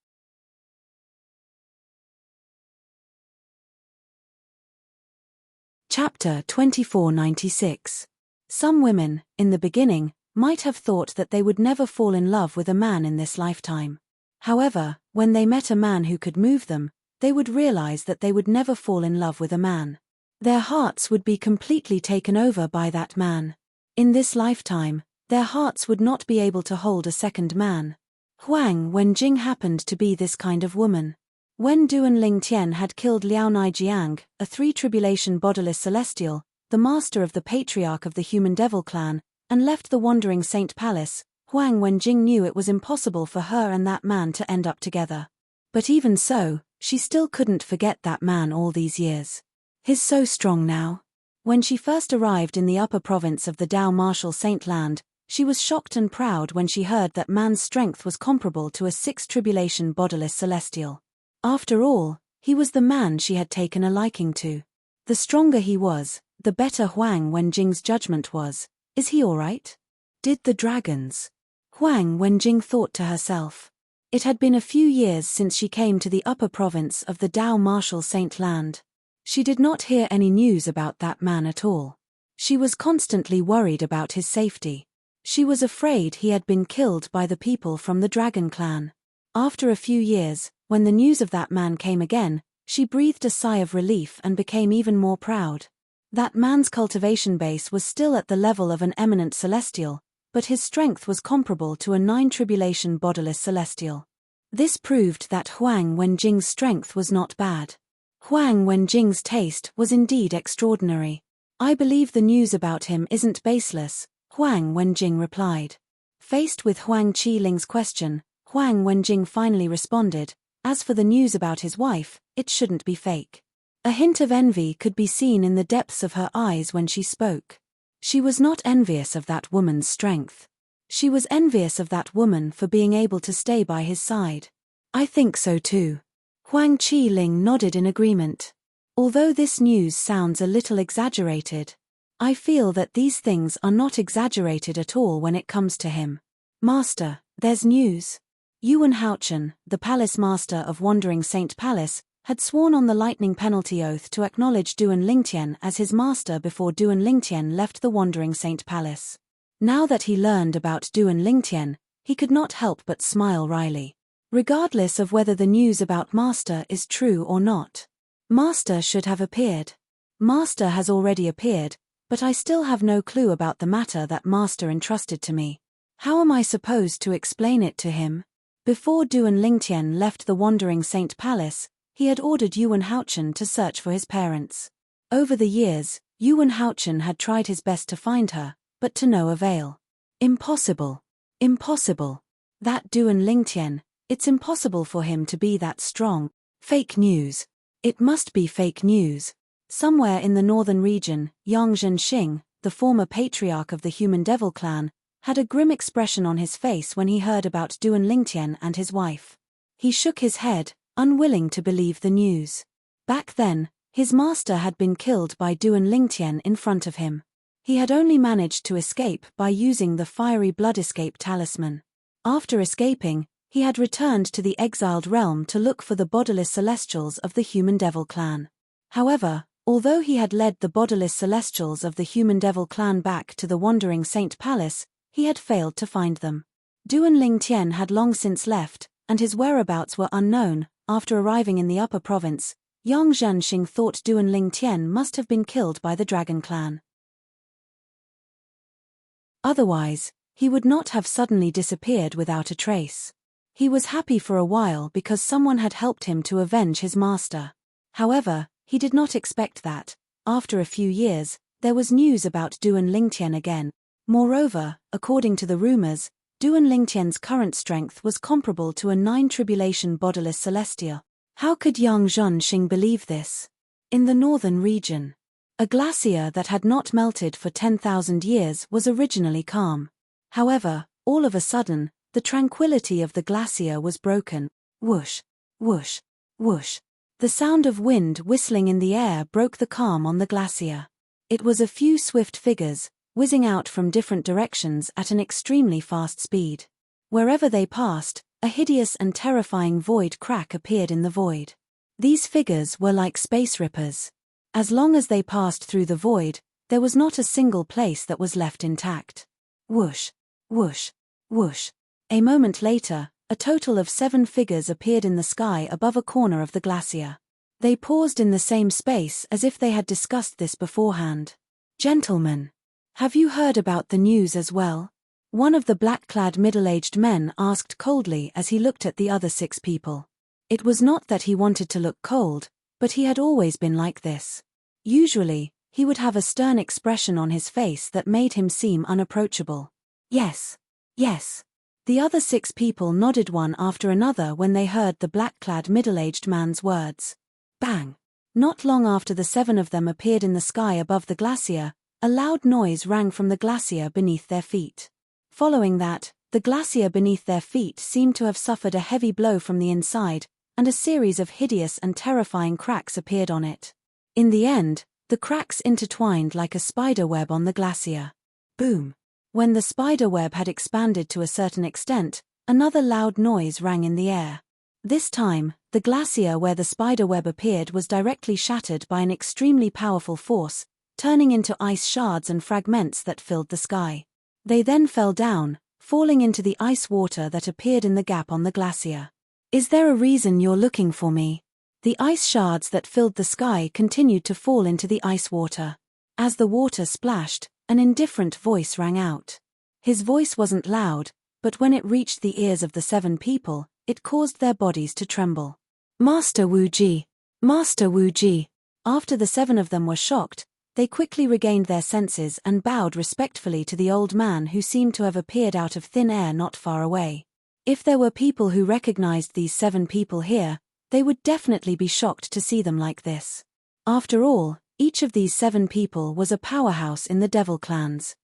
[SPEAKER 1] Chapter 2496. Some women, in the beginning, might have thought that they would never fall in love with a man in this lifetime. However, when they met a man who could move them, they would realize that they would never fall in love with a man. Their hearts would be completely taken over by that man. In this lifetime, their hearts would not be able to hold a second man. Huang Wenjing happened to be this kind of woman. When Duan Lingtian had killed Liao Naijiang, a 3 bodiless celestial, the master of the patriarch of the human devil clan, and left the wandering Saint Palace, Huang Wenjing knew it was impossible for her and that man to end up together. But even so, she still couldn't forget that man all these years. He's so strong now. When she first arrived in the upper province of the Dao Martial Saint Land, she was shocked and proud when she heard that man's strength was comparable to a 6 bodiless celestial. After all, he was the man she had taken a liking to. The stronger he was, the better Huang Wenjing's judgment was. Is he alright? Did the dragons? Huang Wenjing thought to herself. It had been a few years since she came to the upper province of the Dao Martial Saint Land. She did not hear any news about that man at all. She was constantly worried about his safety. She was afraid he had been killed by the people from the Dragon Clan. After a few years, when the news of that man came again, she breathed a sigh of relief and became even more proud. That man's cultivation base was still at the level of an eminent celestial, but his strength was comparable to a 9 bodiless celestial. This proved that Huang Wenjing's strength was not bad. Huang Wenjing's taste was indeed extraordinary. I believe the news about him isn't baseless, Huang Wenjing replied. Faced with Huang Qiling's question, Huang Wenjing finally responded, as for the news about his wife, it shouldn't be fake. A hint of envy could be seen in the depths of her eyes when she spoke. She was not envious of that woman's strength. She was envious of that woman for being able to stay by his side. I think so too. Huang Qiling nodded in agreement. Although this news sounds a little exaggerated, I feel that these things are not exaggerated at all when it comes to him. Master, there's news. Yuan Haochen, the palace master of Wandering Saint Palace, had sworn on the lightning penalty oath to acknowledge Duan Lingtian as his master before Duan Lingtian left the Wandering Saint Palace. Now that he learned about Duan Lingtian, he could not help but smile wryly. Regardless of whether the news about Master is true or not, Master should have appeared. Master has already appeared, but I still have no clue about the matter that Master entrusted to me. How am I supposed to explain it to him? Before Duan Lingtian left the Wandering Saint Palace, he had ordered Yuan Haochen to search for his parents. Over the years, Yuan Haochen had tried his best to find her, but to no avail. Impossible. Impossible. That Duan Lingtian, it's impossible for him to be that strong. Fake news. It must be fake news. Somewhere in the northern region, Yang Zhenxing, the former patriarch of the Human Devil clan, had a grim expression on his face when he heard about Duan Lingtian and his wife. He shook his head, unwilling to believe the news. Back then, his master had been killed by Duan Lingtian in front of him. He had only managed to escape by using the fiery blood escape talisman. After escaping, he had returned to the exiled realm to look for the bodiless celestials of the Human Devil clan. However, although he had led the bodiless celestials of the Human Devil clan back to the Wandering Saint Palace, he had failed to find them. Duan Lingtian had long since left, and his whereabouts were unknown. After arriving in the upper province, Yang Zhenxing thought Duan Lingtian must have been killed by the Dragon clan. Otherwise, he would not have suddenly disappeared without a trace. He was happy for a while because someone had helped him to avenge his master. However, he did not expect that, after a few years, there was news about Duan Lingtian again. Moreover, according to the rumors, Duan Lingtian's current strength was comparable to a 9-tribulation bodiless celestial. How could Yang Zhenxing believe this? In the northern region, a glacier that had not melted for 10,000 years was originally calm. However, all of a sudden, the tranquility of the glacier was broken. Whoosh, whoosh, whoosh. The sound of wind whistling in the air broke the calm on the glacier. It was a few swift figures, whizzing out from different directions at an extremely fast speed. Wherever they passed, a hideous and terrifying void crack appeared in the void. These figures were like space rippers. As long as they passed through the void, there was not a single place that was left intact. Whoosh, whoosh, whoosh. A moment later, a total of 7 figures appeared in the sky above a corner of the glacier. They paused in the same space as if they had discussed this beforehand. Gentlemen, have you heard about the news as well? One of the black-clad middle-aged men asked coldly as he looked at the other 6 people. It was not that he wanted to look cold, but he had always been like this. Usually, he would have a stern expression on his face that made him seem unapproachable. Yes. Yes. The other 6 people nodded one after another when they heard the black-clad middle-aged man's words. Bang! Not long after the 7 of them appeared in the sky above the glacier, a loud noise rang from the glacier beneath their feet. Following that, the glacier beneath their feet seemed to have suffered a heavy blow from the inside, and a series of hideous and terrifying cracks appeared on it. In the end, the cracks intertwined like a spider web on the glacier. Boom! When the spider web had expanded to a certain extent, another loud noise rang in the air. This time, the glacier where the spider web appeared was directly shattered by an extremely powerful force, turning into ice shards and fragments that filled the sky. They then fell down, falling into the ice water that appeared in the gap on the glacier. Is there a reason you're looking for me? The ice shards that filled the sky continued to fall into the ice water. As the water splashed, an indifferent voice rang out. His voice wasn't loud, but when it reached the ears of the 7 people, it caused their bodies to tremble. Master Wu Ji! Master Wu Ji. After the 7 of them were shocked, they quickly regained their senses and bowed respectfully to the old man who seemed to have appeared out of thin air not far away. If there were people who recognized these 7 people here, they would definitely be shocked to see them like this. After all, each of these 7 people was a powerhouse in the devil clans.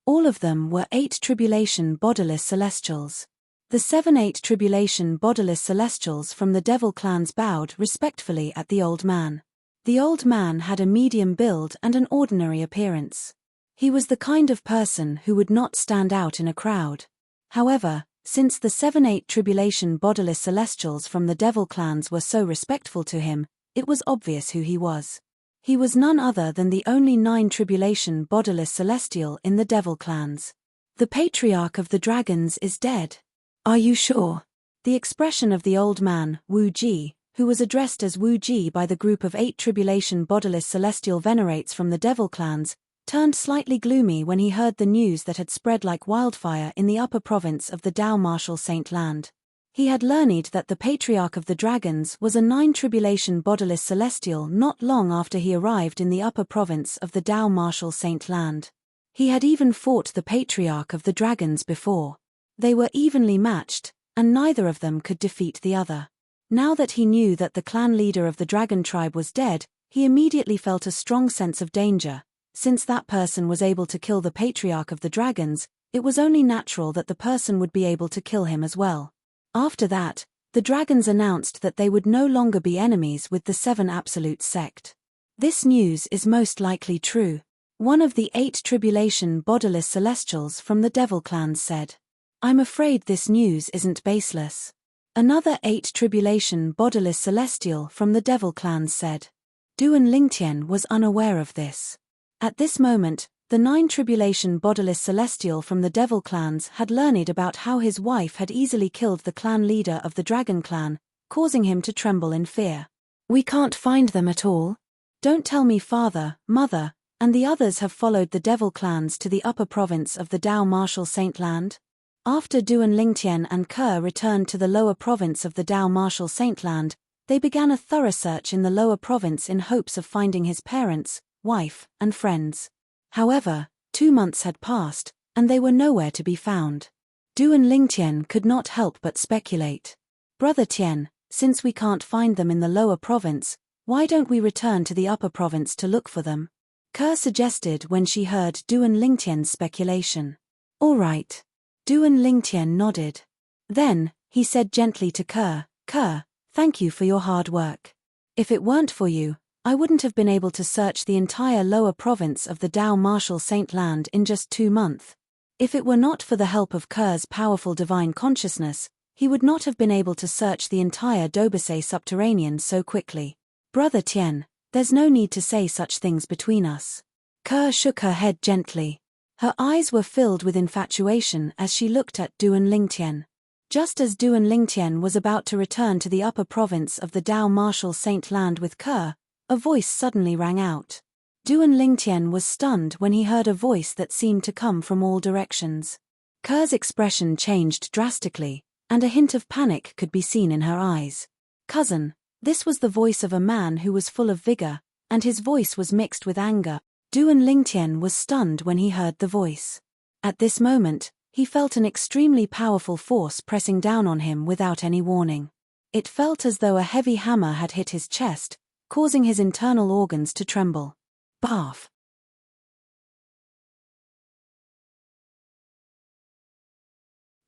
[SPEAKER 1] All of them were 8 tribulation bodiless celestials. The 7 tribulation bodiless celestials from the devil clans bowed respectfully at the old man. The old man had a medium build and an ordinary appearance. He was the kind of person who would not stand out in a crowd. However, since the 7 tribulation bodiless celestials from the devil clans were so respectful to him, it was obvious who he was. He was none other than the only 9 tribulation bodiless celestial in the devil clans. The patriarch of the dragons is dead. Are you sure? The expression of the old man, Wu Ji, who was addressed as Wu Ji by the group of 8 tribulation bodiless celestial venerates from the devil clans, turned slightly gloomy when he heard the news that had spread like wildfire in the upper province of the Dao Martial Saint Land. He had learned that the patriarch of the dragons was a 9 tribulation bodiless celestial not long after he arrived in the upper province of the Dao Martial Saint Land. He had even fought the patriarch of the dragons before. They were evenly matched, and neither of them could defeat the other. Now that he knew that the clan leader of the dragon tribe was dead, he immediately felt a strong sense of danger. Since that person was able to kill the patriarch of the dragons, it was only natural that the person would be able to kill him as well. After that, the dragons announced that they would no longer be enemies with the 7 Absolute sect. This news is most likely true. One of the 8 tribulation bodiless celestials from the devil clans said. I'm afraid this news isn't baseless. Another 8 tribulation bodiless celestial from the devil clans said. Duan Lingtian was unaware of this. At this moment, the 9 tribulation bodiless celestial from the devil clans had learned about how his wife had easily killed the clan leader of the dragon clan, causing him to tremble in fear. We can't find them at all. Don't tell me father, mother, and the others have followed the devil clans to the upper province of the Dao Martial Saint Land? After Duan Lingtian and Ke returned to the lower province of the Dao Martial Saint Land, they began a thorough search in the lower province in hopes of finding his parents, wife, and friends. However, 2 months had passed, and they were nowhere to be found. Duan Lingtian could not help but speculate. Brother Tian, since we can't find them in the lower province, why don't we return to the upper province to look for them? Ke suggested when she heard Duan Lingtian's speculation. All right. Duan Lingtian nodded. Then, he said gently to Ke, thank you for your hard work. If it weren't for you, I wouldn't have been able to search the entire lower province of the Dao Martial Saint Land in just 2 months. If it were not for the help of Ke's powerful divine consciousness, he would not have been able to search the entire Dobase subterranean so quickly. Brother Tian, there's no need to say such things between us. Ke shook her head gently. Her eyes were filled with infatuation as she looked at Duan Lingtian. Just as Duan Lingtian was about to return to the upper province of the Dao Martial Saint Land with Ke, a voice suddenly rang out. Duan Lingtian was stunned when he heard a voice that seemed to come from all directions. Ke's expression changed drastically, and a hint of panic could be seen in her eyes. Cousin, this was the voice of a man who was full of vigor, and his voice was mixed with anger. Duan Lingtian was stunned when he heard the voice. At this moment, he felt an extremely powerful force pressing down on him without any warning. It felt as though a heavy hammer had hit his chest, causing his internal organs to tremble. Bath.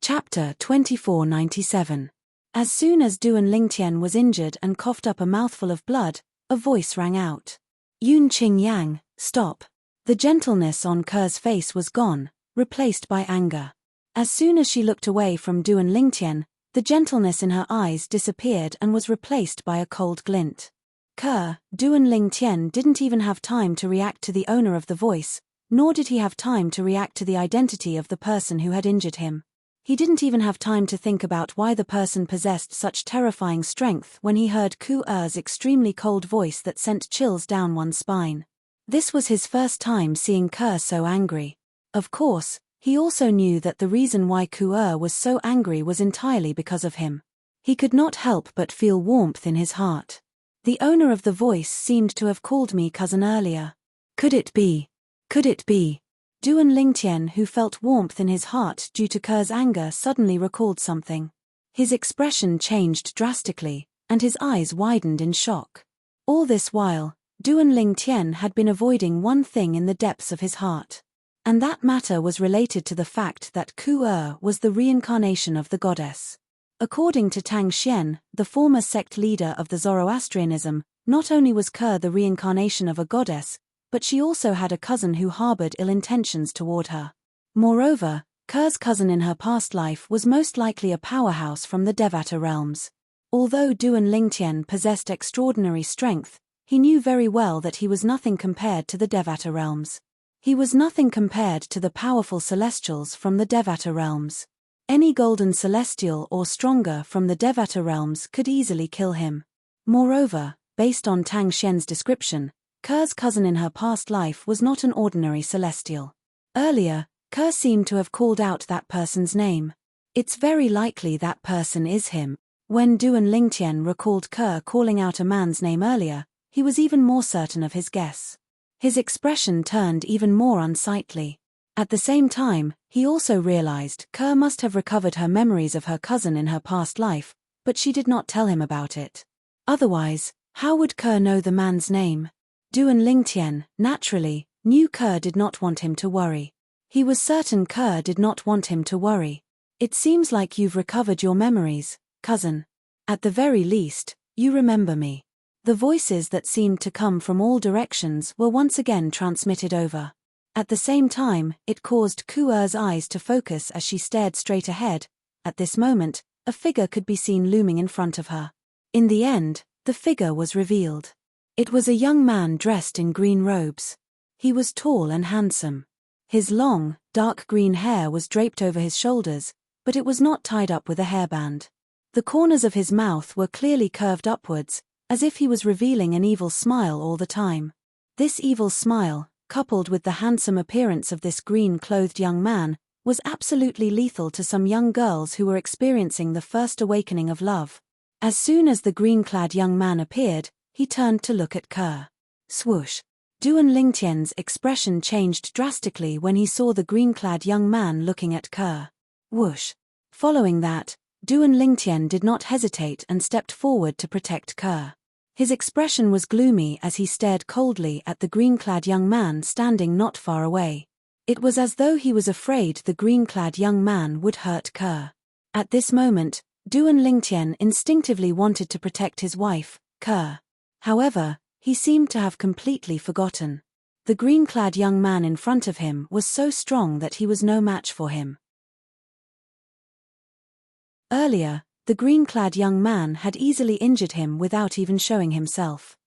[SPEAKER 1] Chapter 2497. As soon as Duan Lingtian was injured and coughed up a mouthful of blood, a voice rang out. Yun Qing Yang, stop. The gentleness on Ke's face was gone, replaced by anger. As soon as she looked away from Duan Lingtian, the gentleness in her eyes disappeared and was replaced by a cold glint. Duan Lingtian didn't even have time to react to the owner of the voice, nor did he have time to react to the identity of the person who had injured him. He didn't even have time to think about why the person possessed such terrifying strength when he heard Ku's extremely cold voice that sent chills down one's spine. This was his first time seeing Ke so angry. Of course, he also knew that the reason why Ku was so angry was entirely because of him. He could not help but feel warmth in his heart. The owner of the voice seemed to have called me cousin earlier. Could it be? Could it be? Duan Lingtian, who felt warmth in his heart due to Ker's anger, suddenly recalled something. His expression changed drastically, and his eyes widened in shock. All this while, Duan Lingtian had been avoiding one thing in the depths of his heart. And that matter was related to the fact that Ku was the reincarnation of the goddess. According to Tang Xian, the former sect leader of the Zoroastrianism, not only was Ke the reincarnation of a goddess, but she also had a cousin who harbored ill intentions toward her. Moreover, Ke's cousin in her past life was most likely a powerhouse from the Devata realms. Although Duan Lingtian possessed extraordinary strength, he knew very well that he was nothing compared to the Devata realms. He was nothing compared to the powerful celestials from the Devata realms. Any golden celestial or stronger from the Devata realms could easily kill him. Moreover, based on Tang Xian's description, Ke's cousin in her past life was not an ordinary celestial. Earlier, Ke seemed to have called out that person's name. It's very likely that person is him. When Duan Lingtian recalled Ke calling out a man's name earlier, he was even more certain of his guess. His expression turned even more unsightly. At the same time, he also realized Ke must have recovered her memories of her cousin in her past life, but she did not tell him about it. Otherwise, how would Ke know the man's name? Duan Lingtian, naturally, knew Ke did not want him to worry. He was certain Ke did not want him to worry. It seems like you've recovered your memories, cousin. At the very least, you remember me. The voices that seemed to come from all directions were once again transmitted over. At the same time, it caused Ku's eyes to focus as she stared straight ahead. At this moment, a figure could be seen looming in front of her. In the end, the figure was revealed. It was a young man dressed in green robes. He was tall and handsome. His long, dark green hair was draped over his shoulders, but it was not tied up with a hairband. The corners of his mouth were clearly curved upwards, as if he was revealing an evil smile all the time. This evil smile, coupled with the handsome appearance of this green-clothed young man, was absolutely lethal to some young girls who were experiencing the first awakening of love. As soon as the green-clad young man appeared, he turned to look at Ke. Swoosh! Duan Lingtian's expression changed drastically when he saw the green-clad young man looking at Ke. Whoosh! Following that, Duan Lingtian did not hesitate and stepped forward to protect Ke. His expression was gloomy as he stared coldly at the green-clad young man standing not far away. It was as though he was afraid the green-clad young man would hurt Ke. At this moment, Duan Lingtian instinctively wanted to protect his wife, Ke. However, he seemed to have completely forgotten. The green-clad young man in front of him was so strong that he was no match for him. Earlier, the green-clad young man had easily injured him without even showing himself.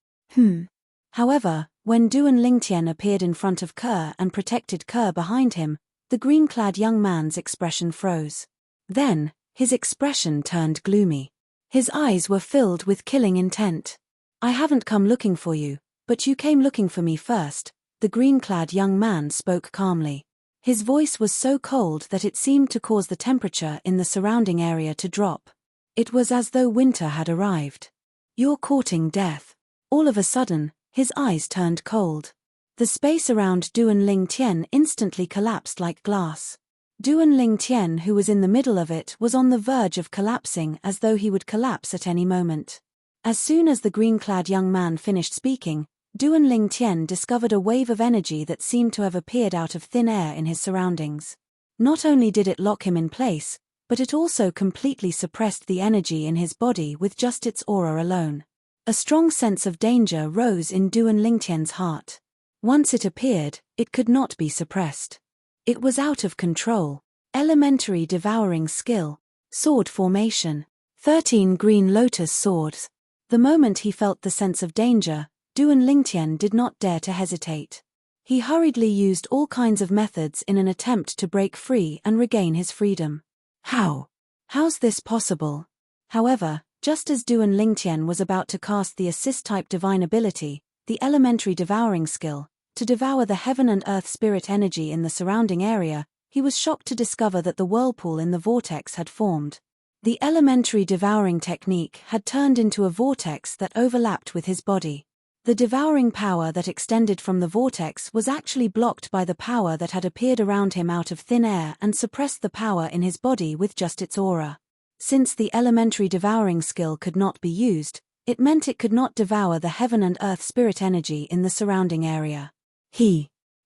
[SPEAKER 1] However, when Duan Lingtian appeared in front of Ke and protected Ke behind him, the green-clad young man's expression froze. Then, his expression turned gloomy. His eyes were filled with killing intent. "I haven't come looking for you, but you came looking for me first," the green-clad young man spoke calmly. His voice was so cold that it seemed to cause the temperature in the surrounding area to drop. It was as though winter had arrived. "You're courting death." All of a sudden, his eyes turned cold. The space around Duan Lingtian instantly collapsed like glass. Duan Lingtian, who was in the middle of it, was on the verge of collapsing as though he would collapse at any moment. As soon as the green-clad young man finished speaking, Duan Lingtian discovered a wave of energy that seemed to have appeared out of thin air in his surroundings. Not only did it lock him in place, but it also completely suppressed the energy in his body with just its aura alone. A strong sense of danger rose in Duan Lingtian's heart. Once it appeared, it could not be suppressed. It was out of control. Elementary devouring skill. Sword formation. 13 green lotus swords. The moment he felt the sense of danger, Duan Lingtian did not dare to hesitate. He hurriedly used all kinds of methods in an attempt to break free and regain his freedom. How's this possible? However, just as Duan Lingtian was about to cast the assist-type divine ability, the elementary devouring skill, to devour the heaven and earth spirit energy in the surrounding area, he was shocked to discover that the whirlpool in the vortex had formed. The elementary devouring technique had turned into a vortex that overlapped with his body. The devouring power that extended from the vortex was actually blocked by the power that had appeared around him out of thin air and suppressed the power in his body with just its aura. Since the elementary devouring skill could not be used, it meant it could not devour the heaven and earth spirit energy in the surrounding area.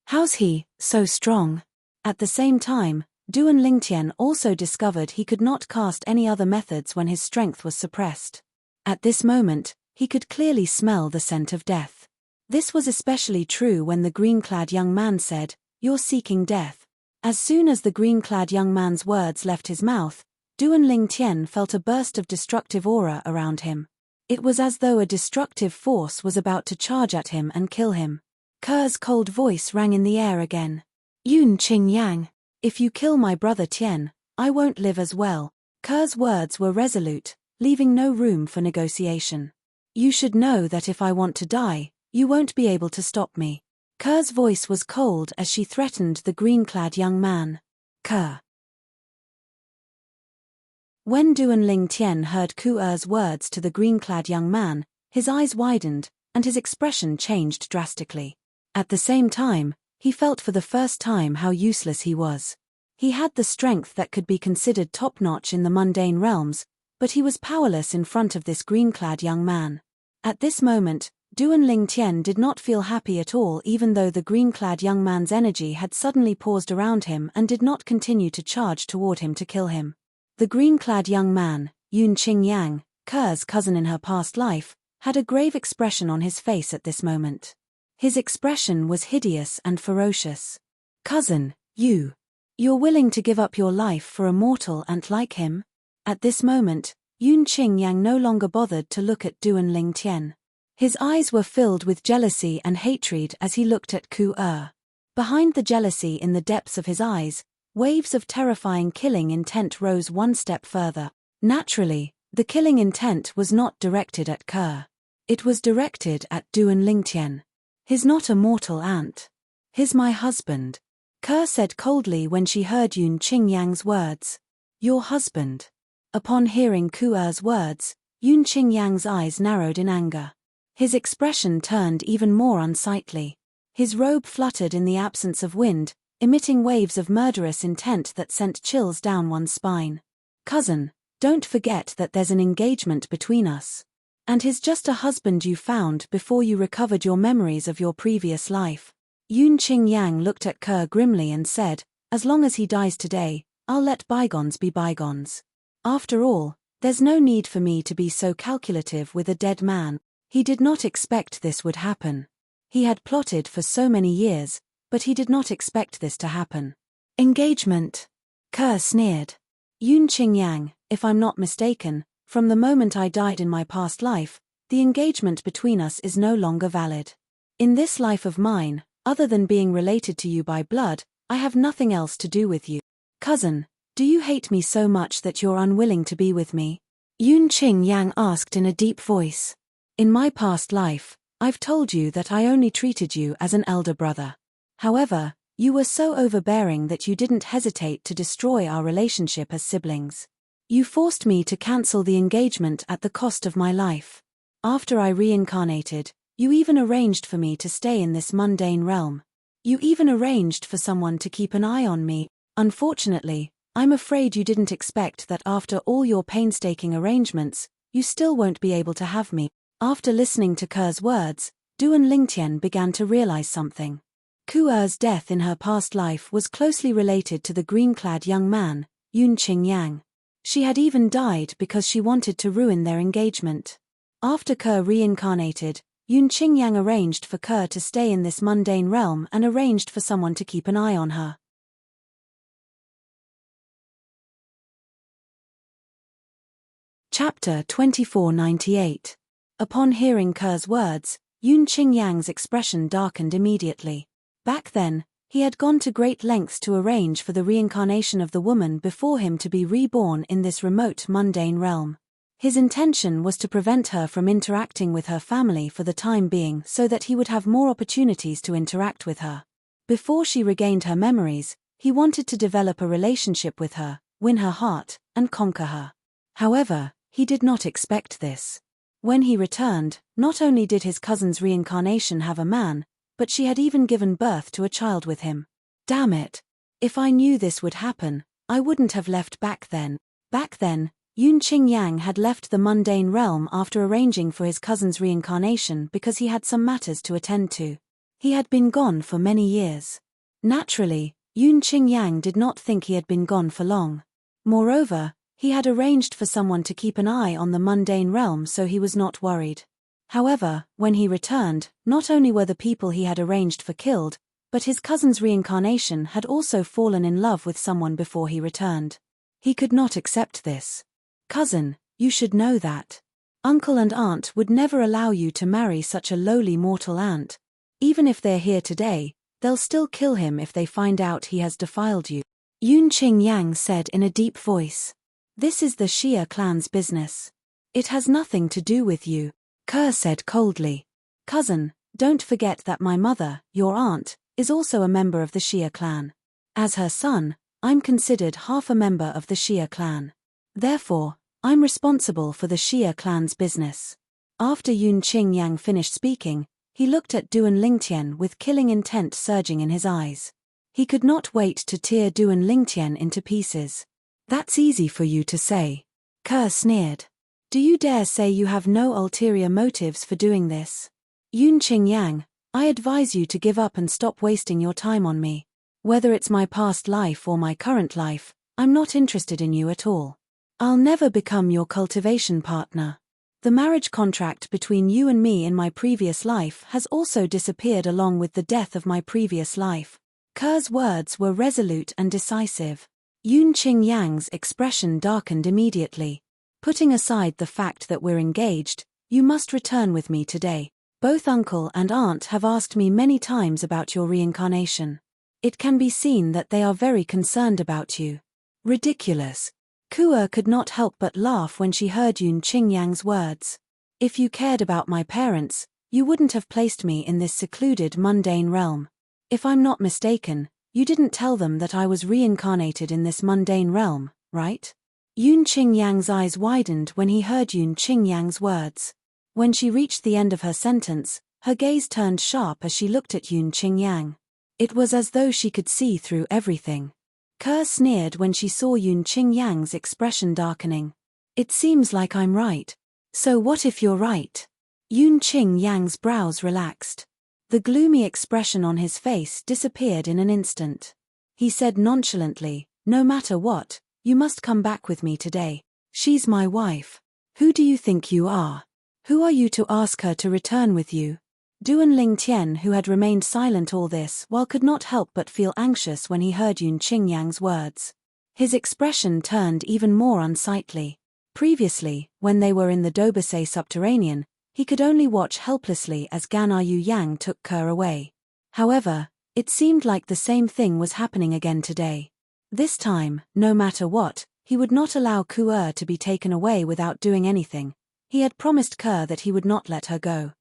[SPEAKER 1] How's he so strong? At the same time, Duan Lingtian also discovered he could not cast any other methods when his strength was suppressed. At this moment, he could clearly smell the scent of death. This was especially true when the green-clad young man said, "You're seeking death." As soon as the green-clad young man's words left his mouth, Duan Lingtian felt a burst of destructive aura around him. It was as though a destructive force was about to charge at him and kill him. Ke's cold voice rang in the air again. "Yun Qing Yang. If you kill my brother Tian, I won't live as well." Ke's words were resolute, leaving no room for negotiation. "You should know that if I want to die, you won't be able to stop me." Ke's voice was cold as she threatened the green-clad young man. Ke. When Duan Lingtian heard Ku's words to the green-clad young man, his eyes widened, and his expression changed drastically. At the same time, he felt for the first time how useless he was. He had the strength that could be considered top-notch in the mundane realms, but he was powerless in front of this green-clad young man. At this moment, Duan Lingtian did not feel happy at all, even though the green-clad young man's energy had suddenly paused around him and did not continue to charge toward him to kill him. The green-clad young man, Yun Qing Yang, Ke's cousin in her past life, had a grave expression on his face at this moment. His expression was hideous and ferocious. "Cousin, you're willing to give up your life for a mortal ant like him?" At this moment, Yun Qing Yang no longer bothered to look at Duan Lingtian. His eyes were filled with jealousy and hatred as he looked at Ku. Behind the jealousy in the depths of his eyes, waves of terrifying killing intent rose one step further. Naturally, the killing intent was not directed at Ke. It was directed at Duan Lingtian. "He's not a mortal ant. He's my husband," Ke said coldly when she heard Yun Qing Yang's words. "Your husband?" Upon hearing Ku's words, Yun Qing Yang's eyes narrowed in anger. His expression turned even more unsightly. His robe fluttered in the absence of wind, emitting waves of murderous intent that sent chills down one's spine. "Cousin, don't forget that there's an engagement between us. And he's just a husband you found before you recovered your memories of your previous life." Yun Qing Yang looked at Ke grimly and said, "As long as he dies today, I'll let bygones be bygones. After all, there's no need for me to be so calculative with a dead man." He did not expect this would happen. He had plotted for so many years, but he did not expect this to happen. "Engagement?" Ke sneered. "Yun Qing Yang, if I'm not mistaken, from the moment I died in my past life, the engagement between us is no longer valid. In this life of mine, other than being related to you by blood, I have nothing else to do with you. Cousin, do you hate me so much that you're unwilling to be with me?" Yun Qing Yang asked in a deep voice. "In my past life, I've told you that I only treated you as an elder brother. However, you were so overbearing that you didn't hesitate to destroy our relationship as siblings. You forced me to cancel the engagement at the cost of my life. After I reincarnated, you even arranged for me to stay in this mundane realm. You even arranged for someone to keep an eye on me. Unfortunately, I'm afraid you didn't expect that after all your painstaking arrangements, you still won't be able to have me." After listening to Ke's words, Duan Lingtian began to realize something. Ku's death in her past life was closely related to the green-clad young man, Yun Qing Yang. She had even died because she wanted to ruin their engagement. After Ke reincarnated, Yun Qing Yang arranged for Ke to stay in this mundane realm and arranged for someone to keep an eye on her. Chapter 2498. Upon hearing Ke's words, Yun Qing Yang's expression darkened immediately. Back then, he had gone to great lengths to arrange for the reincarnation of the woman before him to be reborn in this remote mundane realm. His intention was to prevent her from interacting with her family for the time being so that he would have more opportunities to interact with her. Before she regained her memories, he wanted to develop a relationship with her, win her heart, and conquer her. However, he did not expect this. When he returned, not only did his cousin's reincarnation have a man, but she had even given birth to a child with him. Damn it. If I knew this would happen, I wouldn't have left back then. Back then, Yun Qingyang had left the mundane realm after arranging for his cousin's reincarnation because he had some matters to attend to. He had been gone for many years. Naturally, Yun Qingyang did not think he had been gone for long. Moreover, he had arranged for someone to keep an eye on the mundane realm, so he was not worried. However, when he returned, not only were the people he had arranged for killed, but his cousin's reincarnation had also fallen in love with someone before he returned. He could not accept this. Cousin, you should know that. Uncle and aunt would never allow you to marry such a lowly mortal ant. Even if they're here today, they'll still kill him if they find out he has defiled you. Yun Qingyang said in a deep voice. This is the Xia clan's business. It has nothing to do with you. Ke said coldly. Cousin, don't forget that my mother, your aunt, is also a member of the Xia clan. As her son, I'm considered half a member of the Xia clan. Therefore, I'm responsible for the Xia clan's business. After Yun Qingyang finished speaking, he looked at Duan Lingtian with killing intent surging in his eyes. He could not wait to tear Duan Lingtian into pieces. That's easy for you to say. Ke sneered. Do you dare say you have no ulterior motives for doing this? Yun Qingyang, I advise you to give up and stop wasting your time on me. Whether it's my past life or my current life, I'm not interested in you at all. I'll never become your cultivation partner. The marriage contract between you and me in my previous life has also disappeared along with the death of my previous life. Ke's words were resolute and decisive. Yun Qingyang's expression darkened immediately. Putting aside the fact that we're engaged, you must return with me today. Both uncle and aunt have asked me many times about your reincarnation. It can be seen that they are very concerned about you. Ridiculous. Ke could not help but laugh when she heard Yun Qingyang's words. If you cared about my parents, you wouldn't have placed me in this secluded mundane realm. If I'm not mistaken, you didn't tell them that I was reincarnated in this mundane realm, right? Yun Qingyang's eyes widened when he heard Yun Qingyang's words. When she reached the end of her sentence, her gaze turned sharp as she looked at Yun Qingyang. It was as though she could see through everything. Ke sneered when she saw Yun Qingyang's expression darkening. It seems like I'm right. So what if you're right? Yun Qingyang's brows relaxed. The gloomy expression on his face disappeared in an instant. He said nonchalantly, no matter what, you must come back with me today. She's my wife. Who do you think you are? Who are you to ask her to return with you? Duan Lingtian, who had remained silent all this while, could not help but feel anxious when he heard Yun Qingyang's words. His expression turned even more unsightly. Previously, when they were in the Dobasay subterranean, he could only watch helplessly as Ganayu Yang took Ke away. However, it seemed like the same thing was happening again today. This time, no matter what, he would not allow Ke to be taken away without doing anything. He had promised Ke that he would not let her go.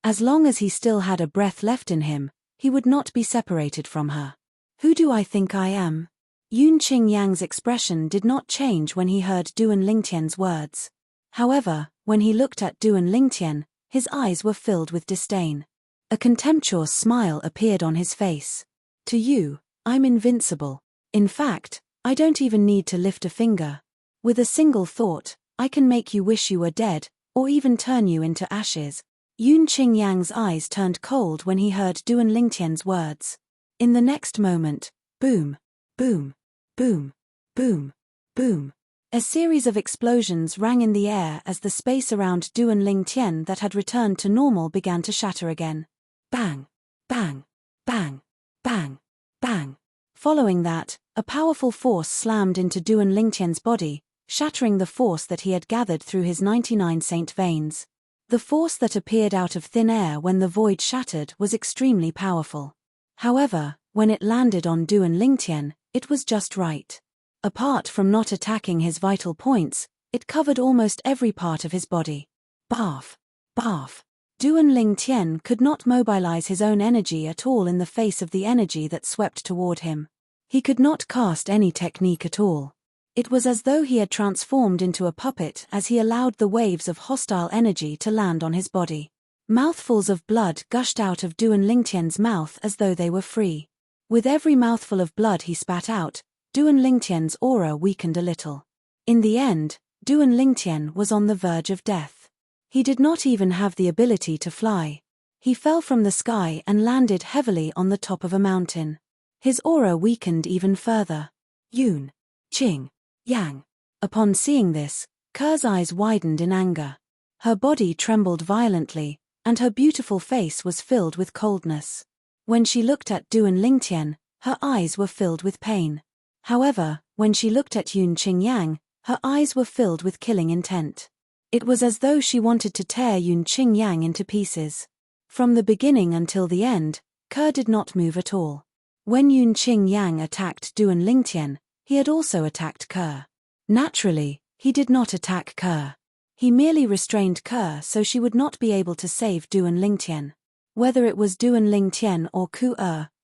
[SPEAKER 1] As long as he still had a breath left in him, he would not be separated from her. Who do I think I am? Yun Qingyang's expression did not change when he heard Duan Lingtian's words. However, when he looked at Duan Lingtian, his eyes were filled with disdain. A contemptuous smile appeared on his face. To you, I'm invincible. In fact, I don't even need to lift a finger. With a single thought, I can make you wish you were dead, or even turn you into ashes. Yun Qingyang's eyes turned cold when he heard Duan Lingtian's words. In the next moment, boom, boom, boom, boom, boom. A series of explosions rang in the air as the space around Duan Lingtian that had returned to normal began to shatter again. Bang, bang, bang, bang, bang. Following that, a powerful force slammed into Duan Lingtian's body, shattering the force that he had gathered through his 99 saint veins. The force that appeared out of thin air when the void shattered was extremely powerful. However, when it landed on Duan Lingtian, it was just right. Apart from not attacking his vital points, it covered almost every part of his body. Barf, barf. Duan Lingtian could not mobilize his own energy at all in the face of the energy that swept toward him. He could not cast any technique at all. It was as though he had transformed into a puppet as he allowed the waves of hostile energy to land on his body. Mouthfuls of blood gushed out of Duan Lingtian's mouth as though they were free. With every mouthful of blood he spat out, Duan Lingtian's aura weakened a little. In the end, Duan Lingtian was on the verge of death. He did not even have the ability to fly. He fell from the sky and landed heavily on the top of a mountain. His aura weakened even further. Yun Qing Yang. Upon seeing this, Ker's eyes widened in anger. Her body trembled violently, and her beautiful face was filled with coldness. When she looked at Duan Lingtian, her eyes were filled with pain. However, when she looked at Yun Qing Yang, her eyes were filled with killing intent. It was as though she wanted to tear Yun Qing Yang into pieces. From the beginning until the end, Ke did not move at all. When Yun Qing Yang attacked Duan Lingtian, he had also attacked Ke. Naturally, he did not attack Ke. He merely restrained Ke so she would not be able to save Duan Lingtian. Whether it was Duan Lingtian or Ku,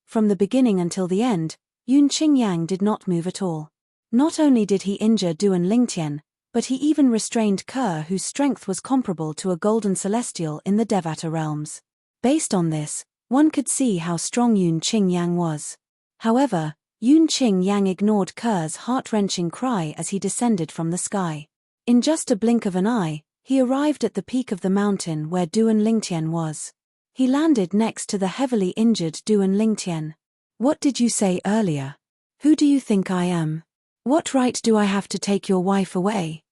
[SPEAKER 1] from the beginning until the end, Yun Qing Yang did not move at all. Not only did he injure Duan Lingtian, but he even restrained Ke, whose strength was comparable to a golden celestial in the Devata realms. Based on this, one could see how strong Yun Qing Yang was. However, Yun Qing Yang ignored Ke's heart-wrenching cry as he descended from the sky. In just a blink of an eye, he arrived at the peak of the mountain where Duan Lingtian was. He landed next to the heavily injured Duan Lingtian. "What did you say earlier? Who do you think I am? What right do I have to take your wife away?"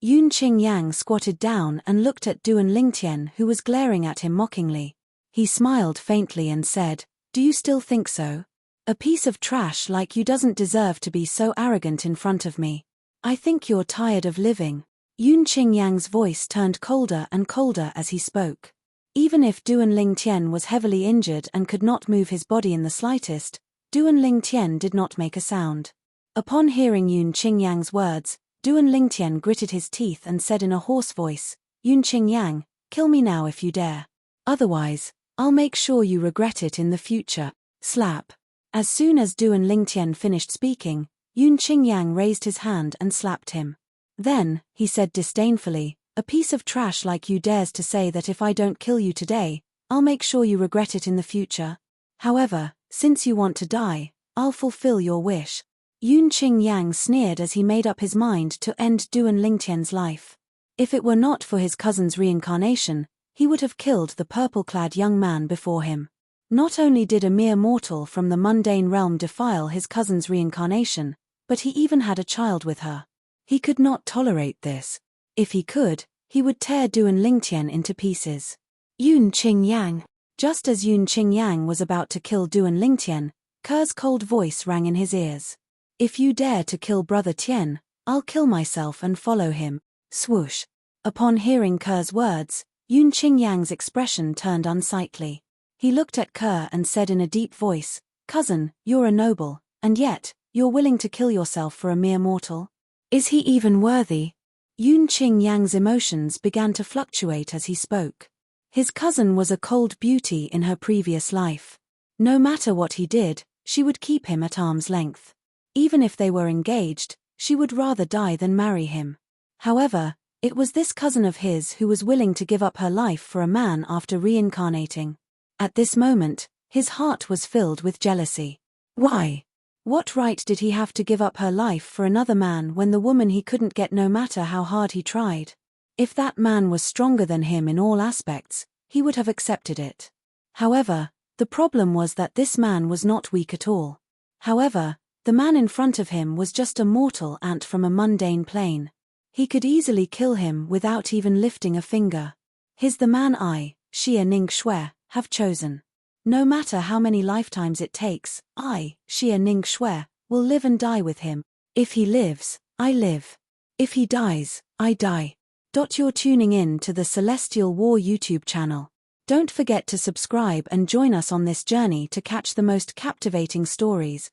[SPEAKER 1] Yun Qing Yang squatted down and looked at Duan Lingtian, who was glaring at him mockingly. He smiled faintly and said, "Do you still think so? A piece of trash like you doesn't deserve to be so arrogant in front of me. I think you're tired of living." Yun Qing Yang's voice turned colder and colder as he spoke. Even if Duan Lingtian was heavily injured and could not move his body in the slightest, Duan Lingtian did not make a sound. Upon hearing Yun Qing Yang's words, Duan Lingtian gritted his teeth and said in a hoarse voice, "Yun Qing Yang, kill me now if you dare. Otherwise, I'll make sure you regret it in the future." Slap. As soon as Duan Lingtian finished speaking, Yun Qing Yang raised his hand and slapped him. Then, he said disdainfully, "A piece of trash like you dares to say that if I don't kill you today, I'll make sure you regret it in the future. However, since you want to die, I'll fulfill your wish." Yun Qing Yang sneered as he made up his mind to end Duan Lingtian's life. If it were not for his cousin's reincarnation, he would have killed the purple-clad young man before him. Not only did a mere mortal from the mundane realm defile his cousin's reincarnation, but he even had a child with her. He could not tolerate this. If he could, he would tear Duan Lingtian into pieces. Yun Qing Yang. Just as Yun Qing Yang was about to kill Duan Lingtian, Ke's cold voice rang in his ears. "If you dare to kill Brother Tian, I'll kill myself and follow him." Swoosh. Upon hearing Ke's words, Yun Qing Yang's expression turned unsightly. He looked at Ke and said in a deep voice, "Cousin, you're a noble, and yet, you're willing to kill yourself for a mere mortal? Is he even worthy?" Yun Qing Yang's emotions began to fluctuate as he spoke. His cousin was a cold beauty in her previous life. No matter what he did, she would keep him at arm's length. Even if they were engaged, she would rather die than marry him. However, it was this cousin of his who was willing to give up her life for a man after reincarnating. At this moment, his heart was filled with jealousy. Why? What right did he have to give up her life for another man when the woman he couldn't get no matter how hard he tried? If that man was stronger than him in all aspects, he would have accepted it. However, the problem was that this man was not weak at all. However, the man in front of him was just a mortal ant from a mundane plane. He could easily kill him without even lifting a finger. He's the man I, Xia Ning Shui, have chosen. No matter how many lifetimes it takes, I, Xia Ning Shui, will live and die with him. If he lives, I live. If he dies, I die. You're tuning in to the Celestial War YouTube channel. Don't forget to subscribe and join us on this journey to catch the most captivating stories.